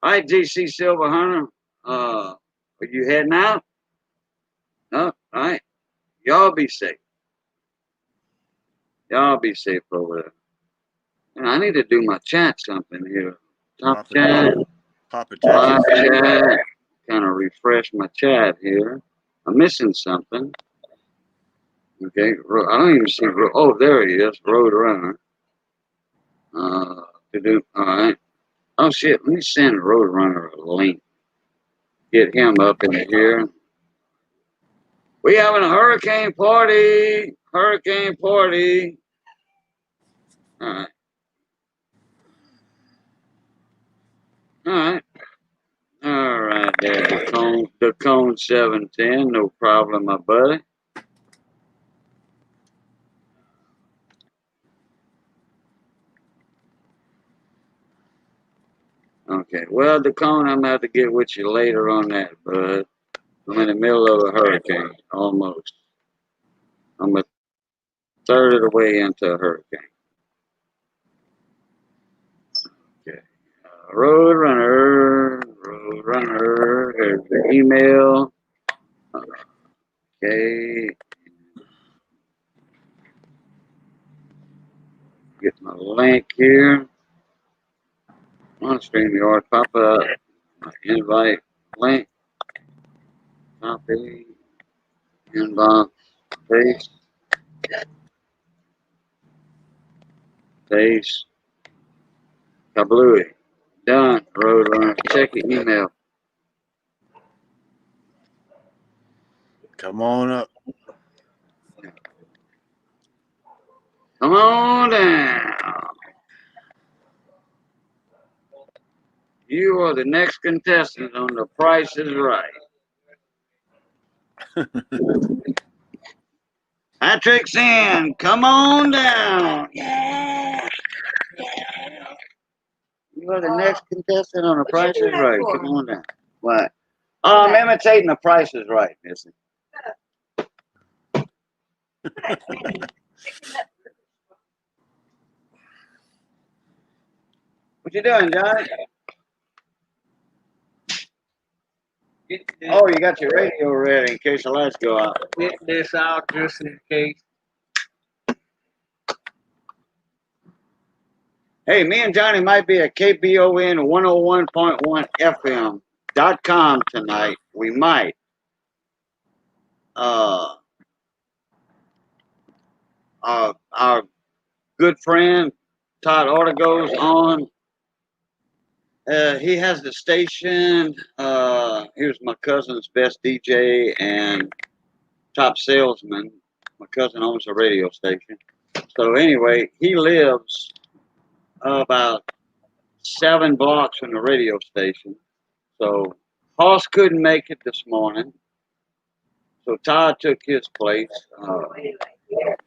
All right, GC Silver Hunter. Are you heading out? No? All right. Y'all be safe. Y'all be safe over there. And I need to do my chat something here. Top chat. Papa Live Texas. chat. Kind of refresh my chat here. I'm missing something. Okay. I don't even see. Oh, there he is. Road Runner. To do. All right. Oh, shit. Let me send Road Runner a link. Get him up in here. We having a hurricane party. Hurricane party. All right. All right. All right, there, the cone 710, no problem, my buddy. Okay, well, the cone, I'm going to have to get with you later on that, bud. I'm in the middle of a hurricane, almost. I'm a third of the way into a hurricane. Okay. Road Runner, here's the email. Okay. Get my link here. On StreamYard, pop up. My invite link. Copy. Inbox. Paste. Paste. Kablooey. Done. Road Runner. Check your email. Come on up. Come on down. You are the next contestant on The Price is Right. Patrick's in. Come on down. Yeah. You are the next contestant on The Price is Right. Come on down. What? Oh, I'm imitating The Price is Right, Missy. What you doing, Johnny? Oh, you got your radio ready in case the lights go out. Get this out just in case. Hey, me and Johnny might be at KBON 101.1 FM.com tonight. We might. Our good friend Todd Ortego's on. He has the station. Here's my cousin's best DJ and top salesman. My cousin owns a radio station. So anyway, he lives about 7 blocks from the radio station. So Hoss couldn't make it this morning. So Todd took his place.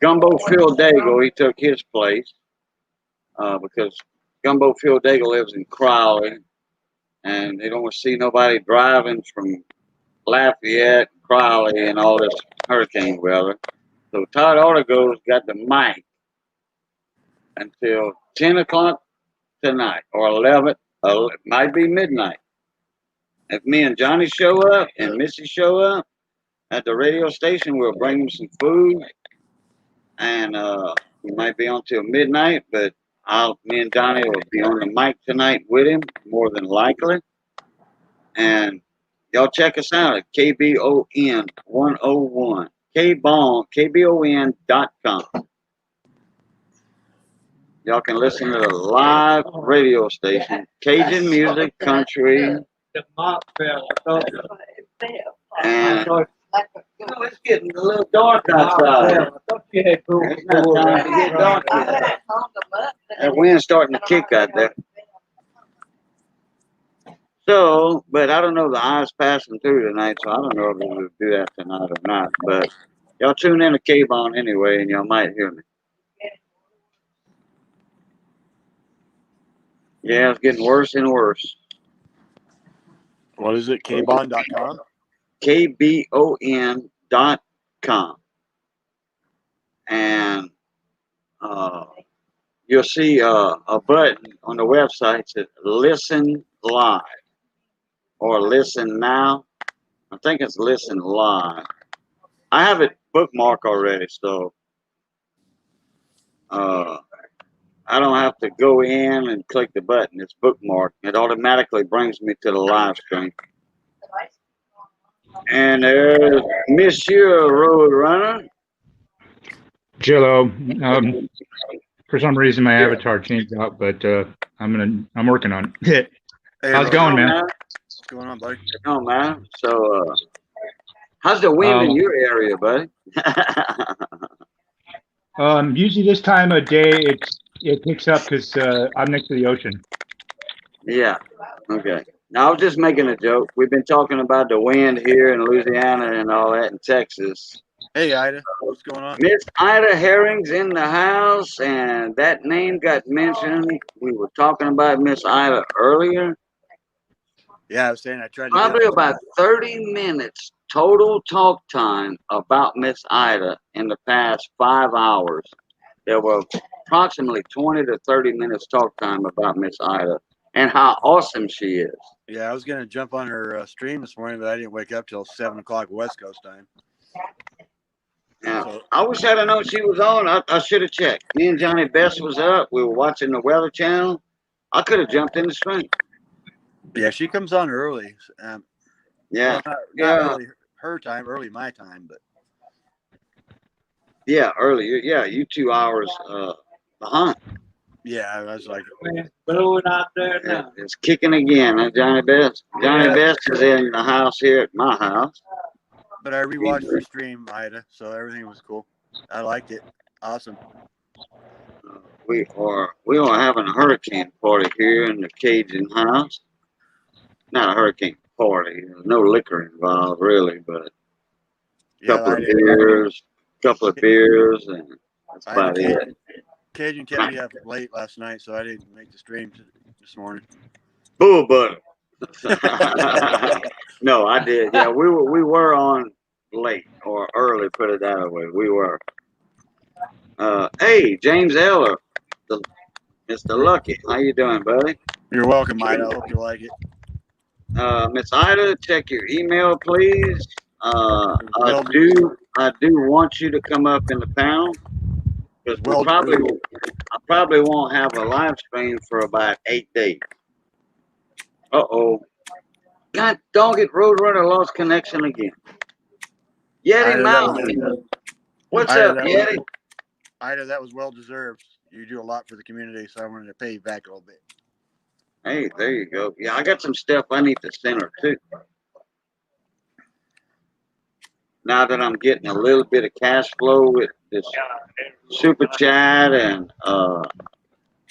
Gumbo Phil Daigle, he took his place because Gumbo Phil Daigle lives in Crowley, and they don't want to see nobody driving from Lafayette, Crowley, and all this hurricane weather. So Todd Artigo's got the mic until 10 o'clock tonight or 11. It might be midnight. If me and Johnny show up and Missy show up at the radio station, we'll bring them some food, and we might be on till midnight. But me and Johnny will be on the mic tonight with him, more than likely. And y'all check us out at KBON 101, KBON.com. Y'all can listen to the live radio station, Cajun music, country, The mop fell. I thought and it's getting a little dark outside. I thought you had cool. It's not time to get dark yet. That wind's starting to kick out there. So, but I don't know, the eye's passing through tonight, so I don't know if we'll do that tonight or not. But y'all tune in to K-Bone anyway, and y'all might hear me. Yeah, it's getting worse and worse. What is it? Kbon.com? KBON.com. And you'll see a button on the website that says Listen Live or Listen Now. I think it's Listen Live. I have it bookmarked already, so I don't have to go in and click the button. It's bookmarked. It automatically brings me to the live stream. And there's Monsieur Roadrunner. Jello. For some reason, my avatar changed out, but I'm working on it. Hey, How's it going, man? What's going on, buddy? Oh, man. So, how's the wind in your area, buddy? Usually this time of day, it picks up because I'm next to the ocean. Yeah. Okay. Now, I was just making a joke. We've been talking about the wind here in Louisiana and all that in Texas. Hey, Ida. What's going on? Miss Ida Herring's in the house, and that name got mentioned. We were talking about Miss Ida earlier. Yeah, I was saying I tried to Probably about 30 minutes total talk time about Miss Ida in the past 5 hours. There were approximately 20 to 30 minutes talk time about Miss Ida and how awesome she is. Yeah, I was going to jump on her stream this morning, but I didn't wake up till 7 o'clock West Coast time. Yeah, I wish I'd have known she was on. I should have checked. Me and Johnny Best was up. We were watching the Weather Channel. I could have jumped in the stream. Yeah, she comes on early. Yeah. Well, not early her time, early my time, but. Yeah, early. Yeah, you 2 hours behind. Yeah, I was like. Blowing out there now. It's kicking again, huh, Johnny Best? Johnny Best is in the house here at my house. But I rewatched your stream, Ida, so everything was cool. I liked it. Awesome. We are having a hurricane party here in the Cajun house. Not a hurricane party. There's no liquor involved, really, but a couple of beers, and that's about it. Cajun kept me up late last night, so I didn't make the stream this morning. Bull butter. No, I did. Yeah, we were on late or early, put it that way. We were. Hey, James Eller, Mr. Lucky. How you doing, buddy? You're welcome, Ida. I hope you like it. Miss Ida, check your email, please. I do want you to come up in the panel because I probably won't have a live stream for about 8 days. God dog it, Roadrunner lost connection again. Yeti Mountain. What's up, Yeti? Ida, that was well deserved. You do a lot for the community, so I wanted to pay you back a little bit. Hey, there you go. Yeah, I got some stuff I need to send her too. Now that I'm getting a little bit of cash flow with this super chat and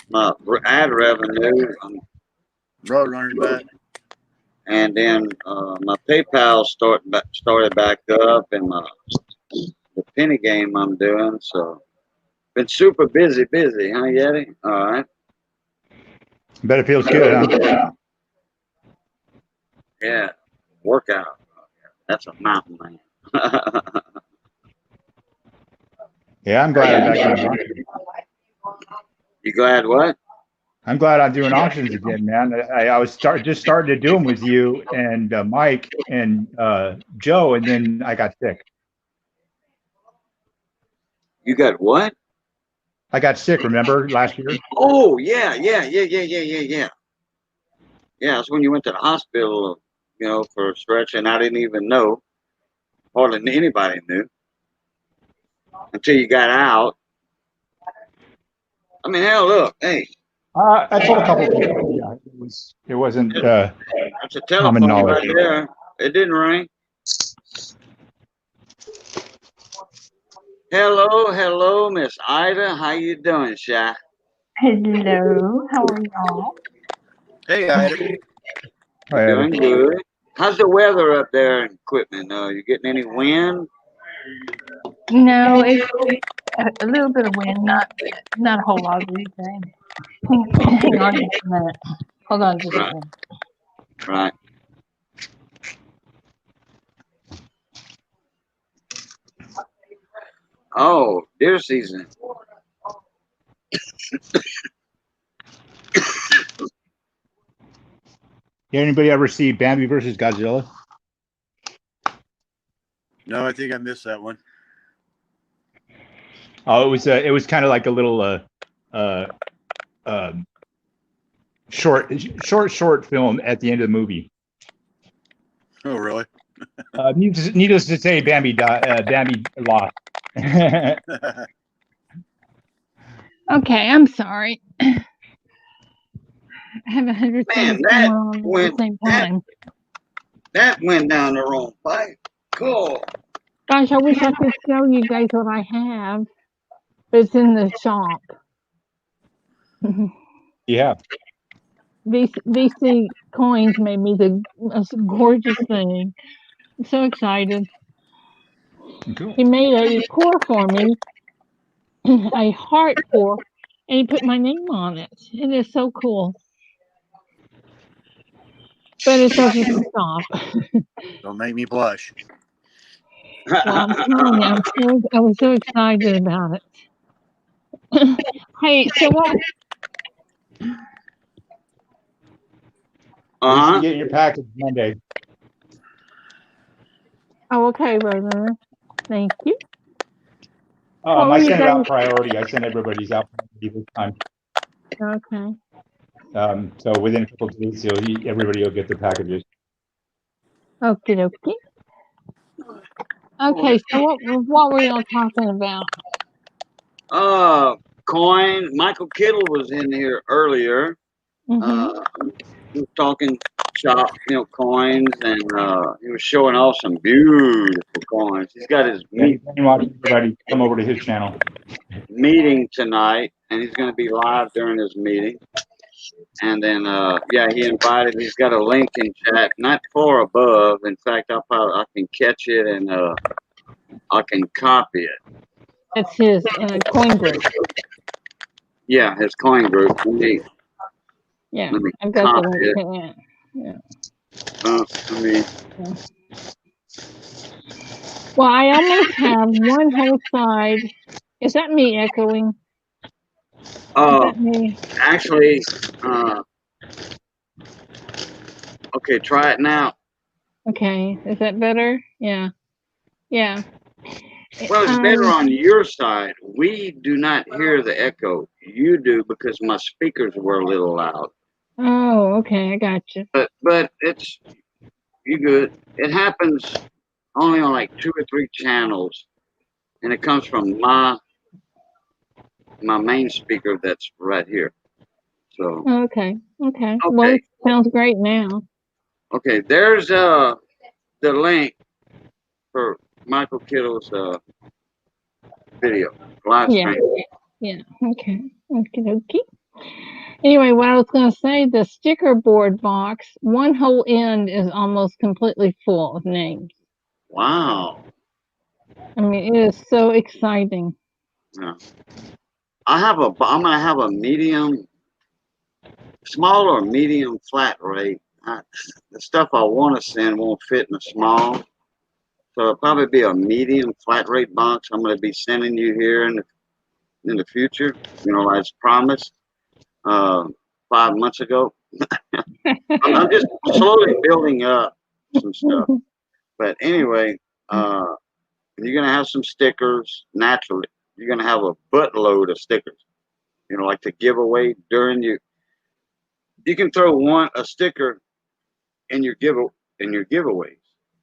my ad revenue, Roadrunner's back. And then my PayPal started back up, and the penny game I'm doing. So been super busy, huh, Yeti? All right. Bet it feels good, huh? Yeah, workout. That's a mountain man. Yeah, I'm glad I'm back doing auctions. You glad what? I'm glad I'm doing auctions again, man. I was just starting to do them with you and Mike and Joe, and then I got sick. You got what? I got sick, remember, last year? Oh, yeah. Yeah, that's when you went to the hospital, for a stretch, and I didn't even know. Hardly anybody knew until you got out. I mean, hell, look, hey. I told a couple of people. Yeah, it wasn't That's a common telephone knowledge. right there. It didn't ring. Hello, Miss Ida. How you doing, Shy? Hello, how are y'all? Hey, Ida. Doing good. How's the weather up there in Quitman? You getting any wind? No, it's a little bit of wind, not a whole lot of anything. Hang on just a minute. Hold on just a minute. Right. Oh, deer season. Anybody ever see Bambi versus Godzilla? No, I think I missed that one. Oh, it was kind of like a little short film at the end of the movie. Oh, really? Needless to say, Bambi lost. Okay, I'm sorry. I have 100 things going on at the same time. That went down the wrong pipe. Cool. Gosh, I wish I could show you guys what I have. It's in the shop. Yeah. VC Coins made me the most gorgeous thing. I'm so excited. Cool. He made a pour for me, a heart pour, and he put my name on it. It is so cool. But it doesn't stop. Don't make me blush. Well, I'm telling you, I was so excited about it. Hey, so what? You should get your package Monday. Oh, okay, brother. Thank you. I sent it out priority. I sent everybody's out priority this time. Okay. So within a couple of days, everybody will get their packages. Okie dokie. Okay, so what were y'all talking about? Coin. Michael Kittle was in here earlier. He was talking shop, coins, and he was showing off some beautiful coins. He's got his Everybody come over to his channel. Meeting tonight, and he's going to be live during his meeting. And then, he invited. He's got a link in chat, not far above. In fact, I can catch it and I can copy it. That's his coin group. Yeah, his coin group. Yeah, let me I've got the copy link it. to that. Well, I almost have one whole side. Is that me echoing? Actually, okay, try it now. Okay, is that better? Yeah. Well, it's better on your side. We do not hear the echo. You do, because my speakers were a little loud. Oh, okay, I got you. But you good. It happens only on like 2 or 3 channels, and it comes from my main speaker that's right here. So okay. Well, it sounds great now. Okay, there's the link for Michael Kittle's video live stream. Yeah. Okay. Okay. Anyway, what I was going to say, the sticker board box, one whole end is almost completely full of names. Wow. I mean, it is so exciting. Yeah. I'm gonna have a medium, small or medium flat rate. The stuff I want to send won't fit in a small, so it'll probably be a medium flat rate box. I'm gonna be sending you here in the future. You know, as promised 5 months ago. I'm just slowly building up some stuff. But anyway, you're gonna have some stickers naturally. You're gonna have a buttload of stickers. You know, like to give away during you. You can throw a sticker in your giveaways.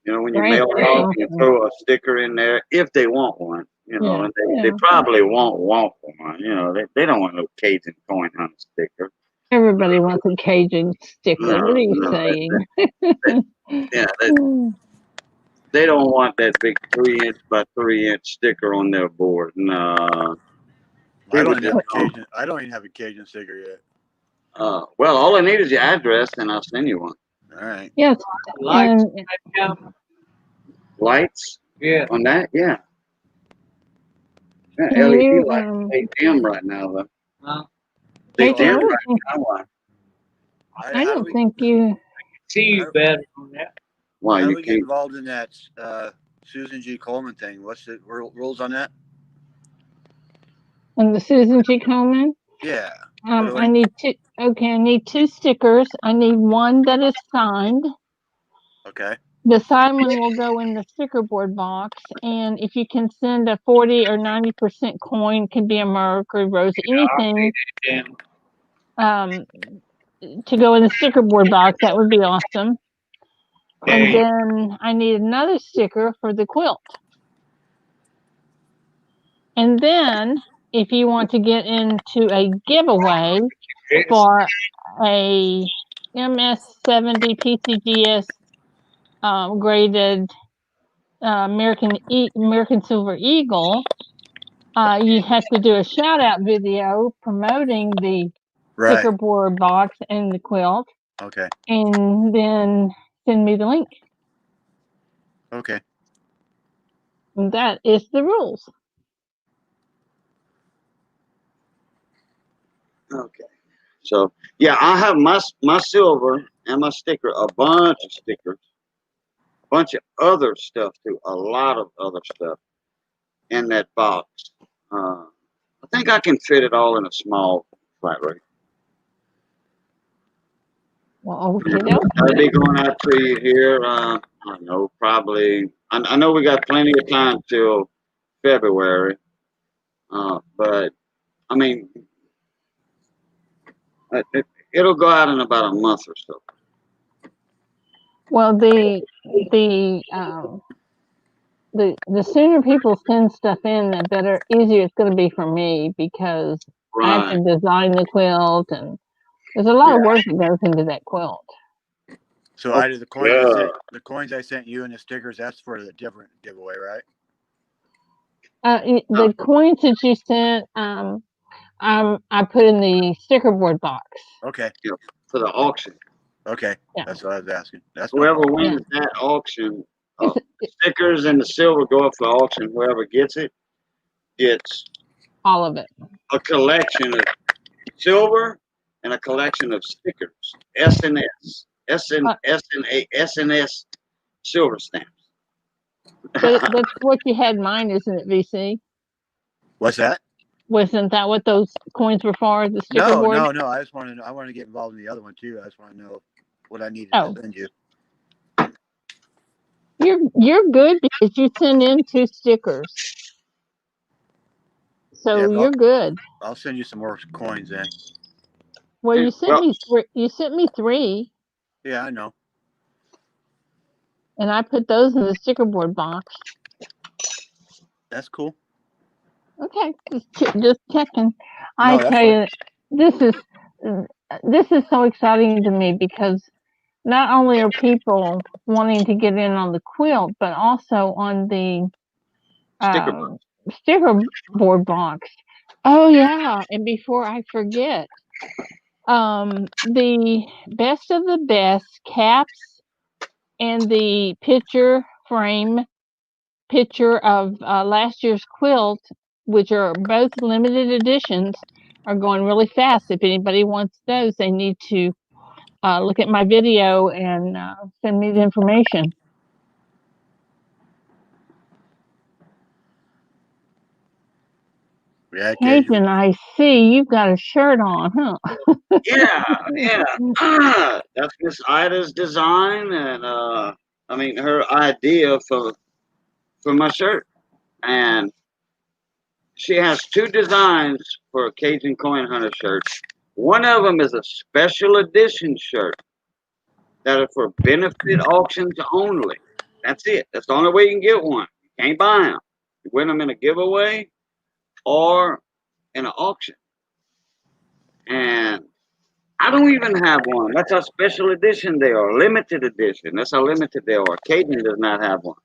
You know, when you Right. mail it off, you throw a sticker in there if they want one. You know, Yeah, and they probably won't want one. You know, they don't want no Cajun Coin Hunter sticker. Everybody wants a Cajun sticker. No, What are you no, saying? yeah, they don't want that big 3 inch by 3 inch sticker on their board. No, I people don't even just have a don't. Cajun. I don't even have a Cajun sticker yet. Well, all I need is your address, and I'll send you one. All right. Yes, Lights. and Lights Yeah. on that, yeah. Yeah, can LED you lights. They dim right now, though. Huh? They Casey, dim right now. Why? I How do don't we? think you See you better on that. Why How do you we get can't? involved in that Susan G. Coleman thing? What's the rules on that? on the Susan G. Komen. Yeah. I need two. Okay, I need 2 stickers. I need one that is signed. Okay. The signed one will go in the sticker board box, and if you can send a 40 or 90% coin, can be a Mercury Rose, anything to go in the sticker board box, that would be awesome. And then I need another sticker for the quilt. And then if you want to get into a giveaway for a MS70 PCGS graded American Silver Eagle, you have to do a shout out video promoting the sticker board box and the quilt. Okay. And then send me the link. Okay. And that is the rules. Okay. So yeah, I have my silver and my sticker, a bunch of stickers, a bunch of other stuff too, a lot of other stuff in that box. I think I can fit it all in a small flat rate. Well, okay. I'll be going out to you here. I don't know, probably. I know we got plenty of time till February, but I mean, it'll go out in about a month or so. Well, the sooner people send stuff in, the better, easier it's going to be for me, because I have to design the quilt, and there's a lot of work that goes into that quilt. So either the coins I sent you and the stickers, that's for the different giveaway, right? The coins that you sent, I put in the sticker board box. Okay. Yeah, for the auction. Okay. Yeah. That's what I was asking. That's whoever wins that auction, stickers and the silver go up for auction. Whoever gets it gets all of it. A collection of silver and a collection of stickers. SNS. SNS silver stamps. That's what you had mine, isn't it, VC? What's that? Wasn't that what those coins were for? The sticker board? No. I want to get involved in the other one too. I just want to know what I need to send you. You're good because you send in 2 stickers. So you're good. I'll send you some more coins then. Well, you sent me 3. You sent me 3. Yeah, I know. And I put those in the sticker board box. That's cool. Okay, just checking. I tell you, this is so exciting to me, because not only are people wanting to get in on the quilt, but also on the sticker board box. Oh yeah, and before I forget, the best of the best caps and the picture frame picture of last year's quilt, which are both limited editions, are going really fast. If anybody wants those, they need to look at my video and send me the information. Yeah, Cajun, I see you've got a shirt on, huh? Yeah. That's Miss Ida's design, and I mean her idea for my shirt. And she has two designs for a Cajun Coin Hunter shirt. One of them is a special edition shirt that are for benefit auctions only. That's it. That's the only way you can get one. You can't buy them. You win them in a giveaway or in an auction. And I don't even have one. That's how special edition they are. Limited edition. That's how limited they are. Cajun does not have one.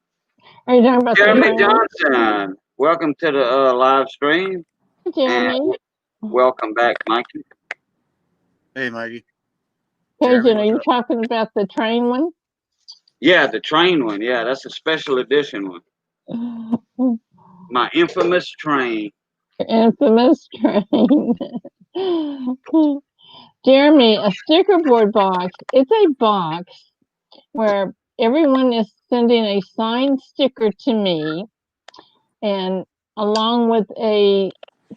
Are you talking about Jeremy the Johnson, welcome to the live stream. Jeremy? And welcome back, Mikey. Hey, Mikey. Cajun, are you talking about the train one? Yeah, the train one. Yeah, that's a special edition one. My infamous train. Infamous train. Jeremy, a sticker board box. It's a box where everyone is sending a signed sticker to me, and along with a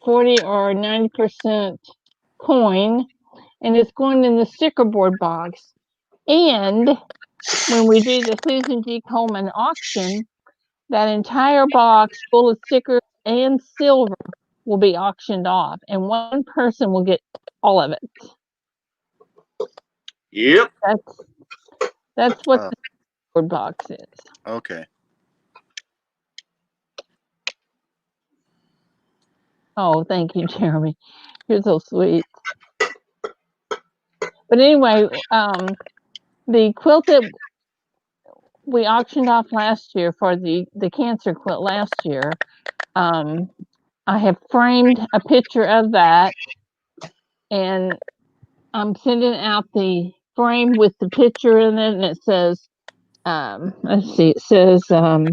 40 or 90% coin, and it's going in the sticker board box. And when we do the Susan G. Coleman auction, that entire box full of stickers and silver will be auctioned off, and one person will get all of it. Yep. That's what the board box is. Okay. Oh, thank you, Jeremy. You're so sweet. But anyway, the quilt that we auctioned off last year for the cancer quilt last year, I have framed a picture of that, and I'm sending out the frame with the picture in it, and it says, let's see, it says, coin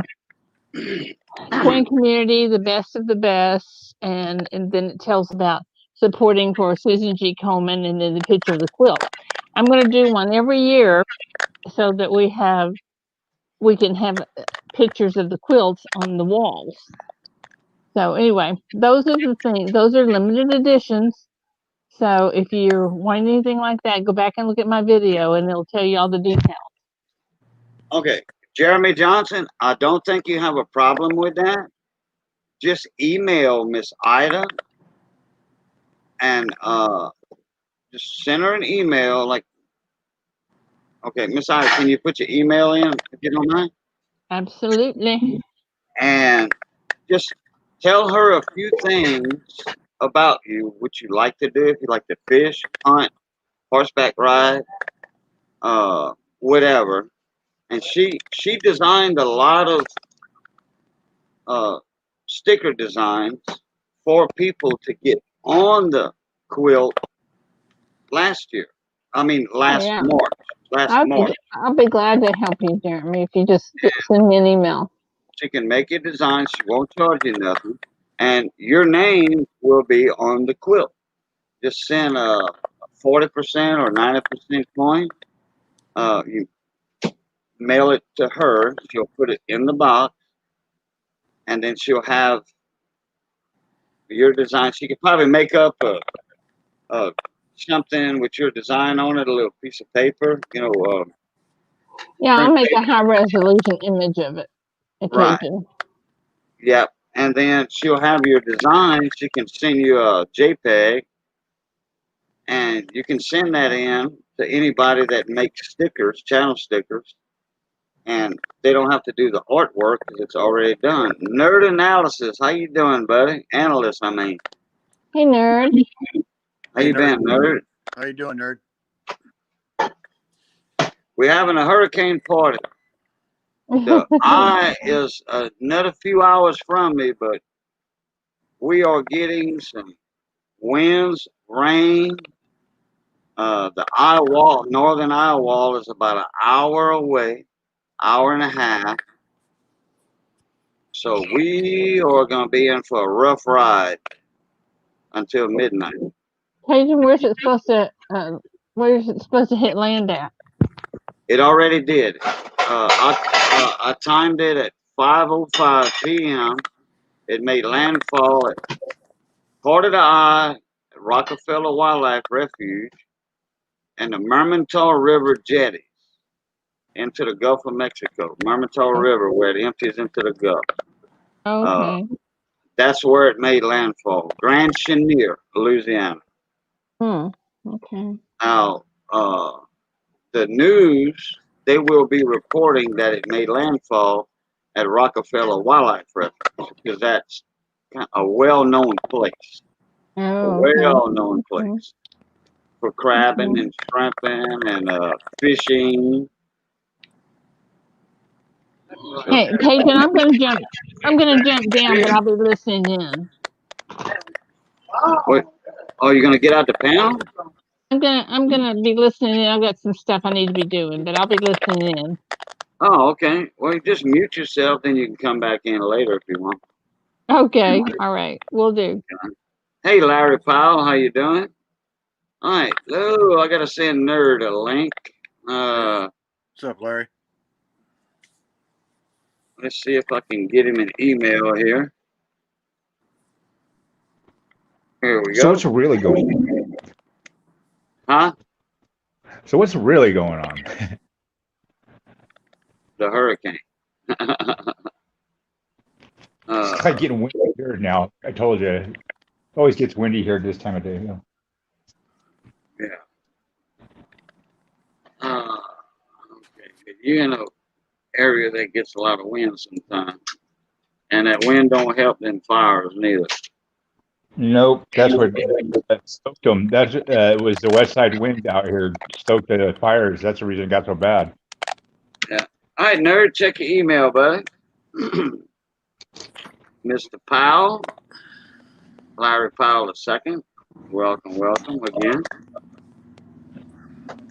community, the best of the best, and then it tells about supporting for Susan G. Coleman, and then the picture of the quilt. I'm going to do one every year so that we can have pictures of the quilts on the walls. So anyway, those are the things. Those are limited editions. So if you're wanting anything like that, go back and look at my video, and it'll tell you all the details. Okay, Jeremy Johnson, I don't think you have a problem with that. Just email Miss Ida and just send her an email. Like, okay, Miss Ida, can you put your email in if you don't mind? Absolutely. And just tell her a few things about you, what you like to do. If you like to fish, hunt, horseback ride, whatever. And she designed a lot of sticker designs for people to get on the quilt last year. I mean, last March. I'll be glad to help you, Jeremy, if you just send me an email. She can make your design. She won't charge you nothing. And your name will be on the quilt. Just send a 40% or 90% coin. You mail it to her. She'll put it in the box. And then she'll have your design. She could probably make up a something with your design on it, a little piece of paper, yeah, I'll make a high resolution image of it. Occasionally. Right. Yep. And then she'll have your design. She can send you a JPEG, and you can send that in to anybody that makes stickers, channel stickers, and they don't have to do the artwork because it's already done. Nerd Analysis, how you doing, buddy? Analyst, I mean. Hey, Nerd. How you been, Nerd? How you doing, Nerd? We're having a hurricane party. The eye is another few hours from me, but we are getting some winds, rain. The eye wall, northern eye wall, is about an hour away, hour and a half. So we are going to be in for a rough ride until midnight. Cajun, where's it supposed to? Where's it supposed to hit land at? It already did. I timed it at 5:05 p.m. It made landfall at Port of the Eye, at Rockefeller Wildlife Refuge, and the Mermentau River jetties into the Gulf of Mexico. Mermentau River, where it empties into the Gulf. Okay. That's where it made landfall. Grand Chenier, Louisiana. Okay. Now, the news, they will be reporting that it made landfall at Rockefeller Wildlife Refuge because that's a well-known place. A well-known place for crabbing and shrimping and fishing. Hey, Cajun, I'm gonna jump down, but I'll be listening in. What? Oh, you're gonna get out the panel? I'm gonna be listening in. I've got some stuff I need to be doing, but I'll be listening in. Oh, okay. Well, you just mute yourself, then you can come back in later if you want. Okay, all right, we'll do. Hey, Larry Powell, how you doing? All right. Oh, I gotta send Nerd a link. What's up, Larry? Let's see if I can get him an email here. Here we go. So what's really going on? Huh? So what's really going on? The hurricane. It's like getting windy here now. I told you. It always gets windy here this time of day. Yeah. Okay. You're in an area that gets a lot of wind sometimes. And that wind don't help them fires neither. Nope, that's what stoked them. That's it was the west side wind out here stoked the fires. That's the reason it got so bad. Yeah. All right, Nerd, check your email, buddy. Mr. Powell, Larry Powell II. Welcome again.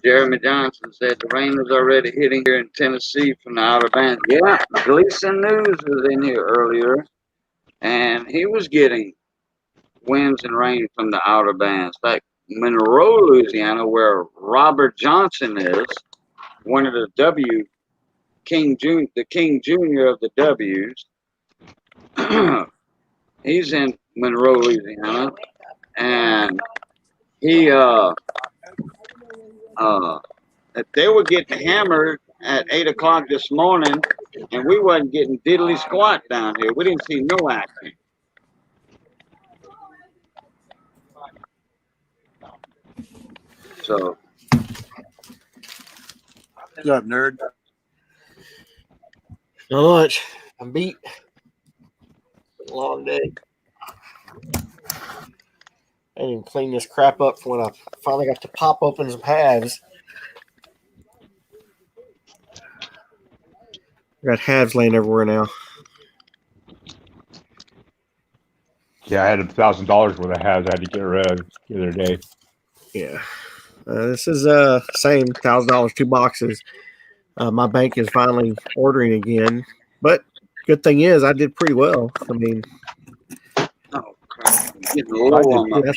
Jeremy Johnson said the rain was already hitting here in Tennessee from the Outer Bands. Yeah, Gleason News was in here earlier, and he was getting winds and rain from the Outer Bands. Like Monroe, Louisiana, where Robert Johnson is, one of the King Jr. of the W's. He's in Monroe, Louisiana, and he they were getting hammered at 8 o'clock this morning, and we wasn't getting diddly squat down here. We didn't see no action. So, what's up, Nerd? Not much. I'm beat. Been a long day. I didn't even clean this crap up for when I finally got to pop open some halves. I got halves laying everywhere now. Yeah, I had $1,000 worth of halves I had to get rid of the other day. Yeah. This is same $1,000, 2 boxes. My bank is finally ordering again, but good thing is I did pretty well. I mean, that's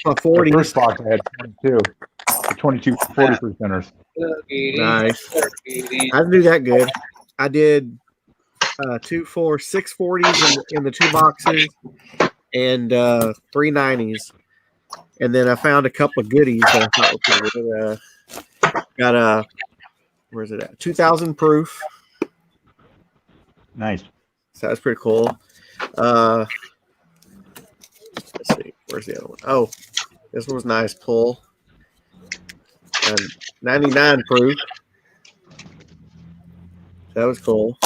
my 40. The first box I had 22. The 22 40%ers. Nice. I didn't do that good. I did 6 40s in the 2 boxes and 3 90s. And then I found a couple of goodies that I thought were pretty good. Got a, where's it at? 2,000 proof. Nice. So that's pretty cool. Let's see. Where's the other one? Oh, this one was nice pull. 99 proof. That was cool.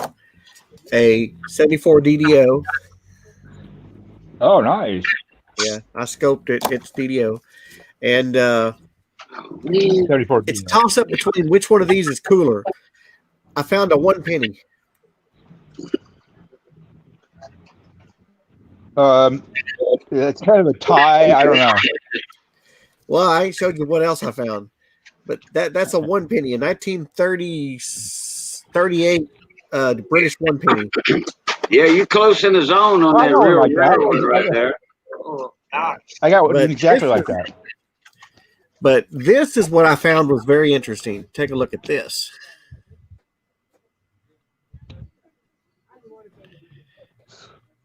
A 74 DDO. Oh, nice. Yeah, I scoped it. It's DDO. And 74 it's a toss up between which one of these is cooler. I found a 1 penny. It's kind of a tie. I don't know. Well, I showed you what else I found. But that's a 1 penny, a 1938 British 1 penny. Yeah, you close in the zone on I that got one rear like that. railroad right there. I got one But exactly this like that. But this is what I found was very interesting. Take a look at this.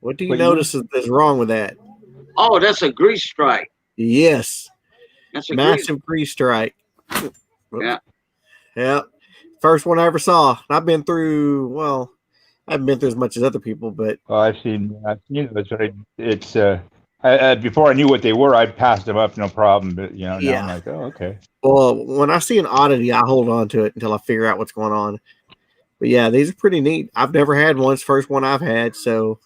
What do you notice is wrong with that? Oh, that's a grease strike. Yes. That's a massive grease strike. Yeah. Yeah. First one I ever saw. I've been through, well, I haven't been through as much as other people, but I've seen those. It's before I knew what they were, I passed them up, no problem. But now I'm like, oh, okay. Well, when I see an oddity, I hold on to it until I figure out what's going on. But yeah, these are pretty neat. I've never had one. It's the first one I've had, so.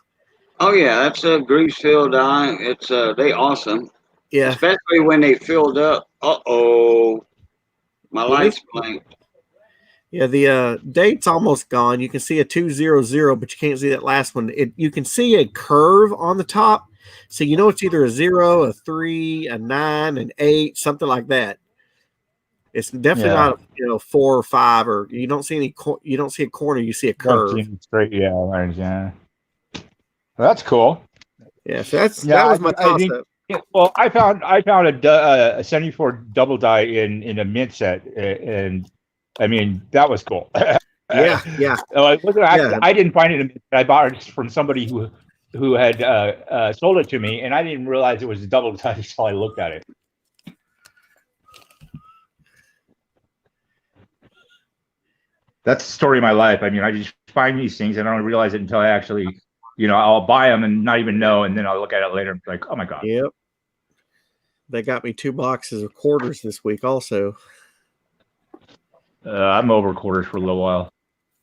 Oh yeah, that's a grease filled eye. It's they awesome. Yeah. Especially when they filled up. My lights blinked. Yeah, the date's almost gone. You can see a 200, but you can't see that last one. You can see a curve on the top. So it's either a 0, a 3, a 9, an 8, something like that. It's definitely not 4 or 5, or you don't see any. You don't see a corner. You see a curve. Straight, yeah. Well, that's cool. Yeah, so that was my toss up. Yeah, well, I found a 74 double die in a mint set, and I mean that was cool. Yeah. I didn't find it in a mint. I bought it from somebody who had sold it to me, and I didn't realize it was a double die until I looked at it. That's the story of my life. I mean, I just find these things and I don't realize it until I actually, I'll buy them and not even know, and then I'll look at it later and be like, oh my god. Yep. They got me 2 boxes of quarters this week also. I'm over quarters for a little while.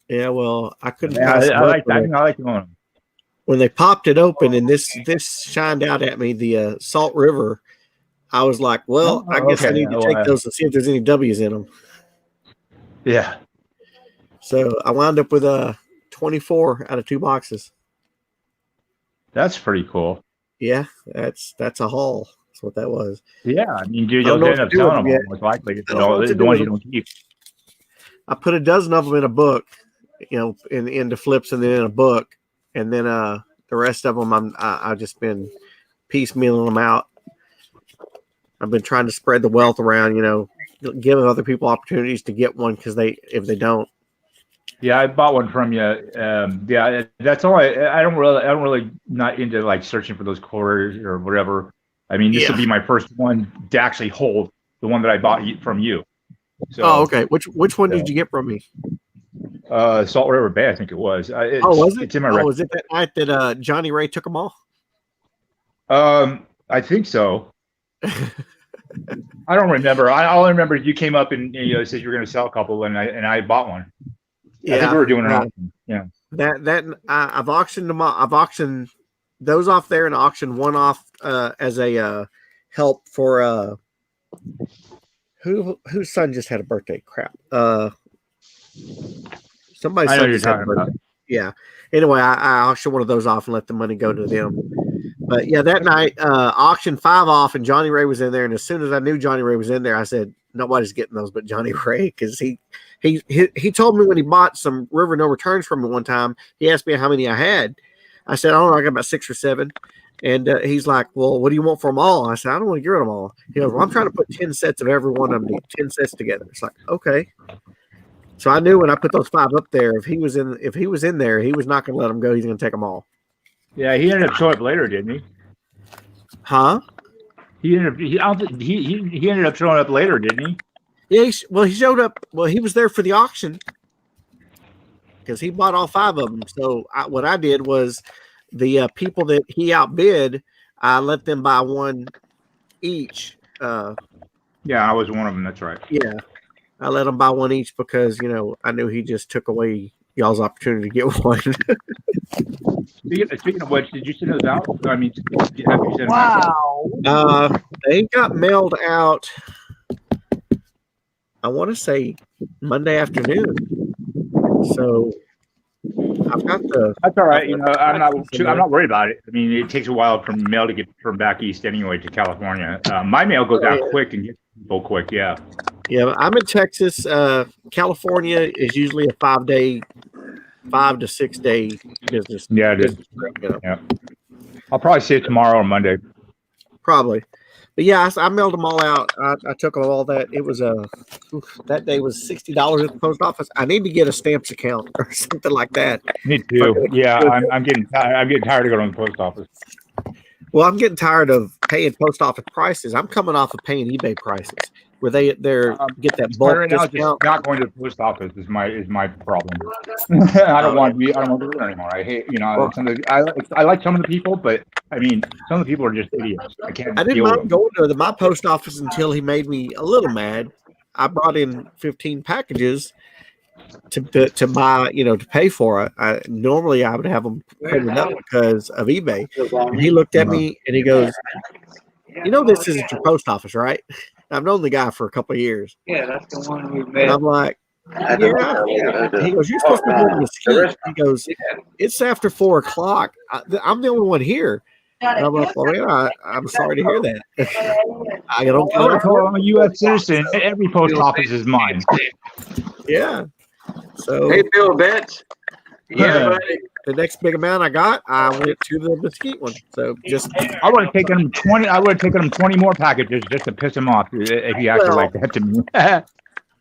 Yeah, well, I couldn't. Yeah, I like that. I like them. When they popped it open and this shined out at me, the Salt River, I was like, well, I guess I need to take those and see if there's any W's in them. Yeah. So I wound up with 24 out of 2 boxes. That's pretty cool. Yeah, that's a haul. That's what that was. Yeah, I mean, dude, you'll end up selling them. Most likely, the ones you don't keep. I put a dozen of them in a book, into flips and then in a book, and then the rest of them I've just been piecemealing them out. I've been trying to spread the wealth around, give other people opportunities to get one because if they don't. Yeah, I bought one from you. Yeah, that's all. I don't really not into like searching for those quarters or whatever. I mean, this will be my first one to actually hold the one that I bought from you. So, okay. Which one did you get from me? Salt River Bay, I think it was. Was it? It's in my was it that night that Johnny Ray took them all? I think so. I don't remember. All I remember is you came up and said you were going to sell a couple, and I bought one. Yeah, I think we were doing an auction. Yeah. I've auctioned them. I've auctioned those off there and auctioned one off as a help for whose son just had a birthday. Crap. Somebody's son just had a birthday. Yeah. Anyway, I auctioned one of those off and let the money go to them. But yeah, that night auctioned 5 off, and Johnny Ray was in there. And as soon as I knew Johnny Ray was in there, I said, nobody's getting those but Johnny Ray, because he told me when he bought some River No Returns from me one time, he asked me how many I had. I said, I don't know, I got about 6 or 7. And he's like, well, what do you want for them all? I said, I don't want to get rid of them all. He goes, well, I'm trying to put 10 sets of every one of them, 10 sets together. It's like, okay. So I knew when I put those 5 up there, if he was in there, he was not going to let them go. He's going to take them all. Yeah, he ended up showing up later, didn't he? Huh? He ended up showing up later, didn't he? Yeah, he showed up. Well, he was there for the auction because he bought all 5 of them. So what I did was the people that he outbid, I let them buy one each. Yeah, I was one of them. That's right. Yeah, I let them buy one each because I knew he just took away y'all's opportunity to get one. Speaking of which, did you send those out? I mean, have you sent them out? They got mailed out, I want to say Monday afternoon. So I've got the. That's all right. I'm not worried about it. I mean, it takes a while for mail to get from back east anyway to California. My mail goes out quick and gets people quick. Yeah. Yeah, I'm in Texas. California is usually a 5-day 5 to 6 day business. Yeah, it is. You know, Yeah. I'll probably see it tomorrow or Monday. probably. But yeah, I mailed them all out. I took all that. It was that day was $60 at the post office. I need to get a stamps account or something like that. Me too. Yeah, I'm getting tired of going to the post office. Well, I'm getting tired of paying post office prices. I'm coming off of paying eBay prices where they're get that bulk Right now, discount. just not going to the post office is my problem. I don't want to go there anymore. I hate, I like some of the people, but I mean, some of the people are just idiots. I can't I didn't deal with mind them. going to my post office until he made me a little mad. I brought in 15 packages to buy, to pay for it. Normally I would have them printed up because of eBay. And he looked at me and he goes, this isn't your post office, right? I've known the guy for a couple of years. Yeah, that's the one we met. And I'm like, yeah. He goes, you're supposed to be going to Mesquite. He goes, it's after 4 o'clock. I'm the only one here. And I'm like, well, yeah, I'm sorry to hear that. I don't I'm a U.S. citizen. Every post office is mine. Yeah. So Hey, Bill Betts. Yeah, buddy. The next big amount I got, I went to the Mesquite one. So I would have taken him 20. I would have taken him 20 more packages just to piss him off if he acted like that to me. Yeah,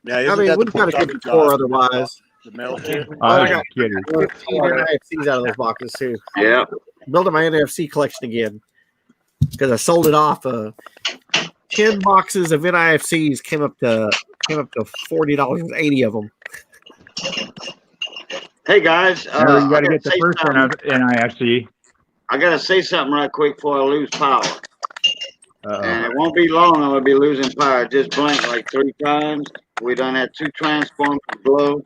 I mean, we kind of keep it poor otherwise. The mail kit. I got 15 NFCs out of those boxes too. Yeah. Building my NFC collection again because I sold it off. 10 boxes of NIFCs came up to $40, 80 of them. Hey guys, you got to get the first one of NIFC. I got to say something right quick before I lose power. And it won't be long. I'm gonna be losing power. Just blinked like 3 times. We done had 2 transformers blow.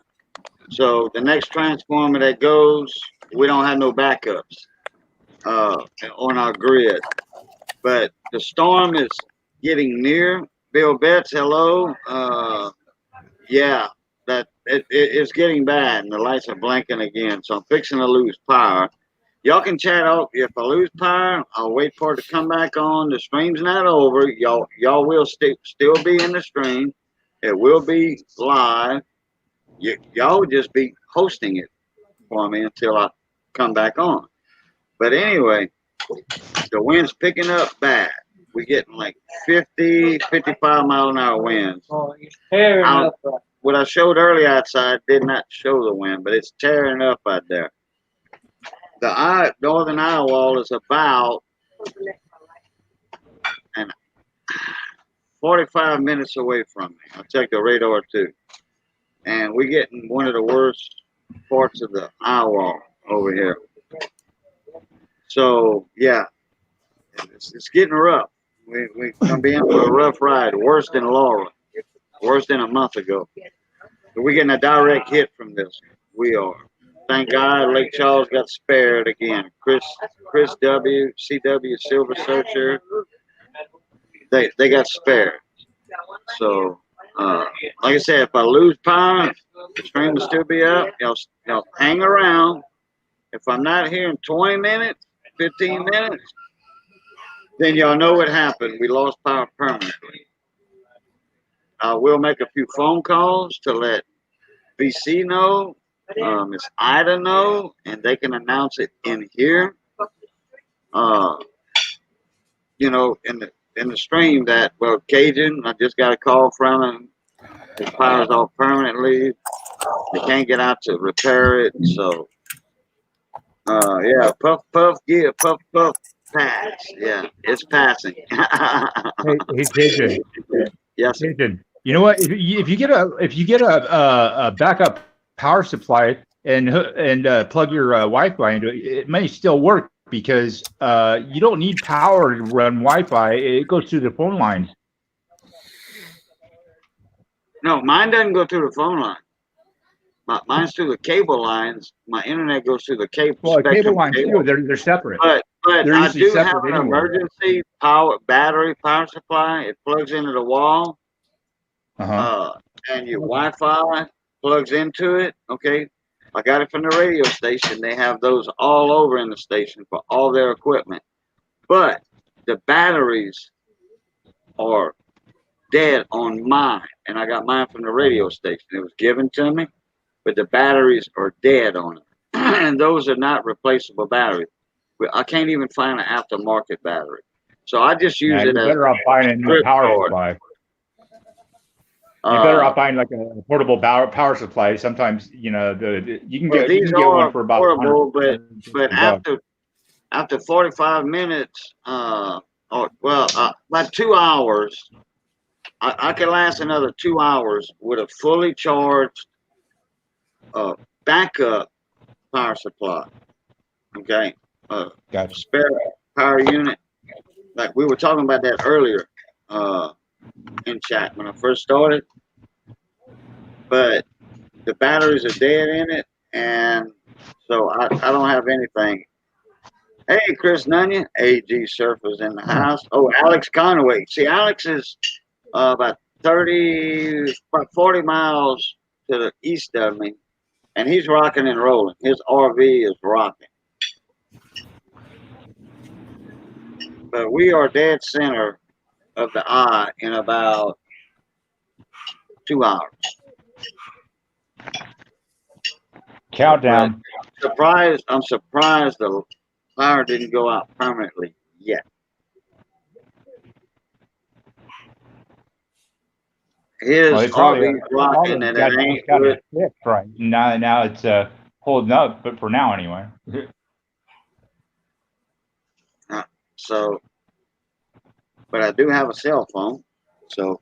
So the next transformer that goes, we don't have no backups on our grid. But the storm is getting near. Bill Betts, hello. Yeah, that it's getting bad, and the lights are blinking again. So I'm fixing to lose power. Y'all can chat out. If I lose power, I'll wait for it to come back on. The stream's not over. Y'all will still be in the stream. It will be live. Y'all will just be hosting it for me until I come back on. But anyway, the wind's picking up bad. We're getting like 50, 55 mile an hour winds. What I showed earlier outside did not show the wind, but it's tearing up out there. The northern eye wall is about 45 minutes away from me. I'll check the radar too. And we're getting one of the worst parts of the eye wall over here. So, yeah, it's getting rough. We're going to be in for a rough ride, worse than Laura, worse than a month ago. But we're getting a direct hit from this. We are. Thank God Lake Charles got spared again. Chris W, CW, Silver Searcher, they got spared. So, like I said, if I lose power, the stream will still be up. Y'all hang around. If I'm not here in 20 minutes, 15 minutes, then y'all know what happened. We lost power permanently. We'll make a few phone calls to let VC know, Miss Ida know, and they can announce it in here. In the stream that, well, Cajun, I just got a call from him. His power's off permanently. They can't get out to repair it. So, yeah, puff, give, puff, pass. Yeah, it's passing. Hey, Cajun. Yes. Cajun. You know what? If you get a backup power supply and plug your Wi-Fi into it, it may still work because you don't need power to run Wi-Fi. It goes through the phone lines. No, mine doesn't go through the phone line. Mine's through the cable lines. My internet goes through the cable. Well, cable lines too. They're separate. But they're I do have separate an emergency battery power supply. It plugs into the wall. And your Wi-Fi plugs into it. Okay, I got it from the radio station. They have those all over in the station for all their equipment. But the batteries are dead on mine, and I got mine from the radio station. It was given to me, but the batteries are dead on it. and those are not replaceable batteries. I can't even find an aftermarket battery, so I just use it you're as better off buying a new grip power cord. supply. You're better off buying like a portable power supply. Sometimes you know you can Well, get these one are for about portable, 100 but after 45 minutes, about 2 hours, I can last another 2 hours with a fully charged backup power supply. Okay, Gotcha. spare power unit. Like we were talking about that earlier in chat when I first started. But the batteries are dead in it, and so I don't have anything. Hey, Chris Nunyon, AG Surfers in the house. Oh, Alex Conway. See, Alex is about 40 miles to the east of me, and he's rocking and rolling. His RV is rocking. But we are dead center of the eye in about 2 hours. Countdown. I'm surprised the power didn't go out permanently yet. His RV's rocking and it ain't good. Right now it's holding up, but for now anyway. So, but I do have a cell phone, so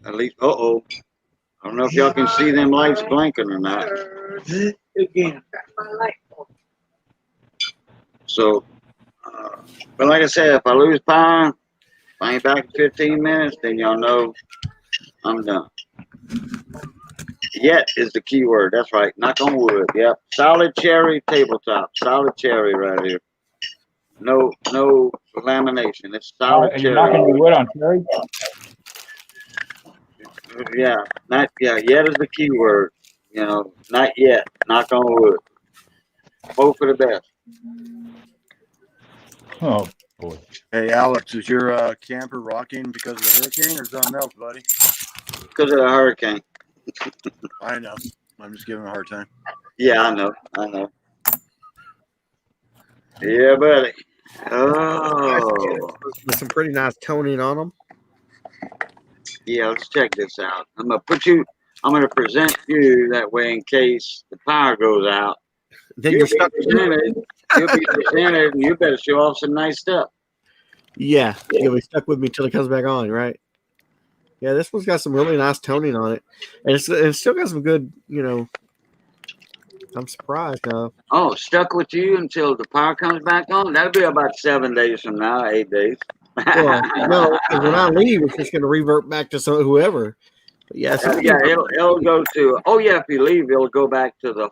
at least. I don't know if y'all can see them lights blinking or not. Again. So, but like I said, if I lose power, if I ain't back in 15 minutes, then y'all know I'm done. Yet is the key word. That's right. Knock on wood. Yep. Solid cherry tabletop. Solid cherry right here. No lamination. It's solid cherry. You're knocking the wood on cherry? Yeah. Yet is the key word. You know, not yet. Knock on wood. Hope for the best. Oh boy. Hey Alex, is your camper rocking because of the hurricane or something else, buddy? Because of the hurricane. I know. I'm just giving a hard time. Yeah, I know. Yeah, buddy. Oh. With some pretty nice toning on them. Yeah, let's check this out. I'm gonna present you that way in case the power goes out. Then You'll be presented, and you better show off some nice stuff. Yeah, you'll be stuck with me till it comes back on, right? Yeah, this one's got some really nice toning on it, and it's still got some good, I'm surprised now. Oh, stuck with you until the power comes back on? That'll be about 7 days from now, 8 days. Well, no, because when I leave, it's just going to revert back to whoever. But yes, it'll go to. Oh yeah, if you leave, it'll go back to the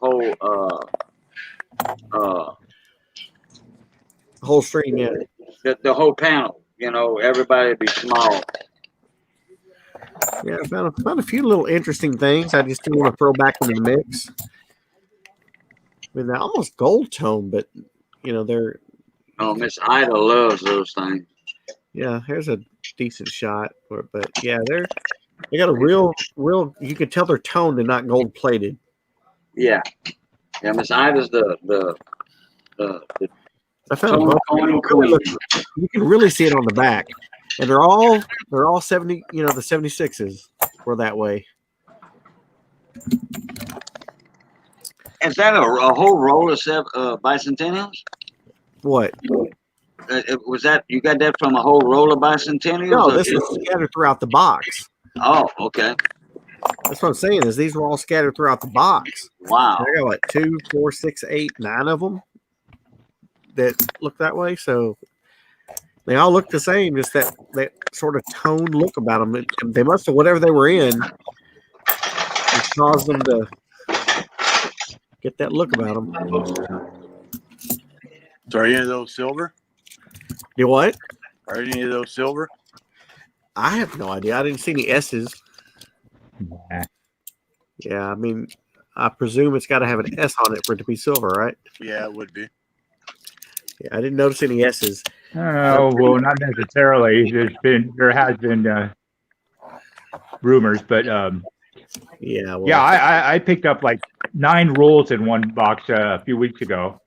whole stream. Yeah, the whole panel. Everybody be small. Yeah, I found a few little interesting things. I just do want to throw back into the mix. I mean, they're almost gold tone, but they're. Oh, Miss Ida loves those things. Yeah, here's a decent shot, but yeah, they got a real. You can tell they're toned and not gold plated. Yeah, Miss Ida's the I found a bunch. You can really see it on the back, and they're all 70. The 76s were that way. Is that a whole roll of bicentennials? What? Was that you got that from a whole roll of bicentennials? No, this was scattered throughout the box. Oh, okay. That's what I'm saying. Is these were all scattered throughout the box. Wow. I got 2, 4, 6, 8, 9 of them that look that way. So they all look the same. Just that sort of toned look about them. They must have whatever they were in. It caused them to get that look about them. So are any of those silver? You what? Are any of those silver? I have no idea. I didn't see any S's. Yeah, I mean, I presume it's got to have an S on it for it to be silver, right? Yeah, it would be. Yeah, I didn't notice any S's. Oh, well, not necessarily. There has been rumors, but Yeah. Well, Yeah, I picked up like 9 rolls in one box a few weeks ago.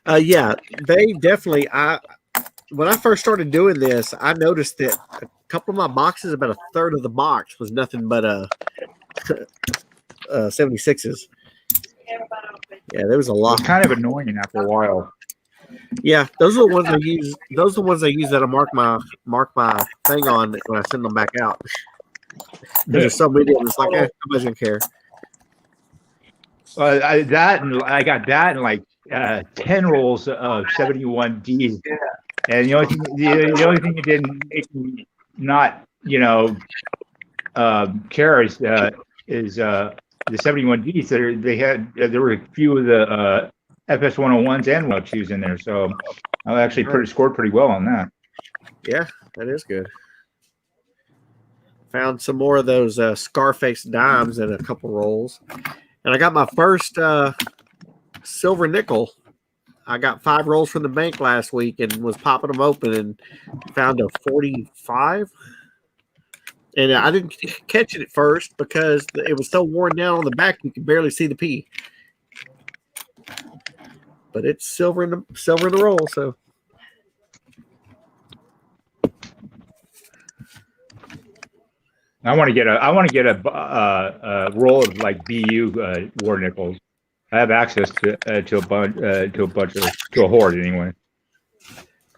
Yeah, they definitely. When I first started doing this, I noticed that a couple of my boxes, about a third of the box, was nothing but 76s. Yeah, there was a It lot. was kind of annoying after a while. Yeah, those are the ones I use. Those are the ones I use that I mark my thing on when I send them back out. There's so many of them. It's like, nobody doesn't care. I got that and like 10 rolls of 71 Ds. And the only thing that didn't make me not care is the 71 Ds. There were a few of the FS 101s and 102s in there, so I actually scored pretty well on that. Yeah, that is good. Found some more of those Scarface dimes in a couple rolls, and I got my first silver nickel. I got 5 rolls from the bank last week and was popping them open and found a 45. And I didn't catch it at first because it was so worn down on the back you could barely see the P. But it's silver in the roll, so. I want to get a roll of like BU war nickels. I have access to a horde anyway.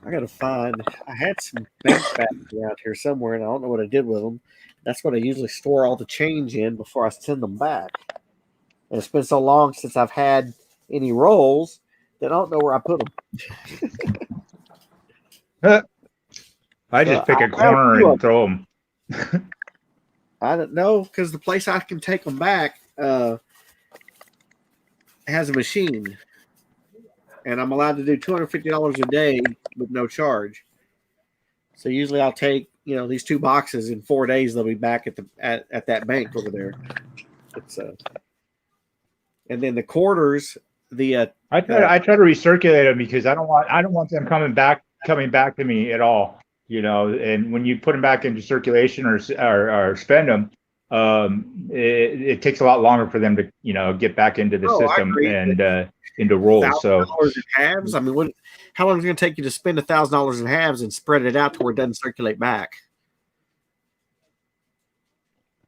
I gotta find. I had some bank batteries around here somewhere, and I don't know what I did with them. That's what I usually store all the change in before I send them back. And it's been so long since I've had any rolls that I don't know where I put them. I just pick a corner and throw them. I don't know, because the place I can take them back has a machine, and I'm allowed to do $250 a day with no charge. So usually I'll take these 2 boxes in 4 days. They'll be back at that bank over there. It's and then the quarters. I try to recirculate them because I don't want them coming back to me at all. And when you put them back into circulation or spend them, it takes a lot longer for them to get back into the system and into rolls. So $1,000 in halves. I mean, how long is it going to take you to spend $1,000 in halves and spread it out to where it doesn't circulate back?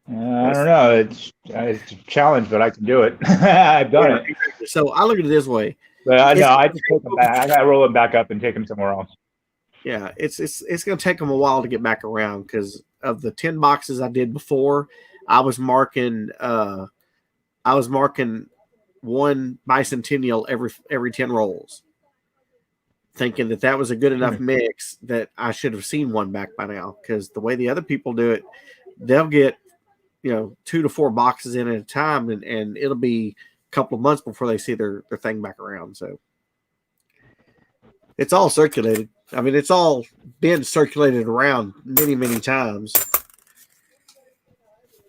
I don't know. It's a challenge, but I can do it. I've done it. So I look at it this way. But I just take them back. I got to roll them back up and take them somewhere else. Yeah, it's going to take them a while to get back around because of the 10 boxes I did before. I was marking one bicentennial every 10 rolls, thinking that was a good enough mix that I should have seen one back by now. Because the way the other people do it, they'll get 2 to 4 boxes in at a time, and it'll be a couple of months before they see their thing back around. So it's all circulated. I mean, it's all been circulated around many, many times.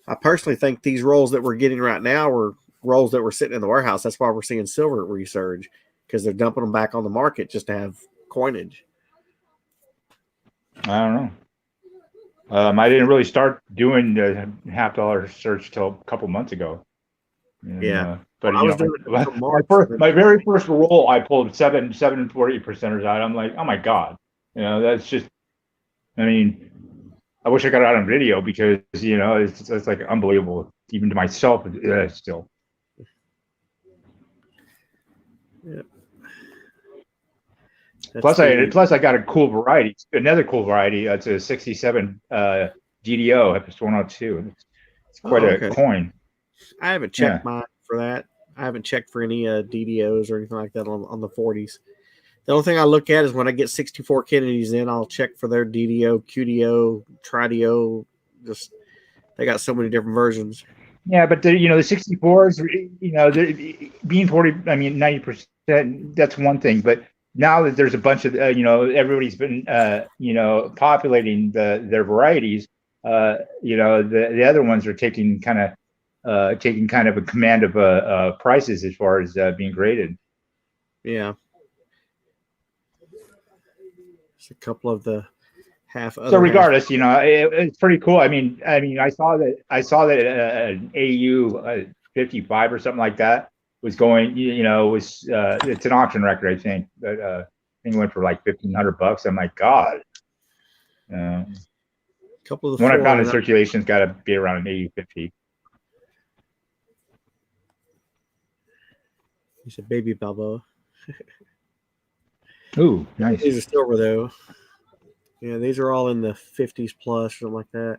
I personally think these rolls that we're getting right now are rolls that were sitting in the warehouse. That's why we're seeing silver resurge, because they're dumping them back on the market just to have coinage. I don't know. I didn't really start doing the $50 search till a couple months ago. Yeah. But my very first roll, I pulled 7 40%ers out. I'm like, oh my God, that's just. I mean, I wish I got it out on video because it's like unbelievable, even to myself still. Yeah. Plus I got a cool variety. Another cool variety. It's a 67 GDO FS 102. It's quite a coin. I haven't checked mine for that. I haven't checked for any DDOs or anything like that on the 40s. The only thing I look at is when I get 64 Kennedys in, I'll check for their DDO, QDO, TriDO. Just they got so many different versions. Yeah, but the 64s, being 40, I mean 90%. That's one thing, but now that there's a bunch of everybody's been populating their varieties, the other ones are taking kind of a command of prices as far as being graded. Yeah. There's a couple of the half. So regardless, you know, it's pretty cool. I mean, I saw that an AU 55 or something like that was going. You know, was it's an auction record, I think. But I think it went for like $1,500. I'm like, God. A couple of the one I found in circulation's got to be around an AU 50. He's a baby Balboa. Ooh, nice. These are silver though. Yeah, these are all in the 50s plus, something like that.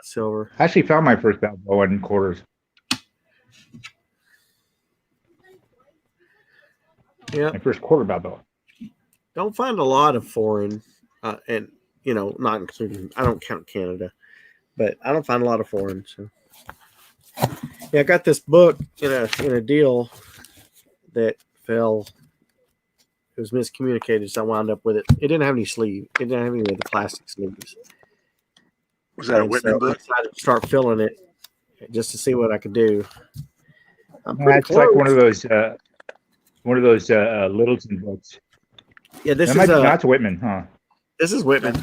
Silver. I actually found my first Balboa in quarters. Yeah, my first quarter Balboa. Don't find a lot of foreign, and you know, not including. I don't count Canada, but I don't find a lot of foreign. So, yeah, I got this book in a deal that fell. It was miscommunicated, so I wound up with it. It didn't have any sleeve. It didn't have any of the plastic sleeves. Was that a Whitman book? I decided to start filling it just to see what I could do. It's close. like one of those Littleton books. Yeah, this that is that's Whitman, huh? This is Whitman.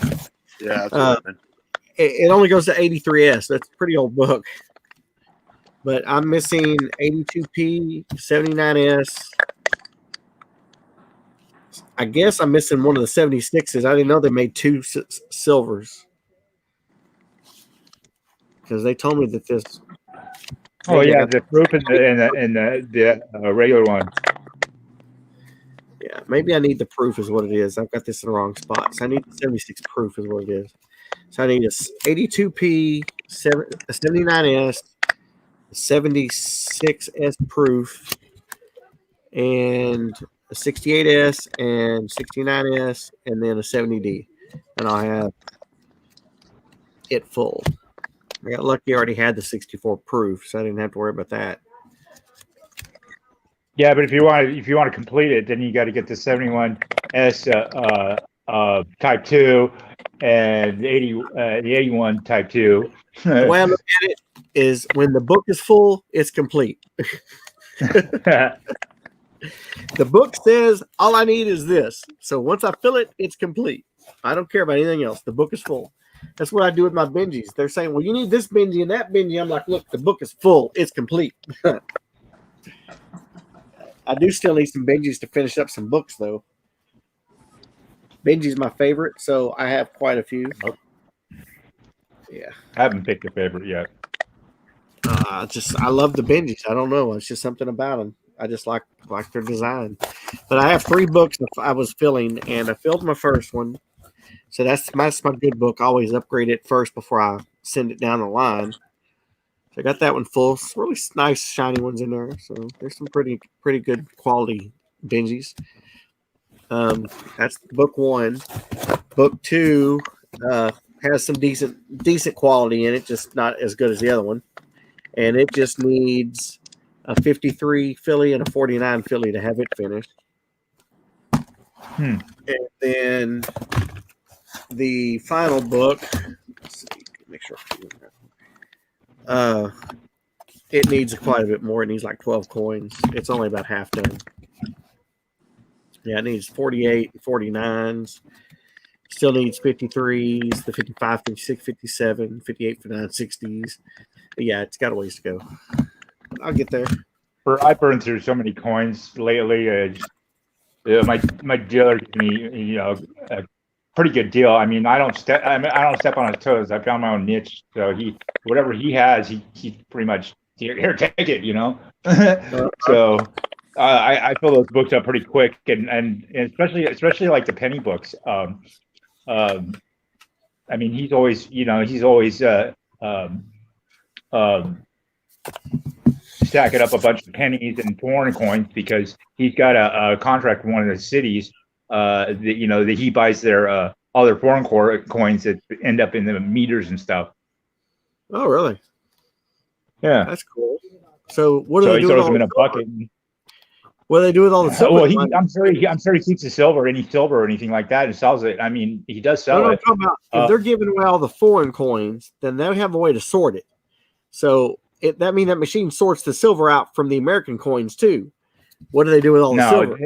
Yeah, that's Whitman. It only goes to 83S. That's a pretty old book. But I'm missing 82P, 79S. I guess I'm missing one of the 76s. I didn't know they made two silvers. Because they told me that this. Oh yeah, the proof and the regular one. Yeah, maybe I need the proof is what it is. I've got this in the wrong spot. So I need the 76 proof is what it is. So I need a 82P, a 79S, a 76S proof, and a 68S and 69S, and then a 70D. And I'll have it full. I got lucky I already had the 64 proof, so I didn't have to worry about that. Yeah, but if you want to complete it, then you got to get the 71S Type 2 and the 81 Type 2. The way I look at it is when the book is full, it's complete. The book says all I need is this. So once I fill it, it's complete. I don't care about anything else. The book is full. That's what I do with my Benjis. They're saying, well, you need this Benji and that Benji. I'm like, look, the book is full. It's complete. I do still need some Benjis to finish up some books, though. Benji's my favorite, so I have quite a few. Yeah. I haven't picked a favorite yet. I love the Benjis. I don't know. It's just something about them. I just like their design. But I have 3 books I was filling, and I filled my first one. So that's my good book. I always upgrade it first before I send it down the line. So I got that one full. It's really nice, shiny ones in there. So there's some pretty good quality Benjis. That's book 1. Book 2 has some decent quality in it, just not as good as the other one. And it just needs a 53 Philly and a 49 Philly to have it finished. And then the final book, let's see, make sure. It needs quite a bit more. It needs like 12 coins. It's only about half done. Yeah, it needs 48, 49s. Still needs 53s, the 55, 56, 57, 58, 59, 60s. But yeah, it's got a ways to go. I'll get there. I burned through so many coins lately. My dealer gave me, a pretty good deal. I mean, I don't step on his toes. I found my own niche. So whatever he has, he pretty much here take it. So I fill those books up pretty quick, and especially like the penny books. I mean, he's always stacking up a bunch of pennies and foreign coins because he's got a contract with one of the cities that he buys their all their foreign coins that end up in the meters and stuff. Oh, really? Yeah, that's cool. So what do they do? He throws them in a bucket. What do they do with all the silver? Well, I'm sure he keeps the silver, any silver or anything like that, and sells it. I mean, he does sell it. If they're giving away all the foreign coins, then they have a way to sort it. So that means that machine sorts the silver out from the American coins too. What do they do with all the silver?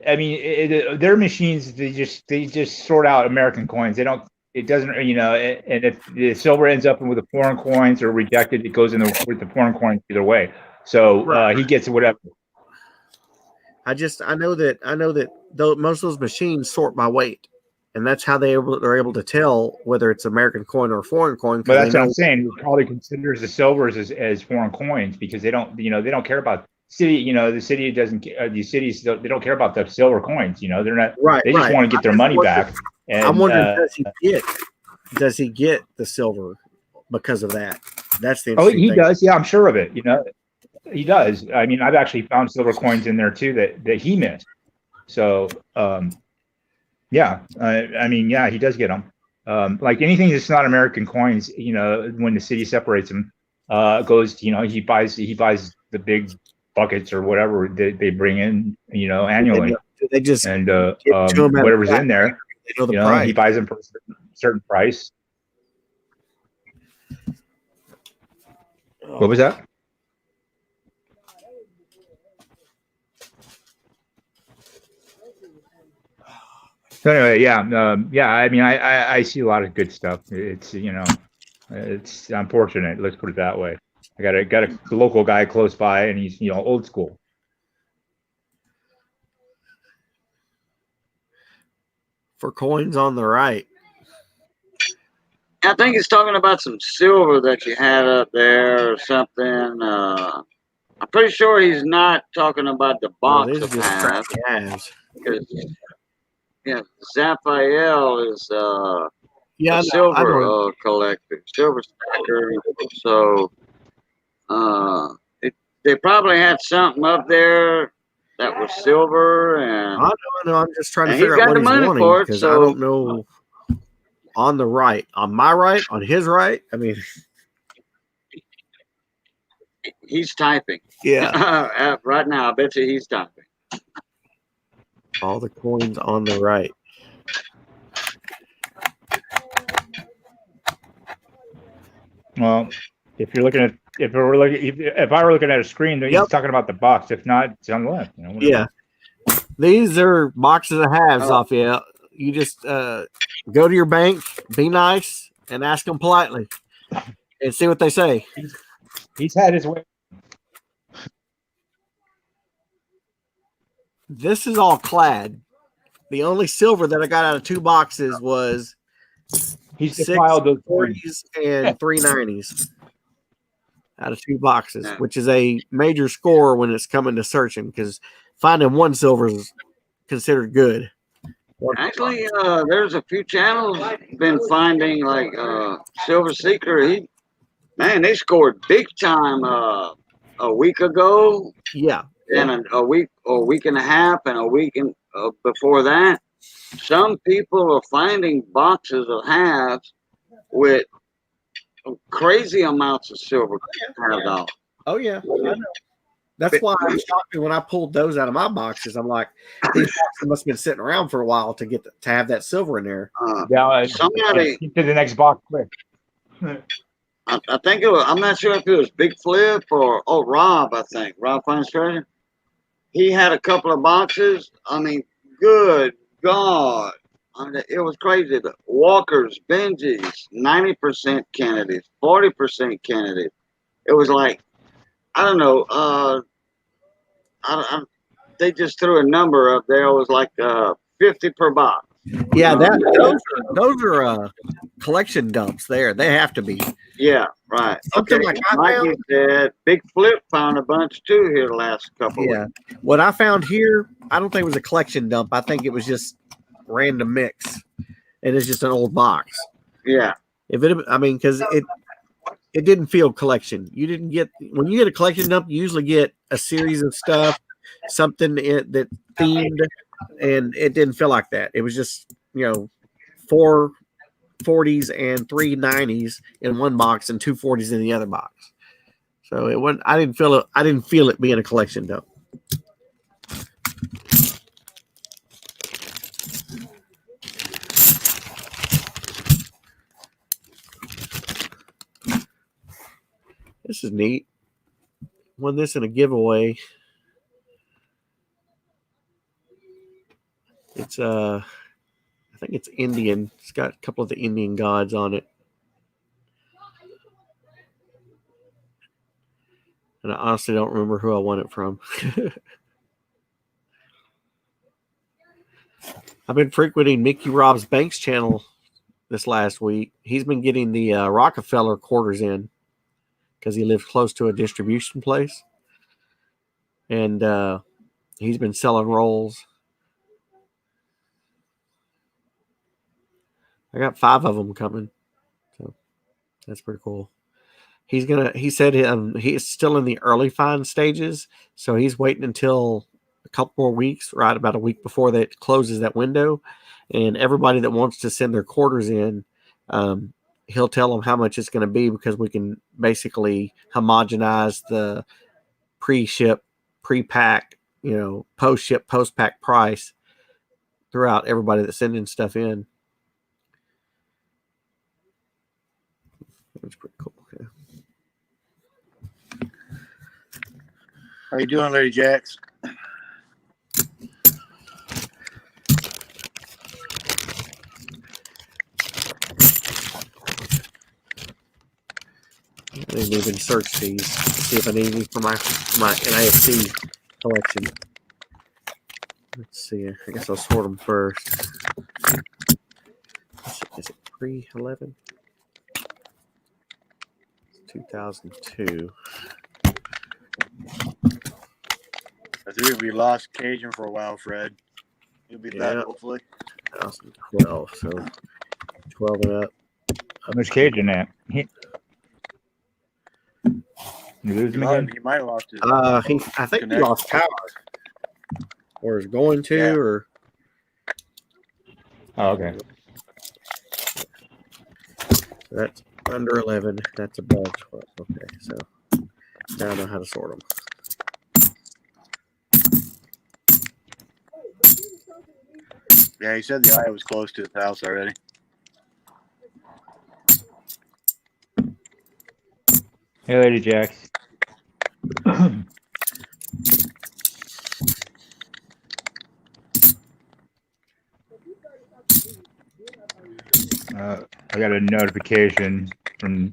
I mean, their machines, they just sort out American coins. They don't. It doesn't, and if the silver ends up with the foreign coins or rejected, it goes in with the foreign coins either way. So he gets whatever. I know that though most of those machines sort by weight, and that's how they're able to tell whether it's American coin or foreign coin. But that's what I'm saying. He probably considers the silvers as foreign coins because they don't care about city. The city doesn't. These cities they don't care about the silver coins. They're not. Right. They just want to get their money back. And, I'm wondering, does he get the silver because of that? That's the interesting he thing. does. Yeah, I'm sure of it. He does. I mean, I've actually found silver coins in there too that he missed. So, yeah. I mean, yeah, he does get them. Like anything that's not American coins, when the city separates them, goes, he buys the big buckets or whatever they bring in, annually. They just and whatever's in there, they know the price. He buys them for a certain price. What was that? So anyway, yeah. I mean, I see a lot of good stuff. It's it's unfortunate. Let's put it that way. I got a local guy close by, and he's old school. For coins on the right. I think he's talking about some silver that you had up there or something. I'm pretty sure he's not talking about the box of halves. Yeah, Zaphael is a silver collector, silver stacker. So they probably had something up there that was silver, and I know. I'm just trying to figure out what he's wanting because I don't know. On the right, on my right, on his right. I mean, he's typing. Yeah. Right now, I bet you he's typing. All the coins on the right. Well, if I were looking at a screen, then he's talking about the box. If not, it's on the left. Yeah. These are boxes of halves off. Yeah. You just go to your bank, be nice, and ask them politely, and see what they say. He's had his way. This is all clad. The only silver that I got out of 2 boxes was 640s and 390s out of 2 boxes, which is a major score when it's coming to searching because finding 1 silver is considered good. Actually, there's a few channels been finding like Silver Seeker. They scored big time a week ago. Yeah. And a week and a half, and a week before that. Some people are finding boxes of halves with crazy amounts of silver halved off. Oh yeah. I know. That's why I was shocked when I pulled those out of my boxes. I'm like, these boxes must have been sitting around for a while to have that silver in there. Somebody to the next box quick. I think it was. I'm not sure if it was Big Flip or Rob. I think Rob Finds Treasure. He had a couple of boxes. I mean, good God, it was crazy. The Walkers, Benjis, 90% Kennedys, 40% Kennedys. It was like, I don't know. They just threw a number up there. It was like 50 per box. Yeah, those are collection dumps. There, they have to be. Yeah, right. Something like Mikey said, Big Flip found a bunch too here the last couple of weeks. What I found here, I don't think it was a collection dump. I think it was just random mix, and it's just an old box. Yeah. Because it didn't feel collection. You didn't get when you get a collection dump. You usually get a series of stuff, something that themed, and it didn't feel like that. It was just 4 40s and 3 90s in one box and 2 40s in the other box. So it wasn't. I didn't feel it being a collection dump. This is neat. Won this in a giveaway. It's I think it's Indian. It's got a couple of the Indian gods on it. And I honestly don't remember who I won it from. I've been frequenting Mickey Rob's Banks channel this last week. He's been getting the Rockefeller quarters in because he lives close to a distribution place. And he's been selling rolls. I got 5 of them coming. So that's pretty cool. He said he's still in the early find stages. So he's waiting until a couple more weeks, right about a week before that closes that window. And everybody that wants to send their quarters in, he'll tell them how much it's going to be because we can basically homogenize the pre-ship, pre-pack, post-ship, post-pack price throughout everybody that's sending stuff in. That's pretty cool. Okay. How you doing, Lady Jax? I didn't even search these to see if I need any for my NIFT collection. Let's see. I guess I'll sort them first. Is it pre-11? 2002. I think we lost Cajun for a while, Fred. He'll be back, hopefully. 2012, so 12 and up. Where's Cajun at? You lose him again? He might have lost his. I think he lost power, or is going to, or. Oh, okay. That's under 11. That's above 12. Okay, so now I know how to sort them. Yeah, he said the eye was close to his house already. Hey, Lady Jax. I got a notification from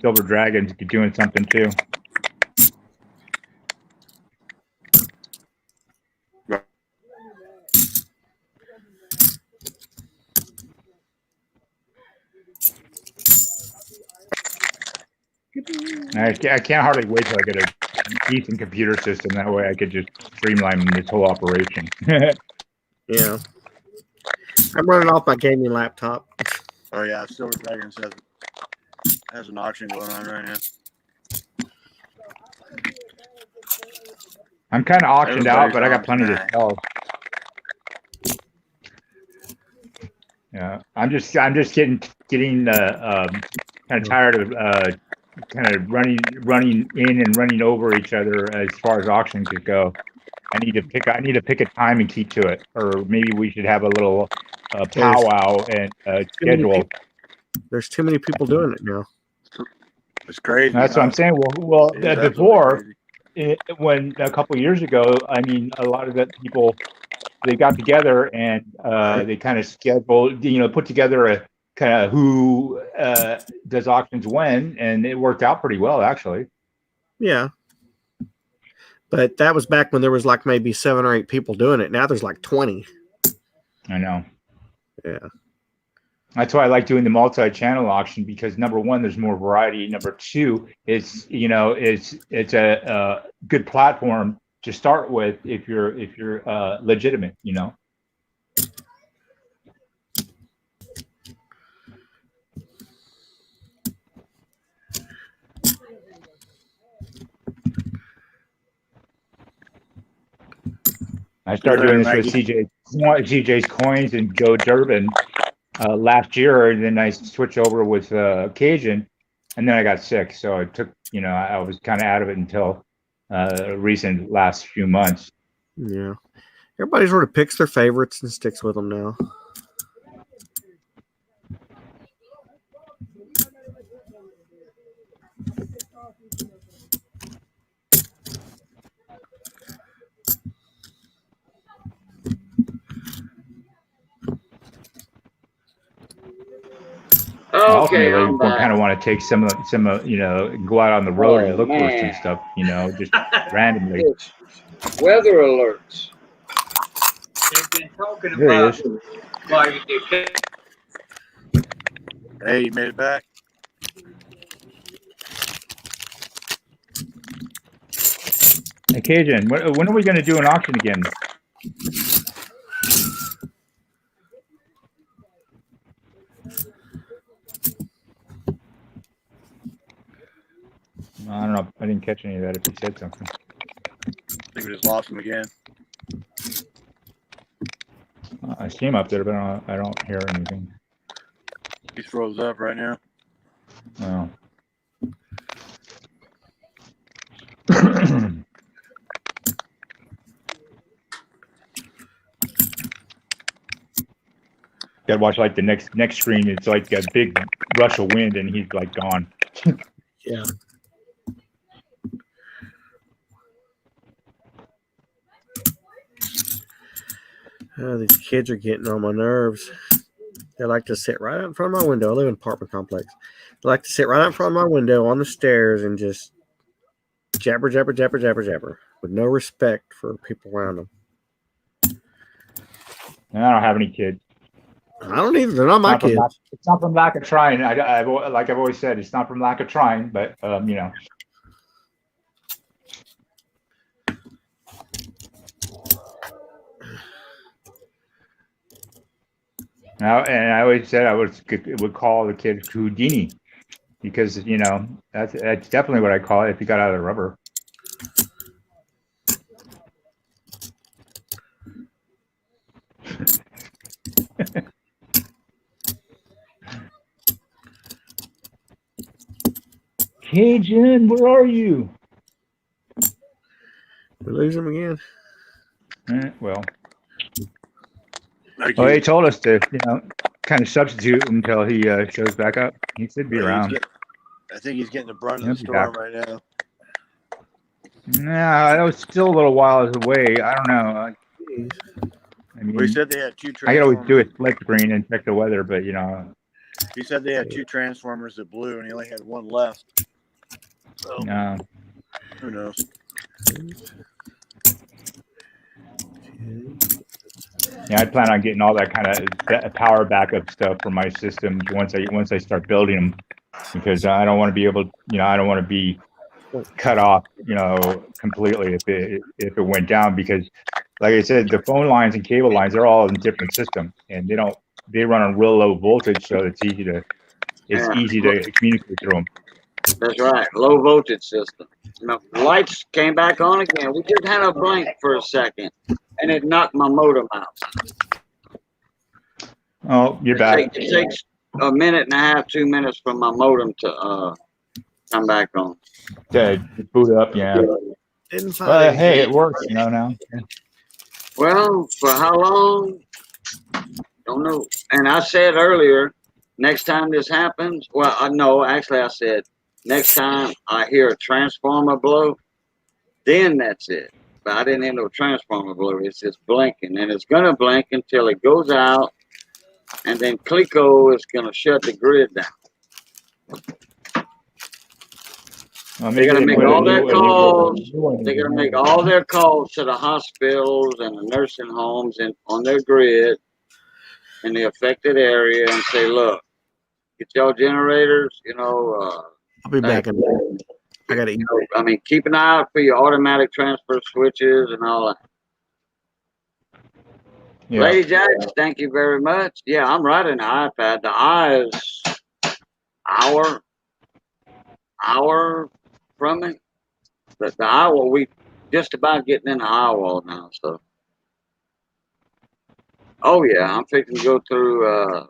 Silver Dragons doing something too. I can't hardly wait till I get a decent computer system. That way I could just streamline this whole operation. Yeah. I'm running off my gaming laptop. Oh, yeah. Silver Dragons has an auction going on right now. I'm kind of auctioned out, but I got plenty to sell. Yeah, I'm just getting kind of tired of kind of running in and running over each other as far as auctions go. I need to pick a time and keep to it, or maybe we should have a little powwow and schedule. There's too many people doing it now. It's crazy. That's what I'm saying. Well, before, when a couple of years ago, I mean, a lot of the people, they got together and they kind of scheduled, put together a kind of who does auctions when, and it worked out pretty well, actually. Yeah. But that was back when there was like maybe 7 or 8 people doing it. Now there's like 20. I know. Yeah. That's why I like doing the multi-channel auction, because number one, there's more variety. Number two, it's a good platform to start with if you're legitimate, I started doing this with CJ's Coins and Joe Durbin last year, and then I switched over with Cajun, and then I got sick, so I took, I was kind of out of it until recent last few months. Yeah, everybody sort of picks their favorites and sticks with them now. Okay, ultimately, I'm we back. kind of want to take some, you know, go out on the road and look for some Man. stuff, you know, just randomly. It's weather alerts. They've been talking There he about is. why you did. Hey, you made it back. Hey, Cajun, when are we going to do an auction again? I don't know. I didn't catch any of that if he said something. I think we just lost him again. I see him up there, but I don't hear anything. He froze up right now. Oh. Gotta watch like the next screen. It's like a big rush of wind, and he's like gone. Yeah. Oh, these kids are getting on my nerves. They like to sit right out in front of my window. I live in an apartment complex. They like to sit right out in front of my window on the stairs and just jabber, jabber, jabber, jabber, jabber, with no respect for people around them. And I don't have any kids. I don't either. They're not my kids. It's not from lack of trying. Like I've always said, it's not from lack of trying, but you know. And I always said I would call the kid Houdini, because you know that's definitely what I call it if he got out of the rubber. Cajun, where are you? We lose him again. Well, they told us to, you know, kind of substitute until he shows back up. He should be around. I think he's getting the brunt of the storm right now. Nah, that was still a little while away. I don't know. I mean, Well, he said they had two I could always do a transformers. split screen and check the weather, but you know. He said they had two transformers that blew, and he only had one left. So, No. who knows? Yeah, I plan on getting all that kind of power backup stuff for my systems once I start building them, because I don't want to be able, you know, I don't want to be cut off, you know, completely if it went down, because, like I said, the phone lines and cable lines, they're all in different systems, and they run on real low voltage, so it's easy to communicate through them. That's right. Low voltage system. Now, the lights came back on again. We just had a blink for a second, and it knocked my modem out. Oh, you're back. It takes a minute and a half, 2 minutes for my modem to come back on. To boot up, yeah. Hey, it works, you know, now. Well, for how long? Don't know. And I said earlier, next time this happens, well, no, actually I said, next time I hear a transformer blow, then that's it. But I didn't hear no transformer blow. It's just blinking, and it's gonna blink until it goes out, and then Clico is gonna shut the grid down. They're gonna make all their calls. They're gonna make all their calls to the hospitals and the nursing homes and on their grid in the affected area and say, look, get y'all generators, you know. I'll be back in a minute. I gotta eat. I mean, keep an eye out for your automatic transfer switches and all that. Yeah. Lady Jax, thank you very much. Yeah, I'm right in the iPad. The eye is hour from it. But the eye wall, we just about getting in the eye wall now. So, oh yeah, I'm fixing to go through.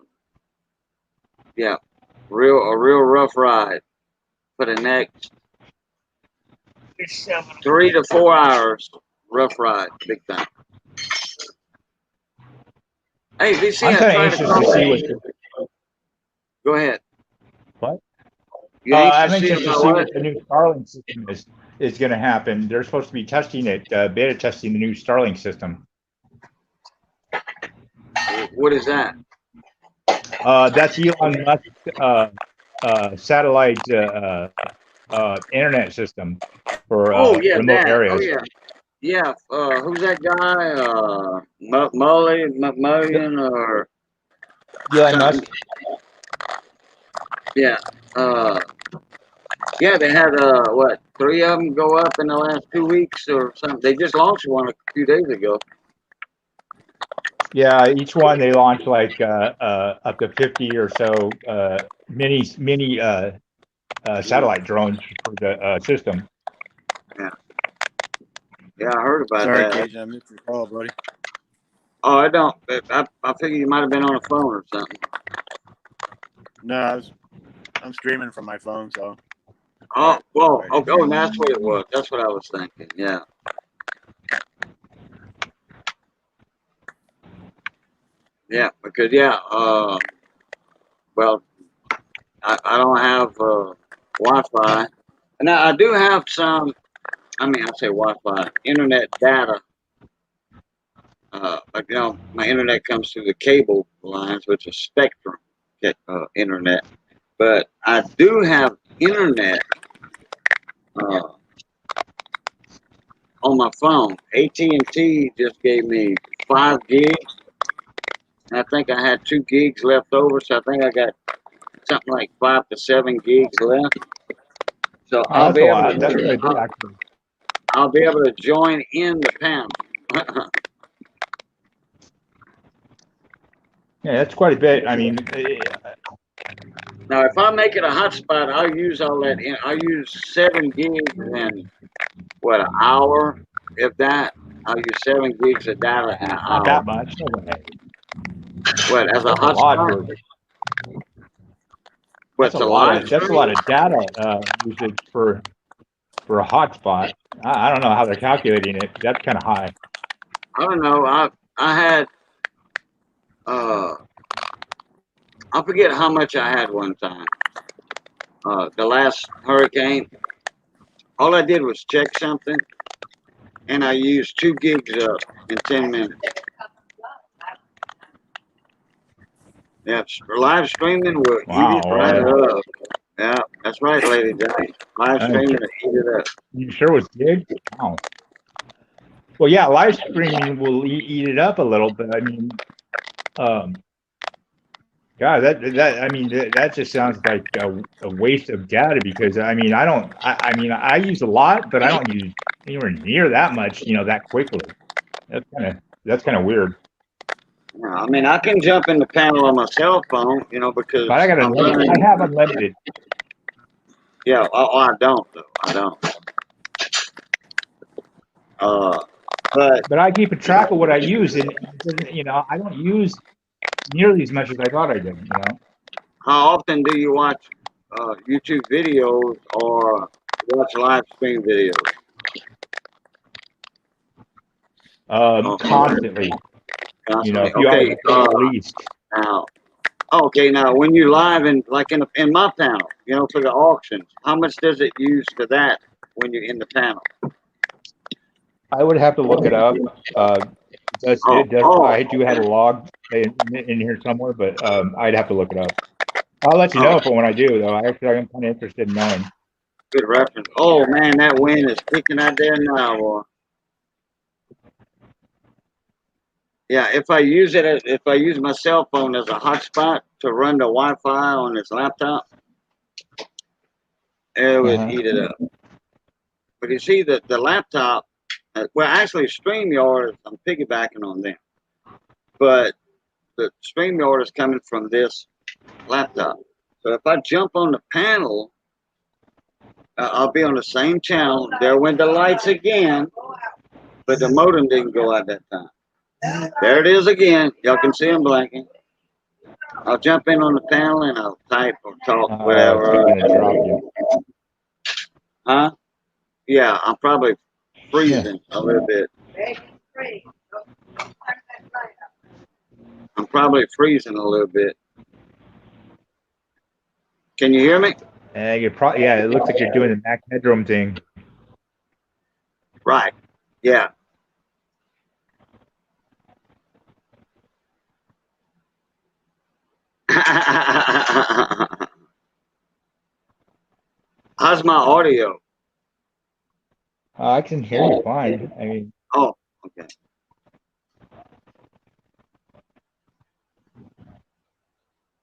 Yeah, a real rough ride for the next 3 to 4 hours. Rough ride, big time. Hey, VC, I'm kind of anxious to see Go ahead. What? I'm anxious to see what the new Starlink system is going to happen. They're supposed to be testing it, beta testing the new Starlink system. What is that? That's Elon Musk's satellite internet system for Oh yeah, remote that. Oh areas. yeah, yeah. Who's that guy? Mullion or Elon something? Musk. Yeah. Yeah, they had what, 3 of them go up in the last 2 weeks or something. They just launched one a few days ago. Yeah, each one they launch like up to 50 or so mini satellite drones for the system. Yeah. Yeah, I heard about Sorry, that. Cajun, I missed your call, buddy. Oh, I don't. I figure you might have been on the phone or something. No, I'm streaming from my phone, so. Oh, well, oh, that's what it was. That's what I was thinking. Yeah. Yeah, because well, I don't have Wi-Fi. Now I do have some. I mean, I say Wi-Fi, internet data. But my internet comes through the cable lines, which is Spectrum internet. But I do have internet on my phone. AT&T just gave me 5 gigs. And I think I had 2 gigs left over, so I think I got something like 5 to 7 gigs left. So I'll That's be a able lot. to. That's really good, actually. I'll be able to join in the panel. Yeah, that's quite a bit. I mean, Now, if I make it a hotspot, I'll use all that. I'll use 7 gigs in what, an hour, if that. I'll use 7 gigs of data in an not hour. that much. No way. What, as a That's a lot hotspot? for. What, That's a to lot live of. That's a stream? lot of data usage for a hotspot. I don't know how they're calculating it. That's kind of high. I don't know. I had I forget how much I had one time. The last hurricane. All I did was check something, and I used 2 gigs up in 10 minutes. Yeah, live streaming will eat it right up. Yeah, that's right, Lady Jane. Live streaming will eat it up. You sure was big? Wow. Well, yeah, live streaming will eat it up a little, but I mean, God, that just sounds like a waste of data because I mean, I use a lot, but I don't use anywhere near that much, that quickly. That's kind of weird. Yeah, I mean, I can jump in the panel on my cell phone, because But I have unlimited. Yeah, I don't though. I don't. But I keep a track of what I use, and I don't use nearly as much as I thought I did. How often do you watch YouTube videos or watch live stream videos? Constantly. Constantly. A few hours a day at least. Now, now when you live in my panel, for the auctions, how much does it use for that when you're in the panel? I would have to look it up. I do have a log in here somewhere, but I'd have to look it up. I'll let you know when I do, though. I'm kind of interested in knowing. Good reference. Oh man, that wind is kicking out there now, boy. Yeah, if I use my cell phone as a hotspot to run the Wi-Fi on this laptop, it would eat it up. But you see that the laptop, well, actually StreamYard, I'm piggybacking on them, but the StreamYard is coming from this laptop. So if I jump on the panel, I'll be on the same channel. There went the lights again, but the modem didn't go out that time. There it is again. Y'all can see them blinking. I'll jump in on the panel and I'll type or talk, whatever. It's gonna drop you. Huh? Yeah, I'm probably freezing a little bit. I'm probably freezing a little bit. Can you hear me? It looks like you're doing the Mac headroom thing. Right. Yeah. How's my audio? I can hear you fine. I mean, oh, okay.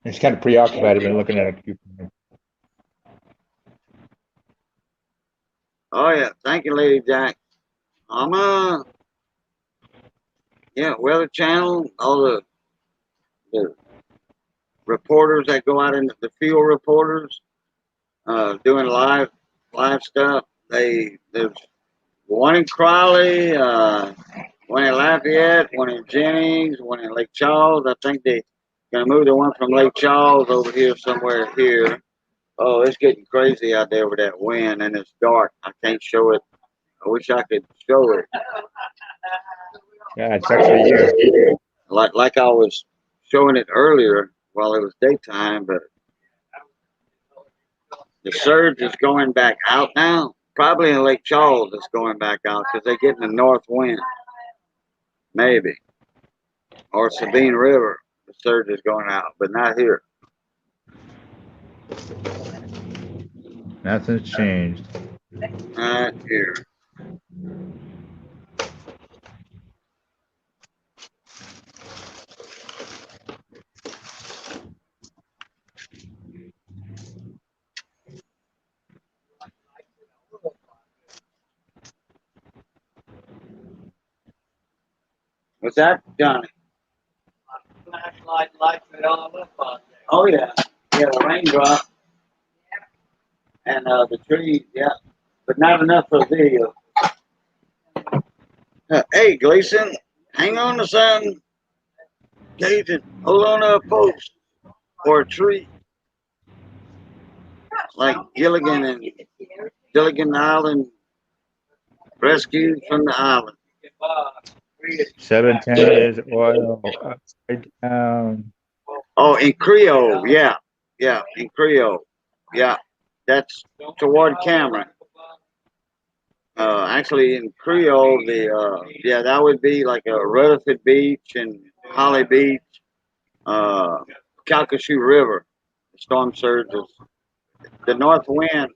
It's kind of preoccupied. I've been looking at a computer. Oh yeah, thank you, Lady Jack. I'm yeah, Weather Channel, all the reporters that go out into the field, reporters, doing live stuff. There's one in Crowley, one in Lafayette, one in Jennings, one in Lake Charles. I think they're gonna move the one from Lake Charles over here somewhere here. Oh, it's getting crazy out there with that wind, and it's dark. I can't show it. I wish I could show it. Yeah, it's actually you. Like I was showing it earlier while it was daytime, but the surge is going back out now. Probably in Lake Charles, it's going back out because they're getting the north wind. Maybe. Or Sabine River, the surge is going out, but not here. Nothing's changed. Not here. What's that, Johnny? Flashlight lights it all up on there. Oh yeah, yeah, the raindrop and the trees, yeah, but not enough for the video. Hey, Gleason, hang on to something. Cajun, hold on to a post or a tree, like Gilligan Island, rescued from the island. 710 is oil upside down. Oh, in Creole, yeah, in Creole, yeah, that's toward Cameron. Actually, in Creole, that would be like a Rutherford Beach and Holly Beach, Calcasieu River. The storm surges. The north wind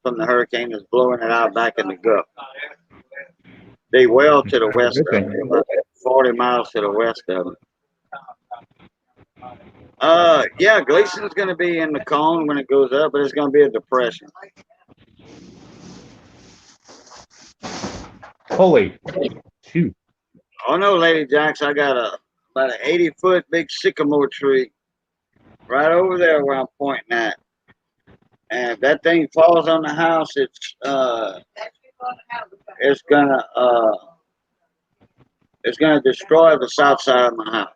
from the hurricane is blowing it out back in the Gulf. They well to the west of it, about 40 miles to the west of it. Yeah, Gleason's going to be in the cone when it goes up, but it's going to be a depression. Holy shoot. Oh no, Lady Jacks, I got about an 80-foot big sycamore tree right over there where I'm pointing at. And if that thing falls on the house, it's gonna destroy the south side of my house.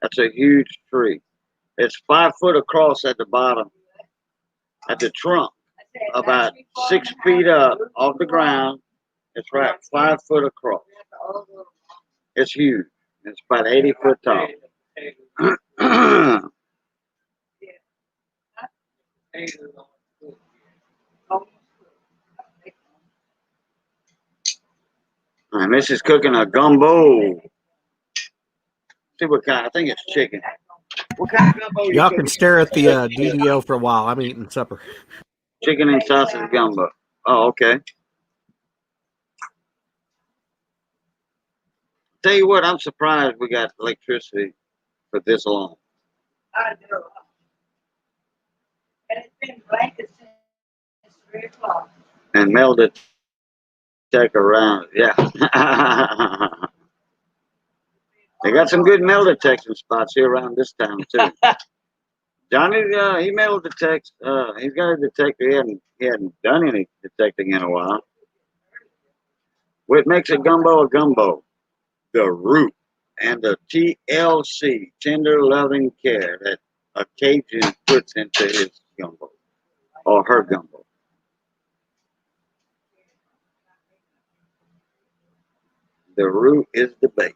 That's a huge tree. It's 5 foot across at the bottom, at the trunk, about 6 feet up off the ground. It's right 5 foot across. It's huge. It's about 80 foot tall. And this is cooking a gumbo. See what kind? I think it's chicken. What kind of gumbo? Y'all can stare at the DDO for a while. I'm eating supper. Chicken and sausage gumbo. Oh, okay. Tell you what, I'm surprised we got electricity for this long. I know. And it's been blanket since 3 o'clock. And melted check around. Yeah. They got some good metal detection spots here around this town too. Johnny, he metal detects. He's got a detector. He hadn't done any detecting in a while. What makes a gumbo? The root and the TLC, tender loving care, that a Cajun puts into his gumbo or her gumbo. The root is the base.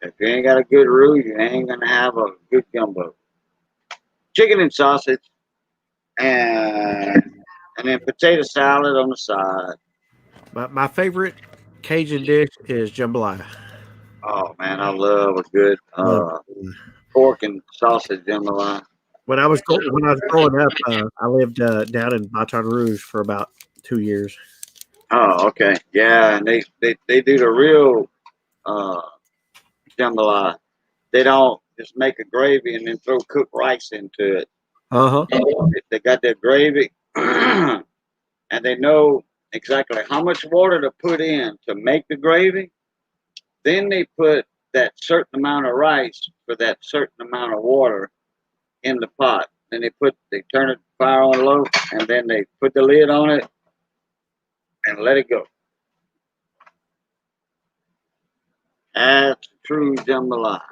If you ain't got a good root, you ain't gonna have a good gumbo. Chicken and sausage, and then potato salad on the side. My favorite Cajun dish is jambalaya. Oh man, I love a good Uh, pork and sausage jambalaya. when I was growing up, I lived down in Baton Rouge for about 2 years. Oh, okay. Yeah, and they do the real uh, jambalaya. They don't just make a gravy and then throw cooked rice into it. Uh huh. They got their gravy, and they know exactly how much water to put in to make the gravy. Then they put that certain amount of rice for that certain amount of water in the pot. Then they turn it fire on low, and then they put the lid on it and let it go. That's true jambalaya.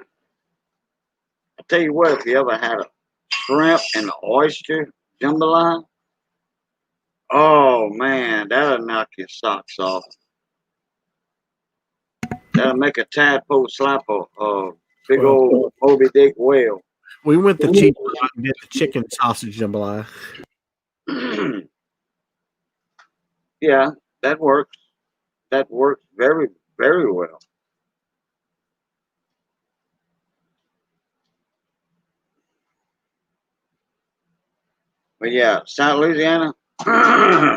I tell you what, if you ever had a shrimp and oyster jambalaya, oh man, that'll knock your socks off. That'll make a tadpole slap a big old Moby Dick whale. We went the cheap route and did the chicken sausage jambalaya. Yeah, that works. That works very, very well. But yeah, South Louisiana,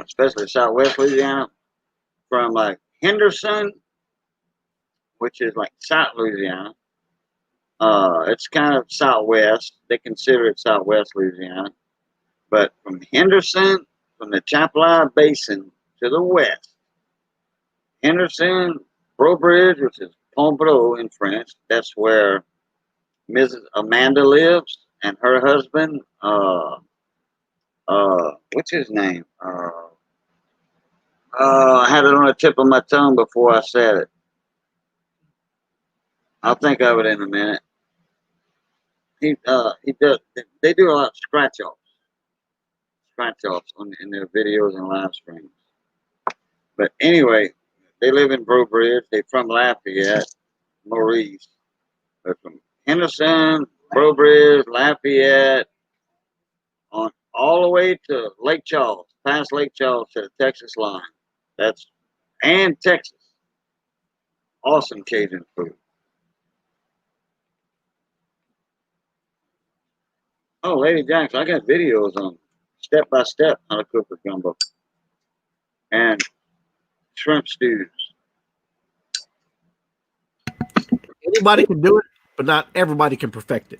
especially Southwest Louisiana, from like Henderson, which is like South Louisiana. It's kind of Southwest. They consider it Southwest Louisiana. But from Henderson, from the Champlain Basin to the west, Henderson, Bridge, which is Pombreau in French, that's where Mrs. Amanda lives, and her husband, what's his name? I had it on the tip of my tongue before I said it. I'll think of it in a minute. He does. They do a lot of scratch offs in their videos and live streams. But anyway, they live in Bridge. They're from Lafayette, Maurice. They're from Henderson, Bridge, Lafayette, on all the way to Lake Charles, past Lake Charles to the Texas line. That's and Texas. Awesome Cajun food. Oh, Lady Jackson, I got videos on step by step how to cook a gumbo and shrimp stews. Anybody can do it, but not everybody can perfect it.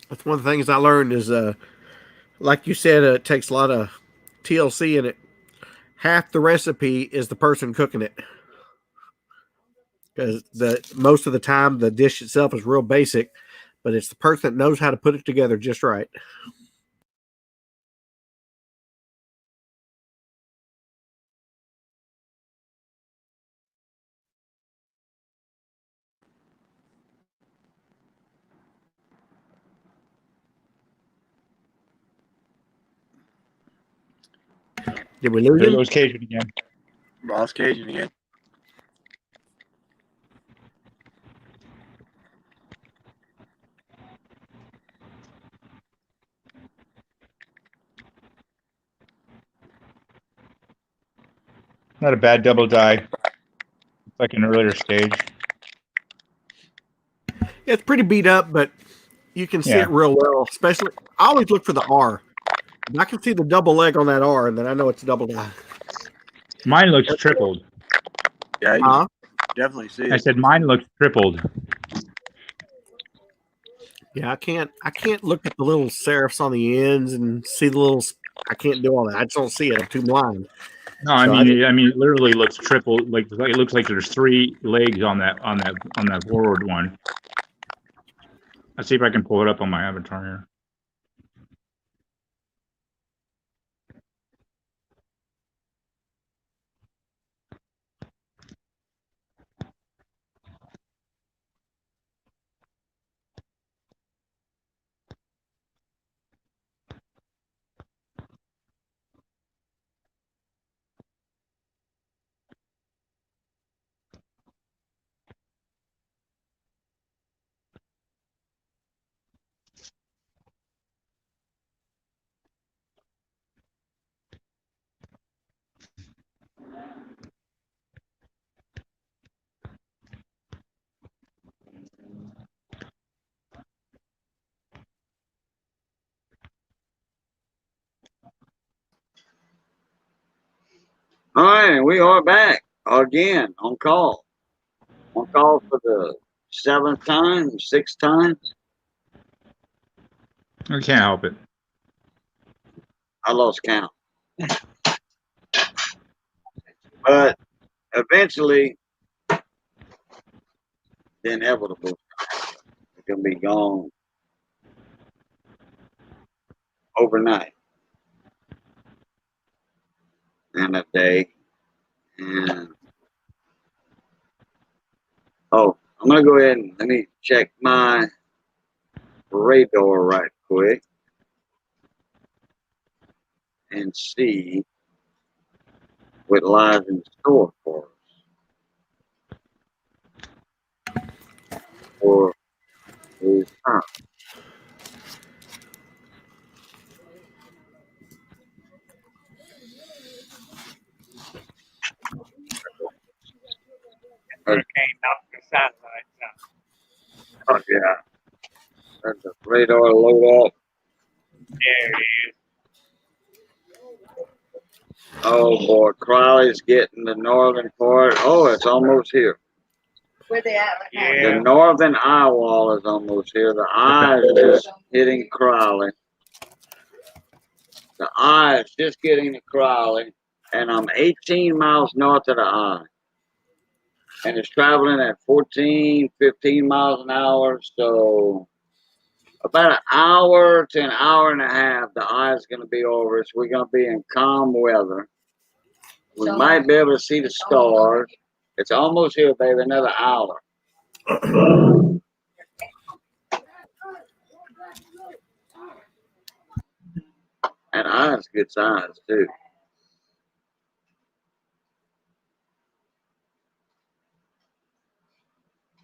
That's one of the things I learned is, like you said, it takes a lot of TLC in it. Half the recipe is the person cooking it, because the most of the time the dish itself is real basic, but it's the person that knows how to put it together just right. Did we lose There him? goes Cajun again. Boss Cajun again. Not a bad double die. It's like an earlier stage. It's pretty beat up, but you can see Yeah. it real well. Especially, I always look for the R. If I can see the double leg on that R, and then I know it's a double die. Mine looks tripled. Yeah, you definitely see I it. said mine looks tripled. Yeah, I can't look at the little serifs on the ends and see the little. I can't do all that. I just don't see it. I'm too blind. No, I mean, it literally looks tripled. Like it looks like there's 3 legs on that forward one. Let's see if I can pull it up on my avatar here. All right, we are back again on call. On call for the 7th time, 6th time. I can't help it. I lost count. But eventually, the inevitable is going to be gone overnight and a day. And oh, I'm going to go ahead and let me check my radar right quick and see what lies in store for us for this time. Hurricane knocked the satellites out. Oh, yeah. Let the radar load up. There it is. Oh, boy. Crowley's getting the northern part. Oh, it's almost here. Where they at right now? Yeah. The northern eye wall is almost here. The eye is just hitting Crowley. The eye is just getting to Crowley. And I'm 18 miles north of the eye. And it's traveling at 14, 15 miles an hour. So about an hour to an hour and a half, the eye is going to be over us. We're going to be in calm weather. We might be able to see the stars. It's almost here, baby. Another hour. And eye's good size, too.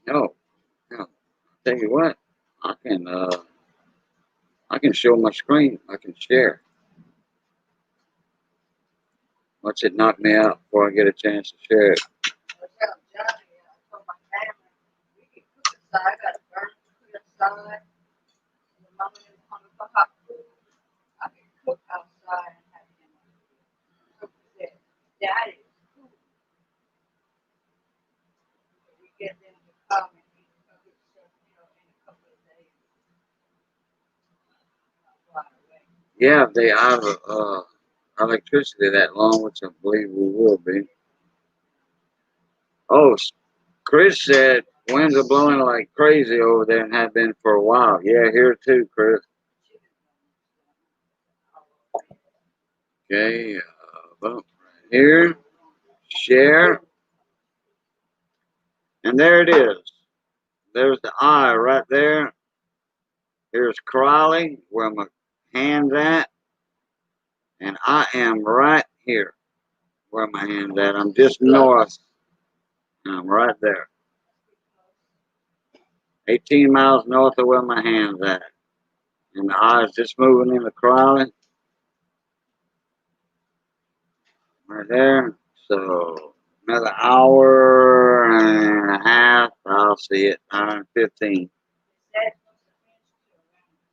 No. I'll tell you what. I can show my screen. I can share. Watch it knock me out before I get a chance to share it. Yeah, if they have electricity that long, which I believe we will be. Oh, Chris said winds are blowing like crazy over there and have been for a while. Yeah, here too, Chris. Okay, well, here, share, and there it is. There's the eye right there. Here's Crowley, where my hand's at, and I am right here, where my hand's at. I'm just north, and I'm right there. 18 miles north of where my hand's at. And the eye is just moving into Crowley. Right there. So another hour and a half, I'll see it. Hour and 15.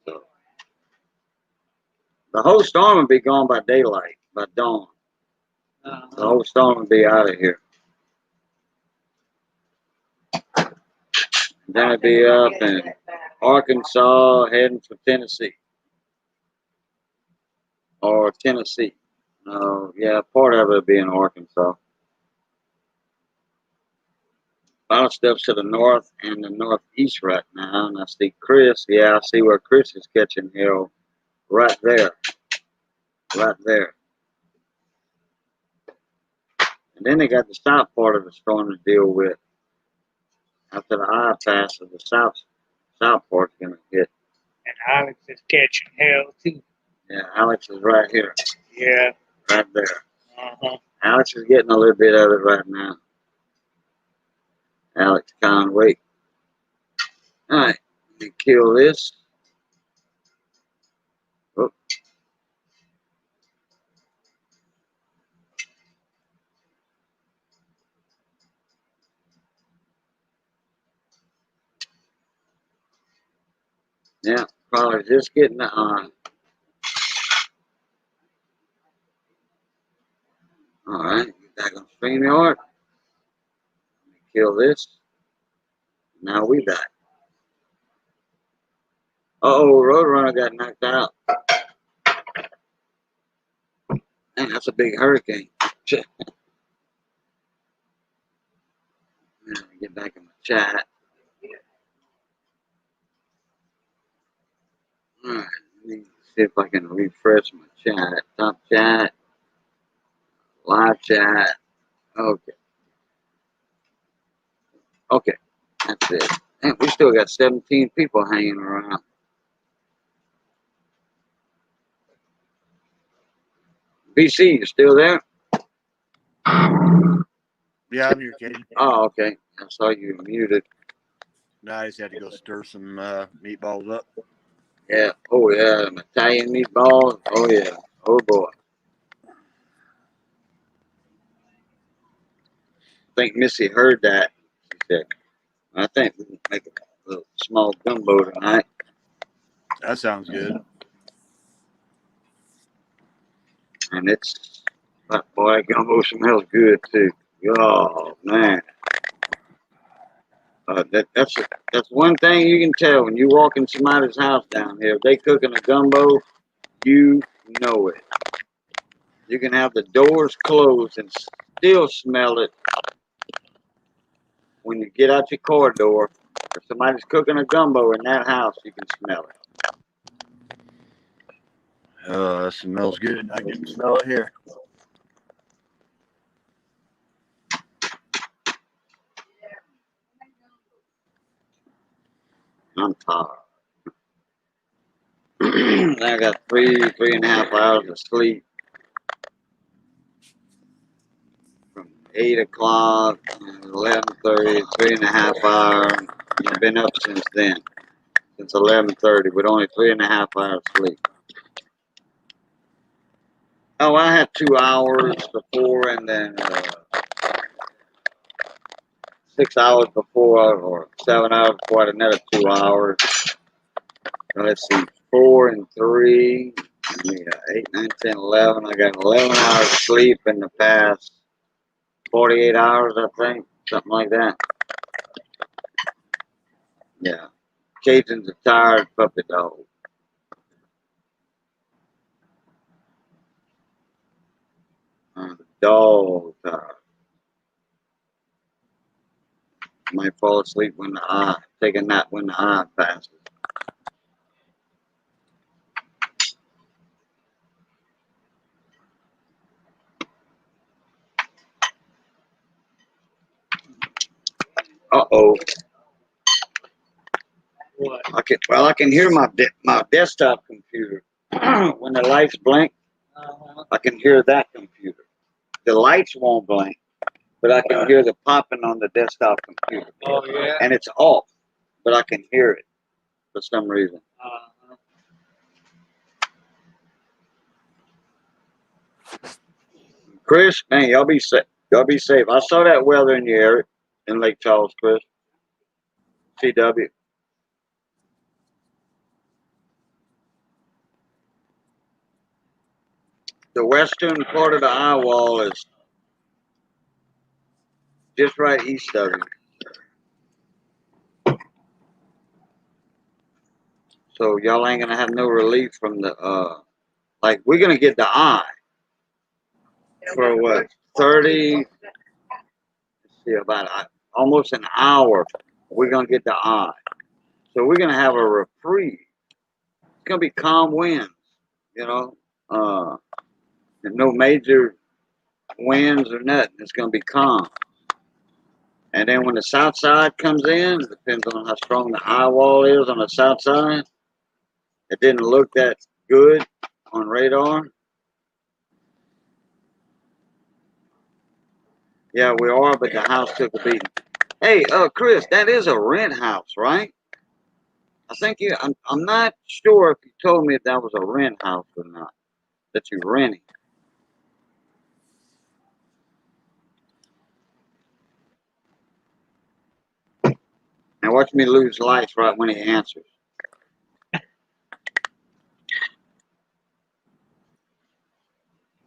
So the whole storm will be gone by daylight, by dawn. The whole storm will be out of here. And then it'll be up in Arkansas, heading for Tennessee. Or Tennessee. No, yeah, part of it will be in Arkansas. A lot of stuff's to the north and the northeast right now. And I see Chris. Yeah, I see where Chris is catching hell right there. Right there. And then they got the south part of the storm to deal with. After the eye pass of the south part's going to hit. And Alex is catching hell, too. Yeah, Alex is right here. Yeah. Right there. Alex is getting a little bit of it right now. Alex Conway. All right, let me kill this. Oh. Yeah, probably just getting the eye. All right, StreamYard. Kill this. Now we die. Uh-oh, Roadrunner got knocked out. Man, that's a big hurricane. Get back in the chat. Alright, let me see if I can refresh my chat. Top chat. Live chat. Okay. Okay. That's it. Man, we still got 17 people hanging around. BC, you still there? Yeah, I'm here, Katie. Oh, okay. I saw you muted. No, I just had to go stir some meatballs up. Yeah. Oh, yeah. Italian meatballs. Oh, yeah. Oh, boy. I think Missy heard that. She said, I think we can make a little small gumbo tonight. That sounds good. And it's, boy, gumbo smells good, too. Oh, man. That's one thing you can tell when you walk in somebody's house down here. If they cooking a gumbo, you know it. You can have the doors closed and still smell it when you get out your corridor. If somebody's cooking a gumbo in that house, you can smell it. That smells good. I can smell it here. I'm tired. I got 3.5 hours of sleep from 8 o'clock, 11:30, 3.5 hours. I've been up since then, since 11:30, with only 3.5 hours sleep. Oh, I had 2 hours before, and then 6 hours before, or 7 hours before, I had another 2 hours. So let's see, 4 and 3, yeah, 8, 9, 10, 11. I got 11 hours sleep in the past 48 hours, I think, something like that. Yeah, Cajun's a tired puppy dog. The dog tired. Might fall asleep when the eye, take a nap when the eye passes. Uh-oh. What? I can hear my desktop computer. When the lights blink, I can hear that computer. The lights won't blink, but I can hear the popping on the desktop computer. Oh, yeah? And it's off, but I can hear it for some reason. Chris, man, y'all be safe. Y'all be safe. I saw that weather in your area in Lake Charles, Chris. CW. The western part of the eye wall is just right east of you. So y'all ain't gonna have no relief from the like we're gonna get the eye for what 30 let's see about almost an hour. We're gonna get the eye. So we're gonna have a reprieve. It's gonna be calm winds, you know. No major winds or nothing. It's gonna be calm. And then when the south side comes in, it depends on how strong the eye wall is on the south side. It didn't look that good on radar. Yeah, we are, but the house took a beating. Hey, Chris, that is a rent house, right? I think you. I'm not sure if you told me if that was a rent house or not. That you're renting. Now watch me lose lights right when he answers.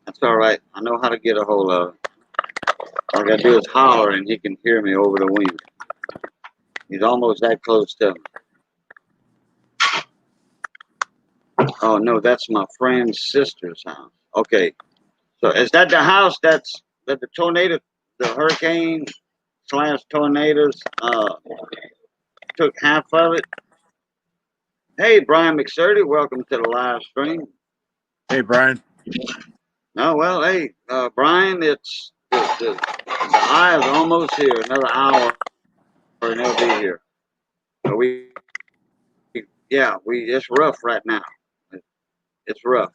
That's all right. I know how to get a hold of it. All I gotta do is holler and he can hear me over the wind. He's almost that close to me. Oh no, that's my friend's sister's house. Okay, so is that the house that the tornado, the hurricane / tornadoes took half of it? Hey, Brian McSturdy, welcome to the live stream. Hey, Brian. Oh well, hey, Brian, it's the eye is almost here. Another hour, and they'll be here. So it's rough right now. It's rough.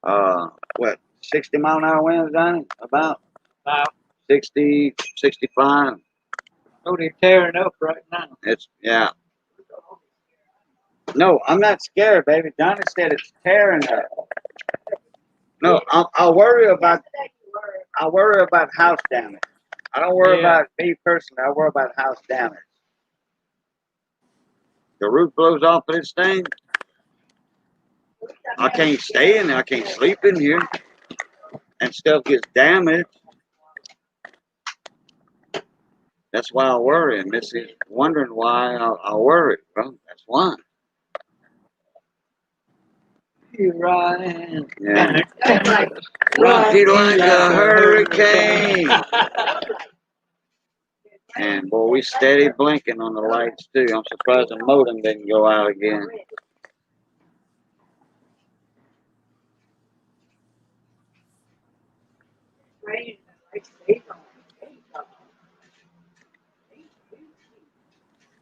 What, 60-mile-an-hour winds, Johnny? About 60, 65. Oh, they're tearing up right now. It's No, I'm not scared, baby. Johnny said it's tearing up. No, I worry about house damage. I don't worry about me personally. I worry about house damage. The roof blows off of this thing. I can't stay in there. I can't sleep in here. And stuff gets damaged. That's why I worry. And Missy's wondering why I worry. Well, that's why. You're right. Yeah. Rocky like a hurricane. And boy, we steady blinking on the lights too. I'm surprised the modem didn't go out again.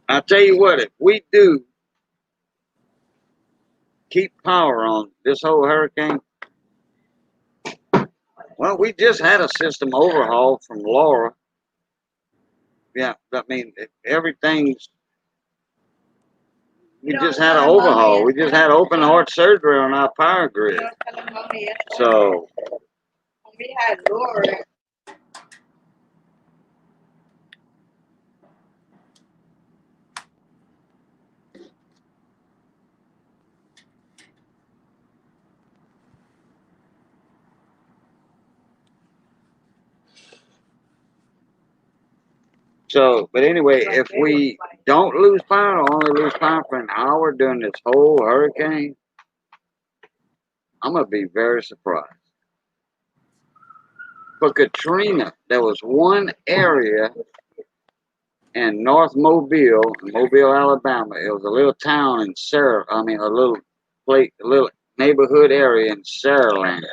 I'll tell you what, if we do keep power on this whole hurricane, well, we just had a system overhaul from Laura. Yeah, I mean, everything's, we just had an overhaul. We just had open heart surgery on our power grid. So, We had Laura. but anyway, if we don't lose power, or only lose power for an hour during this whole hurricane, I'm going to be very surprised. For Katrina, there was one area in North Mobile, Alabama. It was a little town in a little neighborhood area in Saraland.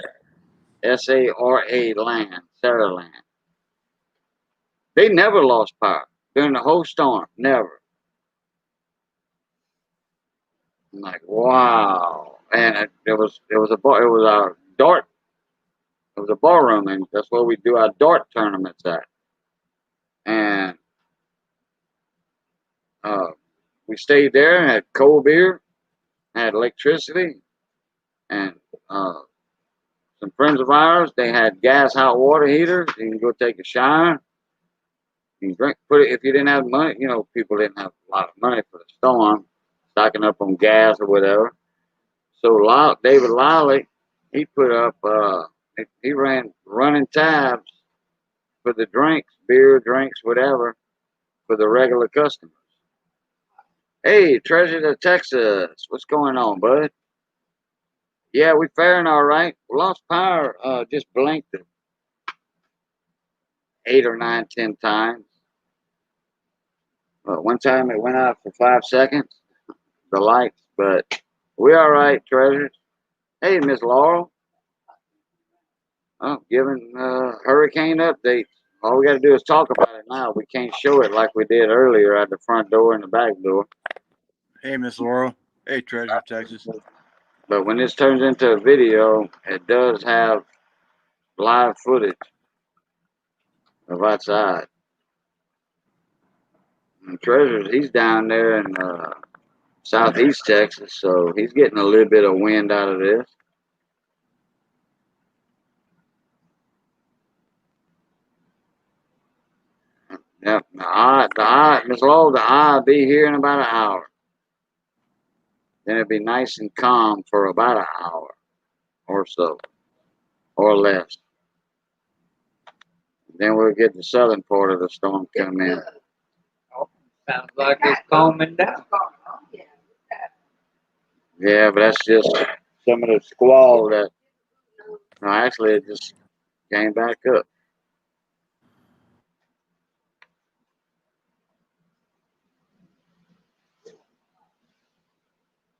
S-A-R-A land, Saraland. They never lost power during the whole storm. Never. I'm like, wow. And it was a ballroom, and that's where we do our dart tournaments at. And we stayed there and had cold beer, had electricity, and some friends of ours, they had gas hot water heaters. You can go take a shower. You can if you didn't have money, people didn't have a lot of money for the storm, stocking up on gas or whatever. So David Liley, he put up, he ran running tabs for the drinks, beer, drinks, whatever, for the regular customers. Hey, Treasures of Texas, what's going on, bud? Yeah, we faring all right. We lost power, just blinked it 8 or 9, 10 times. One time it went out for 5 seconds, the lights, but we all right, Treasures. Hey, Miss Laurel. Oh, giving hurricane updates. All we got to do is talk about it now. We can't show it like we did earlier at the front door and the back door. Hey, Miss Laurel. Hey, Treasure, Texas. But when this turns into a video, it does have live footage of outside. And Treasures, he's down there in southeast Texas, so he's getting a little bit of wind out of this. Yep, the eye, Miss Laurel, the eye will be here in about an hour. Then it'll be nice and calm for about an hour or so, or less. Then we'll get the southern part of the storm come in. Sounds like it's calming down. Yeah, but that's just some of the squall that. No, actually, it just came back up.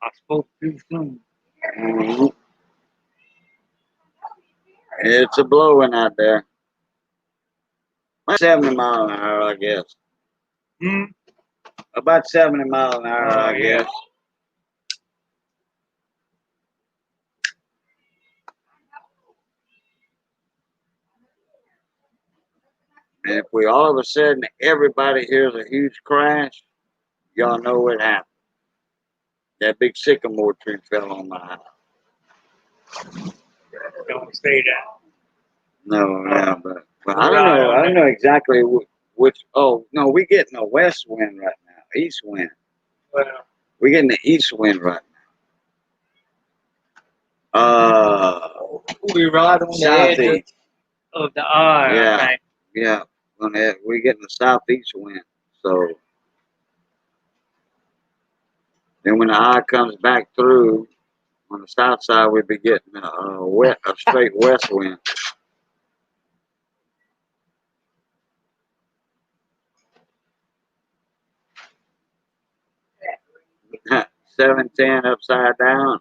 I spoke too soon. Mm-hmm. It's a blowing out there. 70 miles an hour, I guess. About 70 miles an hour, I guess. And if we all of a sudden everybody hears a huge crash, y'all know what happened. That big sycamore tree fell on my house. Don't say that. No, yeah, but I don't know. I don't know exactly which. Oh no, we getting a west wind right now, east wind. Well, We're getting the east wind right now. we're right on the edge of the eye. Yeah, I think. yeah. We're getting the southeast wind. So then when the eye comes back through on the south side, we'll be getting a straight west wind. $7.10 upside down.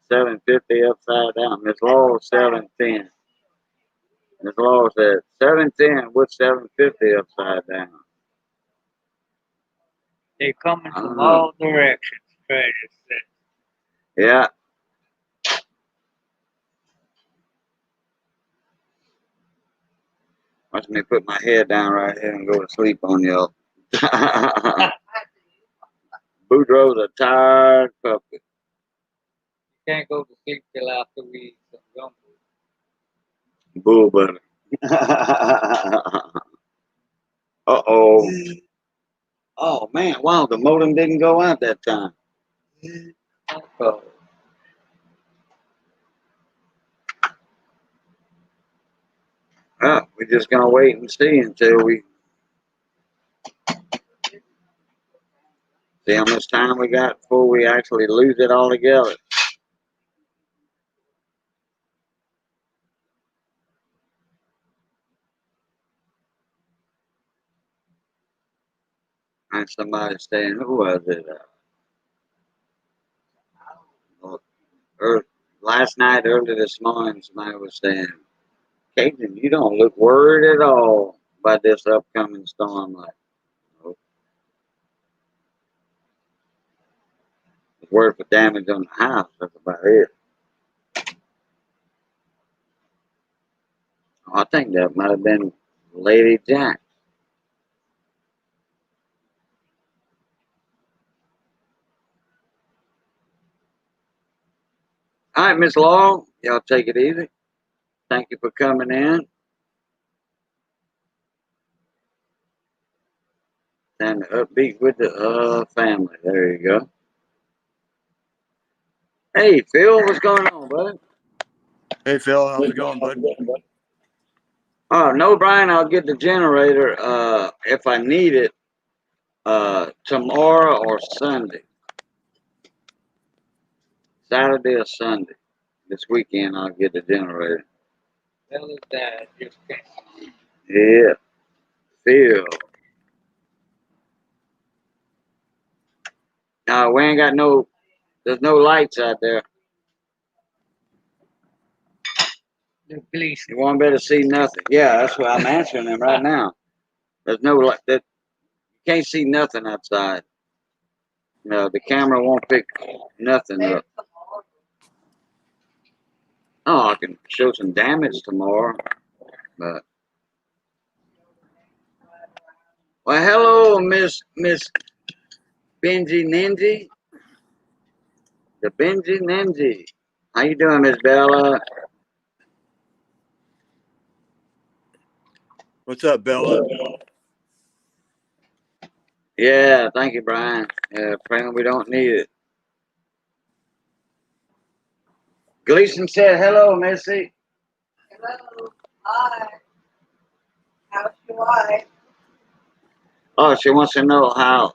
$7.50 upside down. Miss Law $7.10. Miss Law said $7.10 with $7.50 upside down. They're coming from all directions, Treasure said. Yeah. Watch me put my head down right here and go to sleep on y'all. Boudreaux's a tired puppy. You can't go to sleep till after we eat some gumbo. Bull butter. Uh-oh. Oh, man. Wow, the modem didn't go out that time. Uh-oh. We're just going to wait and see until we see how much time we got before we actually lose it all together. And somebody saying, who was it? Last night, early this morning, somebody was saying, Cajun, you don't look worried at all about this upcoming storm. Like, nope. Worried for damage on the house. That's about it. Oh, I think that might have been Lady Jack. All right, Miss Law, y'all take it easy. Thank you for coming in. And upbeat with the family. There you go. Hey, Phil, what's going on, buddy? Hey, Phil, how's it going, bud? Oh, no, Brian, I'll get the generator if I need it tomorrow or Sunday. Saturday or Sunday. This weekend, I'll get the generator. Tell his dad just can't. Yeah, Phil. No, we ain't got there's no lights out there. The police. You won't be able to see nothing. Yeah, that's what I'm answering them right now. There's no light. You can't see nothing outside. No, the camera won't pick nothing up. Oh, I can show some damage tomorrow, but well, hello, Miss Benji Ninji, the Benji Ninji. How you doing, Miss Bella? What's up, Bella? Yeah, thank you, Brian. Yeah, praying we don't need it. Gleason said hello, Missy. Hello. Hi. Oh, she wants to know how's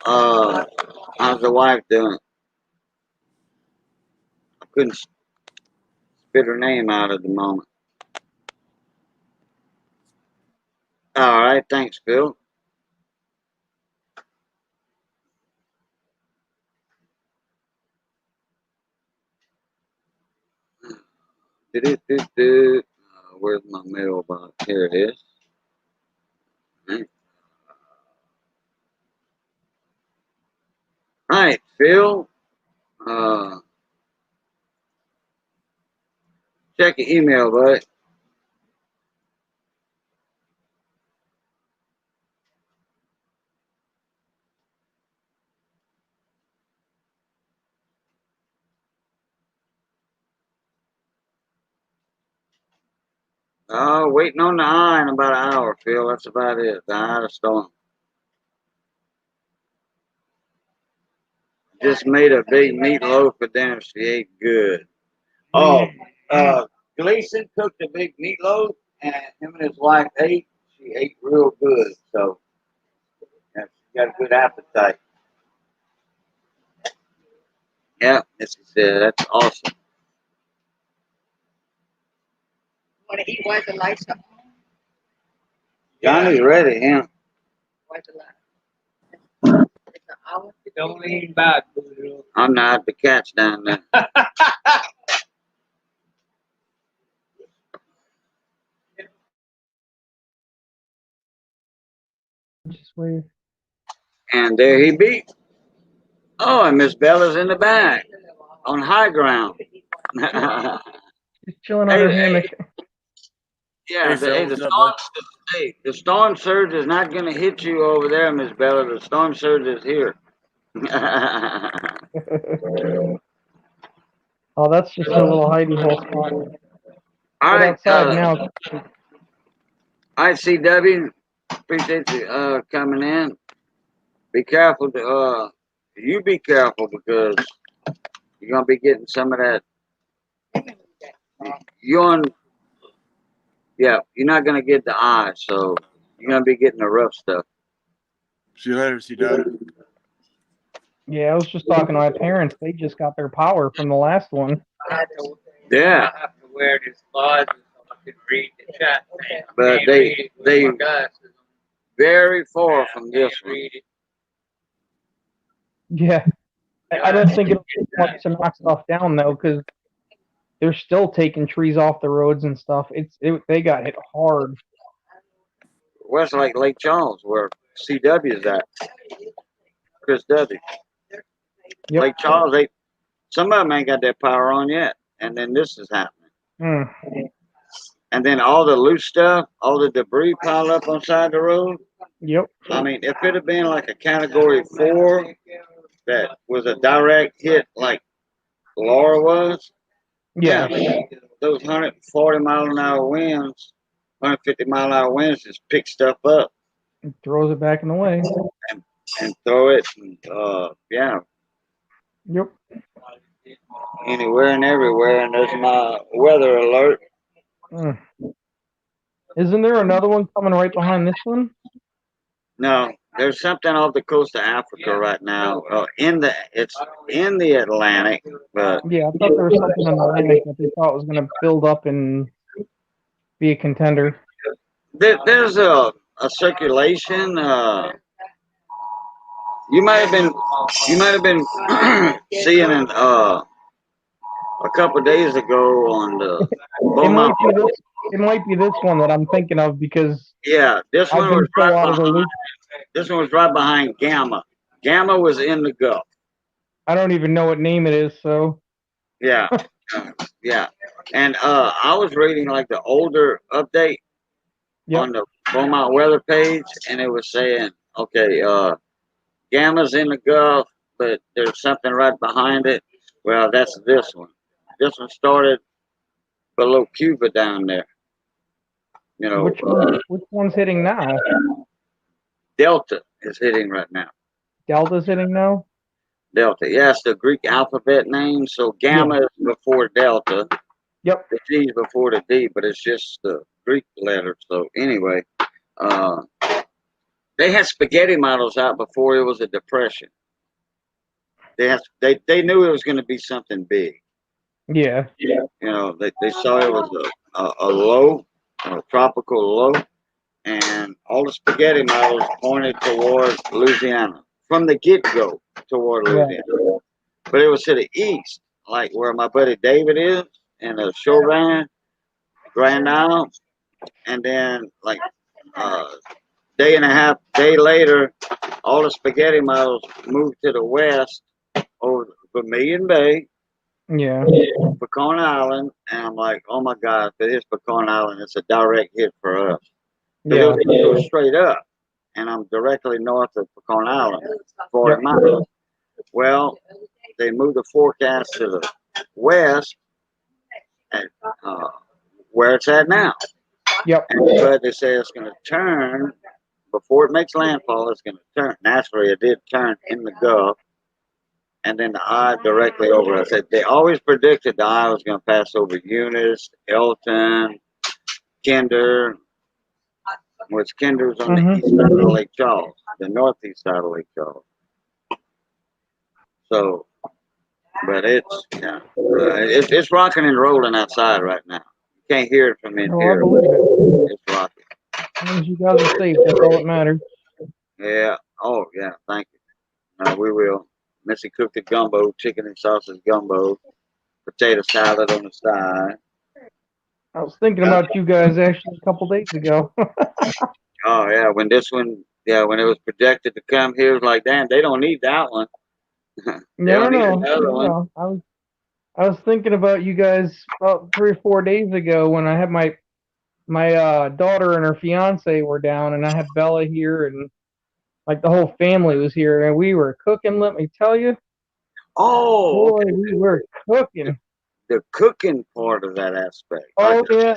the wife doing. I couldn't spit her name out at the moment. All right, thanks, Phil. Where's my mailbox? Here it is. All right, Phil. Check your email, bud. Waiting on the eye in about an hour, Phil. That's about it. The eye of the storm. Just made a big meatloaf for dinner. She ate good. Oh, Gleason cooked a big meatloaf, and him and his wife ate. She ate real good, so yeah, she got a good appetite. Yeah, as she said, that's awesome. Want to eat white the lights up? Johnny's ready, yeah. White the light. It's an hour. Don't lean back, Boo. I'm not the cat's down there. Just wait. And there he be. Oh, and Miss Bella's in the back on high ground. Just chilling on her hammock. Yeah, the storm surge is not going to hit you over there, Miss Bella. The storm surge is here. Oh, that's just her little hidey hole spot. All right, outside now. All right, CW. Appreciate you coming in. Be careful. You be careful because you're gonna be getting some of that. You're not gonna get the eye, so you're gonna be getting the rough stuff. See you later, CW. Yeah, I was just talking to my parents. They just got their power from the last one. Yeah. I have to wear this glasses so I can read the chat. But they very far from this one. Yeah. I don't think it'll take much to knock stuff down though, because they're still taking trees off the roads and stuff. They got hit hard. West like Lake Charles, where CW is at. Chris W. Yep. Lake Charles, some of them ain't got their power on yet, and then this is happening. And then all the loose stuff, all the debris piled up on side the road. Yep. I mean, if it had been like a category 4 that was a direct hit like Laura was, yeah, those 140 mile an hour winds, 150 mile an hour winds just pick stuff up. It throws it back in the way. And throw it, and, yeah. Yep. Anywhere and everywhere, and there's my weather alert. Isn't there another one coming right behind this one? No, there's something off the coast of Africa right now. It's in the Atlantic, but yeah, I thought there was something in the Atlantic that they thought was going to build up and be a contender. There's a circulation. You might have been seeing it a couple days ago on the. It might be this one that I'm thinking of because this one was this one was right behind Gamma. Gamma was in the Gulf. I don't even know what name it is, so. Yeah, and I was reading like the older update on the Beaumont weather page, and it was saying, okay, Gamma's in the Gulf, but there's something right behind it. Well, that's this one. This one started below Cuba down there. You know, which one's hitting now? Delta is hitting right now. Delta's hitting now? Delta. Yeah, it's the Greek alphabet name. So Gamma is before Delta. Yep. The G is before the D, but it's just the Greek letter. So anyway, they had spaghetti models out before it was a depression. They knew it was going to be something big. Yeah. You know, they saw it was a low, a tropical low, and all the spaghetti models pointed toward Louisiana from the get-go toward Louisiana. Right. But it was to the east, like where my buddy David is, in the Chauvin, Grand Isle, and then like day and a half, day later, all the spaghetti models moved to the west over Vermilion Bay. Yeah. Pecan Island, and I'm like, oh my God, if it is Pecan Island, it's a direct hit for us. Yeah. It goes straight up, and I'm directly north of Pecan Island, 40 miles. Well, they moved the forecast to the west, and, where it's at now. Yep. But they say it's going to turn, before it makes landfall, it's going to turn. Naturally, it did turn in the Gulf. And then the eye directly over us. They always predicted the eye was going to pass over Eunice, Elton, Kinder, which Kinder's on the east side of Lake Charles, the northeast side of Lake Charles. So, but it's rocking and rolling outside right now. You can't hear it from in here. I believe it. It's rocking. As long as you guys are safe, that's all that matters. Yeah. Oh, yeah. Thank you. We will. Missy cooked a gumbo, chicken and sausage gumbo, potato salad on the side. I was thinking about you guys actually a couple days ago. Oh yeah, when it was projected to come here, it was like, damn, they don't need that one. No. I was thinking about you guys about 3 or 4 days ago when I had my daughter and her fiance were down, and I had Bella here, and like the whole family was here, and we were cooking. Let me tell you. Oh, boy, we were cooking. The cooking part of that aspect. Oh yeah.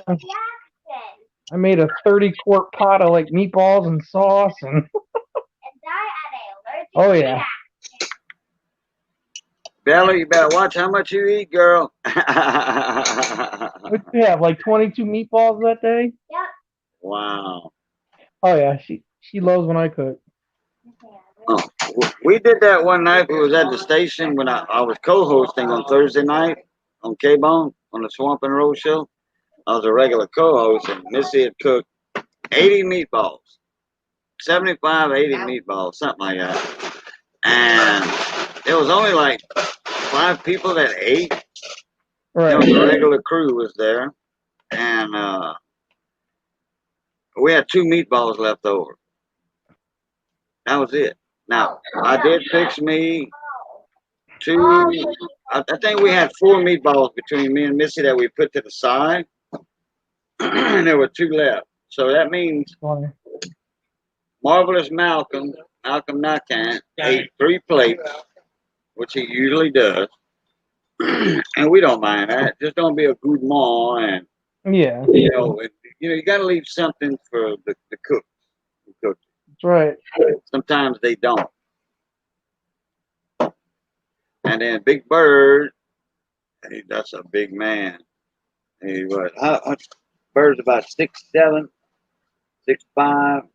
I made a 30-quart pot of like meatballs and sauce and. Oh yeah. Bella, you better watch how much you eat, girl. What did you have, like 22 meatballs that day? Yep. Wow. Oh yeah, she loves when I cook. Oh, we did that one night. We was at the station when I was co-hosting on Thursday night on K-Bone on the Swamp and Roll show. I was a regular co-host, and Missy had cooked 80 meatballs, 75, 80 meatballs, something like that. And there was only like 5 people that ate. Right. You know, the regular crew was there, and we had 2 meatballs left over. That was it. Now, I did fix me 2. I think we had 4 meatballs between me and Missy that we put to the side, and there were 2 left. So that means Marvelous Malcolm Nakant ate 3 plates, which he usually does, and we don't mind that. Just don't be a good mom, and yeah, you got to leave something for the cook. That's right. Sometimes they don't. And then Big Bird, that's a big man. He was Bird's about 6'7", 6'5".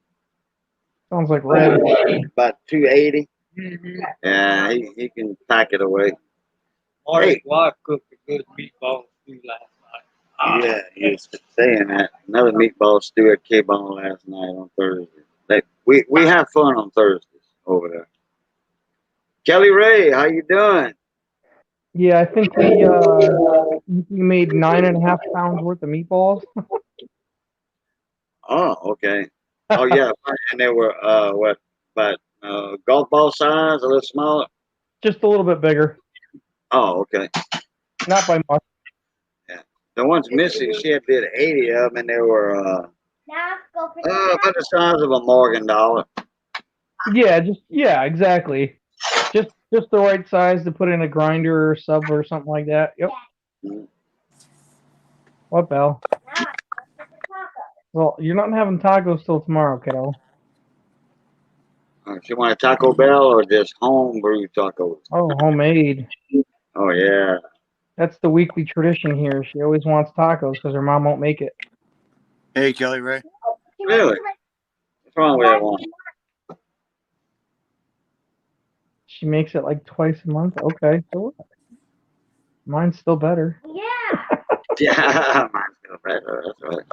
Sounds like red. About 280. Yeah, he can pack it away. Marty's wife cooked a good meatball stew last night. Yeah, he was saying that. Another meatball stew at K-Bone last night on Thursday. We have fun on Thursdays over there. Kelly Ray, how you doing? Yeah, I think we made 9.5 pounds worth of meatballs. Oh, okay. Oh yeah, and they were about golf ball size, a little smaller. Just a little bit bigger. Oh, okay. Not by much. Yeah, the ones Missy, she had did 80 of them, and they were about the size of a Morgan dollar. Yeah, exactly. Just the right size to put in a grinder or sub or something like that. Yep. Mm-hmm. What, Belle? Well, you're not having tacos till tomorrow, kiddo. You want a Taco Bell or just home brewed tacos? Oh, homemade. Oh yeah. That's the weekly tradition here. She always wants tacos because her mom won't make it. Hey, Kelly Ray. Really? What's wrong with that one? She makes it like twice a month. Okay, so mine's still better. Yeah. Yeah, mine's still better. That's right.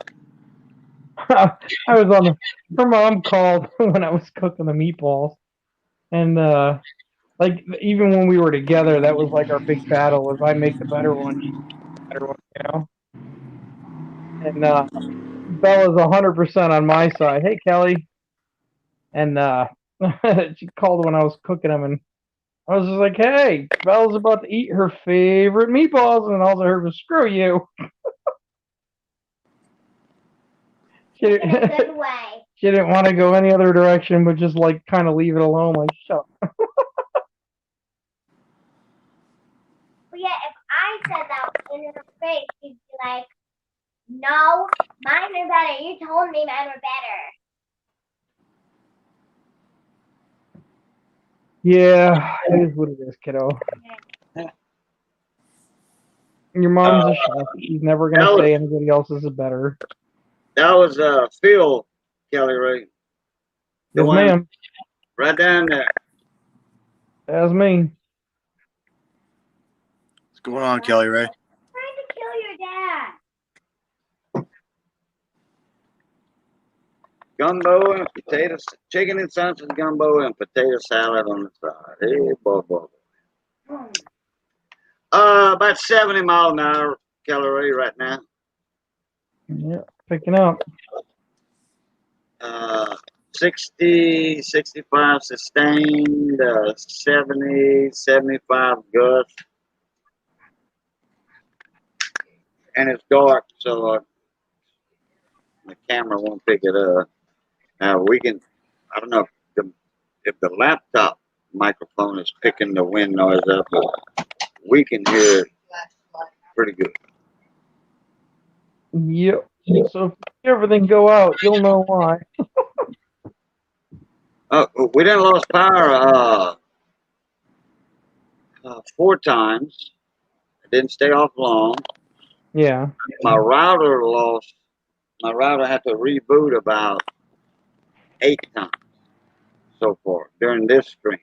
I was on her mom called when I was cooking the meatballs, and like even when we were together, that was like our big battle. Was I make the better one, she makes the better one, you know? And Bella's 100% on my side. Hey, Kelly, and she called when I was cooking them, and I was just like, "Hey, Bella's about to eat her favorite meatballs," and all I heard was "Screw you." She, In a good way. she didn't want to go any other direction, but just like kind of leave it alone. Like, shut up. But yeah, if I said that in her face, she'd be like, "No, mine are better. You told me mine were better." Yeah, it is what it is, kiddo. Your mom's a chef. She's never gonna say anybody else's is better. That was Phil, Kelly Ray. The Yes, one ma'am. right down there. That's me. What's going on, Kelly Ray? Trying to kill your dad. Gumbo and potatoes, chicken and sausage gumbo and potato salad on the side. Hey, boy, boy. About 70 miles an hour, Kelly Ray, right now. Yeah, picking up. 60, 65 sustained, 70, 75 gust. And it's dark, so the camera won't pick it up. We can, I don't know if the laptop microphone is picking the wind noise up, but we can hear it pretty good. Yep. So if everything go out, you'll know why. We didn't lost power 4 times. It didn't stay off long. Yeah. My router had to reboot about 8 times so far during this stream.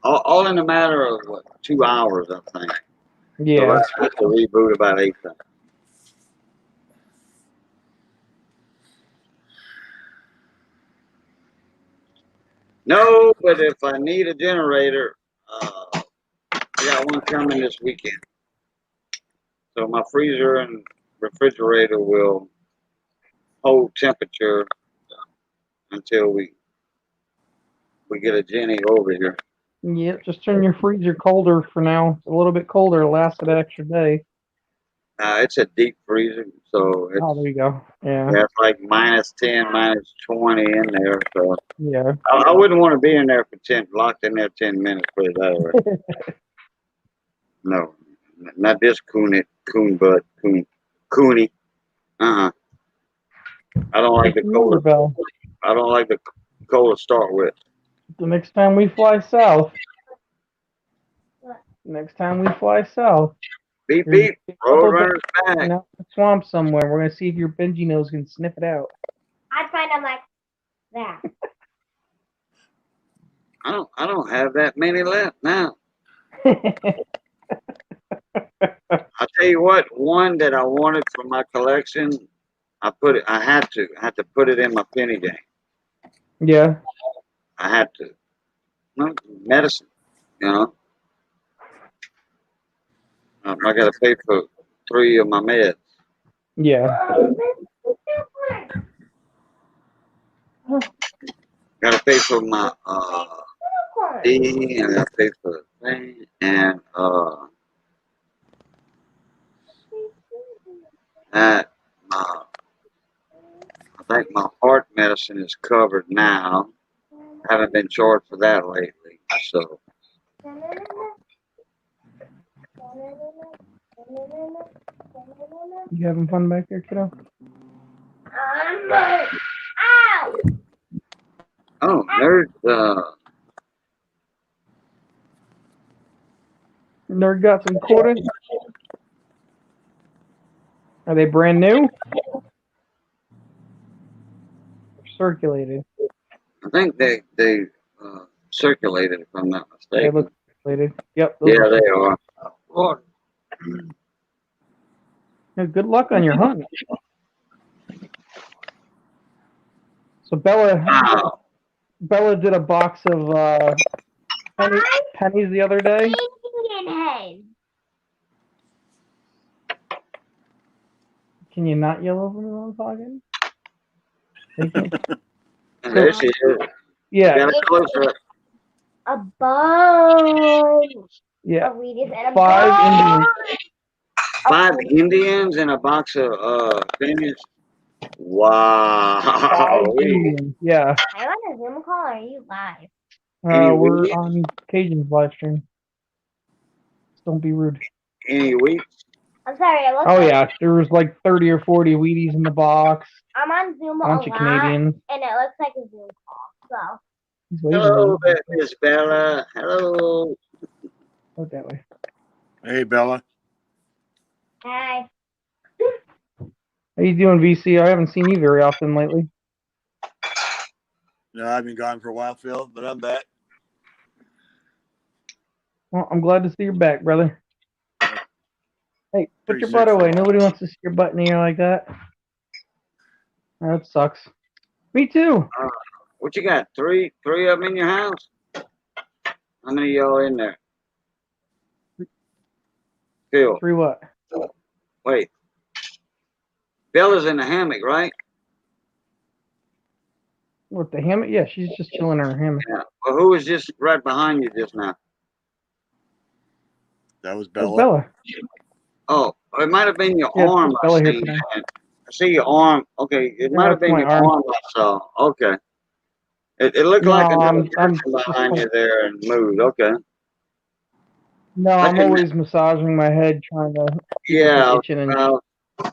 All in a matter of 2 hours, I think. Yeah. So I had to reboot about 8 times. No, but if I need a generator, I got one coming this weekend. So my freezer and refrigerator will hold temperature until we get a Jenny over here. Yep. Just turn your freezer colder for now. It's a little bit colder. It'll last an extra day. It's a deep freezer, so it's, Oh, there you go. Yeah. yeah, it's like -10, -20 in there. So Yeah. I wouldn't want to be in there for locked in there 10 minutes, put it that way. No, not this coon butt, cooney. I don't like the cola. Bell. I don't like the cola to start with. The next time we fly south. Beep beep. Roadrunner's back. In the swamp somewhere. We're gonna see if your Benji nose can sniff it out. I'd find them like that. I don't have that many left now. I'll tell you what, one that I wanted for my collection, I had to put it in my penny game. Yeah. I had to. No, medicine, you know. I got to pay for 3 of my meds. Yeah. Got to pay for my D, and I got to pay for the thing, and that I think my heart medicine is covered now. Haven't been charged for that lately, so. You having fun back there, kiddo? Ow! Oh, there's Nerd got some quarters. Are they brand new? Circulated. I think they circulated, if I'm not They mistaken. look circulated. Yep. Those Yeah, are they are. Lord. Yeah, good luck on your hunt. So Bella did a box of pennies the other day. Indian head. Can you not yell over me while I'm talking? Thank you. And there she is. Yeah. Got it closer. A bunch. Yeah. Of Wheaties and a 5 Indians. 5 Indians and a box of pennies. Wow. 5 Indians. Yeah. Are you on a Zoom call or are you live? We're on Cajun's live stream. Don't be rude. Any weeks? I'm sorry, I Oh yeah, there was like 30 or 40 Wheaties in the box. I'm on Zoom a Bunch lot, of Canadians. and it looks like a Zoom call. So. Hello, Miss Bella. Hello. Go that way. Hey, Bella. Hi. How you doing, VC? I haven't seen you very often lately. No, I've been gone for a while, Phil, but I'm back. Well, I'm glad to see you're back, brother. Hey, put your 36 butt away. for a Nobody wants to see your butt in the air like that. That sucks. Me too. What you got? Three of them in your house? How many of y'all in there? Phil. 3 what? Wait. Bella's in the hammock, right? What, the hammock? Yeah, she's just chilling in her hammock. Yeah. Well, who was just right behind you just now? That was That's Bella. Bella. Oh, it might have been your Yeah, arm. it's Bella I here see. today. I see your arm. Okay, it might have that's been my your arm. arm I saw. Okay. It looked No, like another I'm person just behind you there and moved. Okay. No, I'm always massaging my head, trying to keep it Yeah. from itching and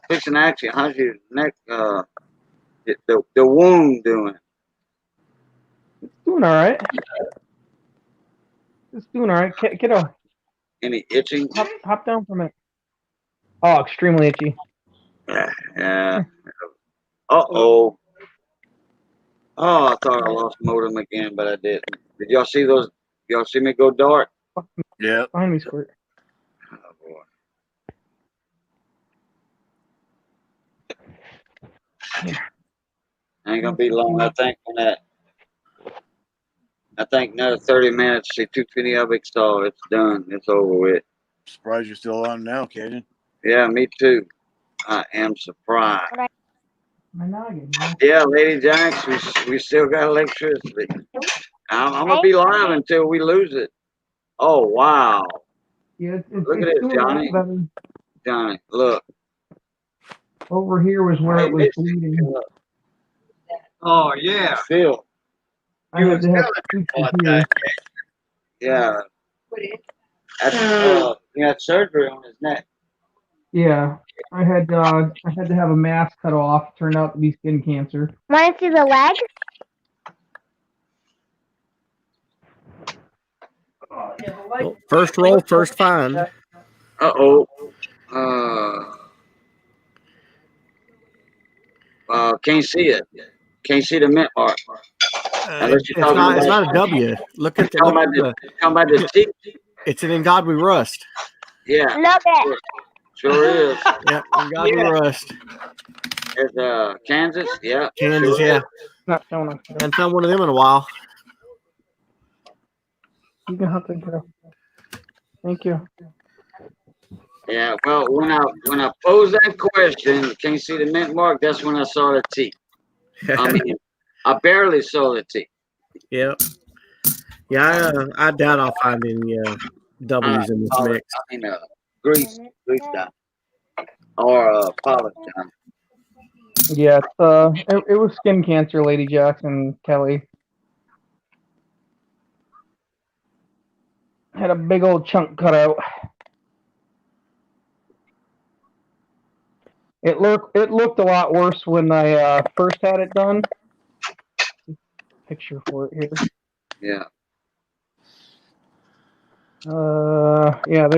Fixing action. How's your neck? The wound doing? it's doing all right. It's doing all right. Kiddo, Any itching? hop down for a minute. Oh, extremely itchy. Yeah. Uh-oh. Oh, I thought I lost modem again, but I didn't. Did y'all see those? Y'all see me go dark? Yeah. Behind me, Squirt. Oh, boy. Ain't gonna be long. I think another 30 minutes. See 220 of it, so it's done. It's over with. Surprised you're still on now, Cajun. Yeah, me too. I am surprised. My noggin. Yeah, Lady Jacks, we still got electricity. I'm gonna be live until we lose it. Oh wow! Yeah, it's Look at it's this, doing a lot Johnny. better. Johnny, look. Over here was where it was bleeding. Oh yeah, Phil. I had to have sutures here. Yeah. He had surgery on his neck. Yeah, I had to have a mass cut off. It turned out to be skin cancer. Want to see the leg? Well, first roll, first find. Uh-oh. Can't see it. Can't see the mint mark. It's not a W. Look at talking about the teeth. It's an In God We Rust. Yeah. Look it. Sure is. Yep, In God We Rust. It's Kansas. Yeah. Kansas, sure yeah. is. Not showing us. Haven't found one of them in a while. You can hop in, kiddo. Thank you. Yeah, well, when I posed that question, can't see the mint mark, that's when I saw the teeth. I mean, I barely saw the teeth. Yep. Yeah, I doubt I'll find any W's in this mix. I mean, grease down. Or polish down. Yeah, it was skin cancer, Lady Jackson Kelly. Had a big old chunk cut out. It looked a lot worse when I first had it done. Picture for it here. Yeah. Yeah,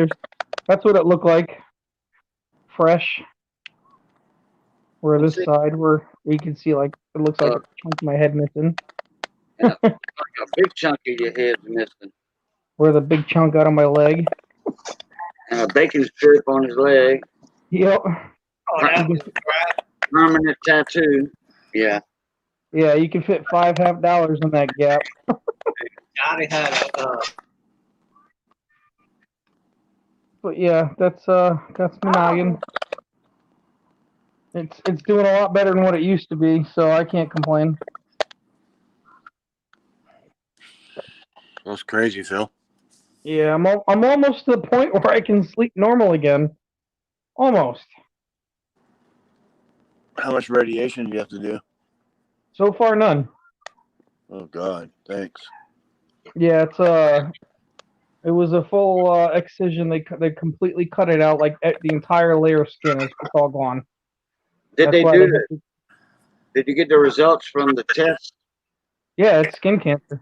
that's what it looked like. Fresh. Where this side where you can see like it looks like a chunk of my head missing. Like a big chunk of your head's missing. Where the big chunk out of my leg. And a bacon strip on his leg. Yep. Permanent tattoo. Yeah. Yeah, you can fit $5 in that gap. Johnny had a But yeah, that's my noggin. It's doing a lot better than what it used to be, so I can't complain. That's crazy, Phil. Yeah, I'm almost to the point where I can sleep normal again. Almost. How much radiation do you have to do? So far, none. Oh God, thanks. Yeah, it was a full excision. They completely cut it out, like the entire layer of skin is all gone. Did That's they why do they that? Did you get the results from the test? Yeah, it's skin cancer.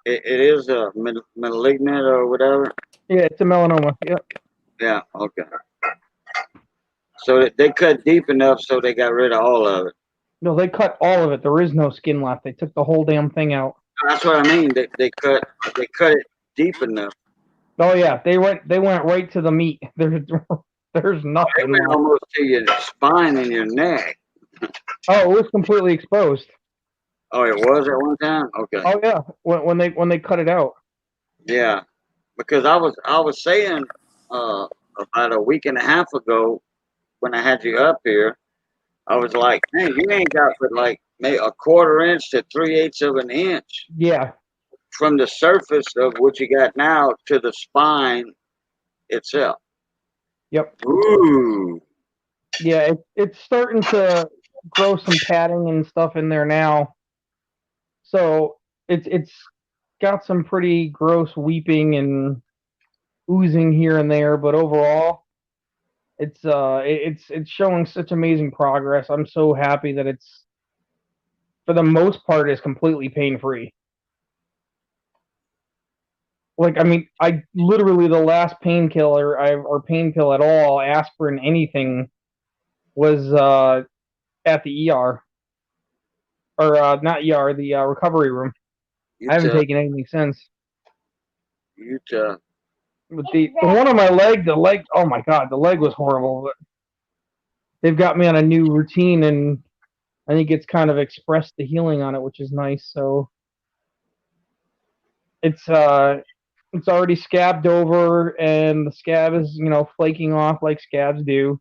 It is a malignant or whatever. Yeah, it's a melanoma. Yep. Yeah. Okay. So they cut deep enough so they got rid of all of it. No, they cut all of it. There is no skin left. They took the whole damn thing out. That's what I mean. They cut it deep enough. Oh yeah, they went right to the meat. There's nothing. They went almost to your spine and your neck. Oh, it was completely exposed. Oh, it was at one time. Okay. Oh yeah, when they cut it out. Yeah, because I was saying about a week and a half ago when I had you up here, I was like, man, you ain't got but like maybe a quarter inch to 3/8 of an inch. Yeah. From the surface of what you got now to the spine itself. Yep. Ooh. Yeah, it's starting to grow some padding and stuff in there now. So it's got some pretty gross weeping and oozing here and there, but overall, it's showing such amazing progress. I'm so happy that it's, for the most part, is completely pain free. Like, I mean, I literally, the last painkiller or pain pill at all, aspirin, anything, was at the ER, or not ER, the recovery room. I haven't taken anything since. But the one on my leg, oh my God, the leg was horrible. But they've got me on a new routine, and I think it's kind of expressed the healing on it, which is nice. So it's already scabbed over, and the scab is flaking off like scabs do.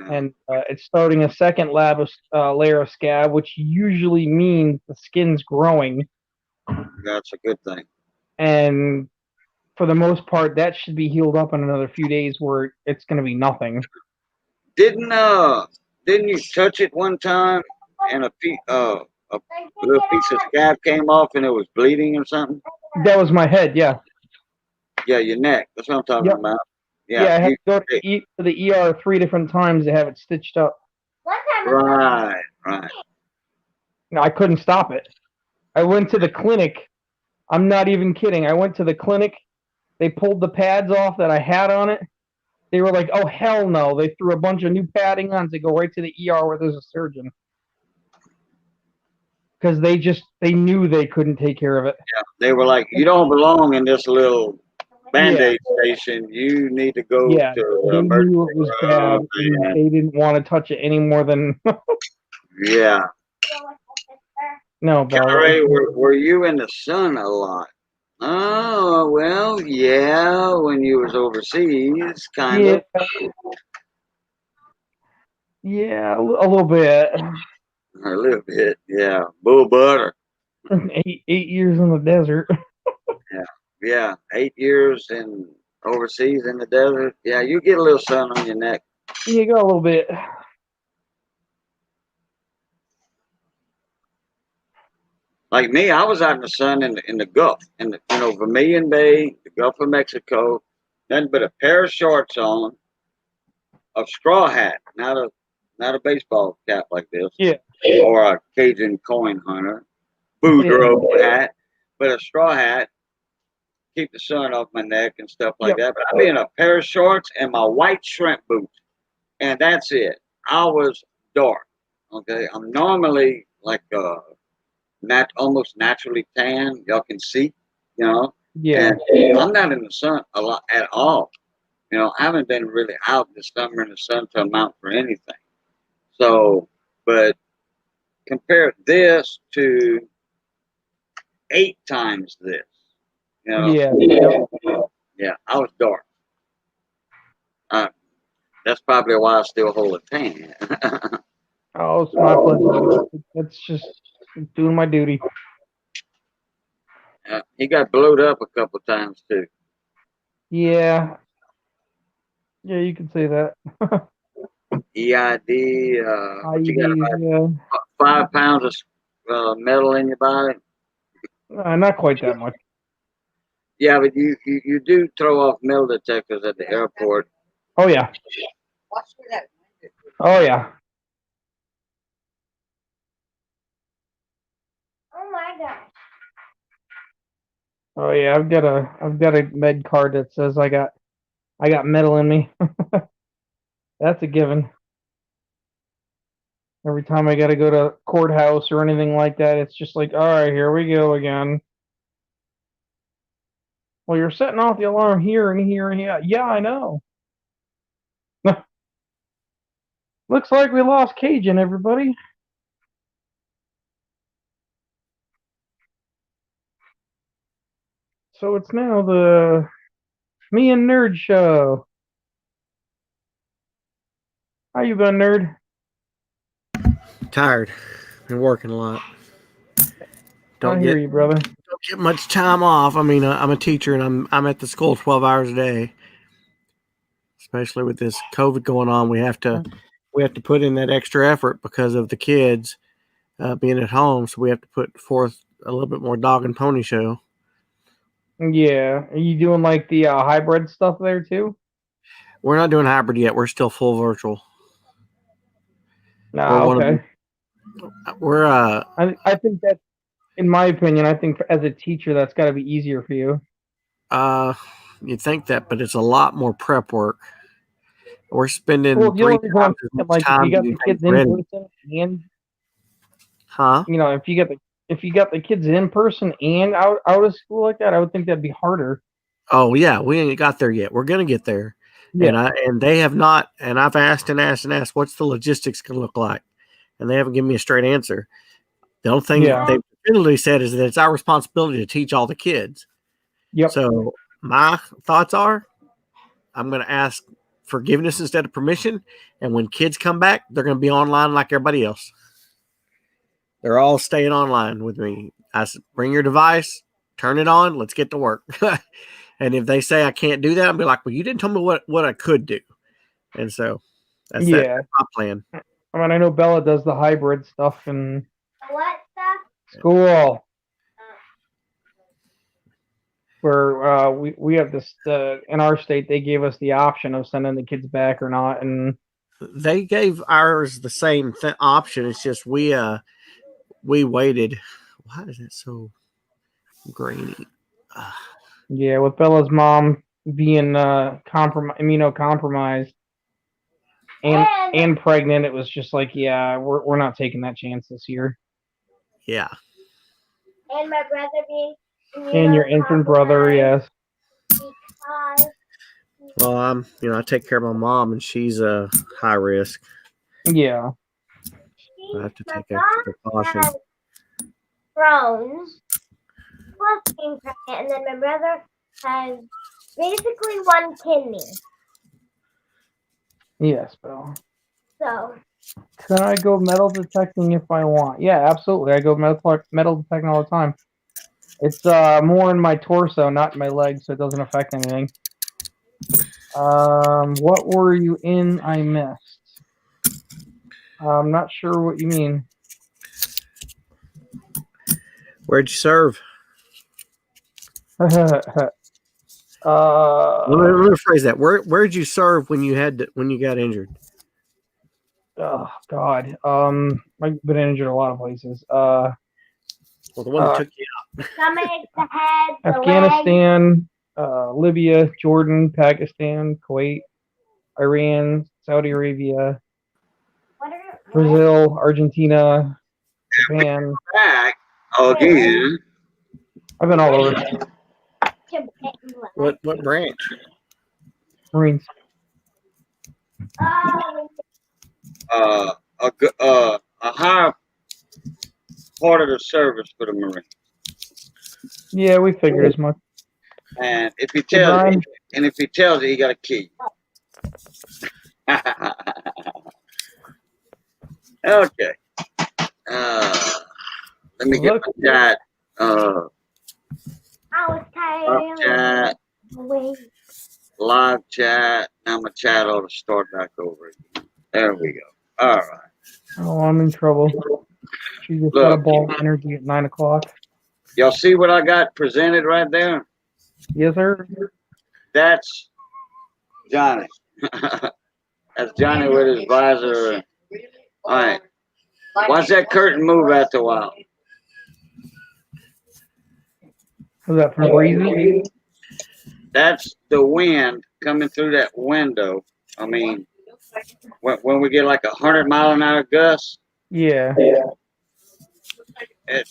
And it's starting a second layer of scab, which usually means the skin's growing. That's a good thing. And for the most part, that should be healed up in another few days, where it's going to be nothing. Didn't you touch it one time and a little piece of scab came off and it was bleeding or something? That was my head, yeah. Yeah, your neck. That's what I'm talking about. Yeah, I had to go to the ER 3 different times to have it stitched up. Right. No, I couldn't stop it. I went to the clinic. I'm not even kidding. I went to the clinic. They pulled the pads off that I had on it. They were like, oh, hell no. They threw a bunch of new padding on to go right to the ER where there's a surgeon. Because they knew they couldn't take care of it. Yeah, they were like, you don't belong in this little Band-Aid station. You need to go to they emergency knew it was bad. And they didn't want to touch it any more than... Yeah. No, Bella. Ray, were you in the sun a lot? Oh, well, yeah, when you was overseas, kind of. Yeah, a little bit. A little bit, yeah. Bull butter. 8 years in the desert. Yeah. 8 years in overseas in the desert. Yeah, you get a little sun on your neck. You got a little bit. Like me, I was out in the sun in the Gulf, in the Vermilion Bay, the Gulf of Mexico, nothing but a pair of shorts on, a straw hat, not a baseball cap like this, or a Cajun Coin Hunter, Boudreaux hat, but a straw hat, keep the sun off my neck and stuff like that. But I'd be in a pair of shorts and my white shrimp boots, and that's it. I was dark. Okay, I'm normally like almost naturally tan. Y'all can see, Yeah. And I'm not in the sun a lot at all. I haven't been really out this summer in the sun to amount for anything. So, but compare this to 8 times this. Yeah. Yeah, I was dark. That's probably why I still hold a tan. Oh, it's my pleasure. It's just doing my duty. He got blowed up a couple times too. Yeah. Yeah, you can say that. EID. What you got? IEDs, About 5 pounds of metal in your body. not quite that much. Yeah, but you do throw off metal detectors at the airport. Oh yeah. Oh yeah. Oh my gosh. Oh yeah. I've got a med card that says I got metal in me. That's a given. Every time I got to go to courthouse or anything like that, it's just like, all right, here we go again. Well, you're setting off the alarm here and here and here. Yeah, I know. Looks like we lost Cajun, everybody. So it's now the Me and Nerd show. How you been, Nerd? Tired. Been working a lot. I hear you, brother. Don't get much time off. I mean, I'm a teacher and I'm at the school 12 hours a day. Especially with this COVID going on, we have to put in that extra effort because of the kids being at home. So we have to put forth a little bit more dog and pony show. Yeah. Are you doing like the hybrid stuff there too? We're not doing hybrid yet. We're still full virtual. Okay. I think that, in my opinion, I think as a teacher, that's got to be easier for you. You'd think that, but it's a lot more prep work. We're spending Well, 3 times as much like time if you got getting the kids things ready. in person and Huh? if you got the kids in person and out of school like that, I would think that'd be harder. Oh yeah, we ain't got there yet. We're gonna get there. Yeah. And they have not, and I've asked and asked and asked, what's the logistics gonna look like? And they haven't given me a straight answer. The only thing they've definitively said is that it's our responsibility to teach all the kids. Yep. So my thoughts are, I'm gonna ask forgiveness instead of permission. And when kids come back, they're gonna be online like everybody else. They're all staying online with me. I said, bring your device, turn it on, let's get to work. And if they say I can't do that, I'll be like, well, you didn't tell me what I could do. And so that's that's my plan. I mean, I know Bella does the hybrid stuff and What stuff? school. Where we have this in our state, they gave us the option of sending the kids back or not, and they gave ours the same option. It's just we waited. Why is it so grainy? Yeah, with Bella's mom being immunocompromised and pregnant, it was just like, yeah, we're not taking that chance this year. Yeah. And my brother being and your infant brother, yes. Because well, I take care of my mom, and she's a high risk. Yeah. I have to take extra precaution. Crohn's plus being pregnant, and then my brother has basically one kidney. Yes, Bill. So. Can I go metal detecting if I want? Yeah, absolutely. I go metal detecting all the time. It's more in my torso, not in my legs, so it doesn't affect anything. What were you in? I missed. I'm not sure what you mean. Where'd you serve? Let me rephrase that. Where'd you serve when you got injured? Oh God. I've been injured a lot of places. Well, the one that took you out. Stomach, the head, the Afghanistan, Libya, Jordan, Pakistan, Kuwait, Iran, Saudi Arabia, Brazil, Argentina, Japan. Back. Again. I've been all over. What branch? Marines. A higher part of the service for the Marine. Yeah, we figured as much. And if he Hey, tells Brian. you, he got a key. Okay. Let me get my chat. Up chat. Live chat. Now my chat ought to start back over again. There we go. All right. Oh, I'm in trouble. She just got a ball of energy at 9 o'clock. Y'all see what I got presented right there? Yes, sir. That's Johnny. That's Johnny with his visor. All right. Watch that curtain move after a while. Was that from breezes? That's the wind coming through that window. I mean, when we get like 100-mile-an-hour gust. Yeah. I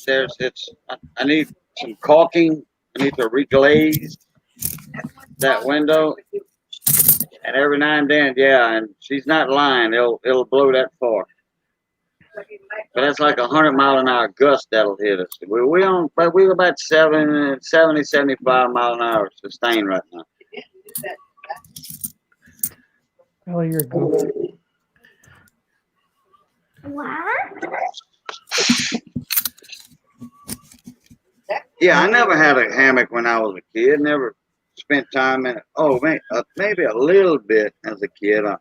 need some caulking. I need to reglaze that window. And every now and then, yeah, and she's not lying. It'll blow that far. But that's like 100-mile-an-hour gust that'll hit us. We're about 70, 75 mile an hour sustained right now. Oh, you're a goof. What? Yeah, I never had a hammock when I was a kid. Never spent time in it. Oh, maybe a little bit as a kid. I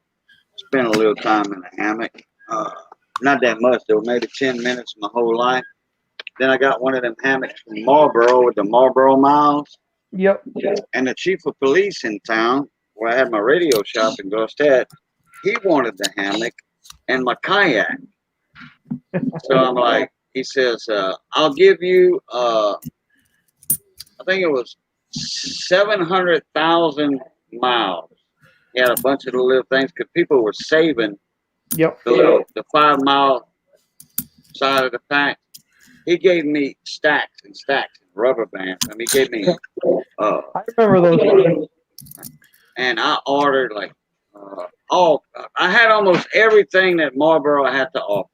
spent a little time in a hammock. Not that much, though. Maybe 10 minutes my whole life. Then I got one of them hammocks from Marlboro with the Marlboro Miles. Yep. And the chief of police in town, where I had my radio shop in Gostad, he wanted the hammock and my kayak. So I'm like, he says, I'll give you, I think it was 700,000 miles. He had a bunch of the little things because people were saving the 5-mile side of the pack. He gave me stacks and stacks of rubber bands. I mean, he gave me. I remember those. And I ordered like I had almost everything that Marlboro had to offer.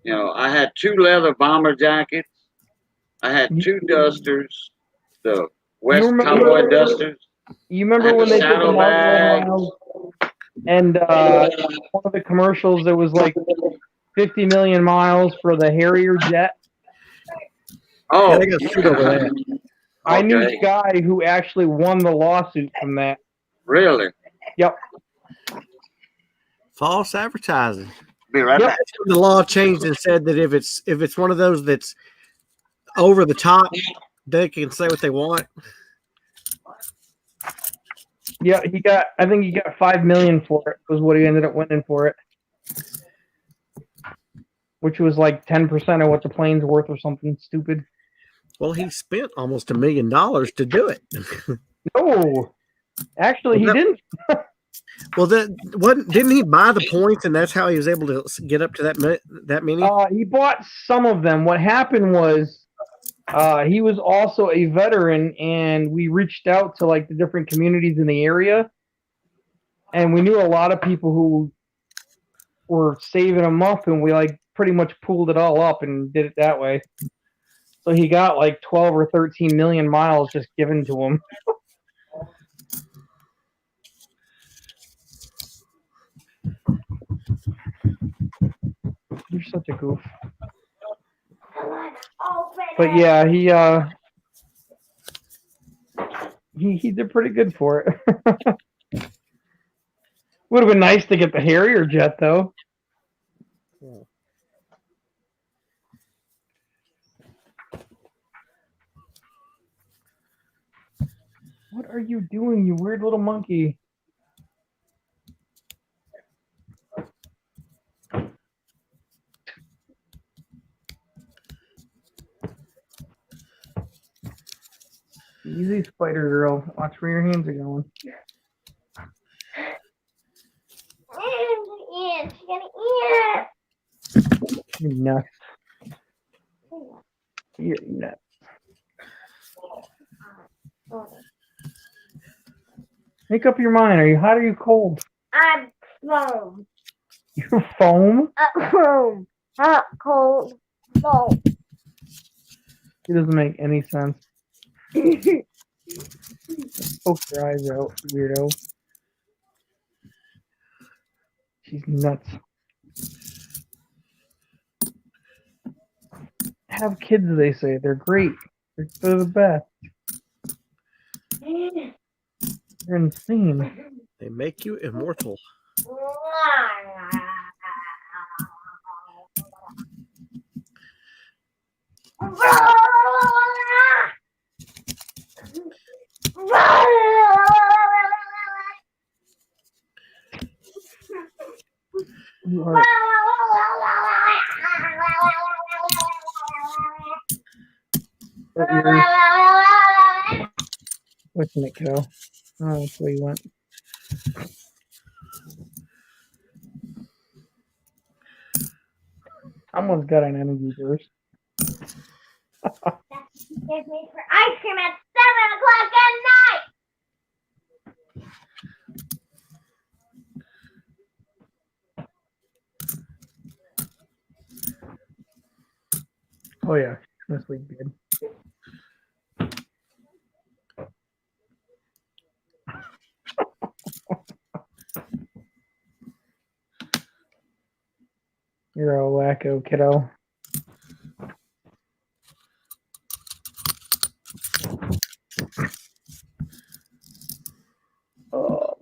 You know, I had 2 leather bomber jackets. I had 2 dusters, the West Cowboy dusters. You remember when they did the Marlboro Miles? And one of the commercials, there was like 50 million miles for the Harrier jet. Oh, yeah, they got sued over that. I knew a guy who actually won the lawsuit from that. Really? Yep. False advertising. Be right back. The law changed and said that if it's one of those that's over the top, they can say what they want. Yeah, I think he got $5 million for it, was what he ended up winning for it. Which was like 10% of what the plane's worth or something stupid. Well, he spent almost $1 million to do it. No, actually, he didn't. Well, didn't he buy the points, and that's how he was able to get up to that many? He bought some of them. What happened was, he was also a veteran, and we reached out to like the different communities in the area, and we knew a lot of people who were saving them up, and we like pretty much pooled it all up and did it that way. So he got like 12 or 13 million miles just given to him. You're such a goof. But yeah, he did pretty good for it. Would have been nice to get the Harrier jet though. What are you doing, you weird little monkey? Easy, Spider Girl. Watch where your hands are going. She's gonna eat. You're nuts. You're nuts. Make up your mind. Are you hot or are you cold? I'm foam. You're foam? Foam. Hot, cold, foam. It doesn't make any sense. Poke your eyes out, weirdo. She's nuts. Have kids, they say. They're great. They're the best. They're insane. They make you immortal. You are. What's it, kiddo? Oh, that's where you went. Someone's got an energy burst. Give me for ice cream at 7 o'clock at night. Oh yeah, this week good. You're a wacko, kiddo. Oh.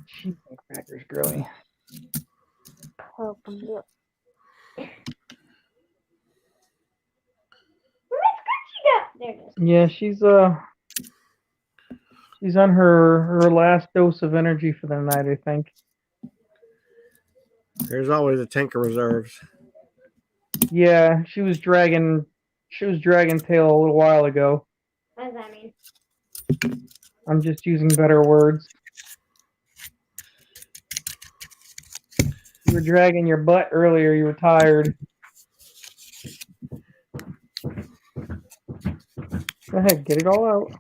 Cheese and crackers, girly. Yeah, she's on her last dose of energy for the night, I think. There's always a tank of reserves. Yeah, she was dragging tail a little while ago. What does that mean? I'm just using better words. You were dragging your butt earlier, you were tired. Go ahead, get it all out.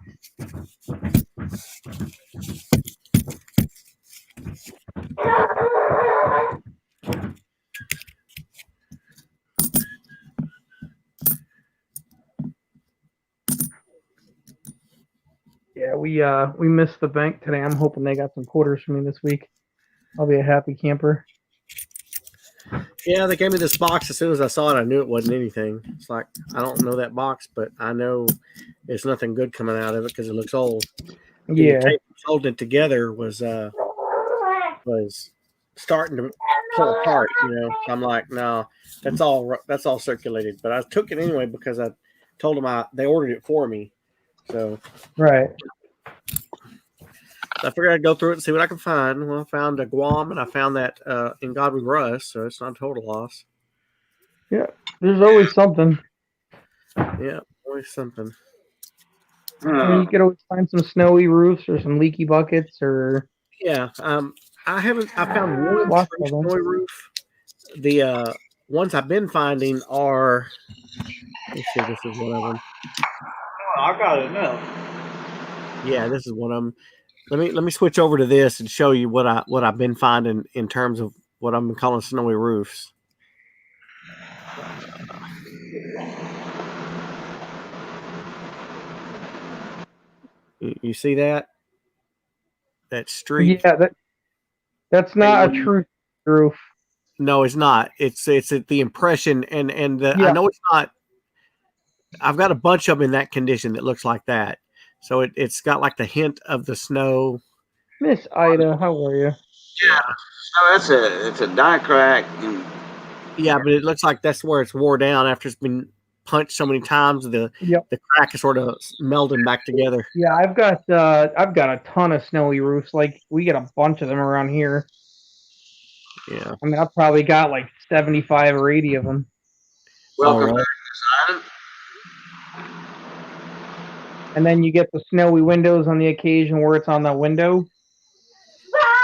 Yeah, we missed the bank today. I'm hoping they got some quarters for me this week. I'll be a happy camper. Yeah, they gave me this box. As soon as I saw it, I knew it wasn't anything. It's like, I don't know that box, but I know there's nothing good coming out of it because it looks old. Yeah. The tape holding it together was starting to pull apart. You know, so I'm like, no, that's all circulated. But I took it anyway because I told them they ordered it for me. So right. I figured I'd go through it and see what I could find. Well, I found a Guam and I found that in God We Rust, so it's not a total loss. Yeah, there's always something. Yeah, always something. I mean, you could always find some snowy roofs or some leaky buckets or. Yeah, I found one snowy roof. The ones I've been finding are. Let's see, this is one of them. Oh, I got it now. Yeah, this is one of them. Let me switch over to this and show you what I've been finding in terms of what I'm calling snowy roofs. You see that streak? Yeah, that's not a true roof. No, it's not. It's the impression and I know it's not. I've got a bunch of them in that condition that looks like that. So it's got like the hint of the snow. Miss Ida, how are you? Yeah. So it's a die crack. Yeah, but it looks like that's where it's wore down after it's been punched so many times. The crack is sort of melding back together. Yeah, I've got a ton of snowy roofs. Like we get a bunch of them around here. Yeah. I mean, I've probably got like 75 or 80 of them. Welcome right. back, And then you get the snowy windows on the occasion where it's on the window.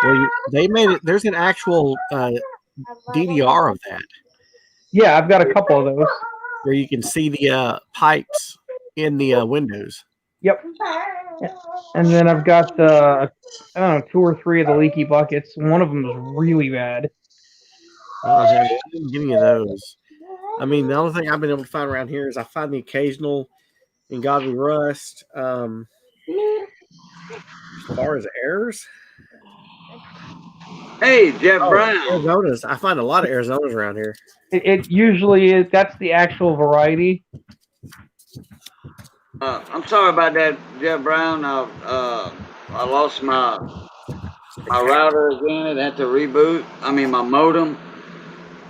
Well, they made it. There's an actual DVR of that. Yeah, I've got a couple of those. where you can see the pipes in the windows. Yep. And then I've got I don't know, 2 or 3 of the leaky buckets. One of them is really bad. Oh, I didn't give you those. I mean, the only thing I've been able to find around here is I find the occasional ungodly rust. As far as errors, Hey, Jeff Brown. Arizonas. I find a lot of Arizonas around here. It usually is. That's the actual variety. I'm sorry about that, Jeff Brown. I lost my router again. It had to reboot. I mean, my modem.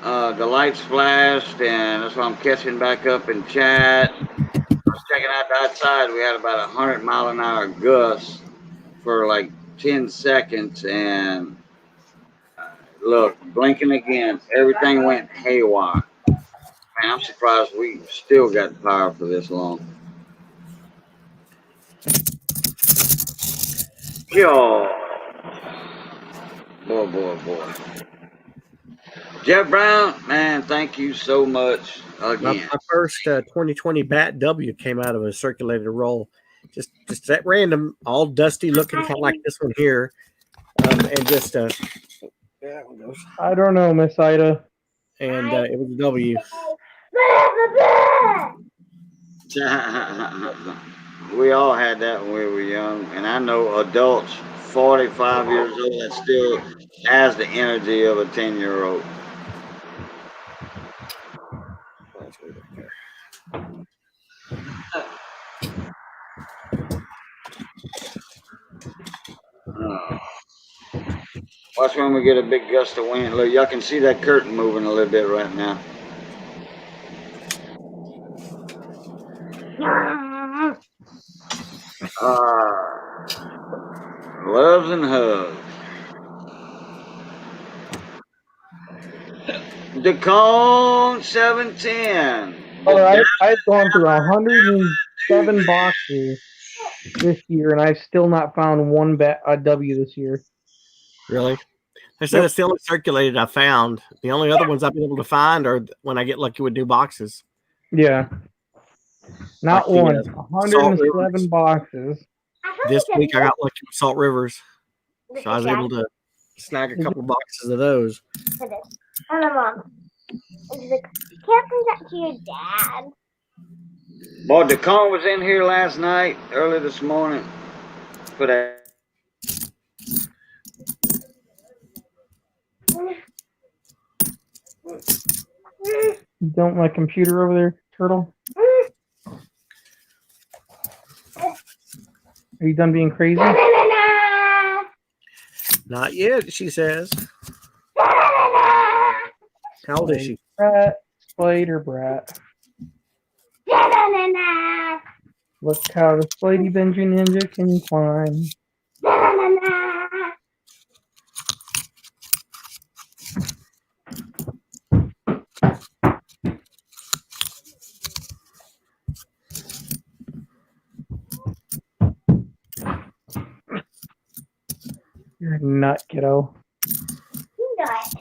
The lights flashed, and that's why I'm catching back up in chat. I was checking out the outside. We had about 100-mile-an-hour gusts for like 10 seconds, and look, blinking again. Everything went haywire. Man, I'm surprised we still got power for this long. Yo. Boy. Jeff Brown, man, thank you so much again. My first 2020 Bat W came out of a circulated roll. Just that random, all dusty looking, kind of like this one here. And just, yeah, one goes. I don't know, Miss Ida. And it was a W. We all had that when we were young. And I know adults, 45 years old, that still has the energy of a 10-year-old. Watch when we get a big gust of wind. Look, y'all can see that curtain moving a little bit right now. Loves and hugs. The Cone 710. Oh, I've gone through 107 boxes this year, and I've still not found one W this year. Really? I said it's the only circulated I found. The only other ones I've been able to find are when I get lucky with new boxes. Yeah. Not like one. The, 107 boxes. This week I got lucky with Salt Rivers. So I was able to snag a couple boxes of those. Mom, can't bring that to your dad. Boy, the Cone was in here last night, early this morning. For that. You don't like computer over there, Turtle? Are you done being crazy? Not yet, she says. How old is she? Brat, Spider Brat. Look how the Spidey Benji Ninja can climb. You're a nut, kiddo. Nut.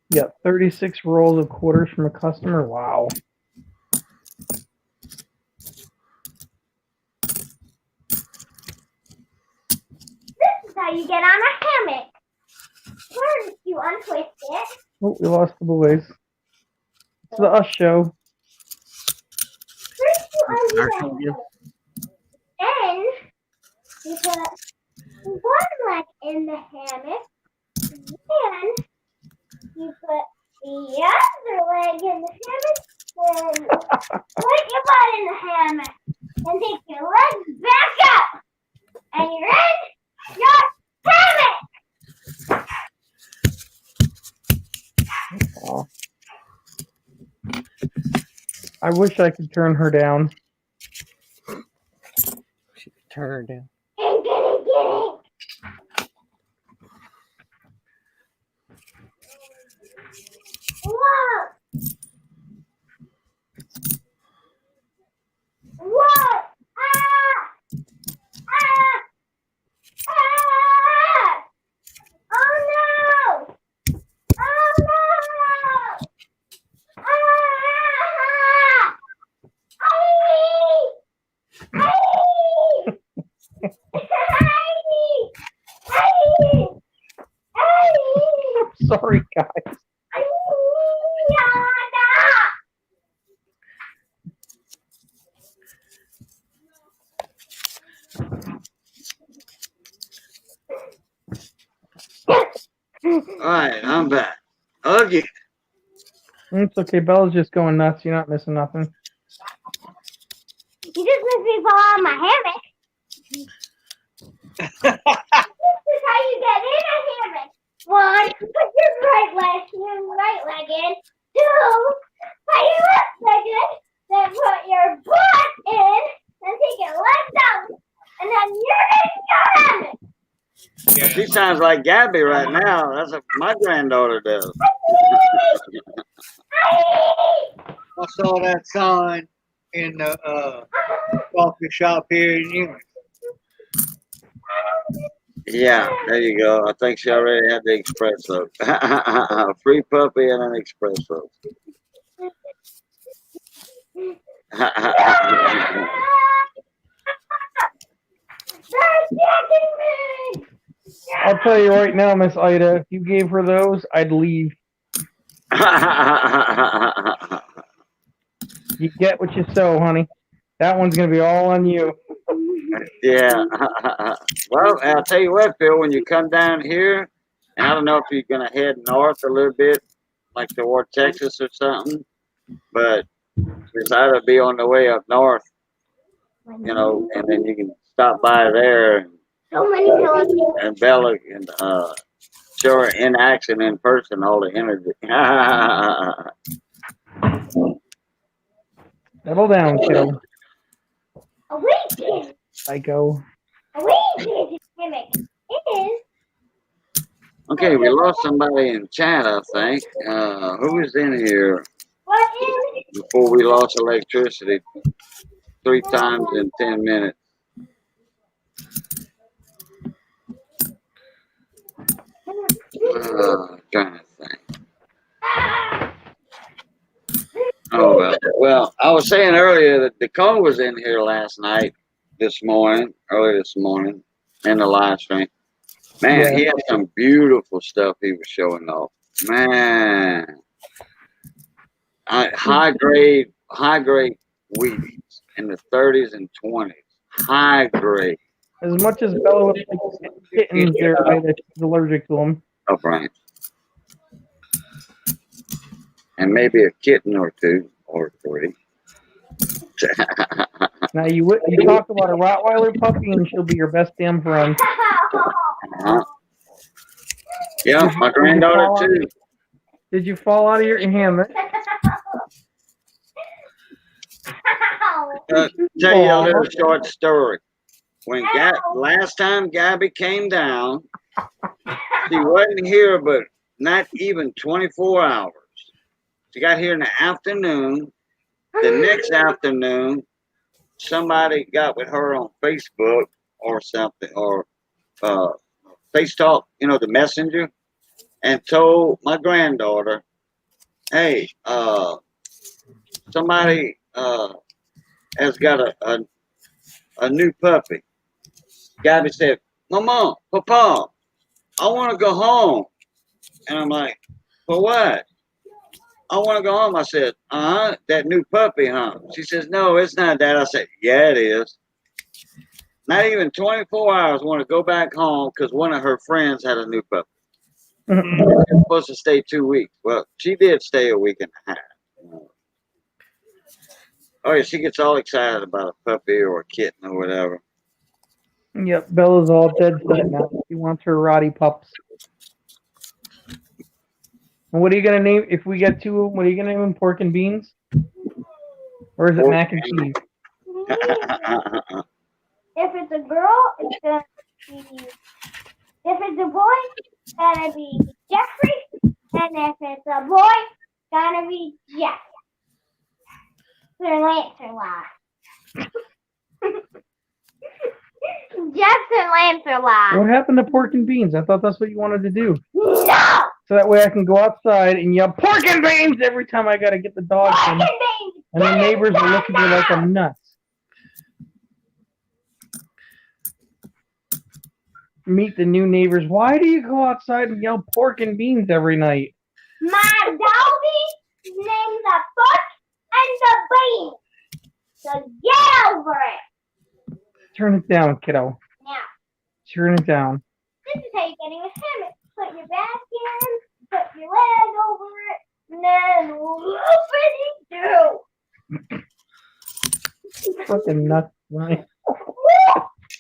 Yep, 36 rolls of quarters from a customer. Wow. This is how you get on a hammock. First, you untwist it. Oh, we lost the boys. It's the Us show. First, you undo the hammock. Then, you put one leg in the hammock. Then, you put the other leg in the hammock. Then, put your butt in the hammock. Then take your legs back up. And you're in your hammock. Aw. I wish I could turn her down. She could turn her down. Whoa! Whoa! Ah! Ah! Ah! Oh no! Oh no! Sorry, guys. All right, I'm back. Okay. It's okay. Bella's just going nuts. You're not missing nothing. You just made me fall out of my hammock. This is how you get in a hammock. 1, put your right leg in. 2, tie your left leg in. Then put your butt in. Then take your legs out. And then you're in your hammock. She sounds like Gabby right now. That's what my granddaughter does. I saw that sign in the coffee shop here in England. Yeah, there you go. I think she already had the espresso. Free puppy and an espresso. I'll tell you right now, Miss Ida, if you gave her those, I'd leave. You get what you sow, honey. That one's going to be all on you. Yeah. Well, I'll tell you what, Phil, when you come down here, and I don't know if you're going to head north a little bit, like toward Texas or something, but it's either be on the way up north, you know, and then you can stop by there and Bella can show her in action in person all the energy. Settle down, kiddo. A Psycho. hammock is. Okay, we lost somebody in chat, I think. Who was in here What is? before we lost electricity 3 times in 10 minutes? Trying to think. Oh, well, I was saying earlier that Dakota was in here last night, early this morning, in the live stream. Man, Yeah. he had some beautiful stuff he was showing off. Man, high grade wheaties in the 30s and 20s. High grade. As much as Bella would like kittens, they're Ida. She's allergic to them. Oh, right. And maybe a kitten or 2 or 3. Now you talk about a Rottweiler puppy, and she'll be your best damn friend. Yeah, my granddaughter too. Did you fall out of your hammock? Tell you a little short story. When last time Gabby came down, she wasn't here, but not even 24 hours. She got here in the afternoon. The next afternoon, somebody got with her on Facebook or something, or Face Talk, you know, the messenger, and told my granddaughter, hey, somebody has got a new puppy. Gabby said, Mama, Papa, I want to go home. And I'm like, for what? I want to go home. I said, that new puppy, huh? She says, no, it's not that. I said, yeah, it is. Not even 24 hours want to go back home because one of her friends had a new puppy. She was supposed to stay 2 weeks. Well, she did stay a week and a half. Oh, yeah, she gets all excited about a puppy or a kitten or whatever. Yep, Bella's all dead set now. She wants her Roddy pups. And what are you gonna name if we get 2 of them? What are you gonna name them? Pork and beans? Or is it mac and cheese? If it's a girl, it's gonna be. If it's a boy, it's gonna be Jeffrey. And if it's a boy, it's gonna be Jeff. Sir Lancelot. Jeff's and Lancelot. What happened to pork and beans? I thought that's what you wanted to do. No! So that way I can go outside and yell pork and beans every time I gotta get the dogs in. And the neighbors will look at me like I'm nuts. meet the new neighbors. Why do you go outside and yell pork and beans every night? My doggy named the pork and the beans. So get over it. Turn it down, kiddo. Now, Turn it down. this is how you get in a hammock. Put your back in, put your leg over it, and then whoopity do. Fucking nuts, Ryan.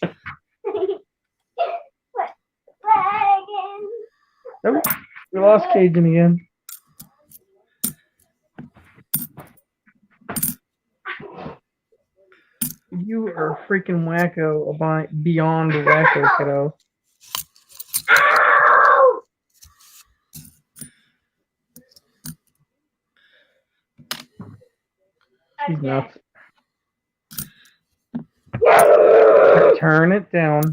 Put the leg in. Nope. We lost Cajun again. You are a freaking wacko beyond wacko, kiddo. Ow! She's nuts. Turn it down.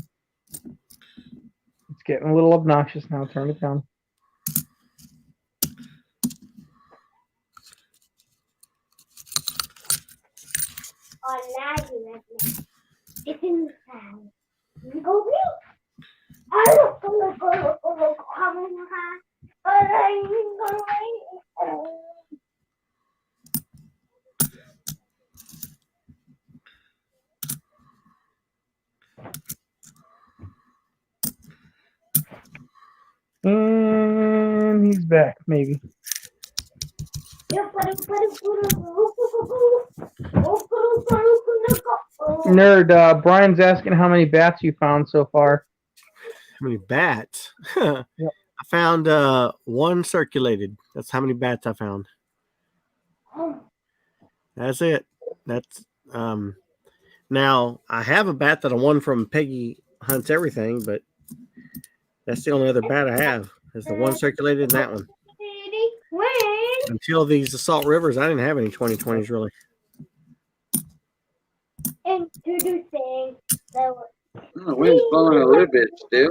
It's getting a little obnoxious now. Turn it down. Oh, now you have me. It's inside. You go real. I don't go coming high, but I ain't going. And he's back, maybe. Nerd, Brian's asking how many bats you found so far. How many bats? Yep. I found one circulated. That's how many bats I found. That's it. That's now I have a bat that I won from Peggy Hunts Everything, but that's the only other bat I have. Is the one circulated and that one. Until these Assault Rivers, I didn't have any 2020s really. Introducing the The wind's blowing a little bit still.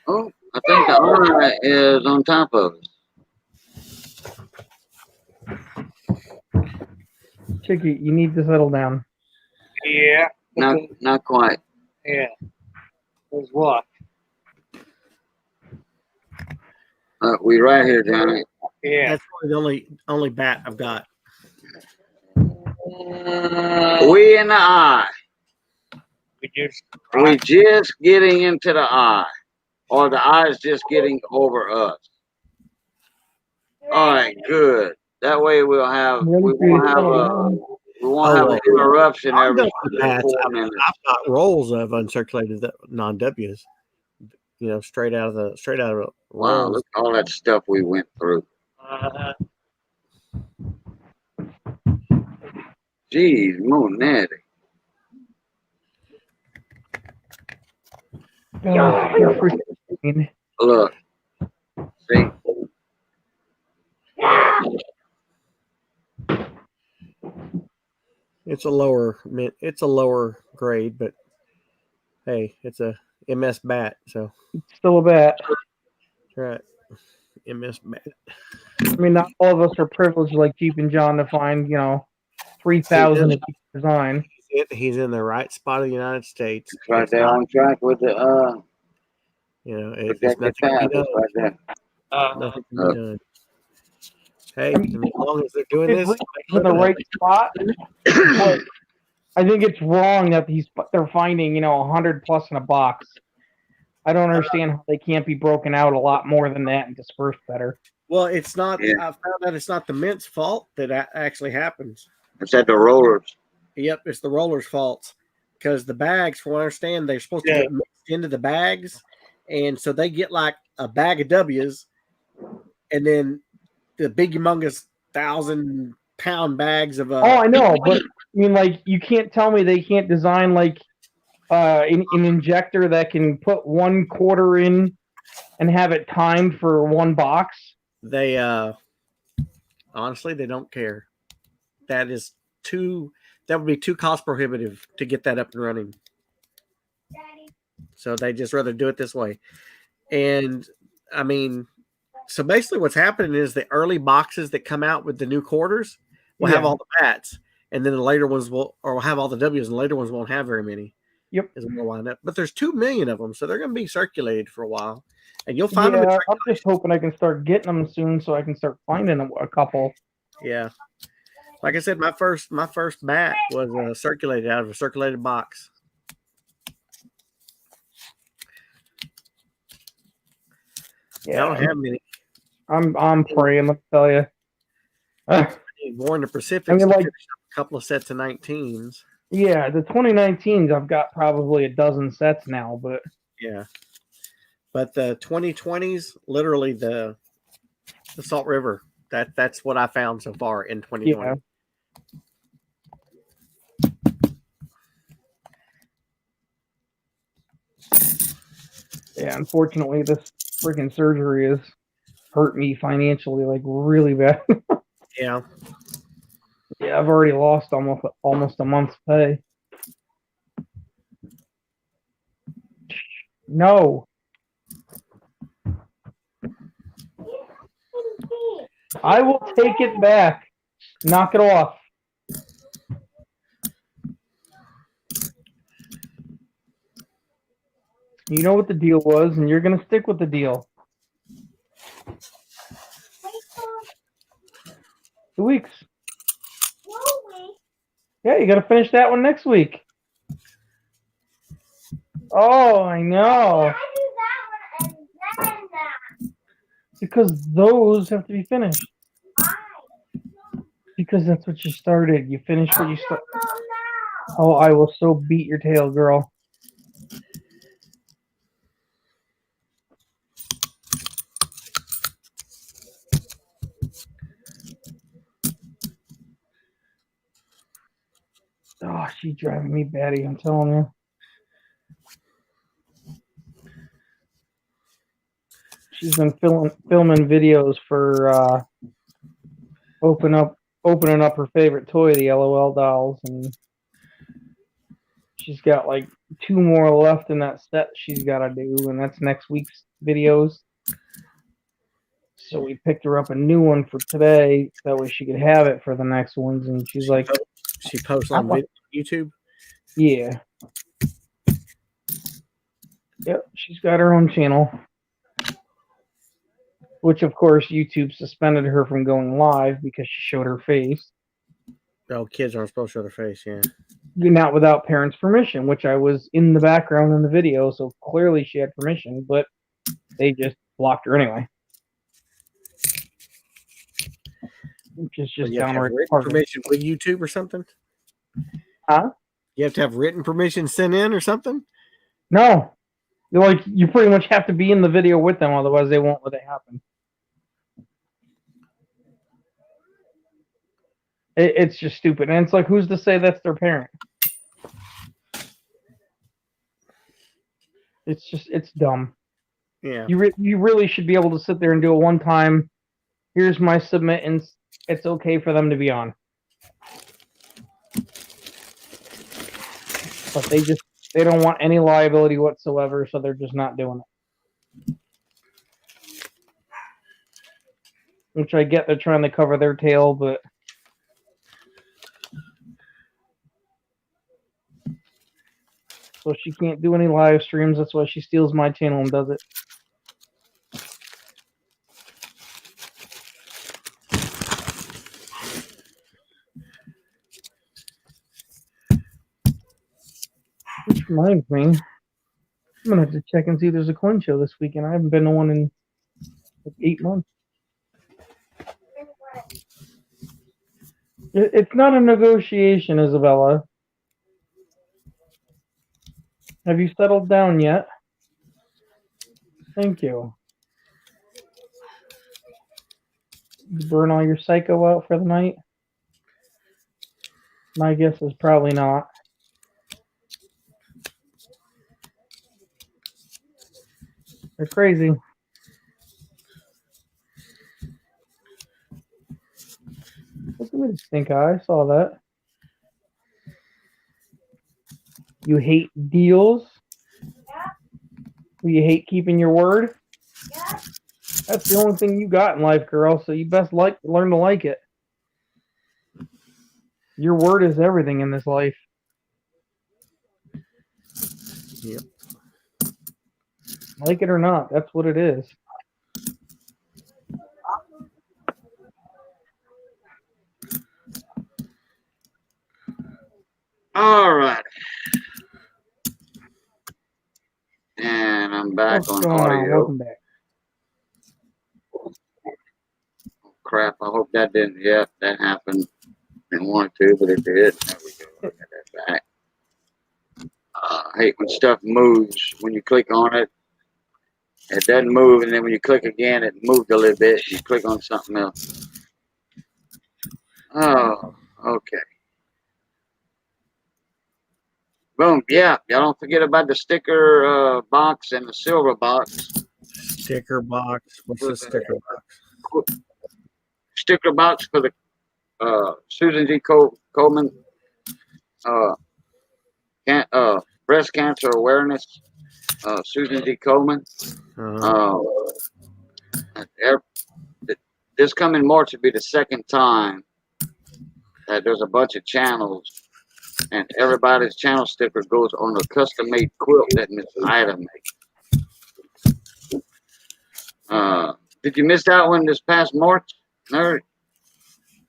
Oh, I think the eye is on top of us. Chicky, you need to settle down. Yeah. Not quite. Yeah. There's what? We right here, Johnny. Yeah. That's probably the only bat I've got. We in the eye. We just getting into the eye, or the eye is just getting over us. All right, good. That way we won't have an interruption every 4 minutes. I've got rolls of uncirculated non-Ws. You know, straight out of rolls. Wow, look at all that stuff we went through. Jeez, Monetti. You're freaking. Look. See? It's a lower grade, but hey, it's a MS bat, so It's still a bat. that's right. MS bat. I mean, not all of us are privileged like Jeep and John to find, 3,000 of each design. He's in the right spot of the United States. It's right there on track with the it's nothing to be done. right there. Nothing to be done. Hey, as long as they're doing this, in the right spot. I think it's wrong that they're finding 100 plus in a box. I don't understand how they can't be broken out a lot more than that and dispersed better. Well, it's not. I found out it's not the mint's fault that actually happens. It's at the rollers. Yep, it's the rollers' fault because the bags, from what I understand, they're supposed to get mixed into the bags, and so they get like a bag of W's, and then the big humongous 1,000-pound bags of. Oh, I know, but I mean, like, you can't tell me they can't design like an injector that can put 1/4 in and have it timed for one box. They honestly, they don't care. That would be too cost prohibitive to get that up and running. So they just rather do it this way. And I mean, so basically what's happening is the early boxes that come out with the new quarters will have all the bats, and then the later ones will have all the W's, and the later ones won't have very many. Yep. Is more lined up. But there's 2 million of them, so they're going to be circulated for a while. And you'll find them in I'm just hoping I can start getting them soon so I can start finding a couple. Yeah. Like I said, my first bat was circulated out of a circulated box. Yeah. I don't have many. I'm praying, let me tell you. More in the Pacific. I mean, like, a couple of sets of 19s. Yeah, the 2019s, I've got probably a dozen sets now, but yeah. But the 2020s, literally the Salt River. That's what I found so far in 2020. Yeah, unfortunately, this freaking surgery has hurt me financially, like really bad. Yeah. Yeah, I've already lost almost a month's pay. No. I will take it back. Knock it off. You know what the deal was, and you're going to stick with the deal. 2 weeks. Yeah, you got to finish that one next week. Oh, I know. Because those have to be finished. Because that's what you started. You finished what you started. Oh, I will so beat your tail, girl. Oh, she's driving me batty, I'm telling you. She's been filming videos for opening up her favorite toy, the LOL dolls, and she's got like 2 more left in that set she's got to do, and that's next week's videos. So we picked her up a new one for today, that way she could have it for the next ones, and she's like... She posts on YouTube? Yeah. Yep, she's got her own channel. Which, of course, YouTube suspended her from going live because she showed her face. Oh, kids aren't supposed to show their face, yeah. Not without parents' permission, which I was in the background in the video, so clearly she had permission, but they just blocked her anyway. Which is just downright permission with YouTube or something? Huh? You have to have written permission sent in or something? No. You pretty much have to be in the video with them, otherwise they won't let it happen. It's just stupid. And it's like, who's to say that's their parent? It's dumb. Yeah. You really should be able to sit there and do it one time. Here's my submit, and it's okay for them to be on. But they don't want any liability whatsoever, so they're just not doing it. Which I get, they're trying to cover their tail, but so she can't do any live streams. That's why she steals my channel and does it. Which reminds me, I'm gonna have to check and see if there's a coin show this weekend. I haven't been to one in like 8 months. It's not a negotiation, Isabella. Have you settled down yet? Thank you. You burn all your psycho out for the night? My guess is probably not. They're crazy. Look at me, stink eye. I saw that. You hate deals? Yeah. You hate keeping your word? Yeah. That's the only thing you got in life, girl, so you best learn to like it. Your word is everything in this life. Yep. Like it or not, that's what it is. All right. And I'm back What's on going on? audio. Welcome back. Crap, I hope that didn't. Yep, that happened. Didn't want to, but it did. There we go. I got that back. I hate when stuff moves. When you click on it, it doesn't move, and then when you click again, it moved a little bit. You click on something else. Oh, okay. Boom. Yeah, y'all don't forget about the sticker box and the silver box. Sticker box. What's the sticker box? Sticker box for the Susan G. Coleman breast cancer awareness. Susan G. Coleman. This coming March will be the second time that there's a bunch of channels, and everybody's channel sticker goes on a custom-made quilt that Miss Ida made. Did you miss that one this past March, nerd?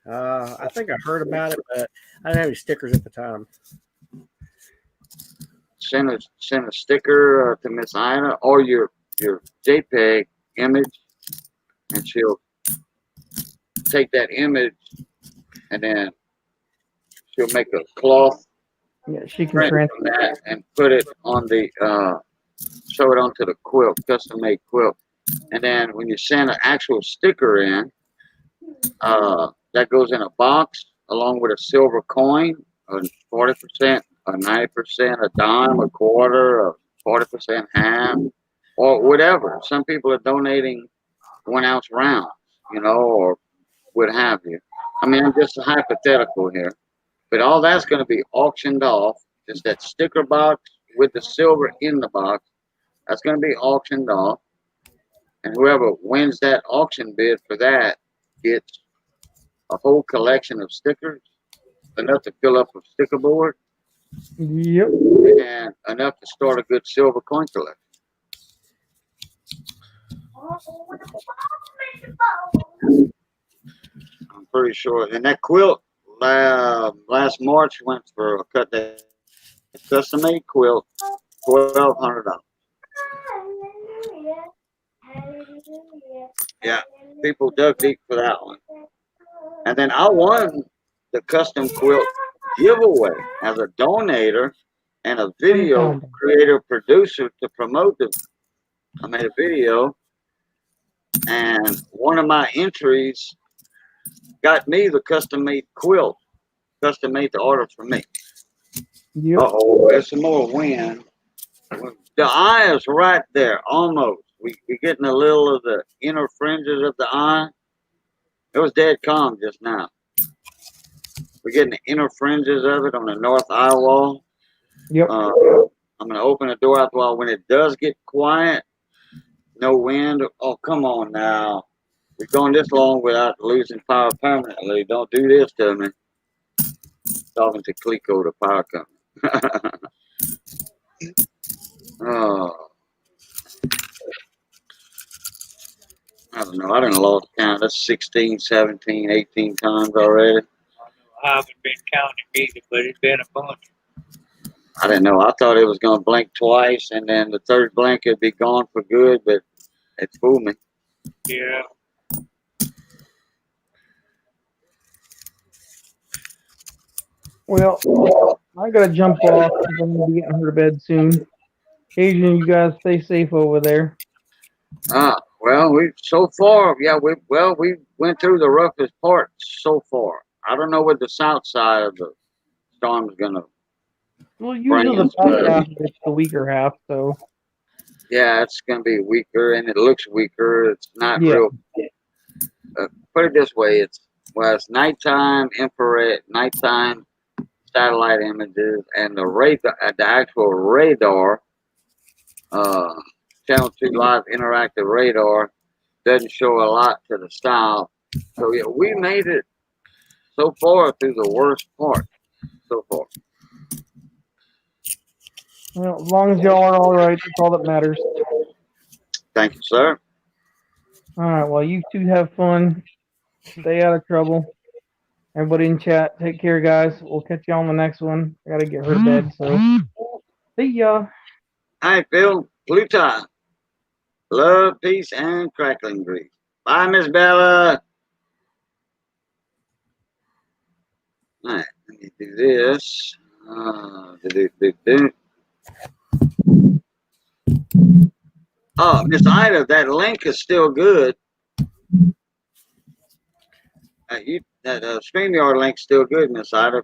I think I heard about it, but I didn't have any stickers at the time. Send a sticker to Miss Ida or your JPEG image, and she'll take that image and then she'll make a cloth Yeah, she can print transfer from that and put it on the show it onto the quilt, custom made quilt. And then when you send an actual sticker in, that goes in a box along with a silver coin, a 40%, a 90%, a dime, a quarter, a 40% half, or whatever. Some people are donating 1 ounce rounds, or what have you. I mean, I'm just hypothetical here. But all that's going to be auctioned off. Just that sticker box with the silver in the box. That's going to be auctioned off. And whoever wins that auction bid for that gets a whole collection of stickers, enough to fill up a sticker board. Yep. And enough to start a good silver coin collection. I'm pretty sure. And that quilt last March went for a cut that custom made quilt, $1,200. Yeah, people dug deep for that one. And then I won the custom quilt giveaway as a donator and a video creator producer to promote the. I made a video, and one of my entries got me the custom made quilt, custom made to order for me. Yep. There's some more wind. The eye is right there, almost. We're getting a little of the inner fringes of the eye. It was dead calm just now. We're getting the inner fringes of it on the north eye wall. Yep. I'm going to open the door out the wall. When it does get quiet, no wind. Oh, come on now. We've gone this long without losing power permanently. Don't do this to me. Talking to Clico, the power company. Oh. I don't know. I done lost count. That's 16, 17, 18 times already. I haven't been counting either, but it's been a bunch. I didn't know. I thought it was going to blink twice, and then the third blink would be gone for good, but it fooled me. Yeah. Well, I gotta jump off because I'm gonna be getting her to bed soon. Asian, you guys stay safe over there. Well, we went through the roughest part so far. I don't know what the south side of the storm is gonna. Well, usually the back half is the weaker half, so. Yeah, it's gonna be weaker, and it looks weaker. It's not real. Put it this way: it's nighttime infrared, nighttime satellite images, and the actual radar. Channel 2 Live interactive radar doesn't show a lot to the south. So yeah, we made it so far through the worst part so far. Well, as long as y'all are all right, that's all that matters. Thank you, sir. All right. Well, you two have fun. Stay out of trouble. Everybody in chat, take care, guys. We'll catch you on the next one. I gotta get her to bed, so see ya. Hi, Phil. Pluton. Love, peace, and crackling grease. Bye, Miss Bella. All right, let me do this. Oh, Miss Ida, that link is still good. That StreamYard link's still good, Miss Ida.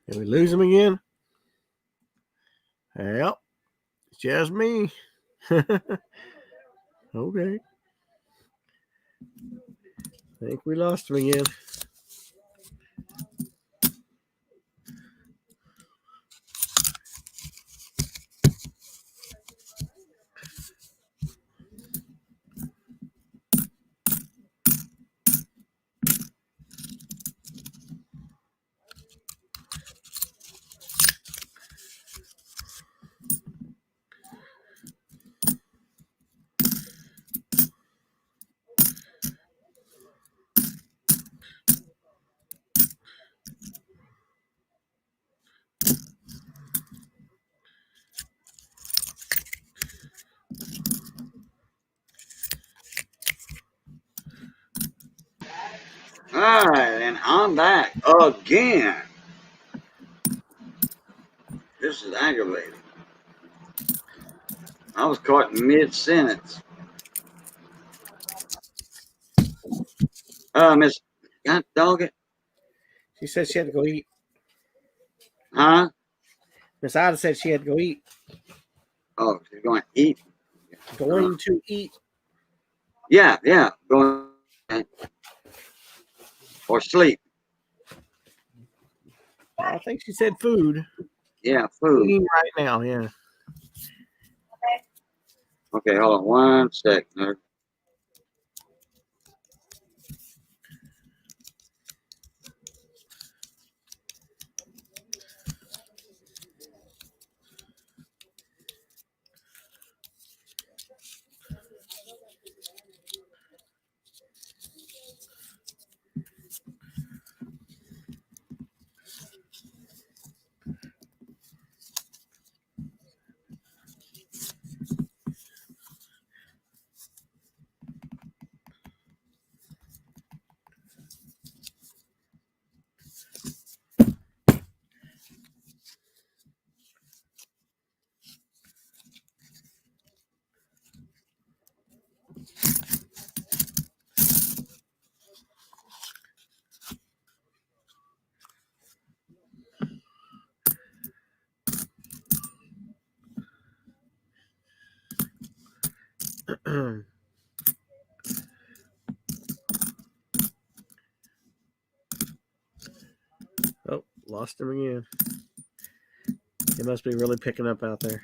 Did we lose him again? Yep. It's just me. Okay. I think we lost him again. All right, and I'm back again. This is aggravating. I was caught mid-sentence. Miss, God dog it. She said she had to go eat. Huh? Miss Ida said she had to go eat. Oh, she's going to eat. Going to eat. Yeah, going or sleep. I think she said food. Yeah, food. Eating right now, yeah. Okay, hold on one second. Oh, lost him again. He must be really picking up out there.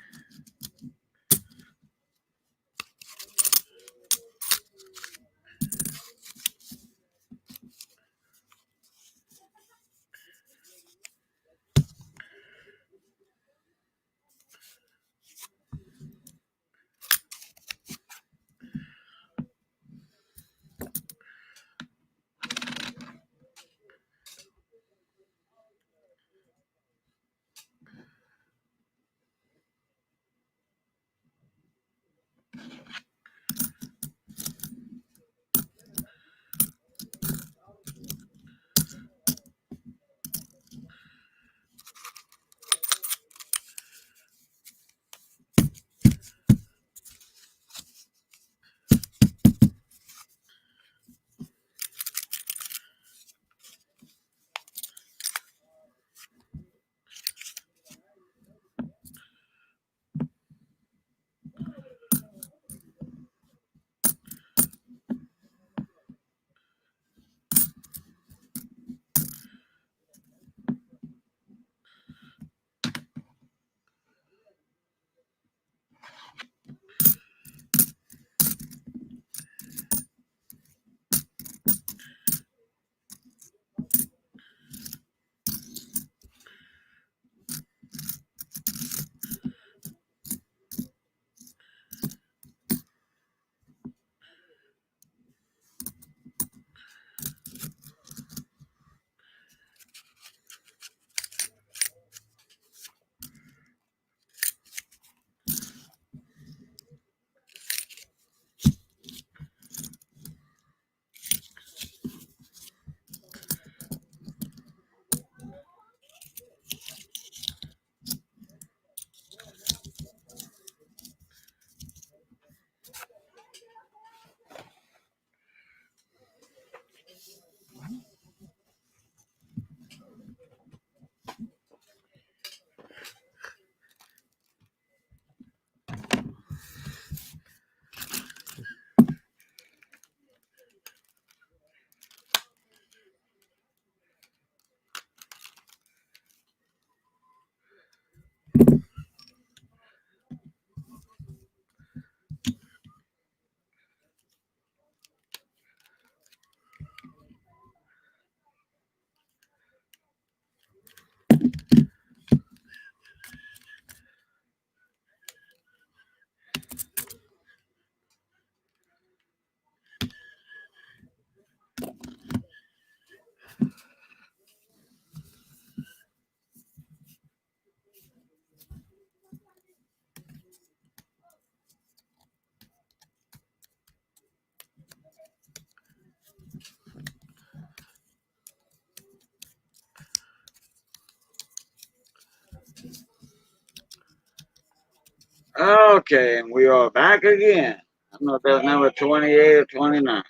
Okay, and we are back again. I don't know if that's number 28 or 29.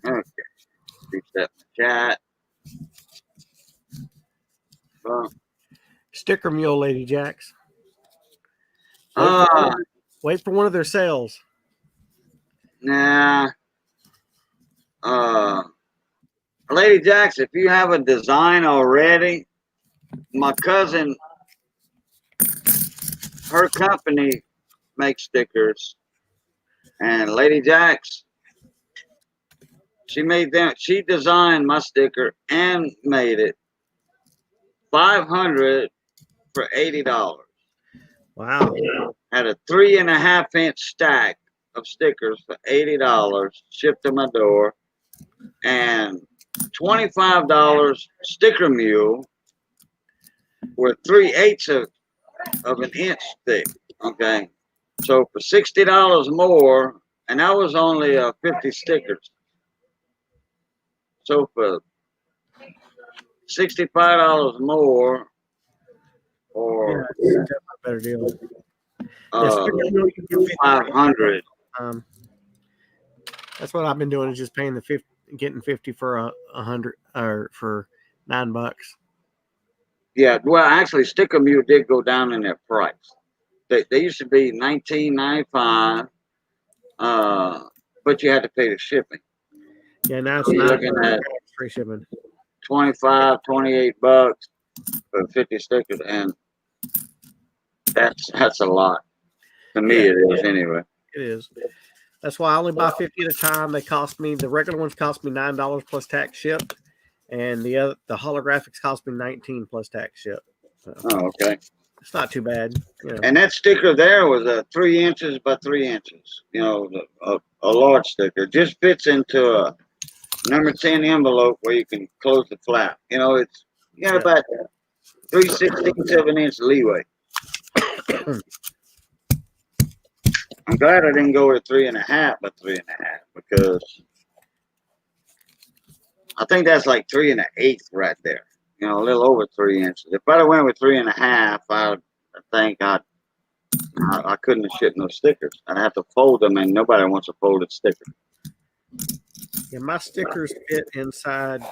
Okay, reset the chat. Well, Sticker Mule, Lady Jacks. Wait for one of their sales. Nah. Lady Jacks, if you have a design already, my cousin, her company makes stickers, and Lady Jacks, she made them. She designed my sticker and made it. 500 for $80. Wow. Had a 3.5-inch stack of stickers for $80 shipped to my door, and $25 sticker mule with 3/8 of an inch thick. Okay, so for $60 more, and that was only 50 stickers. So for $65 more, or yeah, that's a better deal. 500. That's what I've been doing, is just paying the 50, getting 50 for 100 or for $9. Yeah, well, actually, sticker mule did go down in their price. They used to be $19.95, but you had to pay the shipping. Yeah, now it's You're not looking at free shipping. $25, $28 for 50 stickers, and that's a lot. To me, it is anyway. It is. That's why I only buy 50 at a time. They cost me, the regular ones cost me $9 plus tax shipped, and the holographics cost me $19 plus tax shipped. So Oh, okay. it's not too bad. You know. And that sticker there was 3 inches by 3 inches. You know, a large sticker. Just fits into a number 10 envelope where you can close the flap. You know, you got about 3/16 of an inch leeway. I'm glad I didn't go with 3.5 by 3.5, because I think that's like 3 1/8 right there. You know, a little over 3 inches. If I'd have went with 3.5, I think I couldn't have shipped no stickers. I'd have to fold them, and nobody wants a folded sticker. Yeah, my stickers fit inside.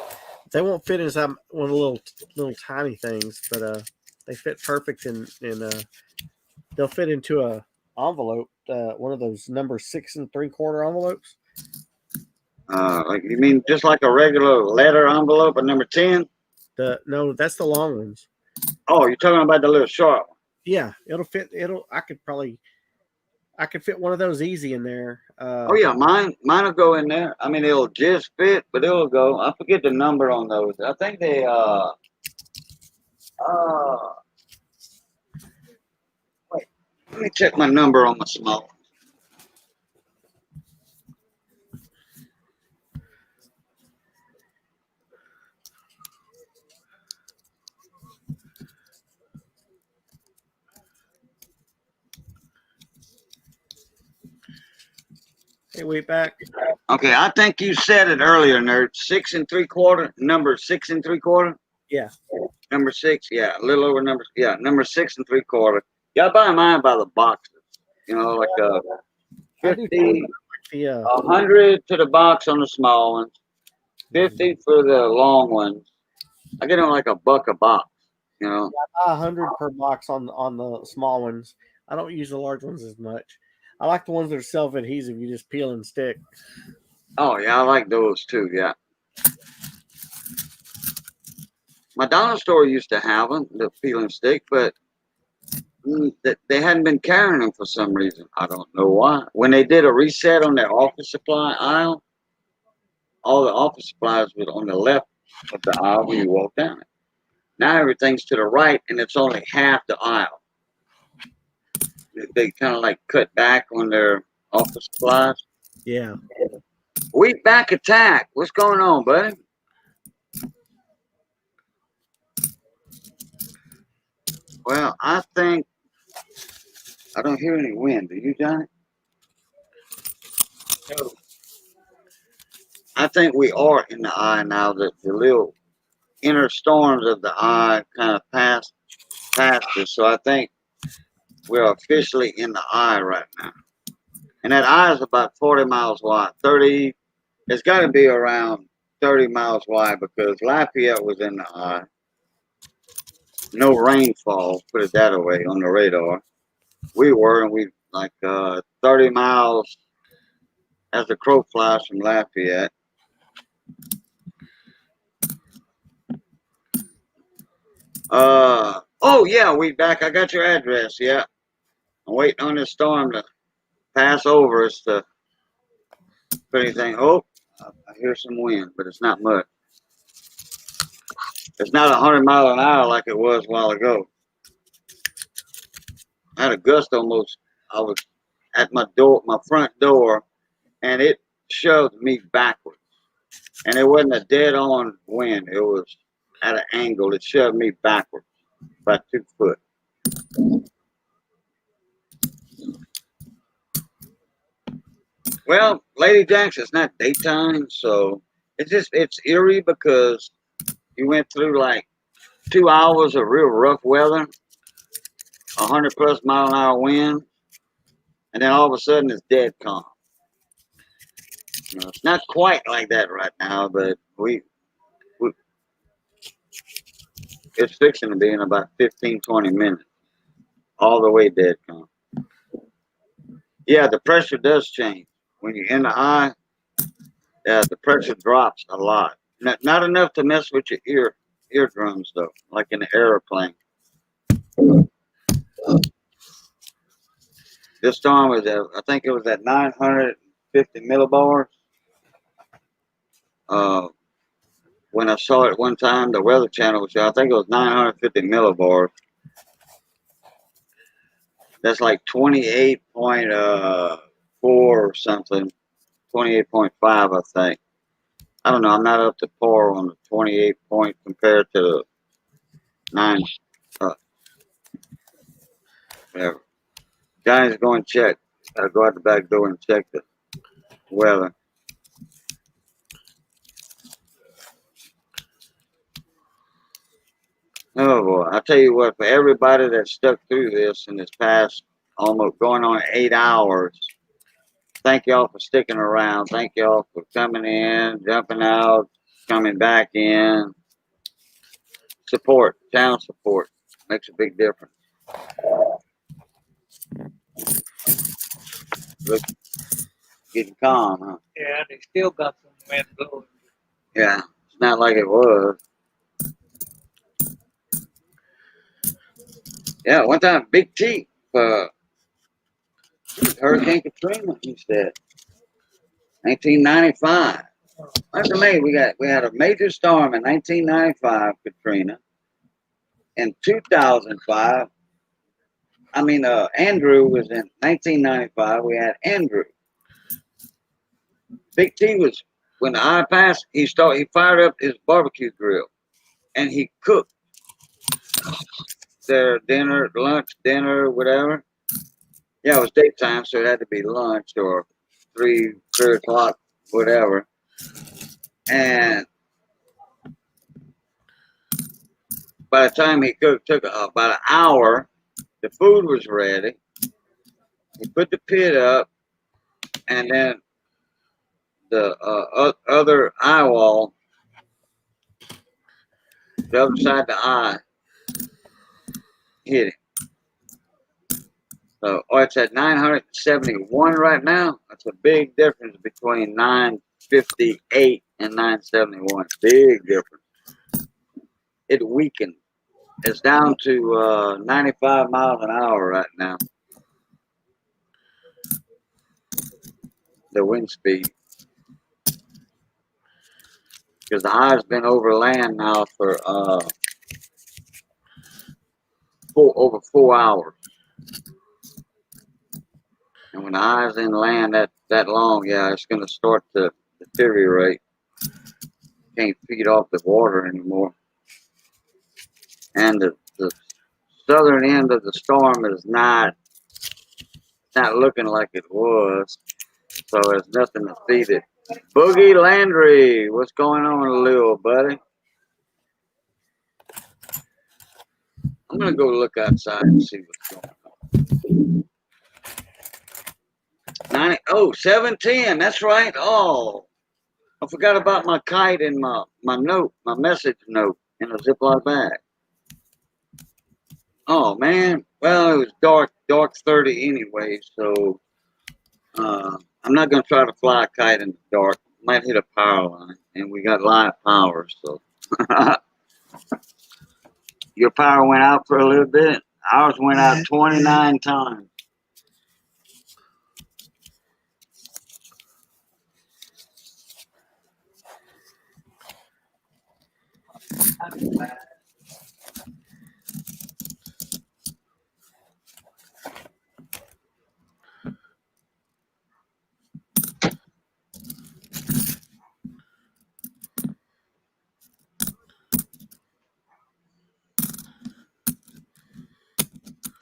They won't fit inside one of the little tiny things, but they fit perfect in they'll fit into a envelope, one of those number 6 3/4 envelopes. Like, you mean just like a regular letter envelope, a number 10? No, that's the long ones. Oh, you're talking about the little short one? Yeah, it'll fit. I could fit one of those easy in there. Oh yeah, mine will go in there. I mean, it'll just fit, but it'll go. I forget the number on those. I think they wait, let me check my number on my small. Hey, wait back. Okay, I think you said it earlier, nerd. 6 3/4, number 6 3/4. Yeah. Number 6, yeah, a little over number. Yeah, number 6 3/4. Yeah, I buy mine by the boxes. You know, like 50, 100 to the box on the small ones, 50 for the long ones. I get them like $1 a box. You know, I buy 100 per box on the small ones. I don't use the large ones as much. I like the ones that are self-adhesive. You just peel and stick. Oh yeah, I like those too. Yeah, my dollar store used to have them, the peel and stick, but they hadn't been carrying them for some reason. I don't know why. When they did a reset on their office supply aisle, all the office supplies were on the left of the aisle when you walk down it. Now everything's to the right, and it's only half the aisle. They kind of like cut back on their office supplies. Yeah. Wheat back attack. What's going on, buddy? Well, I think I don't hear any wind. Do you, Johnny? No. I think we are in the eye now. The little inner storms of the eye kind of passed us. So I think we're officially in the eye right now. And that eye is about 40 miles wide. 30, it's got to be around 30 miles wide because Lafayette was in the eye. No rainfall, put it that way, on the radar. We were, and we like 30 miles as the crow flies from Lafayette. Oh yeah, we back. I got your address. Yeah, I'm waiting on this storm to pass over us to put anything. Oh, I hear some wind, but it's not much. It's not 100 miles an hour like it was a while ago. I had a gust almost. I was at my front door, and it shoved me backwards. And it wasn't a dead-on wind. It was at an angle. It shoved me backwards about 2 foot. Well, Lady Jackson, it's not daytime, so it's eerie because you went through like 2 hours of real rough weather, 100+ mile an hour wind, and then all of a sudden it's dead calm. You know, it's not quite like that right now, but it's fixing to be in about 15, 20 minutes, all the way dead calm. Yeah, the pressure does change when you're in the eye. Yeah, the pressure drops a lot. Not enough to mess with your eardrums though, like in an airplane. This storm was I think it was at 950 millibars. When I saw it one time, the Weather Channel show, I think it was 950 millibars. That's like 28.4 or something, 28.5, I think. I don't know. I'm not up to par on the 28 point compared to the 9. Whatever. Johnny's going to check. Gotta go out the back door and check the weather. Oh boy! I tell you what, for everybody that stuck through this in this past almost going on 8 hours, thank y'all for sticking around. Thank y'all for coming in, jumping out, coming back in. Support, channel support makes a big difference. Look, getting calm, huh? Yeah, they still got some wind blowing. Yeah, it's not like it was. Yeah, one time, Big T, Hurricane Katrina, he said, 1995. That's amazing. We had a major storm in 1995, Katrina. In 2005, Andrew was in 1995. We had Andrew. Big T was, when the eye passed, he fired up his barbecue grill, and he cooked their dinner, lunch, dinner, whatever. Yeah, it was daytime, so it had to be lunch or 3 o'clock, whatever. And by the time he cooked, took about an hour. The food was ready. He put the pit up, and then the other eye wall, the other side of the eye, hit him. So, it's at 971 right now. That's a big difference between 958 and 971. Big difference. It weakened. It's down to 95 miles an hour right now. The wind speed. Because the eye's been over land now for over 4 hours. And when the eye's in land that long, yeah, it's going to start to deteriorate. Can't feed off the water anymore. And the southern end of the storm is not looking like it was. So there's nothing to feed it. Boogie Landry, what's going on, little buddy? I'm gonna go look outside and see what's going on. 710. That's right. Oh, I forgot about my kite and my note, my message note in a Ziploc bag. Oh man. Well, it was dark 30 anyway, so I'm not gonna try to fly a kite in the dark. Might hit a power line, and we got live power, so. Your power went out for a little bit. Ours went out 29 times.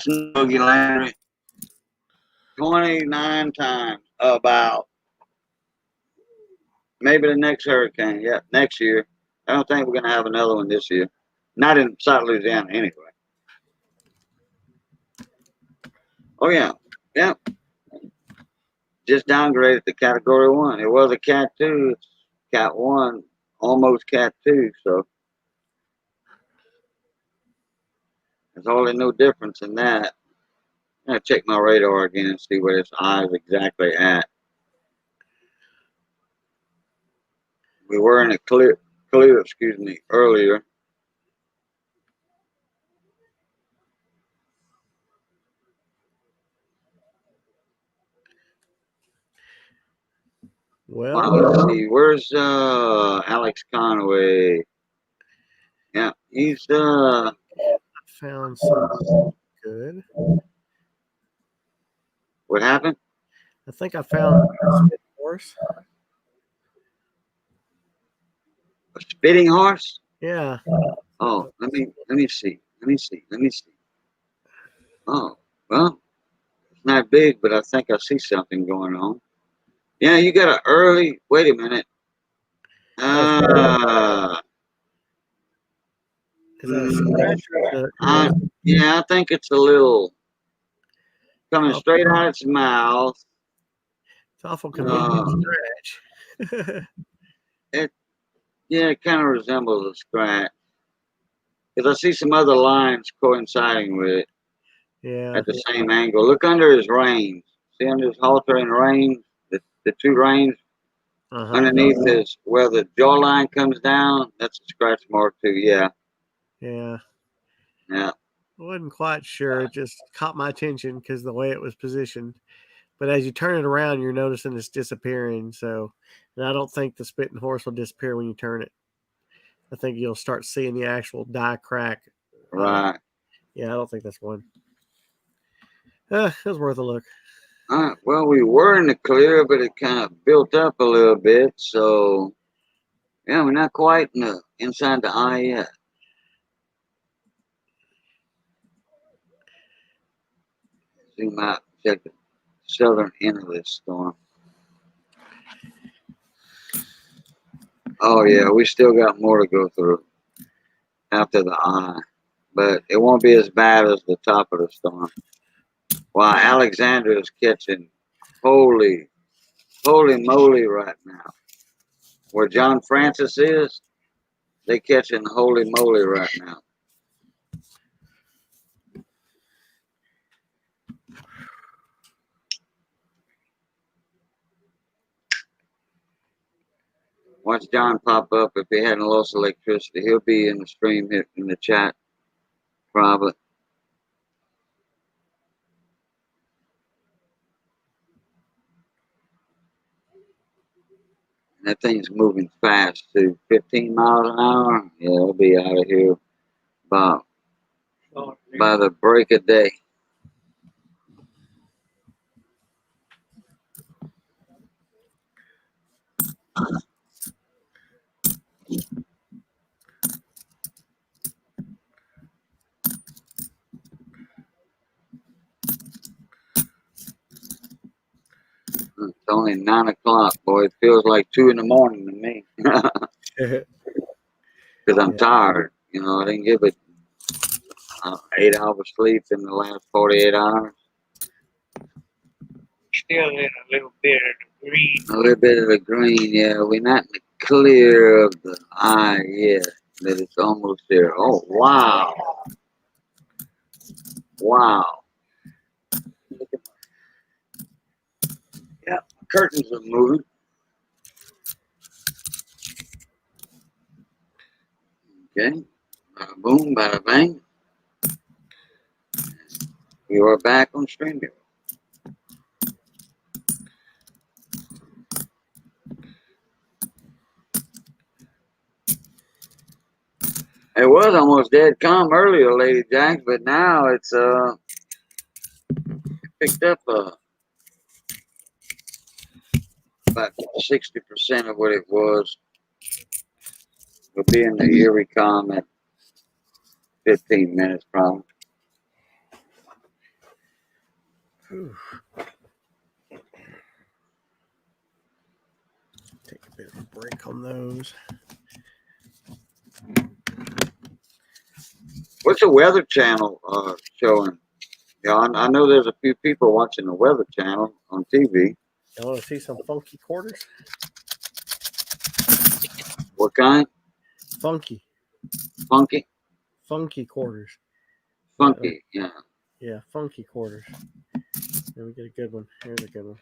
Snoogie Landry. 29 times. About. Maybe the next hurricane. Yeah, next year. I don't think we're going to have another one this year. Not in South Louisiana, anyway. Oh, yeah. Yeah. Just downgraded to Category 1. It was a Cat 2. It's Cat 1, almost Cat 2. So there's hardly no difference in that. I'm going to check my radar again and see where its eye is exactly at. We were in a clear, earlier. Well, let's see. Where's Alex Conway? Yeah, he's found something good. What happened? I think I found a spitting horse. A spitting horse? Yeah. Oh, let me see. Let me see. Oh, well, it's not big, but I think I see something going on. Yeah, you got an early. Wait a minute. Is that a scratch? Yeah, I think it's a little coming straight out its mouth. It's awful convenient scratch. It kind of resembles a scratch. Because I see some other lines coinciding with it. Yeah. At the same angle. Look under his reins. See under his halter and reins? The two reins underneath is where the jawline comes down. That's a scratch mark too. Yeah. Yeah. Yeah. I wasn't quite sure. It just caught my attention because the way it was positioned. But as you turn it around, you're noticing it's disappearing. So, and I don't think the spitting horse will disappear when you turn it. I think you'll start seeing the actual die crack. Right. Yeah, I don't think that's one. It was worth a look. Well, we were in the clear, but it kind of built up a little bit. So, yeah, we're not quite inside the eye yet. Zoom out, check the southern end of this storm. Oh, yeah, we still got more to go through after the eye. But it won't be as bad as the top of the storm. While Alexandria is catching holy moly right now. Where John Francis is, they catching holy moly right now. Watch John pop up. If he hadn't lost electricity, he'll be in the stream here in the chat, probably. That thing's moving fast too. 15 miles an hour. Yeah, it'll be out of here by the break of day. It's only 9 o'clock, boy. It feels like 2 in the morning to me. Because I'm tired. You know, I didn't give it 8 hours sleep in the last 48 hours. Still in a little bit of the green. A little bit of the green, yeah. We're not in the clear of the eye yet, but it's almost there. Oh, wow. Wow. Yeah, curtains are moving. Okay. Bada boom, bada bang. You are back on StreamYard. It was almost dead calm earlier, Lady Jacks, but now it's picked up about 60% of what it was. We'll be in the Erie calm at 15 minutes probably. Take a bit of a break on those. What's the Weather Channel showing? Yeah, I know there's a few people watching the Weather Channel on TV. You want to see some funky quarters? What kind? Funky. Funky? Funky quarters. Funky, yeah. Yeah, funky quarters. Let me get a good one. Here's a good one.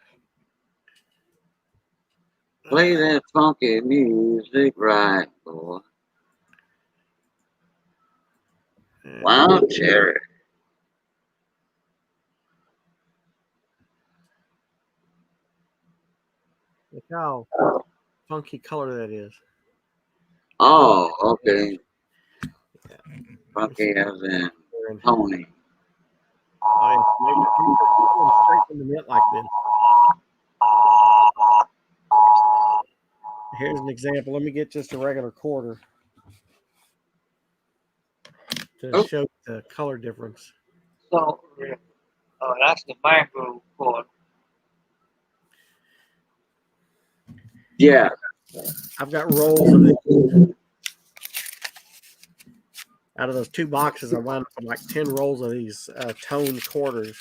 Play that funky music right, boy. Wow, Jerry. Look how funky color that is. Oh, okay. Funky as in Tony. Straight from the mint like this. Here's an example. Let me get just a regular quarter to show the color difference. So, that's the mangrove quarter. Yeah. I've got rolls of it. Out of those 2 boxes, I wound up with like 10 rolls of these toned quarters,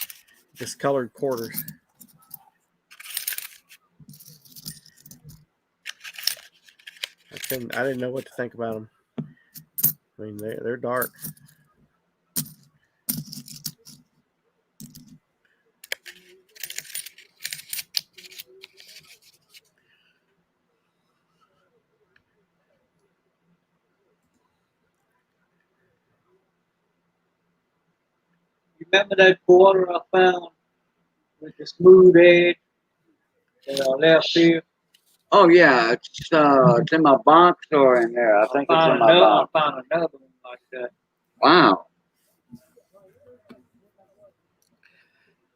discolored quarters. I didn't know what to think about them. I mean, they're dark. You remember that quarter I found with the smooth edge left here? Oh yeah, it's in my box or in there. I think it's in my box. I found another one like that. Wow.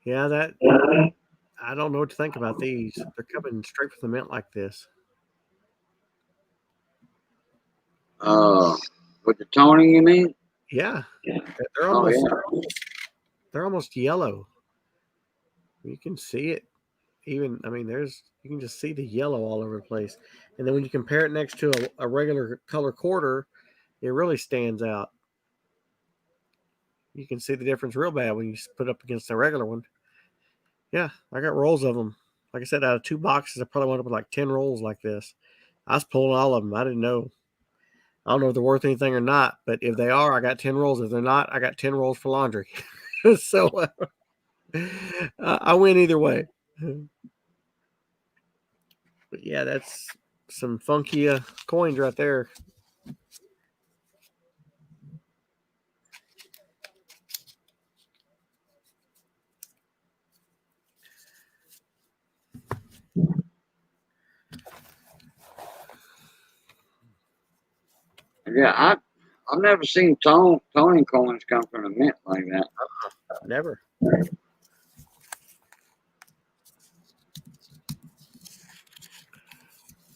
Yeah, I don't know what to think about these. They're coming straight from the mint like this. With the toning, you mean? Yeah. They're almost yellow. You can see it. Even, I mean, you can just see the yellow all over the place. And then when you compare it next to a regular color quarter, it really stands out. You can see the difference real bad when you put it up against a regular one. Yeah, I got rolls of them. Like I said, out of 2 boxes, I probably wound up with like 10 rolls like this. I was pulling all of them. I didn't know. I don't know if they're worth anything or not, but if they are, I got 10 rolls. If they're not, I got 10 rolls for laundry. So I win either way. But yeah, that's some funky coins right there. Yeah, I've never seen toning coins come from a mint like that. Never.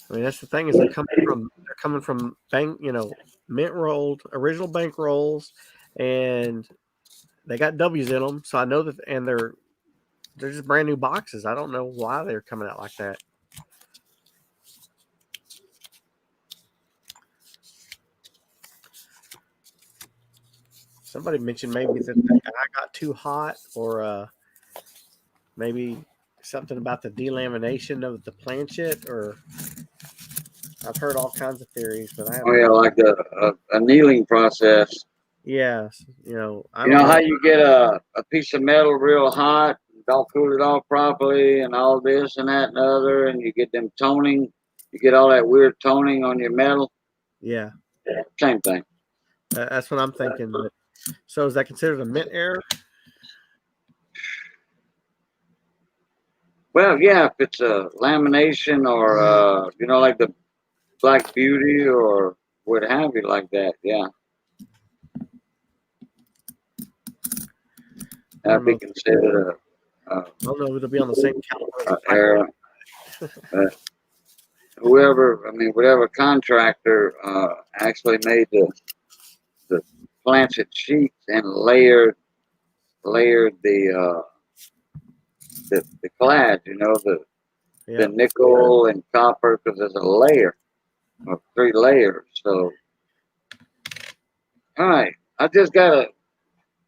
I mean, that's the thing is they're coming from bank, mint rolled original bank rolls, and they got W's in them. So I know that, and they're just brand new boxes. I don't know why they're coming out like that. Somebody mentioned maybe that the guy got too hot, or maybe something about the delamination of the planchet, or I've heard all kinds of theories, but I haven't. Oh yeah, like the annealing process. Yeah, I You don't know know. how you get a piece of metal real hot, don't cool it off properly, and all this and that and other, and you get them toning. You get all that weird toning on your metal. Yeah, Same thing. that's what I'm thinking. So is that considered a mint error? Well, yeah, if it's a lamination or like the Black Beauty or what have you, like that, yeah, that'd be considered I don't know if it'll be on the same caliber. error. Whatever contractor actually made the planchet sheets and layered the clad, the nickel and copper, because there's a layer of 3 layers. So, all right, I just got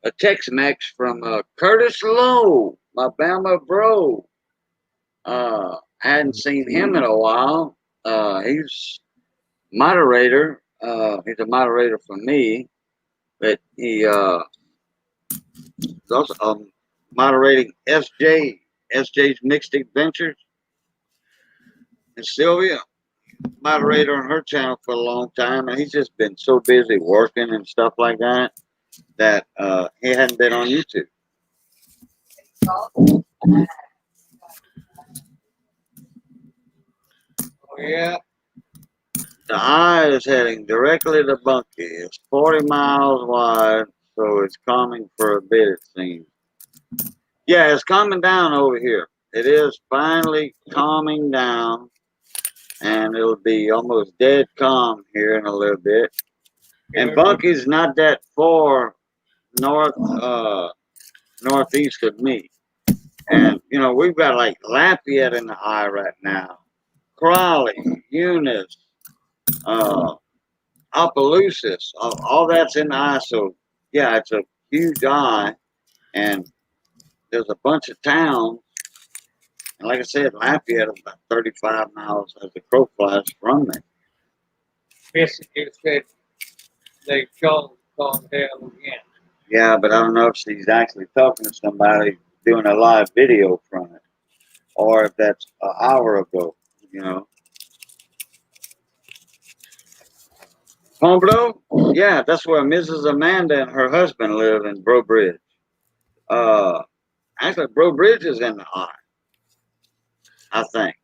a Tex-Mex from Curtis Lowe, my Bama bro. I hadn't seen him in a while. He's moderator. He's a moderator for me, but he's also moderating SJ's Mixed Adventures. And Sylvia, moderator on her channel for a long time, and he's just been so busy working and stuff like that he hadn't been on YouTube. Oh, yeah. The eye is heading directly to Bunkie. It's 40 miles wide, so it's calming for a bit, it seems. Yeah, it's calming down over here. It is finally calming down, and it'll be almost dead calm here in a little bit. And Bunkie's not that far northeast of me. And, we've got like Lafayette in the eye right now. Crawley, Eunice, Opelousas, all that's in the eye. So, yeah, it's a huge eye. And there's a bunch of towns. And like I said, Lafayette is about 35 miles as the crow flies from me. Basically, said they called hell again. Yeah, but I don't know if she's actually talking to somebody doing a live video from it, or if that's an hour ago, Pompano? Yeah, that's where Mrs. Amanda and her husband live in Bro Bridge. Actually, Bro Bridge is in the eye, I think.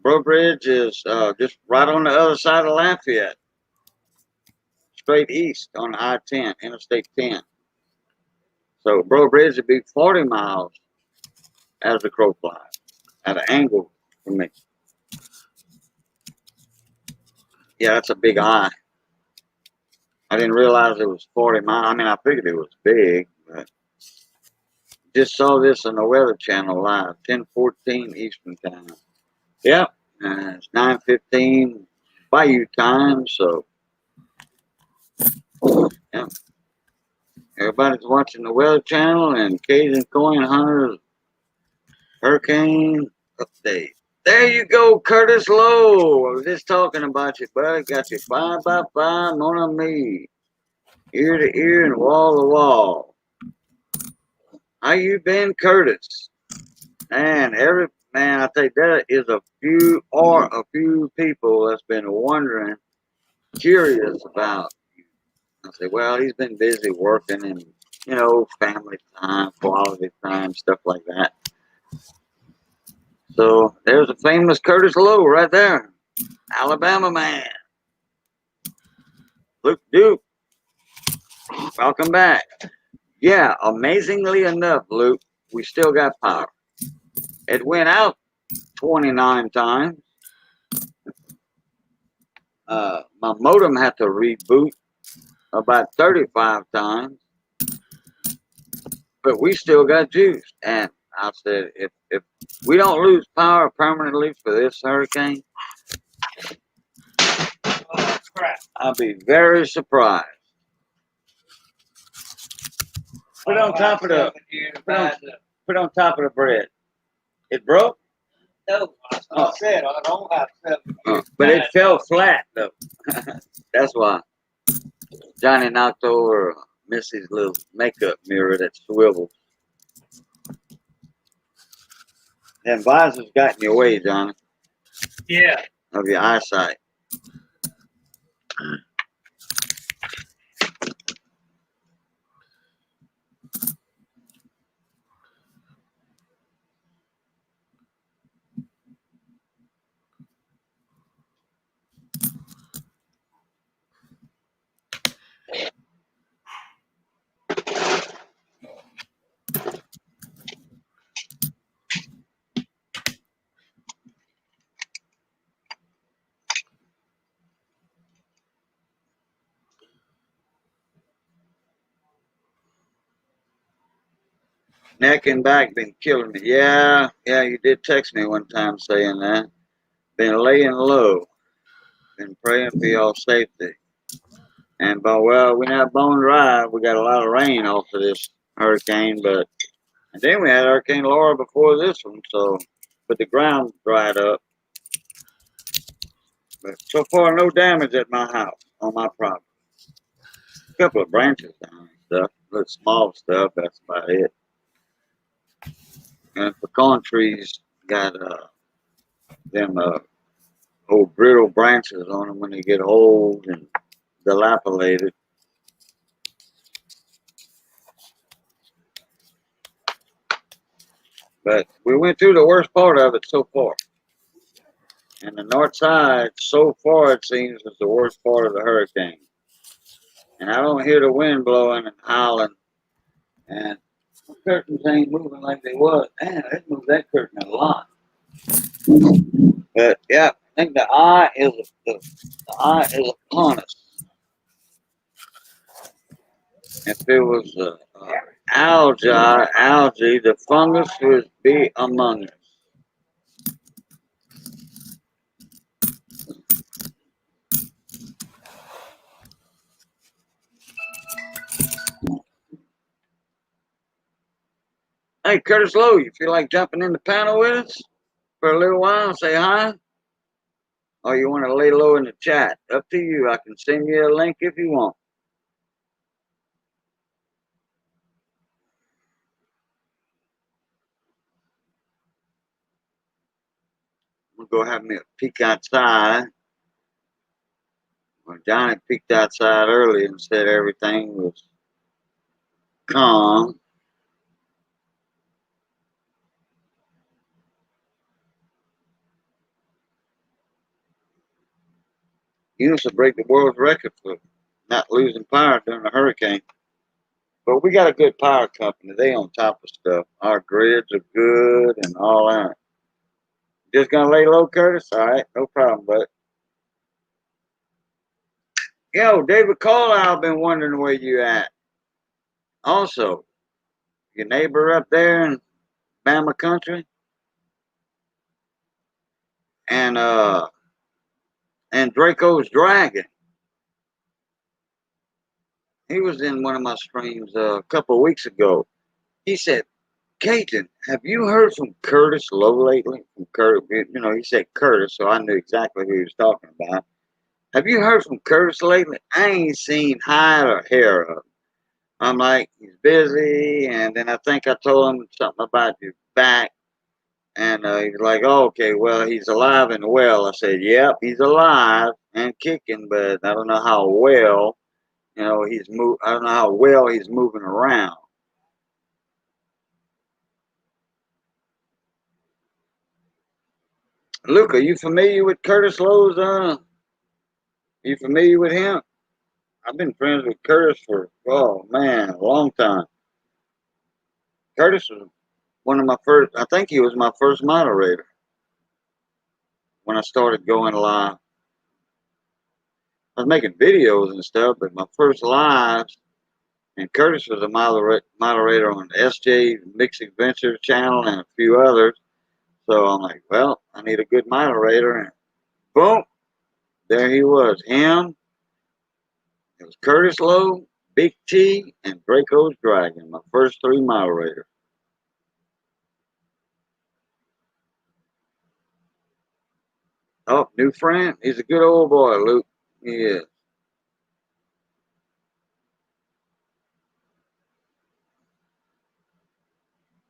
Bro Bridge is just right on the other side of Lafayette, straight east on I-10, Interstate 10. So Bro Bridge would be 40 miles as the crow flies, at an angle from me. Yeah, that's a big eye. I didn't realize it was 40 miles. I mean, I figured it was big, but just saw this on the Weather Channel live, 10:14 Eastern Time. Yep, it's 9:15 Bayou time, so yeah. Everybody's watching the Weather Channel and Cajun Coin Hunter Hurricane Update. There you go, Curtis Lowe. I was just talking about you, buddy. Got you 5x5, mon ami. Ear to ear and wall to wall. How you been, Curtis? Man, I think that is a few people that's been wondering, curious about you. I say, well, he's been busy working and, family time, quality time, stuff like that. So there's a famous Curtis Lowe right there. Alabama man. Luke Duke. Welcome back. Yeah, amazingly enough, Luke, we still got power. It went out 29 times. My modem had to reboot about 35 times. But we still got juice. And I said, if we don't lose power permanently for this hurricane, Oh, crap. I'll be very surprised. Put on top of the put on top of the bread. It broke? No, I said I don't have 7 years. But it fell flat though. That's why. Johnny knocked over Missy's little makeup mirror that swivels. Them visors got in your way, Johnny, Yeah. of your eyesight. Neck and back been killing me. Yeah, you did text me one time saying that. Been laying low. Been praying for y'all safety. And but well, we're not bone dry. We got a lot of rain off of this hurricane, but and then we had Hurricane Laura before this one, so but the ground dried up. But so far, no damage at my house on my property. A couple of branches down and stuff, little small stuff. That's about it. And pecan trees got them old brittle branches on them when they get old and dilapidated. But we went through the worst part of it so far. And the north side, so far it seems, is the worst part of the hurricane. And I don't hear the wind blowing and howling. And the curtains ain't moving like they was. Man, they moved that curtain a lot. But yeah, I think the eye is upon us. If it was algae, the fungus would be among us. Hey, Curtis Lowe, you feel like jumping in the panel with us for a little while and say hi? Or you want to lay low in the chat? Up to you. I can send you a link if you want. I'm going to go have me a peek outside. Well, Johnny peeked outside early and said everything was calm. You used to break the world record for not losing power during a hurricane. But we got a good power company. They on top of stuff. Our grids are good and all that. Just gonna lay low, Curtis? All right, no problem, bud. Yo, David Carlisle been wondering where you at. Also, your neighbor up there in Bama country. And Draco's Dragon. He was in one of my streams a couple of weeks ago. He said, Cajun, have you heard from Curtis Lowe lately? From Curtis, you know, he said Curtis, so I knew exactly who he was talking about. Have you heard from Curtis lately? I ain't seen hide or hair of him. I'm like, he's busy, and then I think I told him something about your back, and he's like, oh, okay, well, he's alive and well. I said, yep, he's alive and kicking, but I don't know how well, you know, I don't know how well he's moving around. Luke, are you familiar with Curtis Lowe's? Are you familiar with him? I've been friends with Curtis for, oh man, a long time. Curtis was one of my first, I think he was my first moderator when I started going live. I was making videos and stuff, but my first lives, and Curtis was a moderator on the SJ Mixed Adventure channel and a few others. So I'm like, well, I need a good moderator, and boom, there he was. Him, it was Curtis Lowe, Big T, and Draco's Dragon, my first 3 mile raider. Oh, new friend. He's a good old boy, Luke. He is.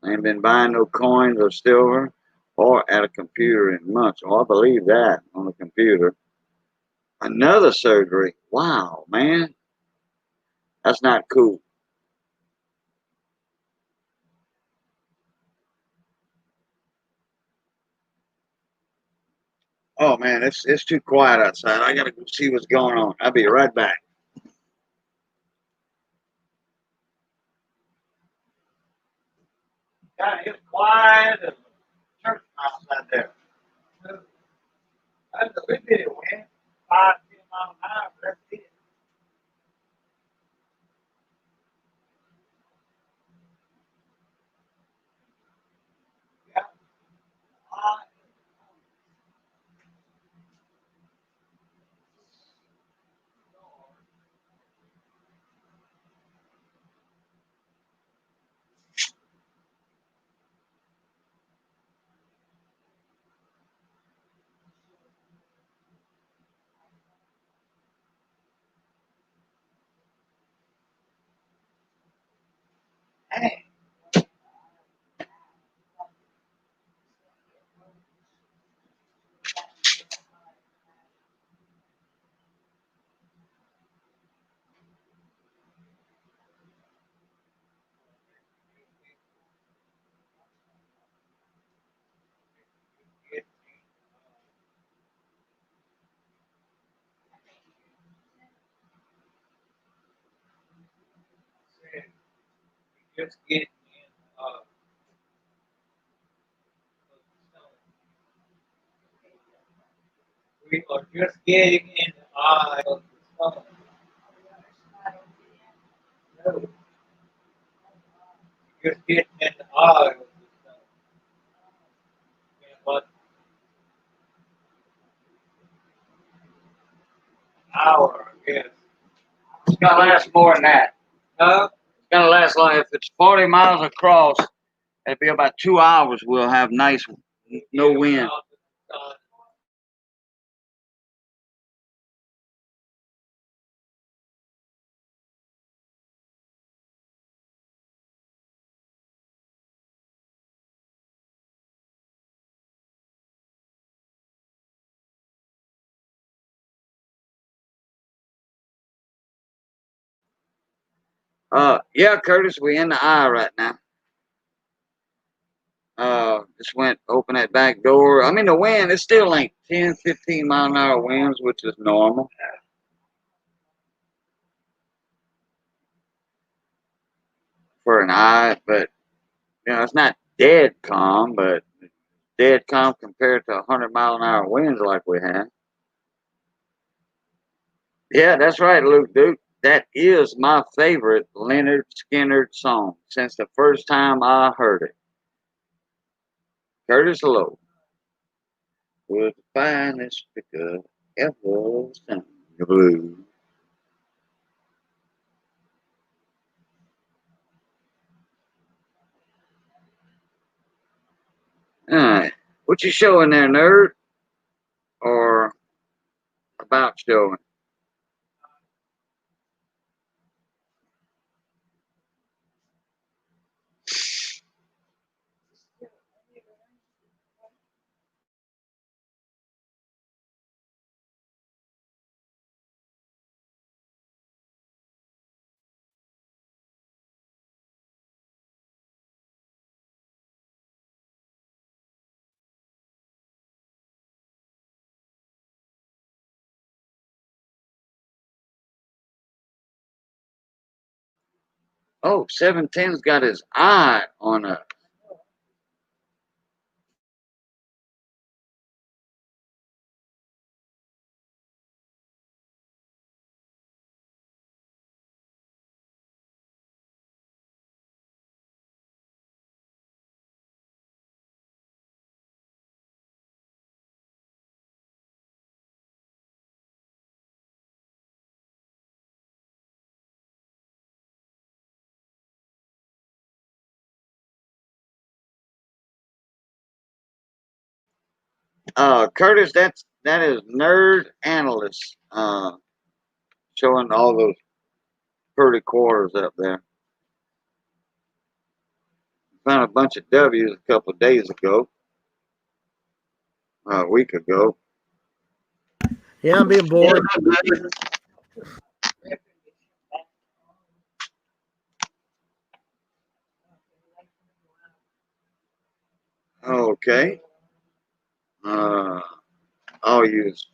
I ain't been buying no coins or silver or at a computer in months. Oh, I believe that on the computer. Another surgery. Wow, man. That's not cool. Oh man, it's too quiet outside. I gotta go see what's going on. I'll be right back. God, it's quiet as a church mouse out there. That's a little bit of wind. 5, 10 miles an hour, but that's it. Yeah. Hey. Just get in, we are just getting in the eye of the sun. No, just getting in the eye of the sun. But an hour, I guess. It's gonna last more than that. Huh? It's gonna last long. If it's 40 miles across, it'll be about 2 hours. We'll have nice, no wind. Yeah, Curtis, we in the eye right now. Just went open that back door. I mean, the wind is still like 10, 15 mile an hour winds, which is normal. For an eye, but it's not dead calm, but dead calm compared to 100-mile-an-hour winds like we had. Yeah, that's right, Luke Duke. That is my favorite Leonard Skinner song since the first time I heard it. Curtis Lowe was the finest pickup ever sung the blues. All right, what you showing there, nerd? Or about showing? Oh, 710's got his eye on us. Curtis, that is Nerd Analyst, showing all those pretty quarters up there. Found a bunch of W's a couple of days ago, a week ago. Yeah, I'm being bored. Okay. Oh, you was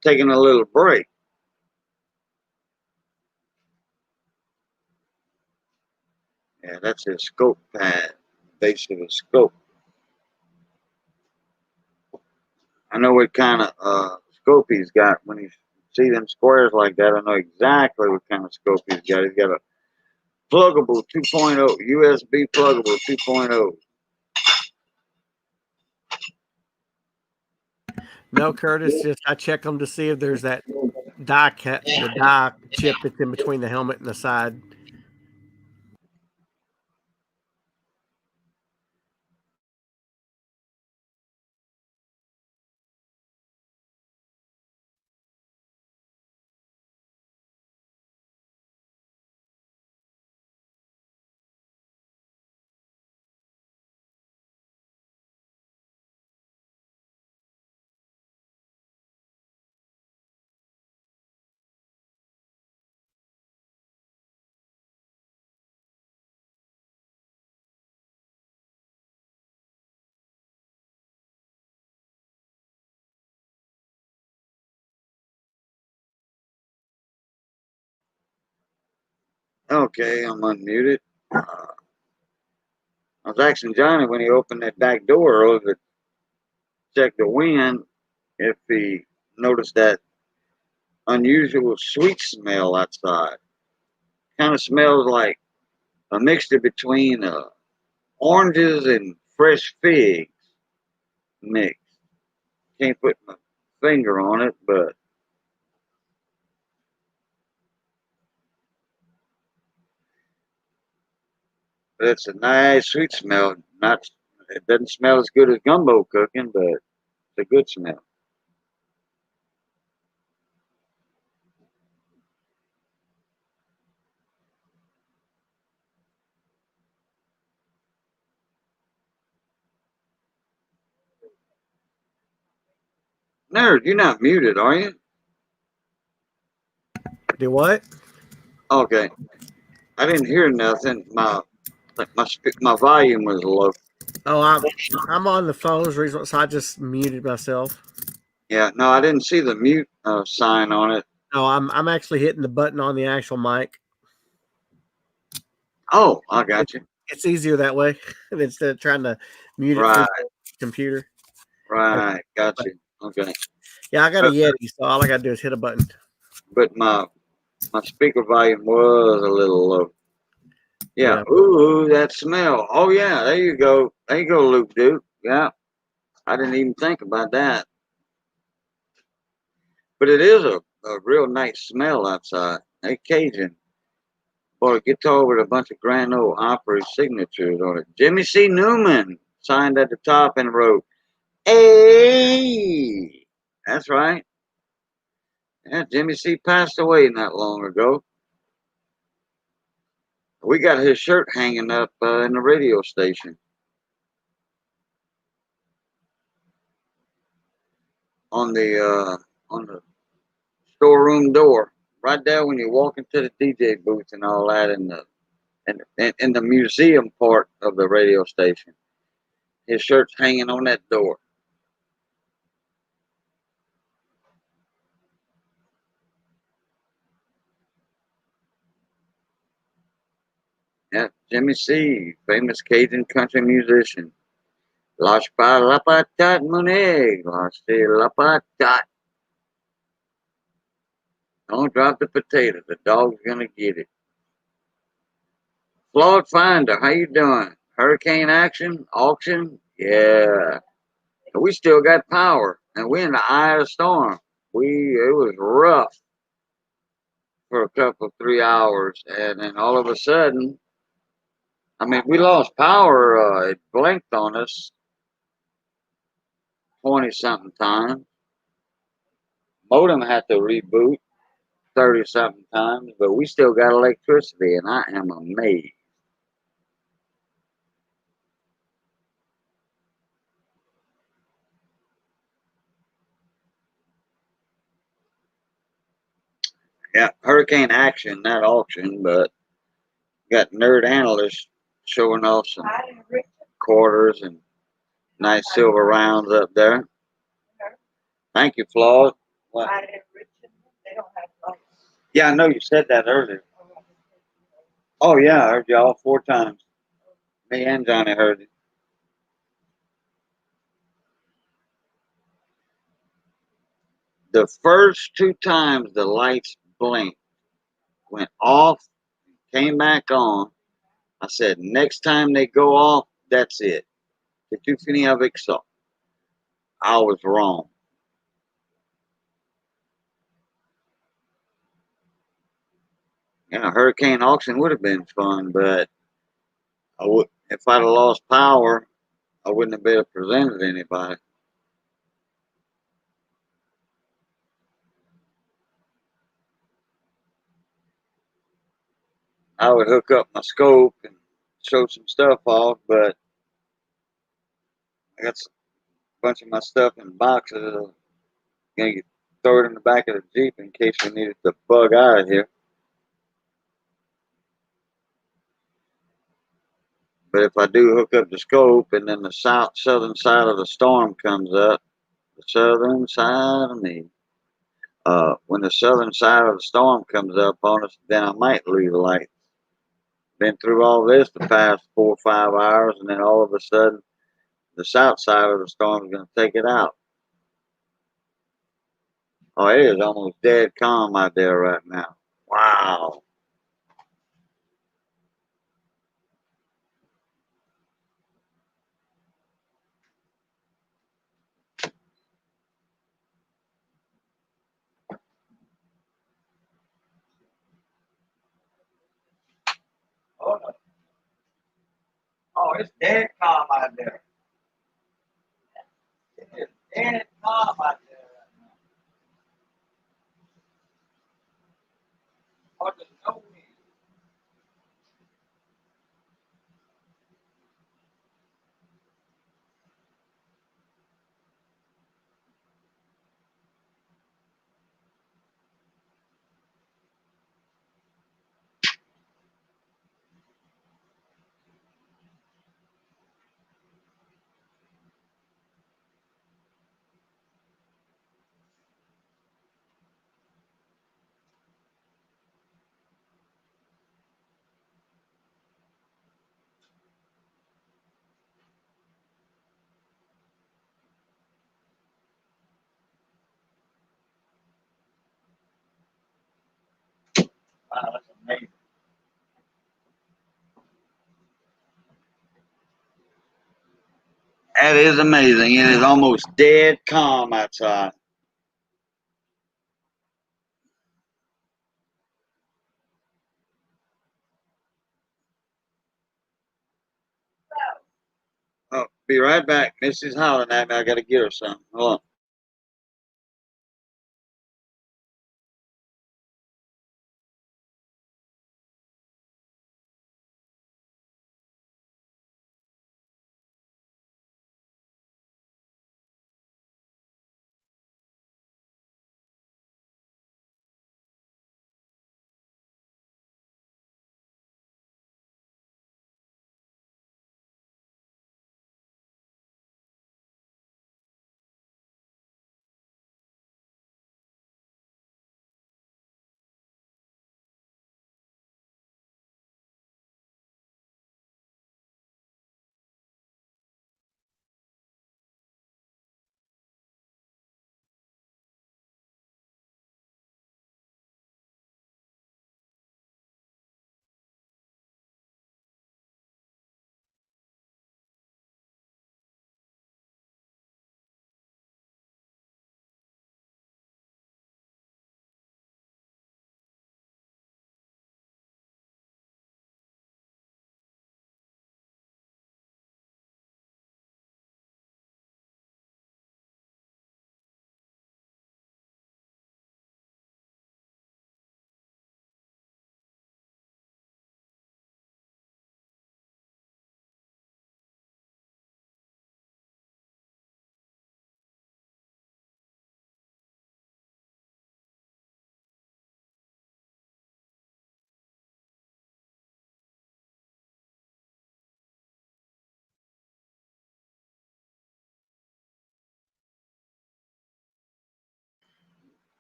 taking a little break. Yeah, that's his scope pad, base of a scope. I know what kind of scope he's got. When you see them squares like that, I know exactly what kind of scope he's got. He's got a pluggable 2.0, USB pluggable 2.0. No, Curtis, just I check them to see if there's that the die chip that's in between the helmet and the side. Okay, I'm unmuted. I was asking Johnny when he opened that back door earlier to check the wind if he noticed that unusual sweet smell outside. Kind of smells like a mixture between oranges and fresh figs mixed. Can't put my finger on it, but it's a nice sweet smell. Not, it doesn't smell as good as gumbo cooking, but it's a good smell. Nerd, you're not muted, are you? Do what? Okay, I didn't hear nothing. My volume was low. Oh, I'm on the phone's reason, so I just muted myself. Yeah, no, I didn't see the mute sign on it. No, I'm actually hitting the button on the actual mic. Oh, I got you. It's easier that way instead of trying to mute it through the computer. Right, got you. Okay. Yeah, I got a Yeti, so all I got to do is hit a button. But my speaker volume was a little low. Yeah. Yeah. Ooh, that smell. Oh yeah, there you go. There you go, Luke Duke. Yeah. I didn't even think about that. But it is a real nice smell outside. Hey, Cajun. Bought a guitar with a bunch of Grand Ole Opry signatures on it. Jimmy C. Newman signed at the top and wrote, "Hey." That's right. Yeah, Jimmy C. passed away not long ago. We got his shirt hanging up in the radio station. On the storeroom door, right there when you walk into the DJ booth and all that, in the museum part of the radio station. His shirt's hanging on that door. Yeah, Jimmy C, famous Cajun country musician. Las pa la patat money, las la patat. Don't drop the potato. The dog's gonna get it. Flawed Finder, how you doing? Hurricane action, auction, yeah. We still got power, and we're in the eye of the storm. It was rough for a couple 3 hours, and then all of a sudden, I mean, we lost power. It blinked on us 20 something times. Modem had to reboot 30 something times, but we still got electricity, and I am amazed. Yeah, hurricane action, not auction, but got nerd analysts showing off some quarters and nice silver rounds up there. Thank you, Flaws. What? Yeah, I know you said that earlier. Oh yeah, I heard you all 4 times. Me and Johnny heard it. The first 2 times the lights blinked, went off, came back on. I said, next time they go off, that's it. Get too many of it, so I was wrong. Yeah, hurricane auction would have been fun, but if I'd have lost power, I wouldn't have been able to present it to anybody. I would hook up my scope and show some stuff off, but I got a bunch of my stuff in boxes. I'm gonna throw it in the back of the Jeep in case we needed to bug out of here. But if I do hook up the scope and then the southern side of the storm comes up, the southern side of me, when the southern side of the storm comes up on us, then I might lose light. Been through all this the past 4 or 5 hours, and then all of a sudden, the south side of the storm is going to take it out. Oh, it is almost dead calm out there right now. Wow. Oh, no. Oh, it's dead calm out there. It is dead calm out there right now. Oh, there's no wind. Wow, that's amazing. That is amazing. It is almost dead calm outside. Oh, be right back. Missy's hollering at me. I got to get her something. Hold on.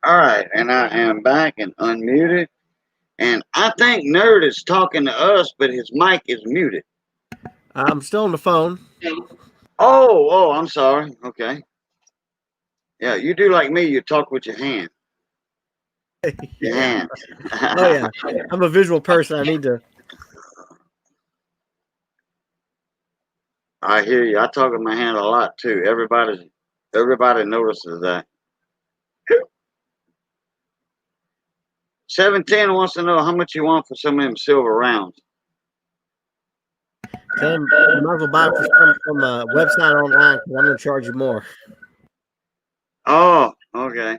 All right, and I am back and unmuted. And I think Nerd is talking to us, but his mic is muted. I'm still on the phone. Oh, I'm sorry. Okay. Yeah, you do like me. You talk with your hand. Your Yeah. hands. Oh yeah. I'm a visual person. I need to. I hear you. I talk with my hand a lot too. Everybody notices that. 710 wants to know how much you want for some of them silver rounds. Tell them you might as well buy it from a website online because I'm going to charge you more. Oh, okay.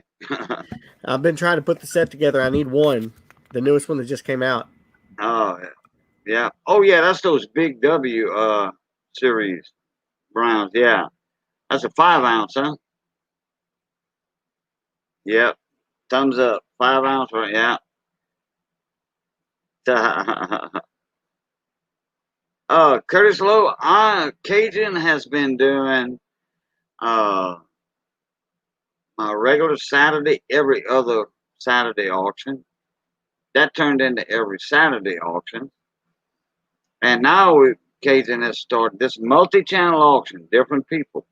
I've been trying to put the set together. I need one, the newest one that just came out. Oh, yeah. Oh, yeah. That's those big W series browns. Yeah, that's a 5-ounce, huh? Yep. Thumbs up. 5-ounce, right? Yeah. Curtis Lowe, Cajun has been doing my regular Saturday, every other Saturday auction. That turned into every Saturday auction. And now Cajun has started this multi-channel auction, different people.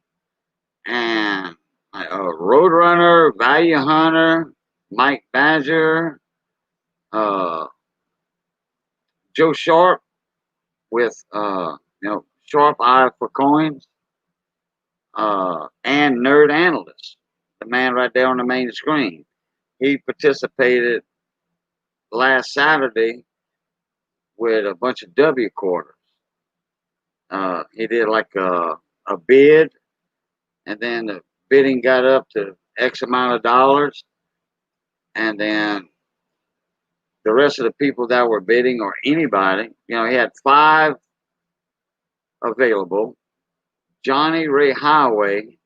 And Roadrunner, Value Hunter, Mike Badger, Joe Sharp with Sharp Eye for Coins, and Nerd Analyst, the man right there on the main screen. He participated last Saturday with a bunch of W quarters. He did like a bid, and then the bidding got up to X amount of dollars, and then the rest of the people that were bidding, or anybody, he had 5 available. Johnny Ray Highway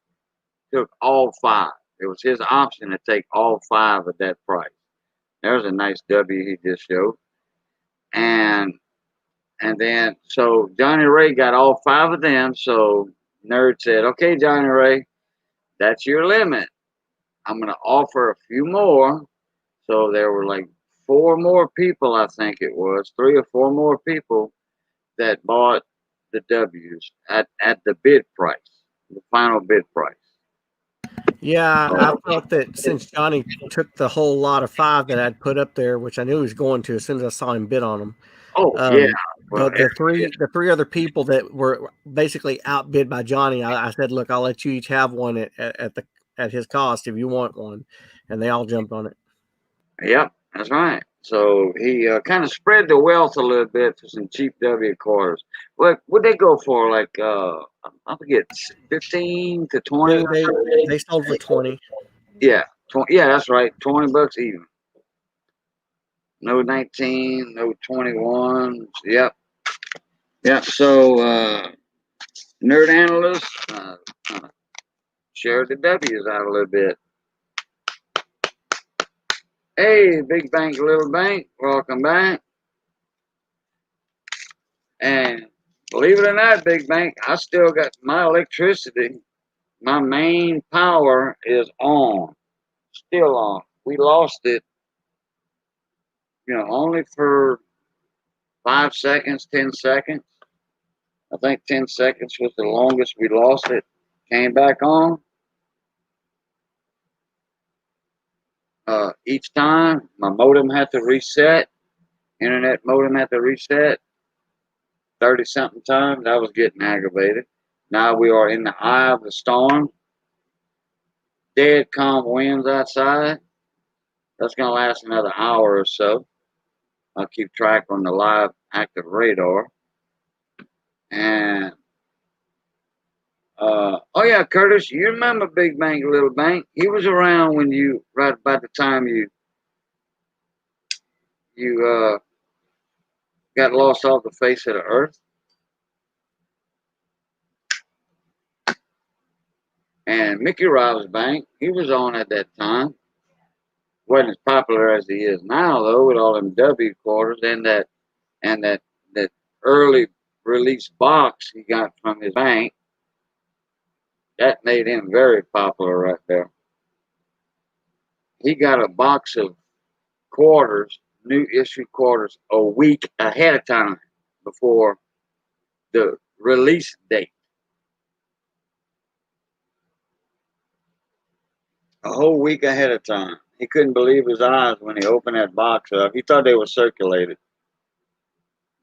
took all 5. It was his option to take all 5 at that price. There's a nice W he just showed. And then so Johnny Ray got all 5 of them. So Nerd said, "Okay, Johnny Ray, that's your limit. I'm gonna offer a few more." So there were like 4 more people, I think it was 3 or 4 more people that bought the W's at the bid price, the final bid price. Yeah, I felt that since Johnny took the whole lot of 5 that I'd put up there, which I knew he was going to as soon as I saw him bid on them. Oh yeah. Well, the three other people that were basically outbid by Johnny, I said, "Look, I'll let you each have one at his cost if you want one," and they all jumped on it. Yep, that's right. So he kind of spread the wealth a little bit for some cheap W quarters. What would they go for? Like I forget, 15 to 20. They sold for 20. Yeah, 20. Yeah, that's right. $20 even. No 19, no 21. Yep. Yep. So Nerd Analyst shared the W's out a little bit. Hey, big bank, little bank, welcome back. And believe it or not, big bank, I still got my electricity. My main power is on, still on. We lost it, only for 5 seconds, 10 seconds. I think 10 seconds was the longest we lost it. Came back on. Each time, my modem had to reset. Internet modem had to reset 30-something times. I was getting aggravated. Now we are in the eye of the storm. Dead calm winds outside. That's going to last another hour or so. I'll keep track on the live active radar. And, oh yeah, Curtis, you remember Big Bank, Little Bank? He was around when right about the time you got lost off the face of the earth. And Mickey Rob's Bank, he was on at that time. Wasn't as popular as he is now, though, with all them W quarters and that early release box he got from his bank. That made him very popular right there. he got a box of quarters, new issue quarters, a week ahead of time before the release date. A whole week ahead of time. He couldn't believe his eyes when he opened that box up. He thought they were circulated.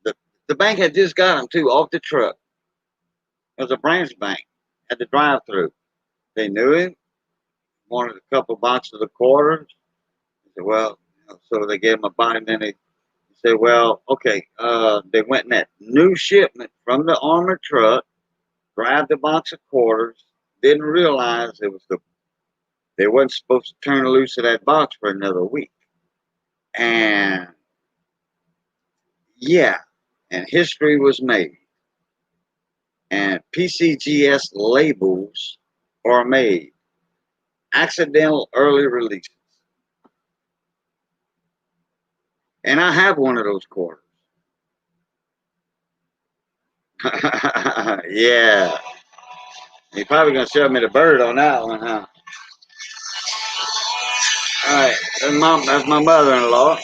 The bank had just got them too off the truck. It was a branch bank at the drive-through. They knew him. Wanted a couple boxes of quarters. He said, well, so they gave him a bite, and then he said, well, okay. They went in that new shipment from the armored truck, grabbed a box of quarters, didn't realize they wasn't supposed to turn loose of that box for another week. And yeah, and history was made. And PCGS labels are made. Accidental early releases. And I have one of those quarters. Yeah. You're probably going to sell me the bird on that one, huh? All right. That's my mother-in-law.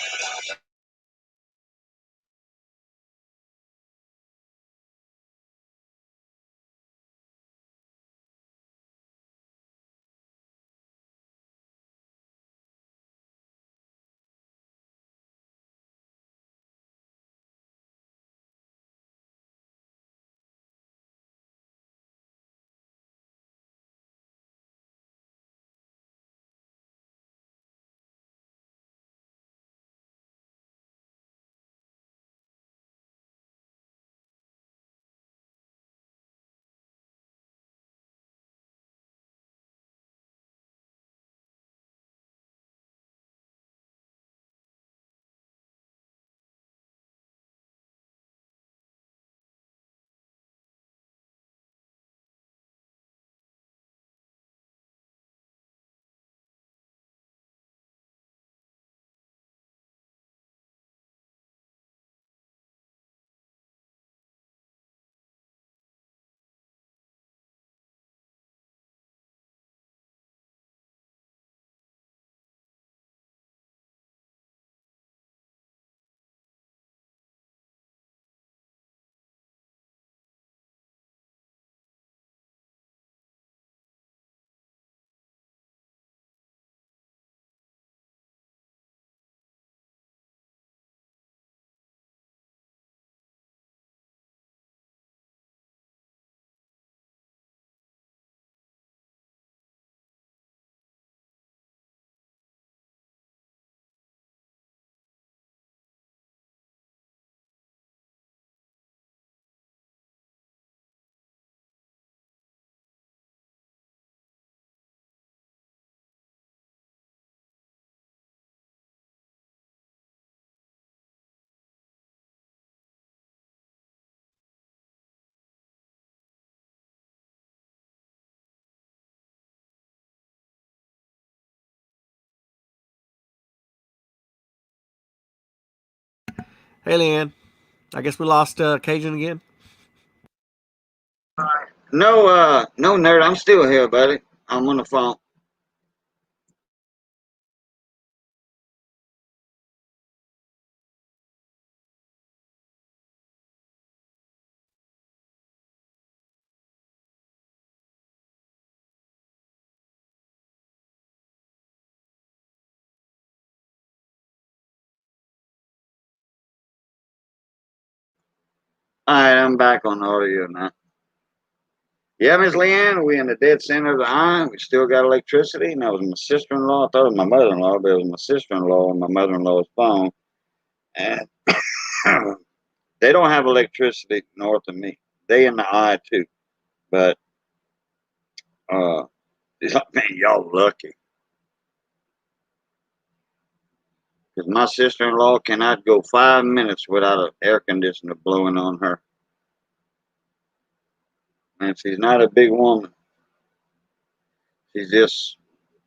Hey, Leanne. I guess we lost Cajun again. No, nerd. I'm still here, buddy. I'm on the phone. All right, I'm back on audio now. Yeah, Miss Leanne, we in the dead center of the eye. We still got electricity. And that was my sister-in-law. I thought it was my mother-in-law, but it was my sister-in-law on my mother-in-law's phone. And they don't have electricity north of me. They in the eye too. But man, y'all lucky. Because my sister-in-law cannot go 5 minutes without an air conditioner blowing on her. And she's not a big woman. She's just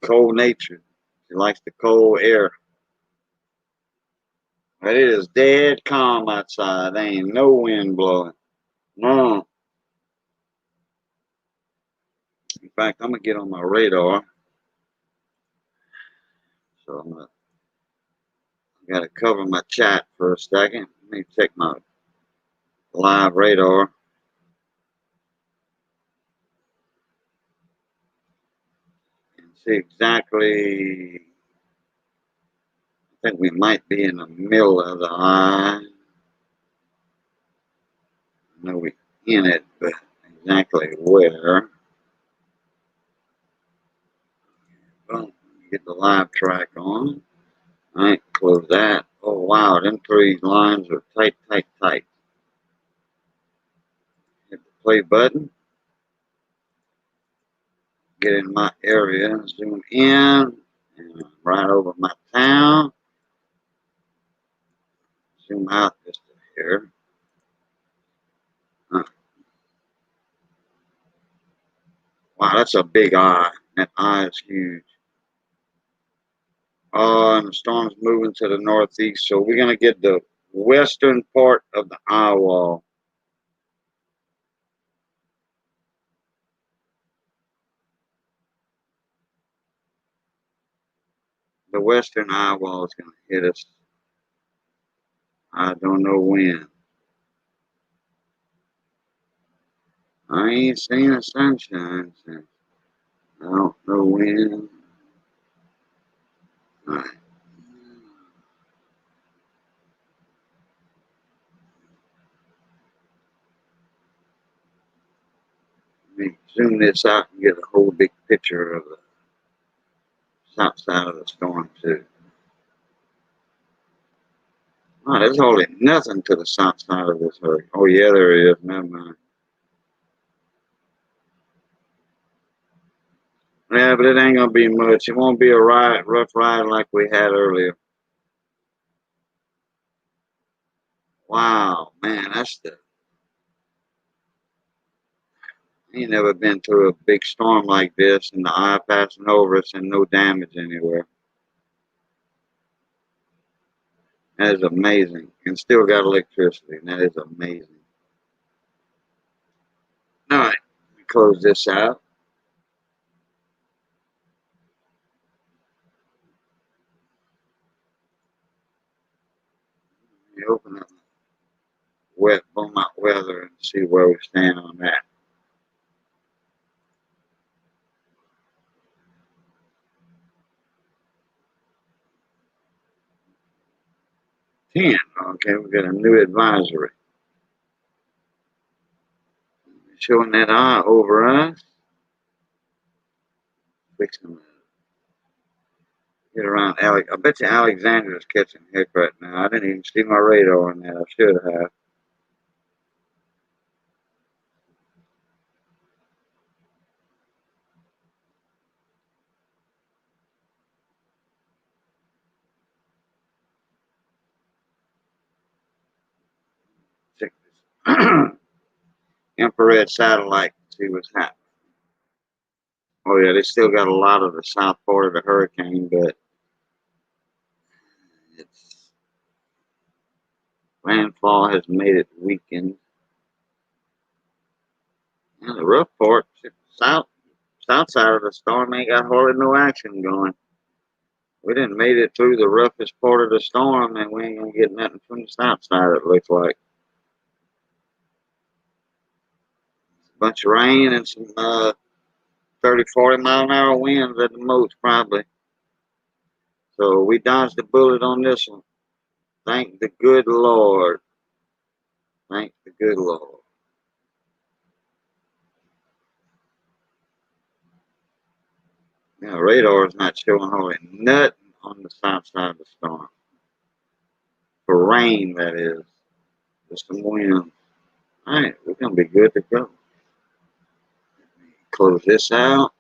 cold-natured. She likes the cold air. But it is dead calm outside. There ain't no wind blowing. No. In fact, I'm going to get on my radar So I got to cover my chat for a second. Let me check my live radar. And see exactly. I think we might be in the middle of the eye. I know we're in it, but exactly where. Well, get the live track on. All right, close that. Oh, wow, them three lines are tight, tight, tight. Hit the play button. Get in my area, zoom in, and right over my town. Zoom out just a hair. Wow, that's a big eye. That eye is huge. Oh, and the storm's moving to the northeast, so we're going to get the western part of the eye wall. The western eye wall is going to hit us. I don't know when. I ain't seen the sunshine since I don't know when. All right. Let me zoom this out and get a whole big picture of the south side of the storm too. Oh, there's hardly nothing to the south side of this hurricane. Oh yeah, there is. Never mind. Yeah, but it ain't gonna be much. It won't be a rough ride like we had earlier. Wow, man, I ain't never been through a big storm like this, and the eye passing over us and no damage anywhere. That is amazing, and still got electricity. And that is amazing. All right, let me close this out. Let me open up wet Beaumont weather and see where we stand on that. Okay, we got a new advisory. Showing that eye over us. Fixing to get around Alex. I bet you Alexander's catching heck right now. I didn't even see my radar on that. I should have. Check this infrared satellite to see what's happening. Oh yeah, they still got a lot of the south part of the hurricane, but its landfall has made it weakened. And the rough part, south side of the storm ain't got hardly no action going. We didn't made it through the roughest part of the storm, and we ain't gonna get nothing from the south side. It looks like a bunch of rain and some 30, 40 mile an hour winds at the most, probably. So we dodged the bullet on this one. Thank the good Lord. Thank the good Lord. Now, radar is not showing hardly nothing on the south side of the storm. For rain, that is. Just some wind. All right, we're going to be good to go. Close this out.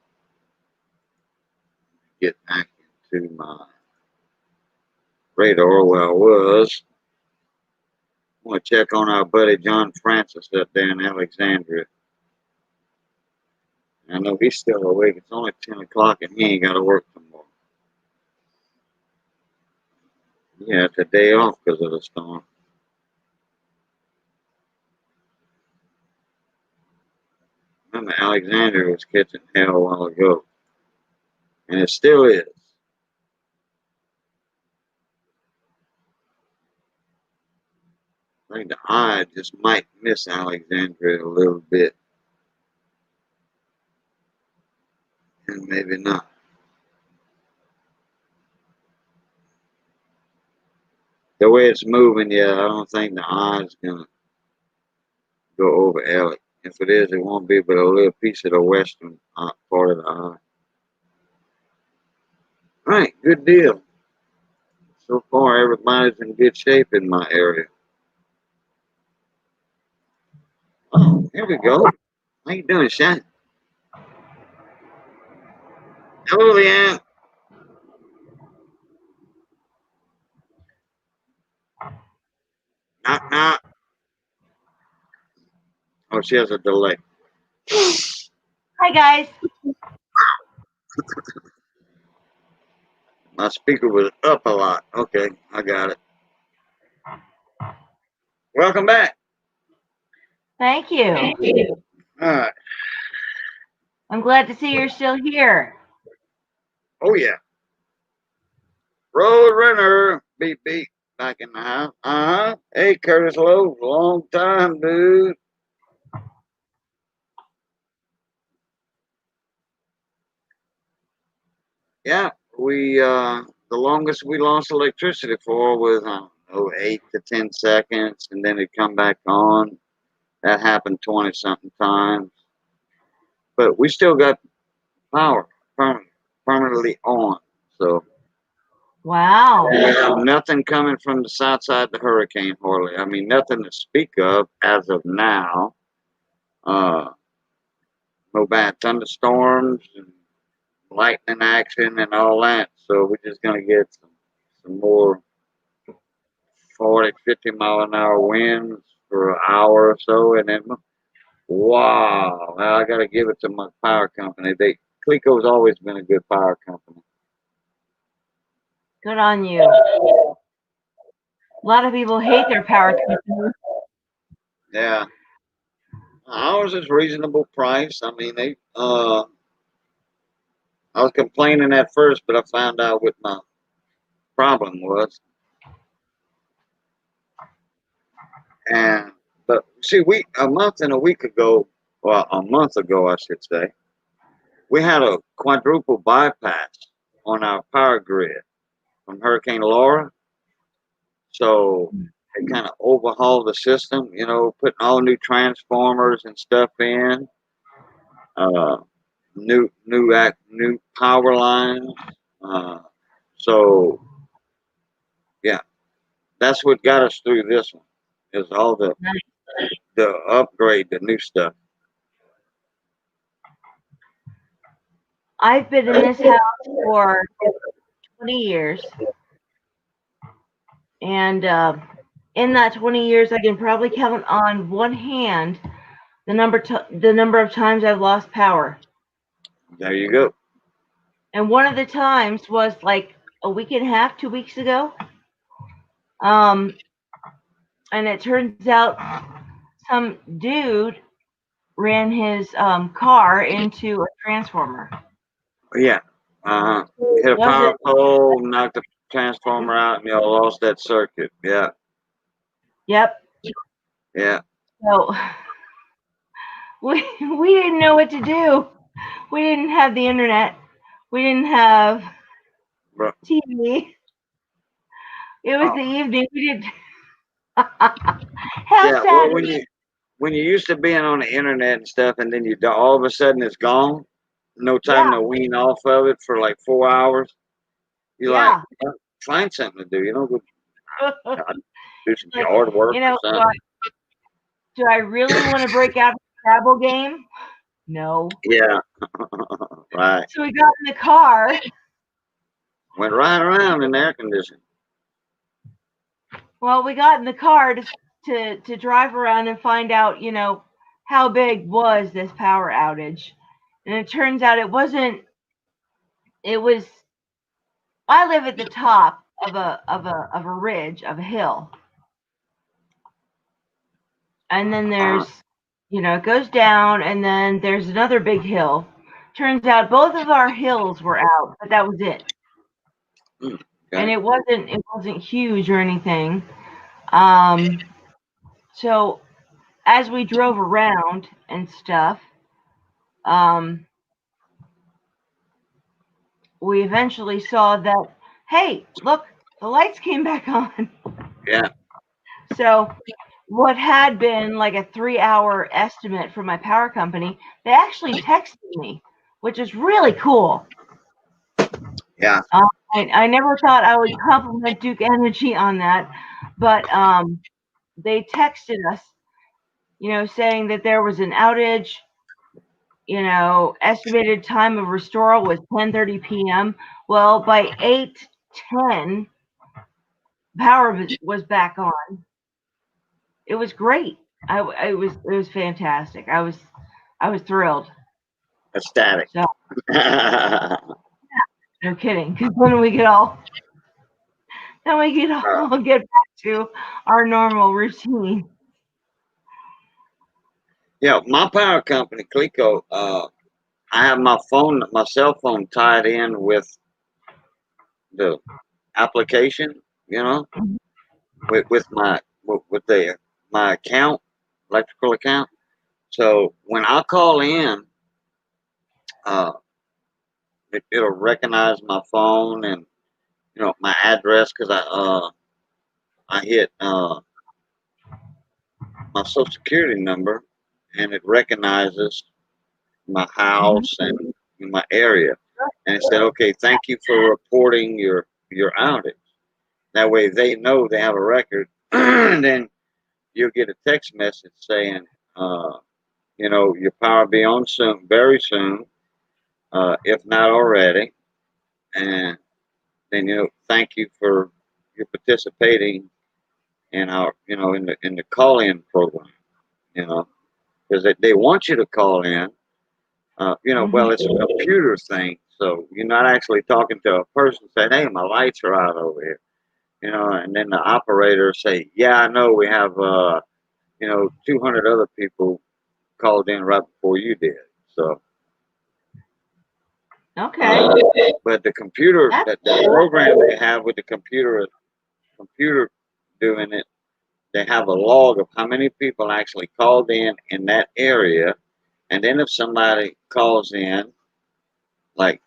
Get back into my radar where I was. I want to check on our buddy John Francis up there in Alexandria. I know he's still awake. It's only 10 o'clock and he ain't got to work tomorrow. Yeah, it's a day off because of the storm. Remember, Alexandria was catching hell a while ago. And it still is. I think the eye just might miss Alexandria a little bit. And maybe not. The way it's moving, yeah, I don't think the eye is going to go over Alec. If it is, it won't be but a little piece of the western part of the eye. All right, good deal. So far, everybody's in good shape in my area. Oh, here we go. How you doing, Shane? Hello, Leanne. Knock, knock. Oh, she has a delay. Hi, guys. My speaker was up a lot. Okay, I got it. Welcome back. Thank you. All right. I'm glad to see you're still here. Oh, yeah. Road runner. Beep, beep. Back in the house. Uh-huh. Hey, Curtis Lowe. Long time, dude. Yeah, the longest we lost electricity for was, I don't know, 8 to 10 seconds, and then it come back on. That happened 20-something times. But we still got power permanently on. So wow. we have nothing coming from the south side of the hurricane, hardly. I mean, nothing to speak of as of now. No bad thunderstorms and lightning action and all that. So we're just going to get some more 40, 50 mile an hour winds for an hour or so. And then, wow, I got to give it to my power company. Clico's always been a good power company. Good on you. A lot of people hate their power company. Yeah. Ours is reasonable price. I mean, I was complaining at first, but I found out what my problem was. But see, a month ago, I should say, we had a quadruple bypass on our power grid from Hurricane Laura. So they kind of overhauled the system, putting all new transformers and stuff in, new power lines. So yeah, that's what got us through this one. Is all the upgrade, the new stuff. I've been in this house for 20 years. And in that 20 years, I can probably count on one hand the number of times I've lost power. There you go. And one of the times was like a week and a half, 2 weeks ago. And it turns out some dude ran his car into a transformer. Yeah. Hit a power pole, knocked the transformer out, and y'all lost that circuit. Yeah. Yep. Yeah. So we didn't know what to do. We didn't have the internet. We didn't have TV. It was the evening. We didn't. How sad. Well, when you used to being on the internet and stuff, and then all of a sudden it's gone, no time to wean off of it for like 4 hours. You're like, find something to do. Go do some yard work or something. Do I really want to break out a Scrabble game? No. Yeah. Right. So we got in the car. Went right around in the air conditioning. Well, we got in the car to drive around and find out, how big was this power outage. And it turns out it wasn't. It was. I live at the top of a ridge, of a hill. And then there's, it goes down, and then there's another big hill. Turns out both of our hills were out, but that was it. Okay. And it wasn't huge or anything. So as we drove around and stuff, we eventually saw that, hey, look, the lights came back on. Yeah. So what had been like a 3-hour estimate from my power company, they actually texted me, which is really cool. Yeah. I never thought I would compliment Duke Energy on that, but they texted us, saying that there was an outage. Estimated time of restoral was 10:30 p.m. Well, by 8:10, power was back on. It was great. It was fantastic. I was thrilled. Ecstatic. So, no kidding. Because when we get all get back to our normal routine. Yeah, my power company, Clico, I have my cell phone tied in with the application, with my account, electrical account. So when I call in, it'll recognize my phone and my address because I hit my social security number and it recognizes my house and my area, and it said, "Okay, thank you for reporting your outage." That way, they know they have a record, and then you'll get a text message saying, your power will be on soon, very soon, if not already, and then thank you for your participating in our, in the call-in program, because they want you to call in. Well, it's a computer thing, so you're not actually talking to a person saying, "Hey, my lights are out over here," and then the operator say, "Yeah, I know we have, 200 other people called in right before you did." So, okay. But the computer, the program they have with the computer doing it, they have a log of how many people actually called in that area, and then if somebody calls in, like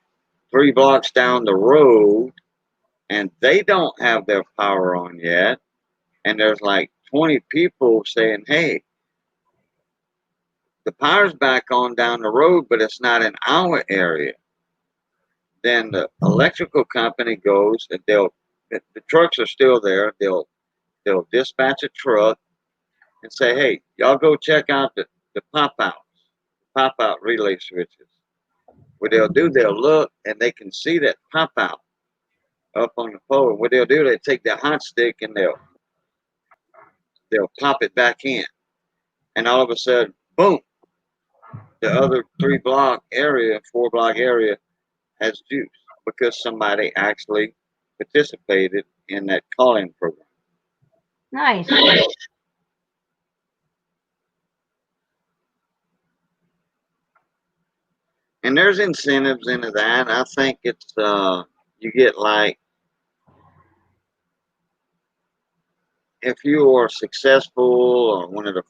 3 blocks down the road, and they don't have their power on yet, and there's like 20 people saying, "Hey, the power's back on down the road, but it's not in our area," then the electrical company goes and the trucks are still there. They'll dispatch a truck and say, "Hey, y'all go check out the pop out relay switches." What they'll look and they can see that pop out up on the pole. And what they'll do, they take their hot stick and they'll pop it back in, and all of a sudden, boom! The other 4 block area has juice because somebody actually participated in that calling program. Nice. And there's incentives into that. I think it's you get like, if you are successful or one of the,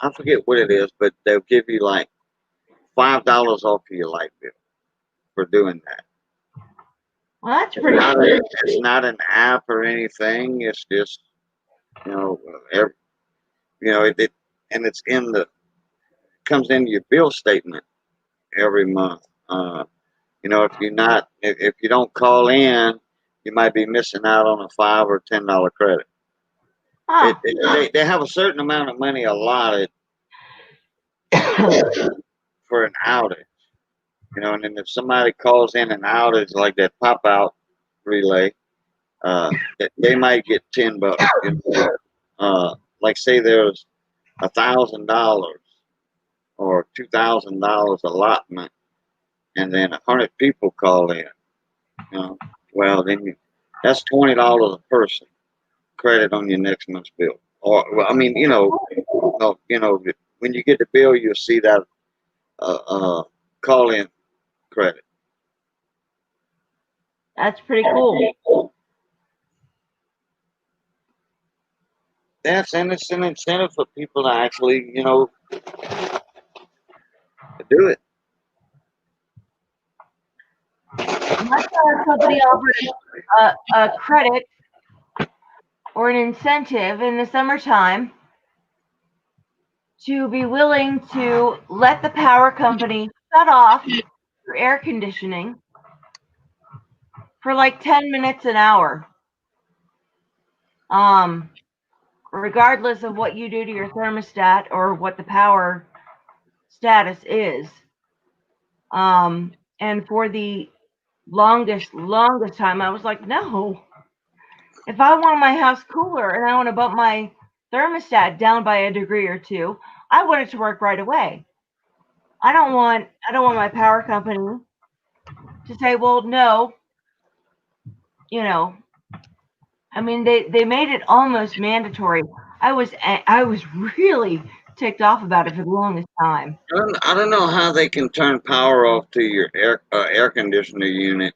I forget what it is, but they'll give you like $5 off of your light bill for doing that. Well, that's pretty good. It's not an app or anything. It's just, and it's comes into your bill statement every month. If you don't call in, you might be missing out on a $5 or $10 credit. Huh. They have a certain amount of money allotted for an outage, and then if somebody calls in an outage like that pop out relay, they might get $10. Like say there's $1,000 or $2,000 allotment, and then 100 people call in. Well then that's $20 a person credit on your next month's bill. Or well, I mean, when you get the bill, you'll see that call in credit. That's pretty cool. that's an incentive for people to actually, do it. My power company offered a credit or an incentive in the summertime to be willing to let the power company shut off your air conditioning for like 10 minutes an hour. Regardless of what you do to your thermostat or what the power status is. And for the longest time, I was like, no. If I want my house cooler and I want to bump my thermostat down by a degree or two, I want it to work right away. I don't want my power company to say, well, no. I mean, they made it almost mandatory. I was really ticked off about it for the longest time. I don't know how they can turn power off to your air conditioner unit.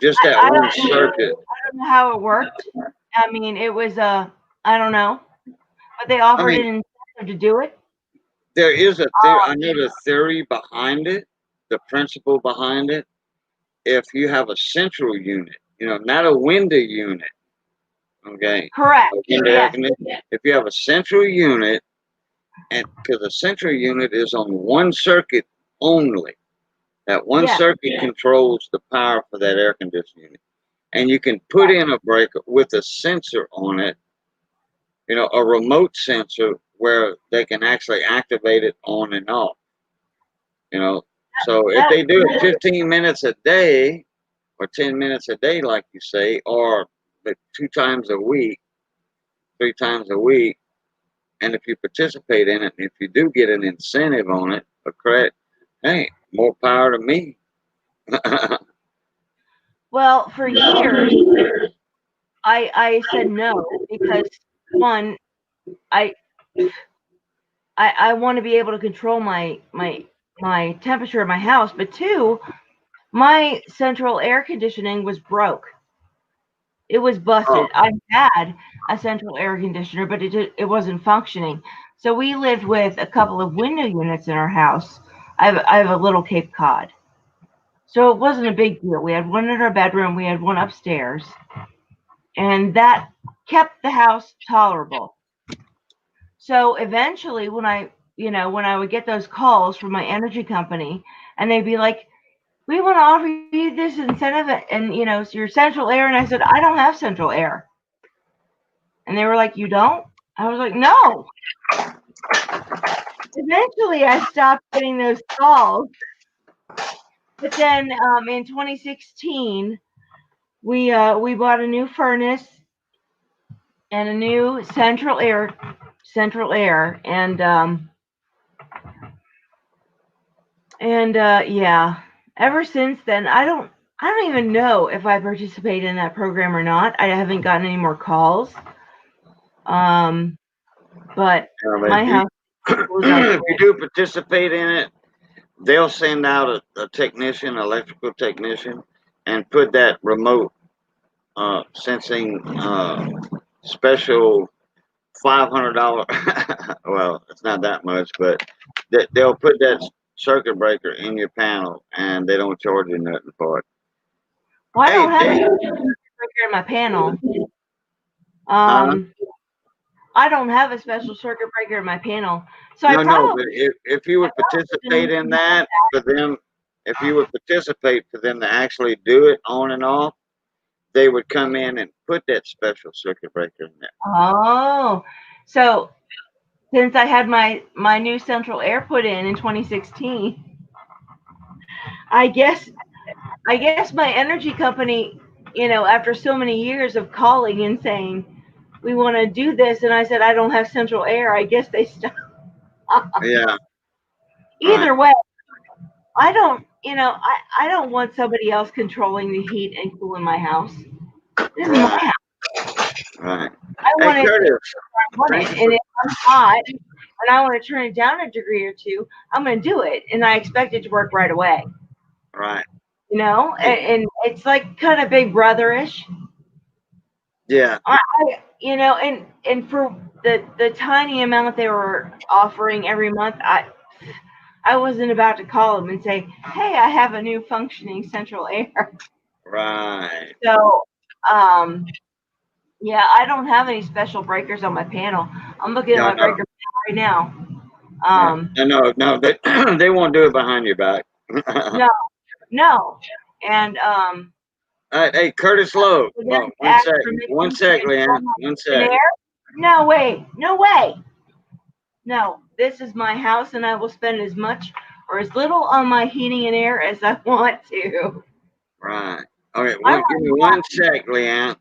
Just that one circuit. I don't know how it worked. I mean, it was I don't know, but they offered an incentive to do it. There is a theory. I know the theory behind it, the principle behind it. If you have a central unit, not a window unit. Okay. Correct. Yes. If you have a central unit, and because a central unit is on one circuit only, that one circuit controls the power for that air conditioning unit, and you can put in a breaker with a sensor on it, a remote sensor where they can actually activate it on and off. So if they do it 15 minutes a day or 10 minutes a day, like you say, or 2 times a week, 3 times a week, and if you participate in it, if you do get an incentive on it, a credit, hey, more power to me. Well, for years, I said no because one, I want to be able to control my temperature of my house, but two, my central air conditioning was broke. It was busted. I had a central air conditioner, but it wasn't functioning. So we lived with a couple of window units in our house. I have a little Cape Cod. So it wasn't a big deal. We had one in our bedroom, we had one upstairs, and that kept the house tolerable. So eventually when I would get those calls from my energy company and they'd be like, we want to offer you this incentive and your central air. And I said, I don't have central air. And they were like, you don't? I was like, no. Eventually I stopped getting those calls. But then in 2016, we bought a new furnace and a new central air, and yeah. Ever since then, I don't even know if I participate in that program or not. I haven't gotten any more calls. But my house. If you do participate in it, they'll send out a technician, electrical technician, and put that remote sensing special $500. Well, it's not that much, but they'll put that circuit breaker in your panel, and they don't charge you nothing for it. Well, I don't have a circuit breaker in my panel. I don't have a special circuit breaker in my panel. So no, but if you would participate in that for them, if you would participate for them to actually do it on and off, they would come in and put that special circuit breaker in there. Oh, so since I had my new central air put in 2016, I guess my energy company, after so many years of calling and saying we want to do this, and I said I don't have central air, I guess they stopped. Yeah. Either way, I don't want somebody else controlling the heat and cooling my house. This is my house. Right. I want it, and if I'm hot and I want to turn it down a degree or two, I'm going to do it, and I expect it to work right away. Right. you know, and it's like kind of Big Brotherish. Yeah. You know, and for the tiny amount they were offering every month, I wasn't about to call them and say, "Hey, I have a new functioning central air." Right. So, yeah, I don't have any special breakers on my panel. I'm looking at No, my no. breaker right now. No, they won't do it behind your back. No, and Hey, Curtis Lowe. for them Oh, to one ask sec. for me One to sec, install Leanne. my One an sec. air? No way, no way. No, this is my house, and I will spend as much or as little on my heating and air as I want to. Right. Okay, I give me want one sec, Leanne.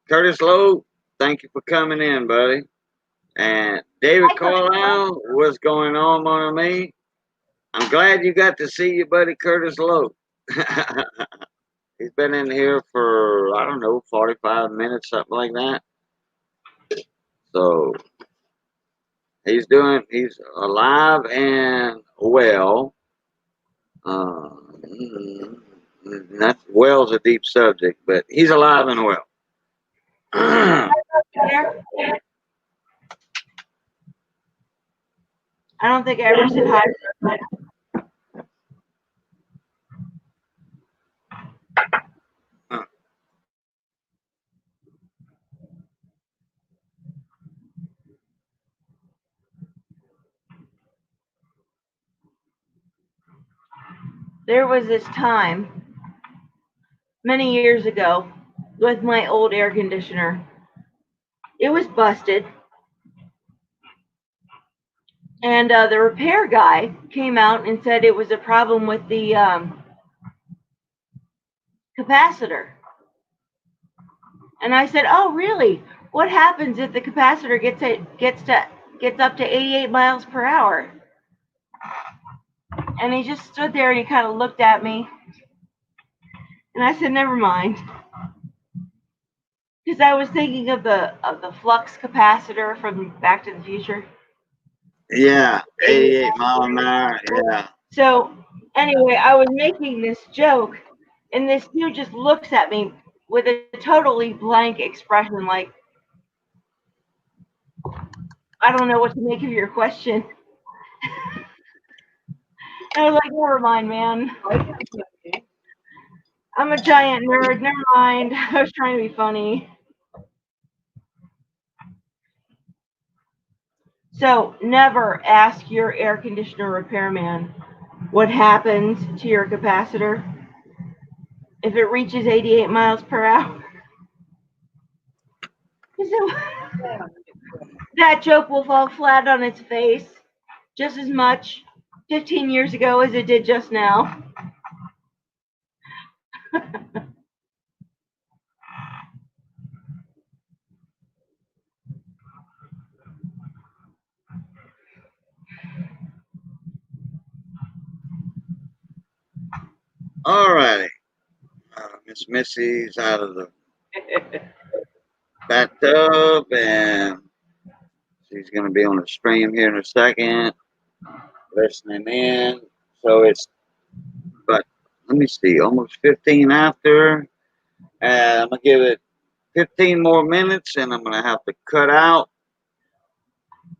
Curtis Lowe, thank you for coming in, buddy. And David Carlisle, what's going on, mon ami? I'm glad you got to see your buddy Curtis Lowe. He's been in here for, I don't know, 45 minutes, something like that. So he's alive and well. That well's a deep subject, but he's alive and well. I don't think I ever said hi. There was this time many years ago with my old air conditioner. It was busted, and the repair guy came out and said it was a problem with the capacitor. And I said, "Oh, really? What happens if the capacitor gets up to 88 miles per hour?" And he just stood there and he kind of looked at me, and I said, "Never mind," because I was thinking of the flux capacitor from Back to the Future. Yeah, 88 mile an hour. Yeah. So anyway, I was making this joke, and this dude just looks at me with a totally blank expression, like, "I don't know what to make of your question." And I was like, "Never mind, man. I'm a giant nerd. Never mind. I was trying to be funny." So never ask your air conditioner repairman what happens to your capacitor if it reaches 88 miles per hour. That joke will fall flat on its face just as much 15 years ago as it did just now. All righty. Miss Missy's out of the bathtub, and she's going to be on the stream here in a second, listening in. So it's, but let me see, almost 15 after. And I'm going to give it 15 more minutes, and I'm going to have to cut out.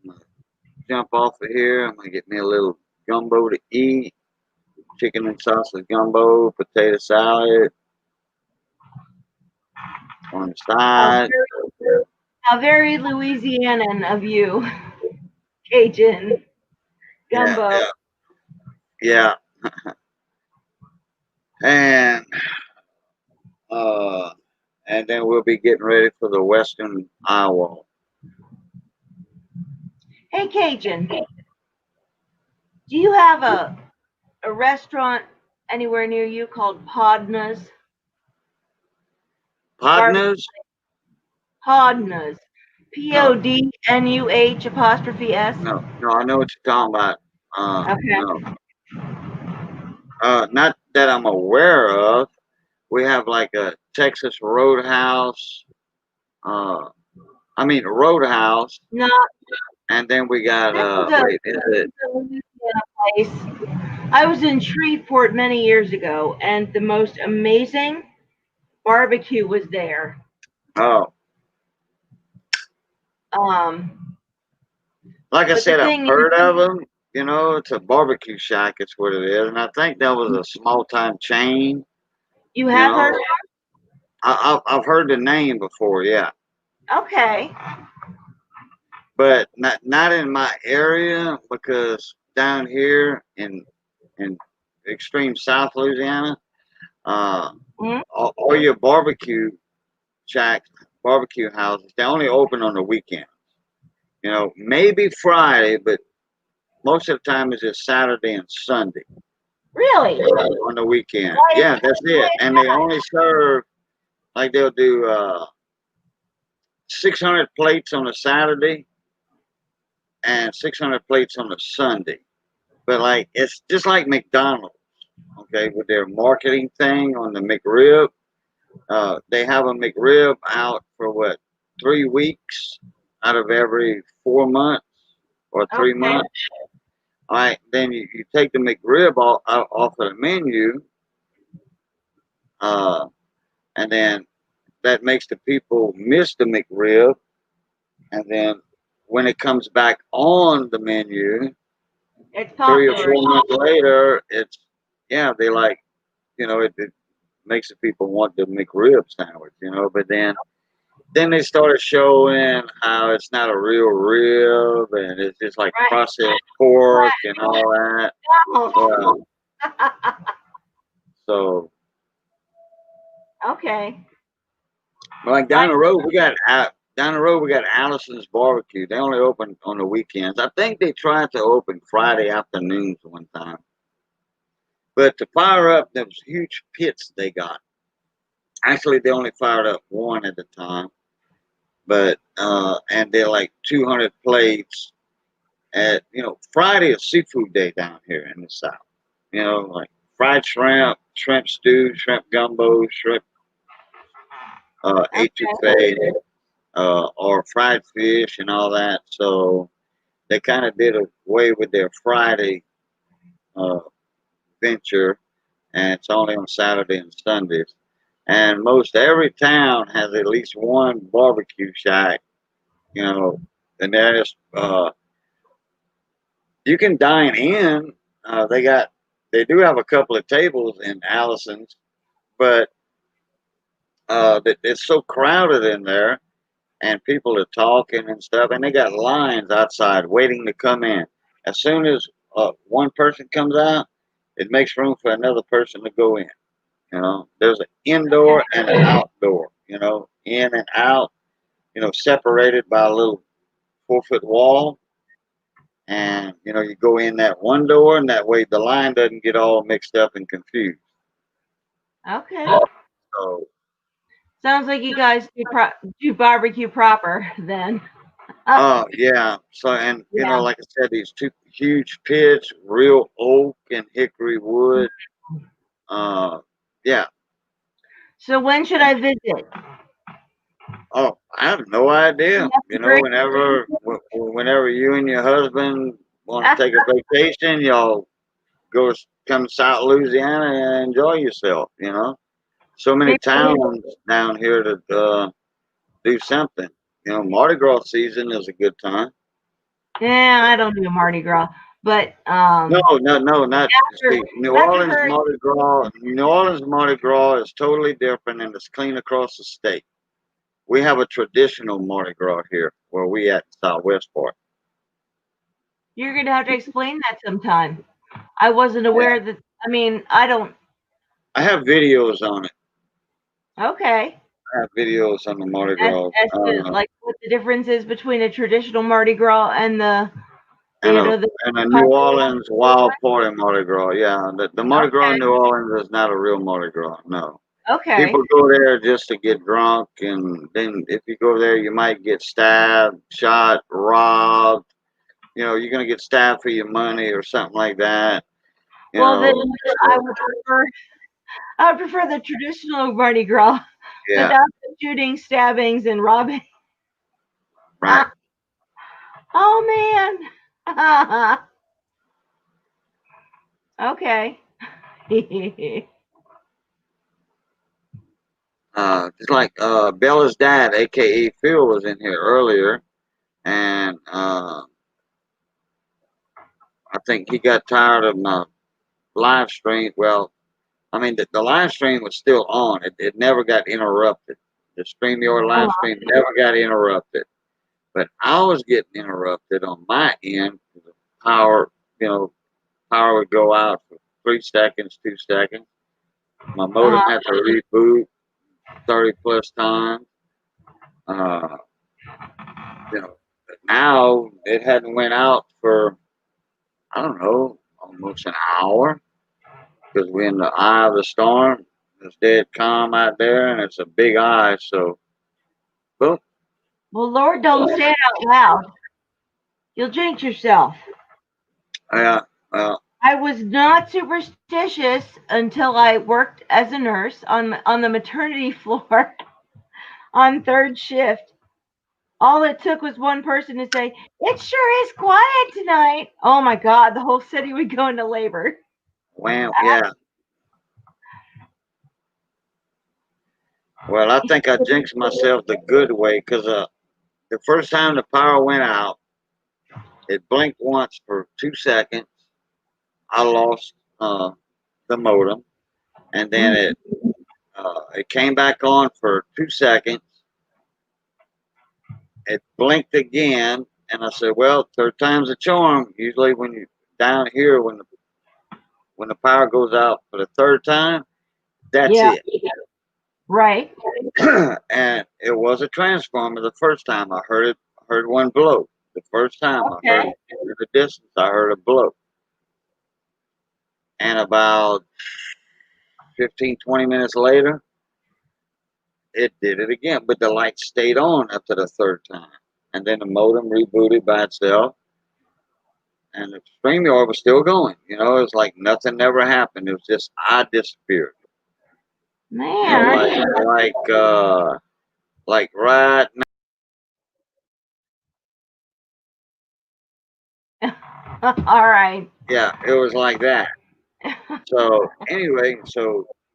I'm gonna jump off of here. I'm going to get me a little gumbo to eat. Chicken and sausage gumbo, potato salad on the side. How very Louisianan of you, Cajun gumbo. Yeah. And then we'll be getting ready for the Western Eye Wall. Hey, Cajun, do you have a restaurant anywhere near you called Podna's? Podna's? Podna's. Podnuh apostrophe S. No, I know what you're talking about. Okay. No. Not that I'm aware of. We have like a Texas Roadhouse. Roadhouse. No. And then we got This is a wait, is it? Louisiana place. I was in Shreveport many years ago, and the most amazing barbecue was there. Oh, like I But the said, I've thing heard is, of them. You know, it's a barbecue shack. It's what it is, and I think that was a small time chain. you You have know, heard? I've heard the name before. Yeah, Okay. but not in my area because down here in extreme South Louisiana, Mhm. all your barbecue shacks, barbecue houses, they only open on the weekend. You know, maybe Friday, but most of the time it's just Saturday and Sunday Really? on the weekend. Why is, Yeah, that's why it. is And they that? only serve like they'll do 600 plates on a Saturday and 600 plates on a Sunday. But like it's just like McDonald's, okay, with their marketing thing on the McRib. They have a McRib out for what 3 weeks out of every 4 months or three Okay. months. All right, then you take the McRib off of the menu, and then that makes the people miss the McRib, and then when it comes back on the menu, It's 3 or 4 months popular. later, it's yeah, they like it makes the people want the McRib sandwich, but then they started showing how it's not a real rib and it's just like Right. processed pork and all that. Oh. So Okay. like down the road we got Allison's Barbecue. They only open on the weekends. I think they tried to open Friday afternoons one time. But to fire up those huge pits they got. Actually they only fired up one at a time. But and they're like 200 plates at Friday is seafood day down here in the South. Like fried shrimp, shrimp stew, shrimp gumbo, shrimp etouffee, or fried fish and all that. So they kind of did away with their Friday uh, venture, and it's only on Saturday and Sundays. And most every town has at least one barbecue shack, and there's you can dine in. They do have a couple of tables in Allison's, but it's so crowded in there, and people are talking and stuff, and they got lines outside waiting to come in. As soon as one person comes out, it makes room for another person to go in. There's an indoor and an outdoor. In and out. Separated by a little 4-foot wall. And you go in that one door, and that way the line doesn't get all mixed up and confused. Okay. So, Sounds like you guys do barbecue proper then. yeah. So, and Yeah. like I said, these two huge pits, real oak and hickory wood. Yeah. So when should I visit? Oh, I have no idea. That's great. Whenever you and your husband want to take a vacation, y'all come to South Louisiana and enjoy yourself. So many Maybe- towns down here to do something. Mardi Gras season is a good time. Yeah, I don't do Mardi Gras, but No, not see, New Orleans after Mardi Gras. New Orleans Mardi Gras is totally different and it's clean across the state. We have a traditional Mardi Gras here where we at Southwest part. you're gonna have to explain that sometime. I wasn't aware that. I mean, I don't. I have videos on it. Okay. I have videos on the Mardi Gras. As to like what the difference is between a traditional Mardi Gras and the and a New Orleans wild party Mardi Gras. Yeah, the Mardi Gras in New Orleans is not a real Mardi Gras. No. Okay. People go there just to get drunk, and then if you go there, you might get stabbed, shot, robbed. You're gonna get stabbed for your money or something like that. Well, then I would prefer the traditional Mardi Gras without the shooting, stabbings, and robbing. Right. Oh man. Okay. Just like Bella's dad, aka Phil, was in here earlier, and I think he got tired of my live stream. Well, I mean, the live stream was still on. It never got interrupted. The StreamYard live stream never got interrupted. But I was getting interrupted on my end. The power, power would go out for 3 seconds, 2 seconds. My modem had to reboot 30 plus times. But now it hadn't went out for, I don't know, almost an hour. Because we're in the eye of the storm. It's dead calm out there, and it's a big eye. So, boom. Well, Lord, don't say it out loud. You'll jinx yourself. Yeah. Well, I was not superstitious until I worked as a nurse on the maternity floor on 3rd shift. All it took was one person to say, "It sure is quiet tonight." Oh my God, the whole city would go into labor. wow. Yeah. Well, I think I jinxed myself the good way because the first time the power went out, it blinked once for 2 seconds. I lost the modem, and then it came back on for 2 seconds. It blinked again, and I said, "Well, 3rd time's a charm." Usually, when you down here, when the power goes out for the 3rd time, that's it. Right. And it was a transformer the first time. I heard one blow. The first time I heard it in the distance, I heard a blow. And about 15, 20 minutes later, it did it again. But the light stayed on up to the 3rd time. And then the modem rebooted by itself. And the StreamYard was still going. It was like nothing never happened. It was just I disappeared. Man. Like right now. All right. Yeah, it was like that. So anyway,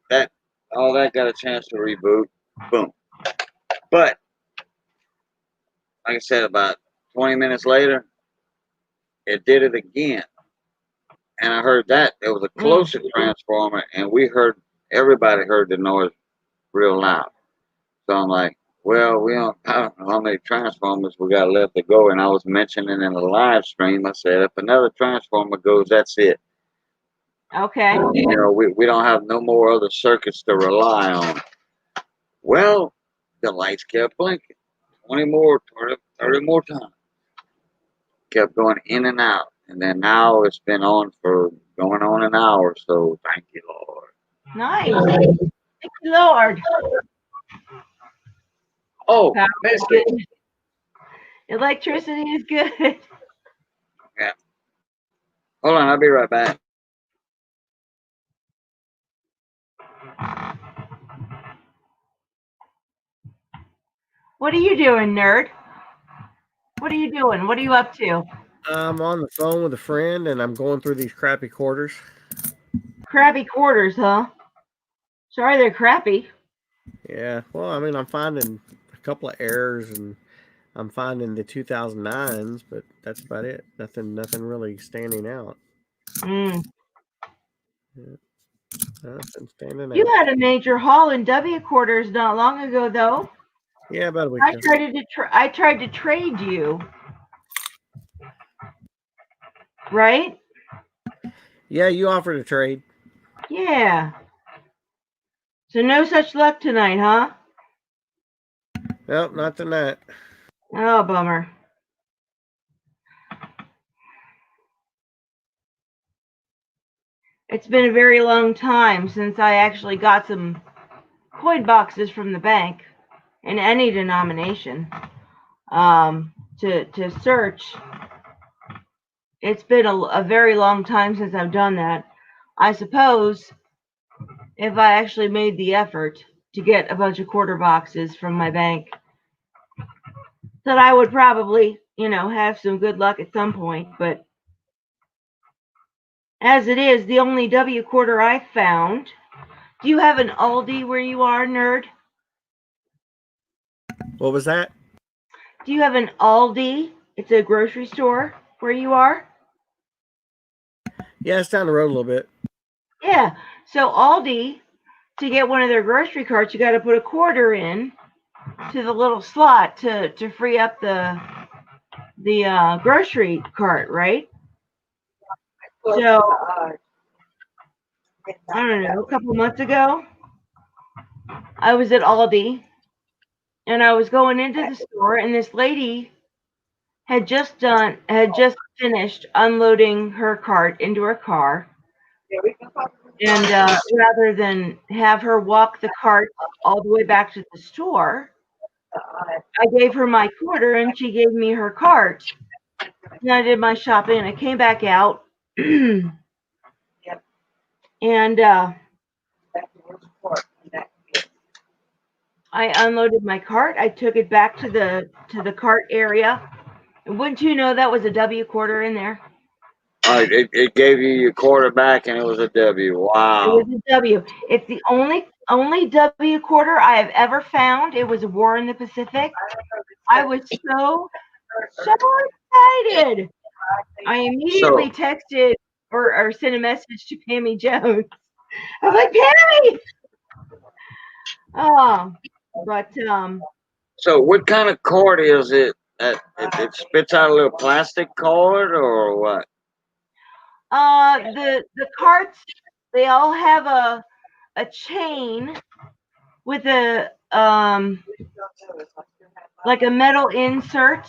that all that got a chance to reboot. Boom. But like I said, about 20 minutes later, it did it again. And I heard that it was a closer transformer, and everybody heard the noise real loud. So I'm like, well, I don't know how many transformers we got left to go. And I was mentioning in the live stream, I said, if another transformer goes, that's it. Okay. We don't have no more other circuits to rely on. Well, the lights kept blinking. 20 more, 30 more times. Kept going in and out. And then now it's been going on an hour. So thank you, Lord. Nice. Thank you, Lord. Oh, Misty. Electricity is good. Yeah. Hold on, I'll be right back. What are you doing, nerd? What are you doing? What are you up to? I'm on the phone with a friend, and I'm going through these crappy quarters. Crappy quarters, huh? Sorry, they're crappy. Yeah. Well, I mean, I'm finding a couple of errors, and I'm finding the 2009s, but that's about it. Nothing really standing out. Yeah. Nothing standing You out. had a major haul in W quarters not long ago, though. Yeah, about a week ago. I tried to trade you. Right? Yeah, you offered a trade. Yeah. So no such luck tonight, huh? Nope, not tonight. Oh, bummer. It's been a very long time since I actually got some coin boxes from the bank in any denomination to search. It's been a very long time since I've done that. I suppose if I actually made the effort to get a bunch of quarter boxes from my bank, that I would probably, have some good luck at some point. But As it is, the only W quarter I found. Do you have an Aldi where you are, nerd? What was that? Do you have an Aldi? It's a grocery store where you are? Yeah, it's down the road a little bit. Yeah. So Aldi, to get one of their grocery carts, you got to put a quarter in to the little slot to free up the grocery cart, right? So I don't know. A couple months ago, I was at Aldi, and I was going into the store, and this lady had just finished unloading her cart into her car. And rather than have her walk the cart all the way back to the store, I gave her my quarter and she gave me her cart. And I did my shopping and I came back out and I unloaded my cart. I took it back to the cart area. And wouldn't you know that was a W quarter in there? It gave you your quarter back and it was a W. Wow. It was a W. It's the only W quarter I have ever found. It was a war in the Pacific. I was so excited. I immediately texted or sent a message to Pammy Jones. I was like, Pammy! Oh, but So what kind of cord is it? It spits out a little plastic cord or what? the carts, they all have a chain with a like a metal insert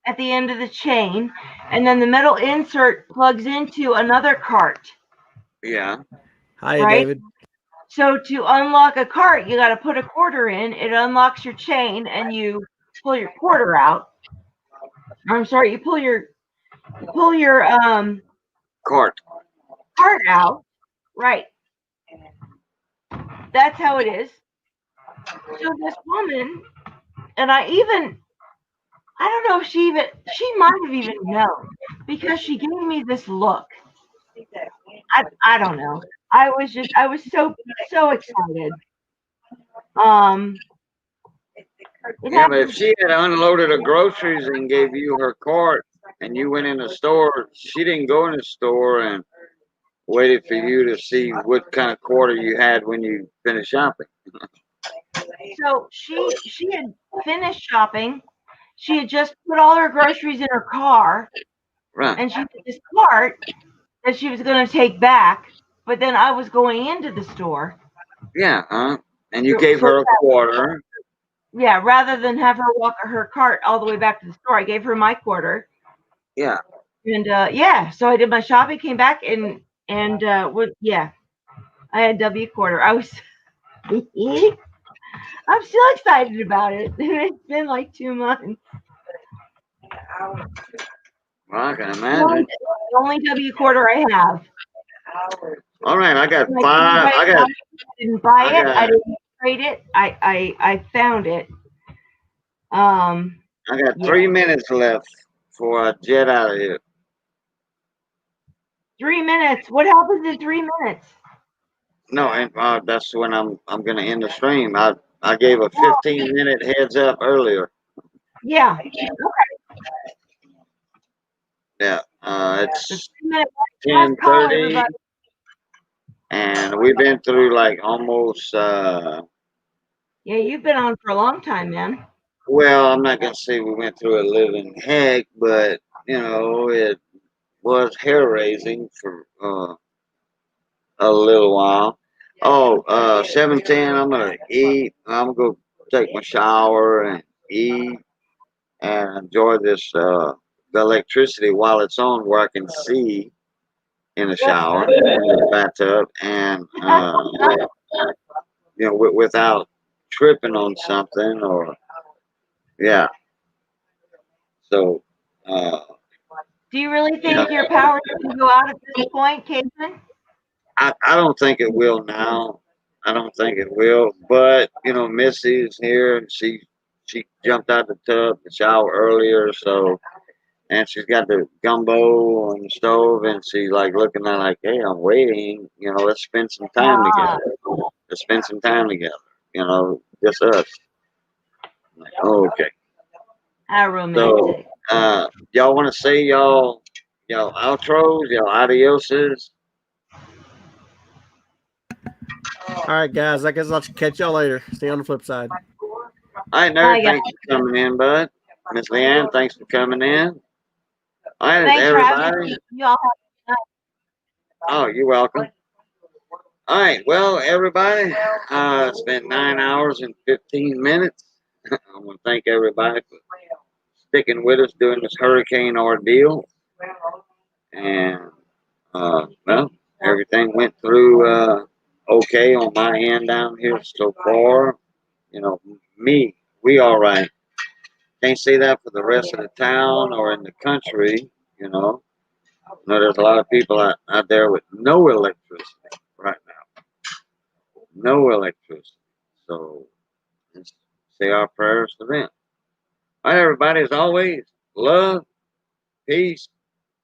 at the end of the chain, and then the metal insert plugs into another cart. Yeah. Hi, right? David. So to unlock a cart, you got to put a quarter in. It unlocks your chain, and you pull your quarter out. I'm sorry, you pull your cart out. Right. That's how it is. So this woman, and I don't know if she might have even known, because she gave me this look. I don't know. I was so excited. Yeah, but if she had unloaded her groceries and gave you her cart and you went in the store, she didn't go in the store and waited for you to see what kind of quarter you had when you finished shopping. So she had finished shopping. She had just put all her groceries in her car. Right. And she had this cart that she was going to take back, but then I was going into the store. Yeah, and you gave her a quarter. Yeah, rather than have her walk her cart all the way back to the store, I gave her my quarter. Yeah. And so I did my shopping, came back, and I had W quarter. I'm still excited about it. It's been like 2 months. Well, I can imagine. The only W quarter I have. All right, I got Like, five. I didn't buy it. I didn't trade it. I found it. I got 3 minutes left before I jet out of here. 3 minutes. What happens in 3 minutes? No, and that's when I'm gonna end the stream. I gave a 15-minute heads up earlier. Yeah. Yeah. It's 10:30, and we've been through like almost. Yeah, you've been on for a long time, man. Well, I'm not gonna say we went through a living heck, but it was hair raising for a little while. Oh, 7:10. I'm gonna eat. I'm gonna go take my shower and eat and enjoy this the electricity while it's on, where I can see in the shower, in the bathtub, and without tripping on something or yeah. So. Do you really think your power can go out at this point, Cajun? I don't think it will now. I don't think it will. But Missy's here and she jumped out the tub, the shower earlier, so and she's got the gumbo on the stove, and she's like looking at like, hey, I'm waiting. You know, let's spend some time together. Let's spend some time together. You know, just us. I'm like, oh, okay. How romantic. So, y'all want to say y'all outros, y'all adioses? All right, guys. I guess I'll catch y'all later. See you on the flip side. All right, nerd. Thanks for coming in, bud. Miss Leanne, thanks for coming in. All right, Thanks for having everybody. me. You all have Oh, you're welcome. All right, well, everybody, it's been 9 hours and 15 minutes. I want to thank everybody for sticking with us during this hurricane ordeal. And, well, everything went through okay on my end down here so far. You know, we all right. Can't say that for the rest of the town or in the country, you know. No, there's a lot of people out there with no electricity right now. No electricity. So let's say our prayers for them. All right, everybody, as always, love, peace,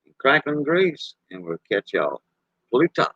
and crackling grease. And we'll catch y'all. Fully top.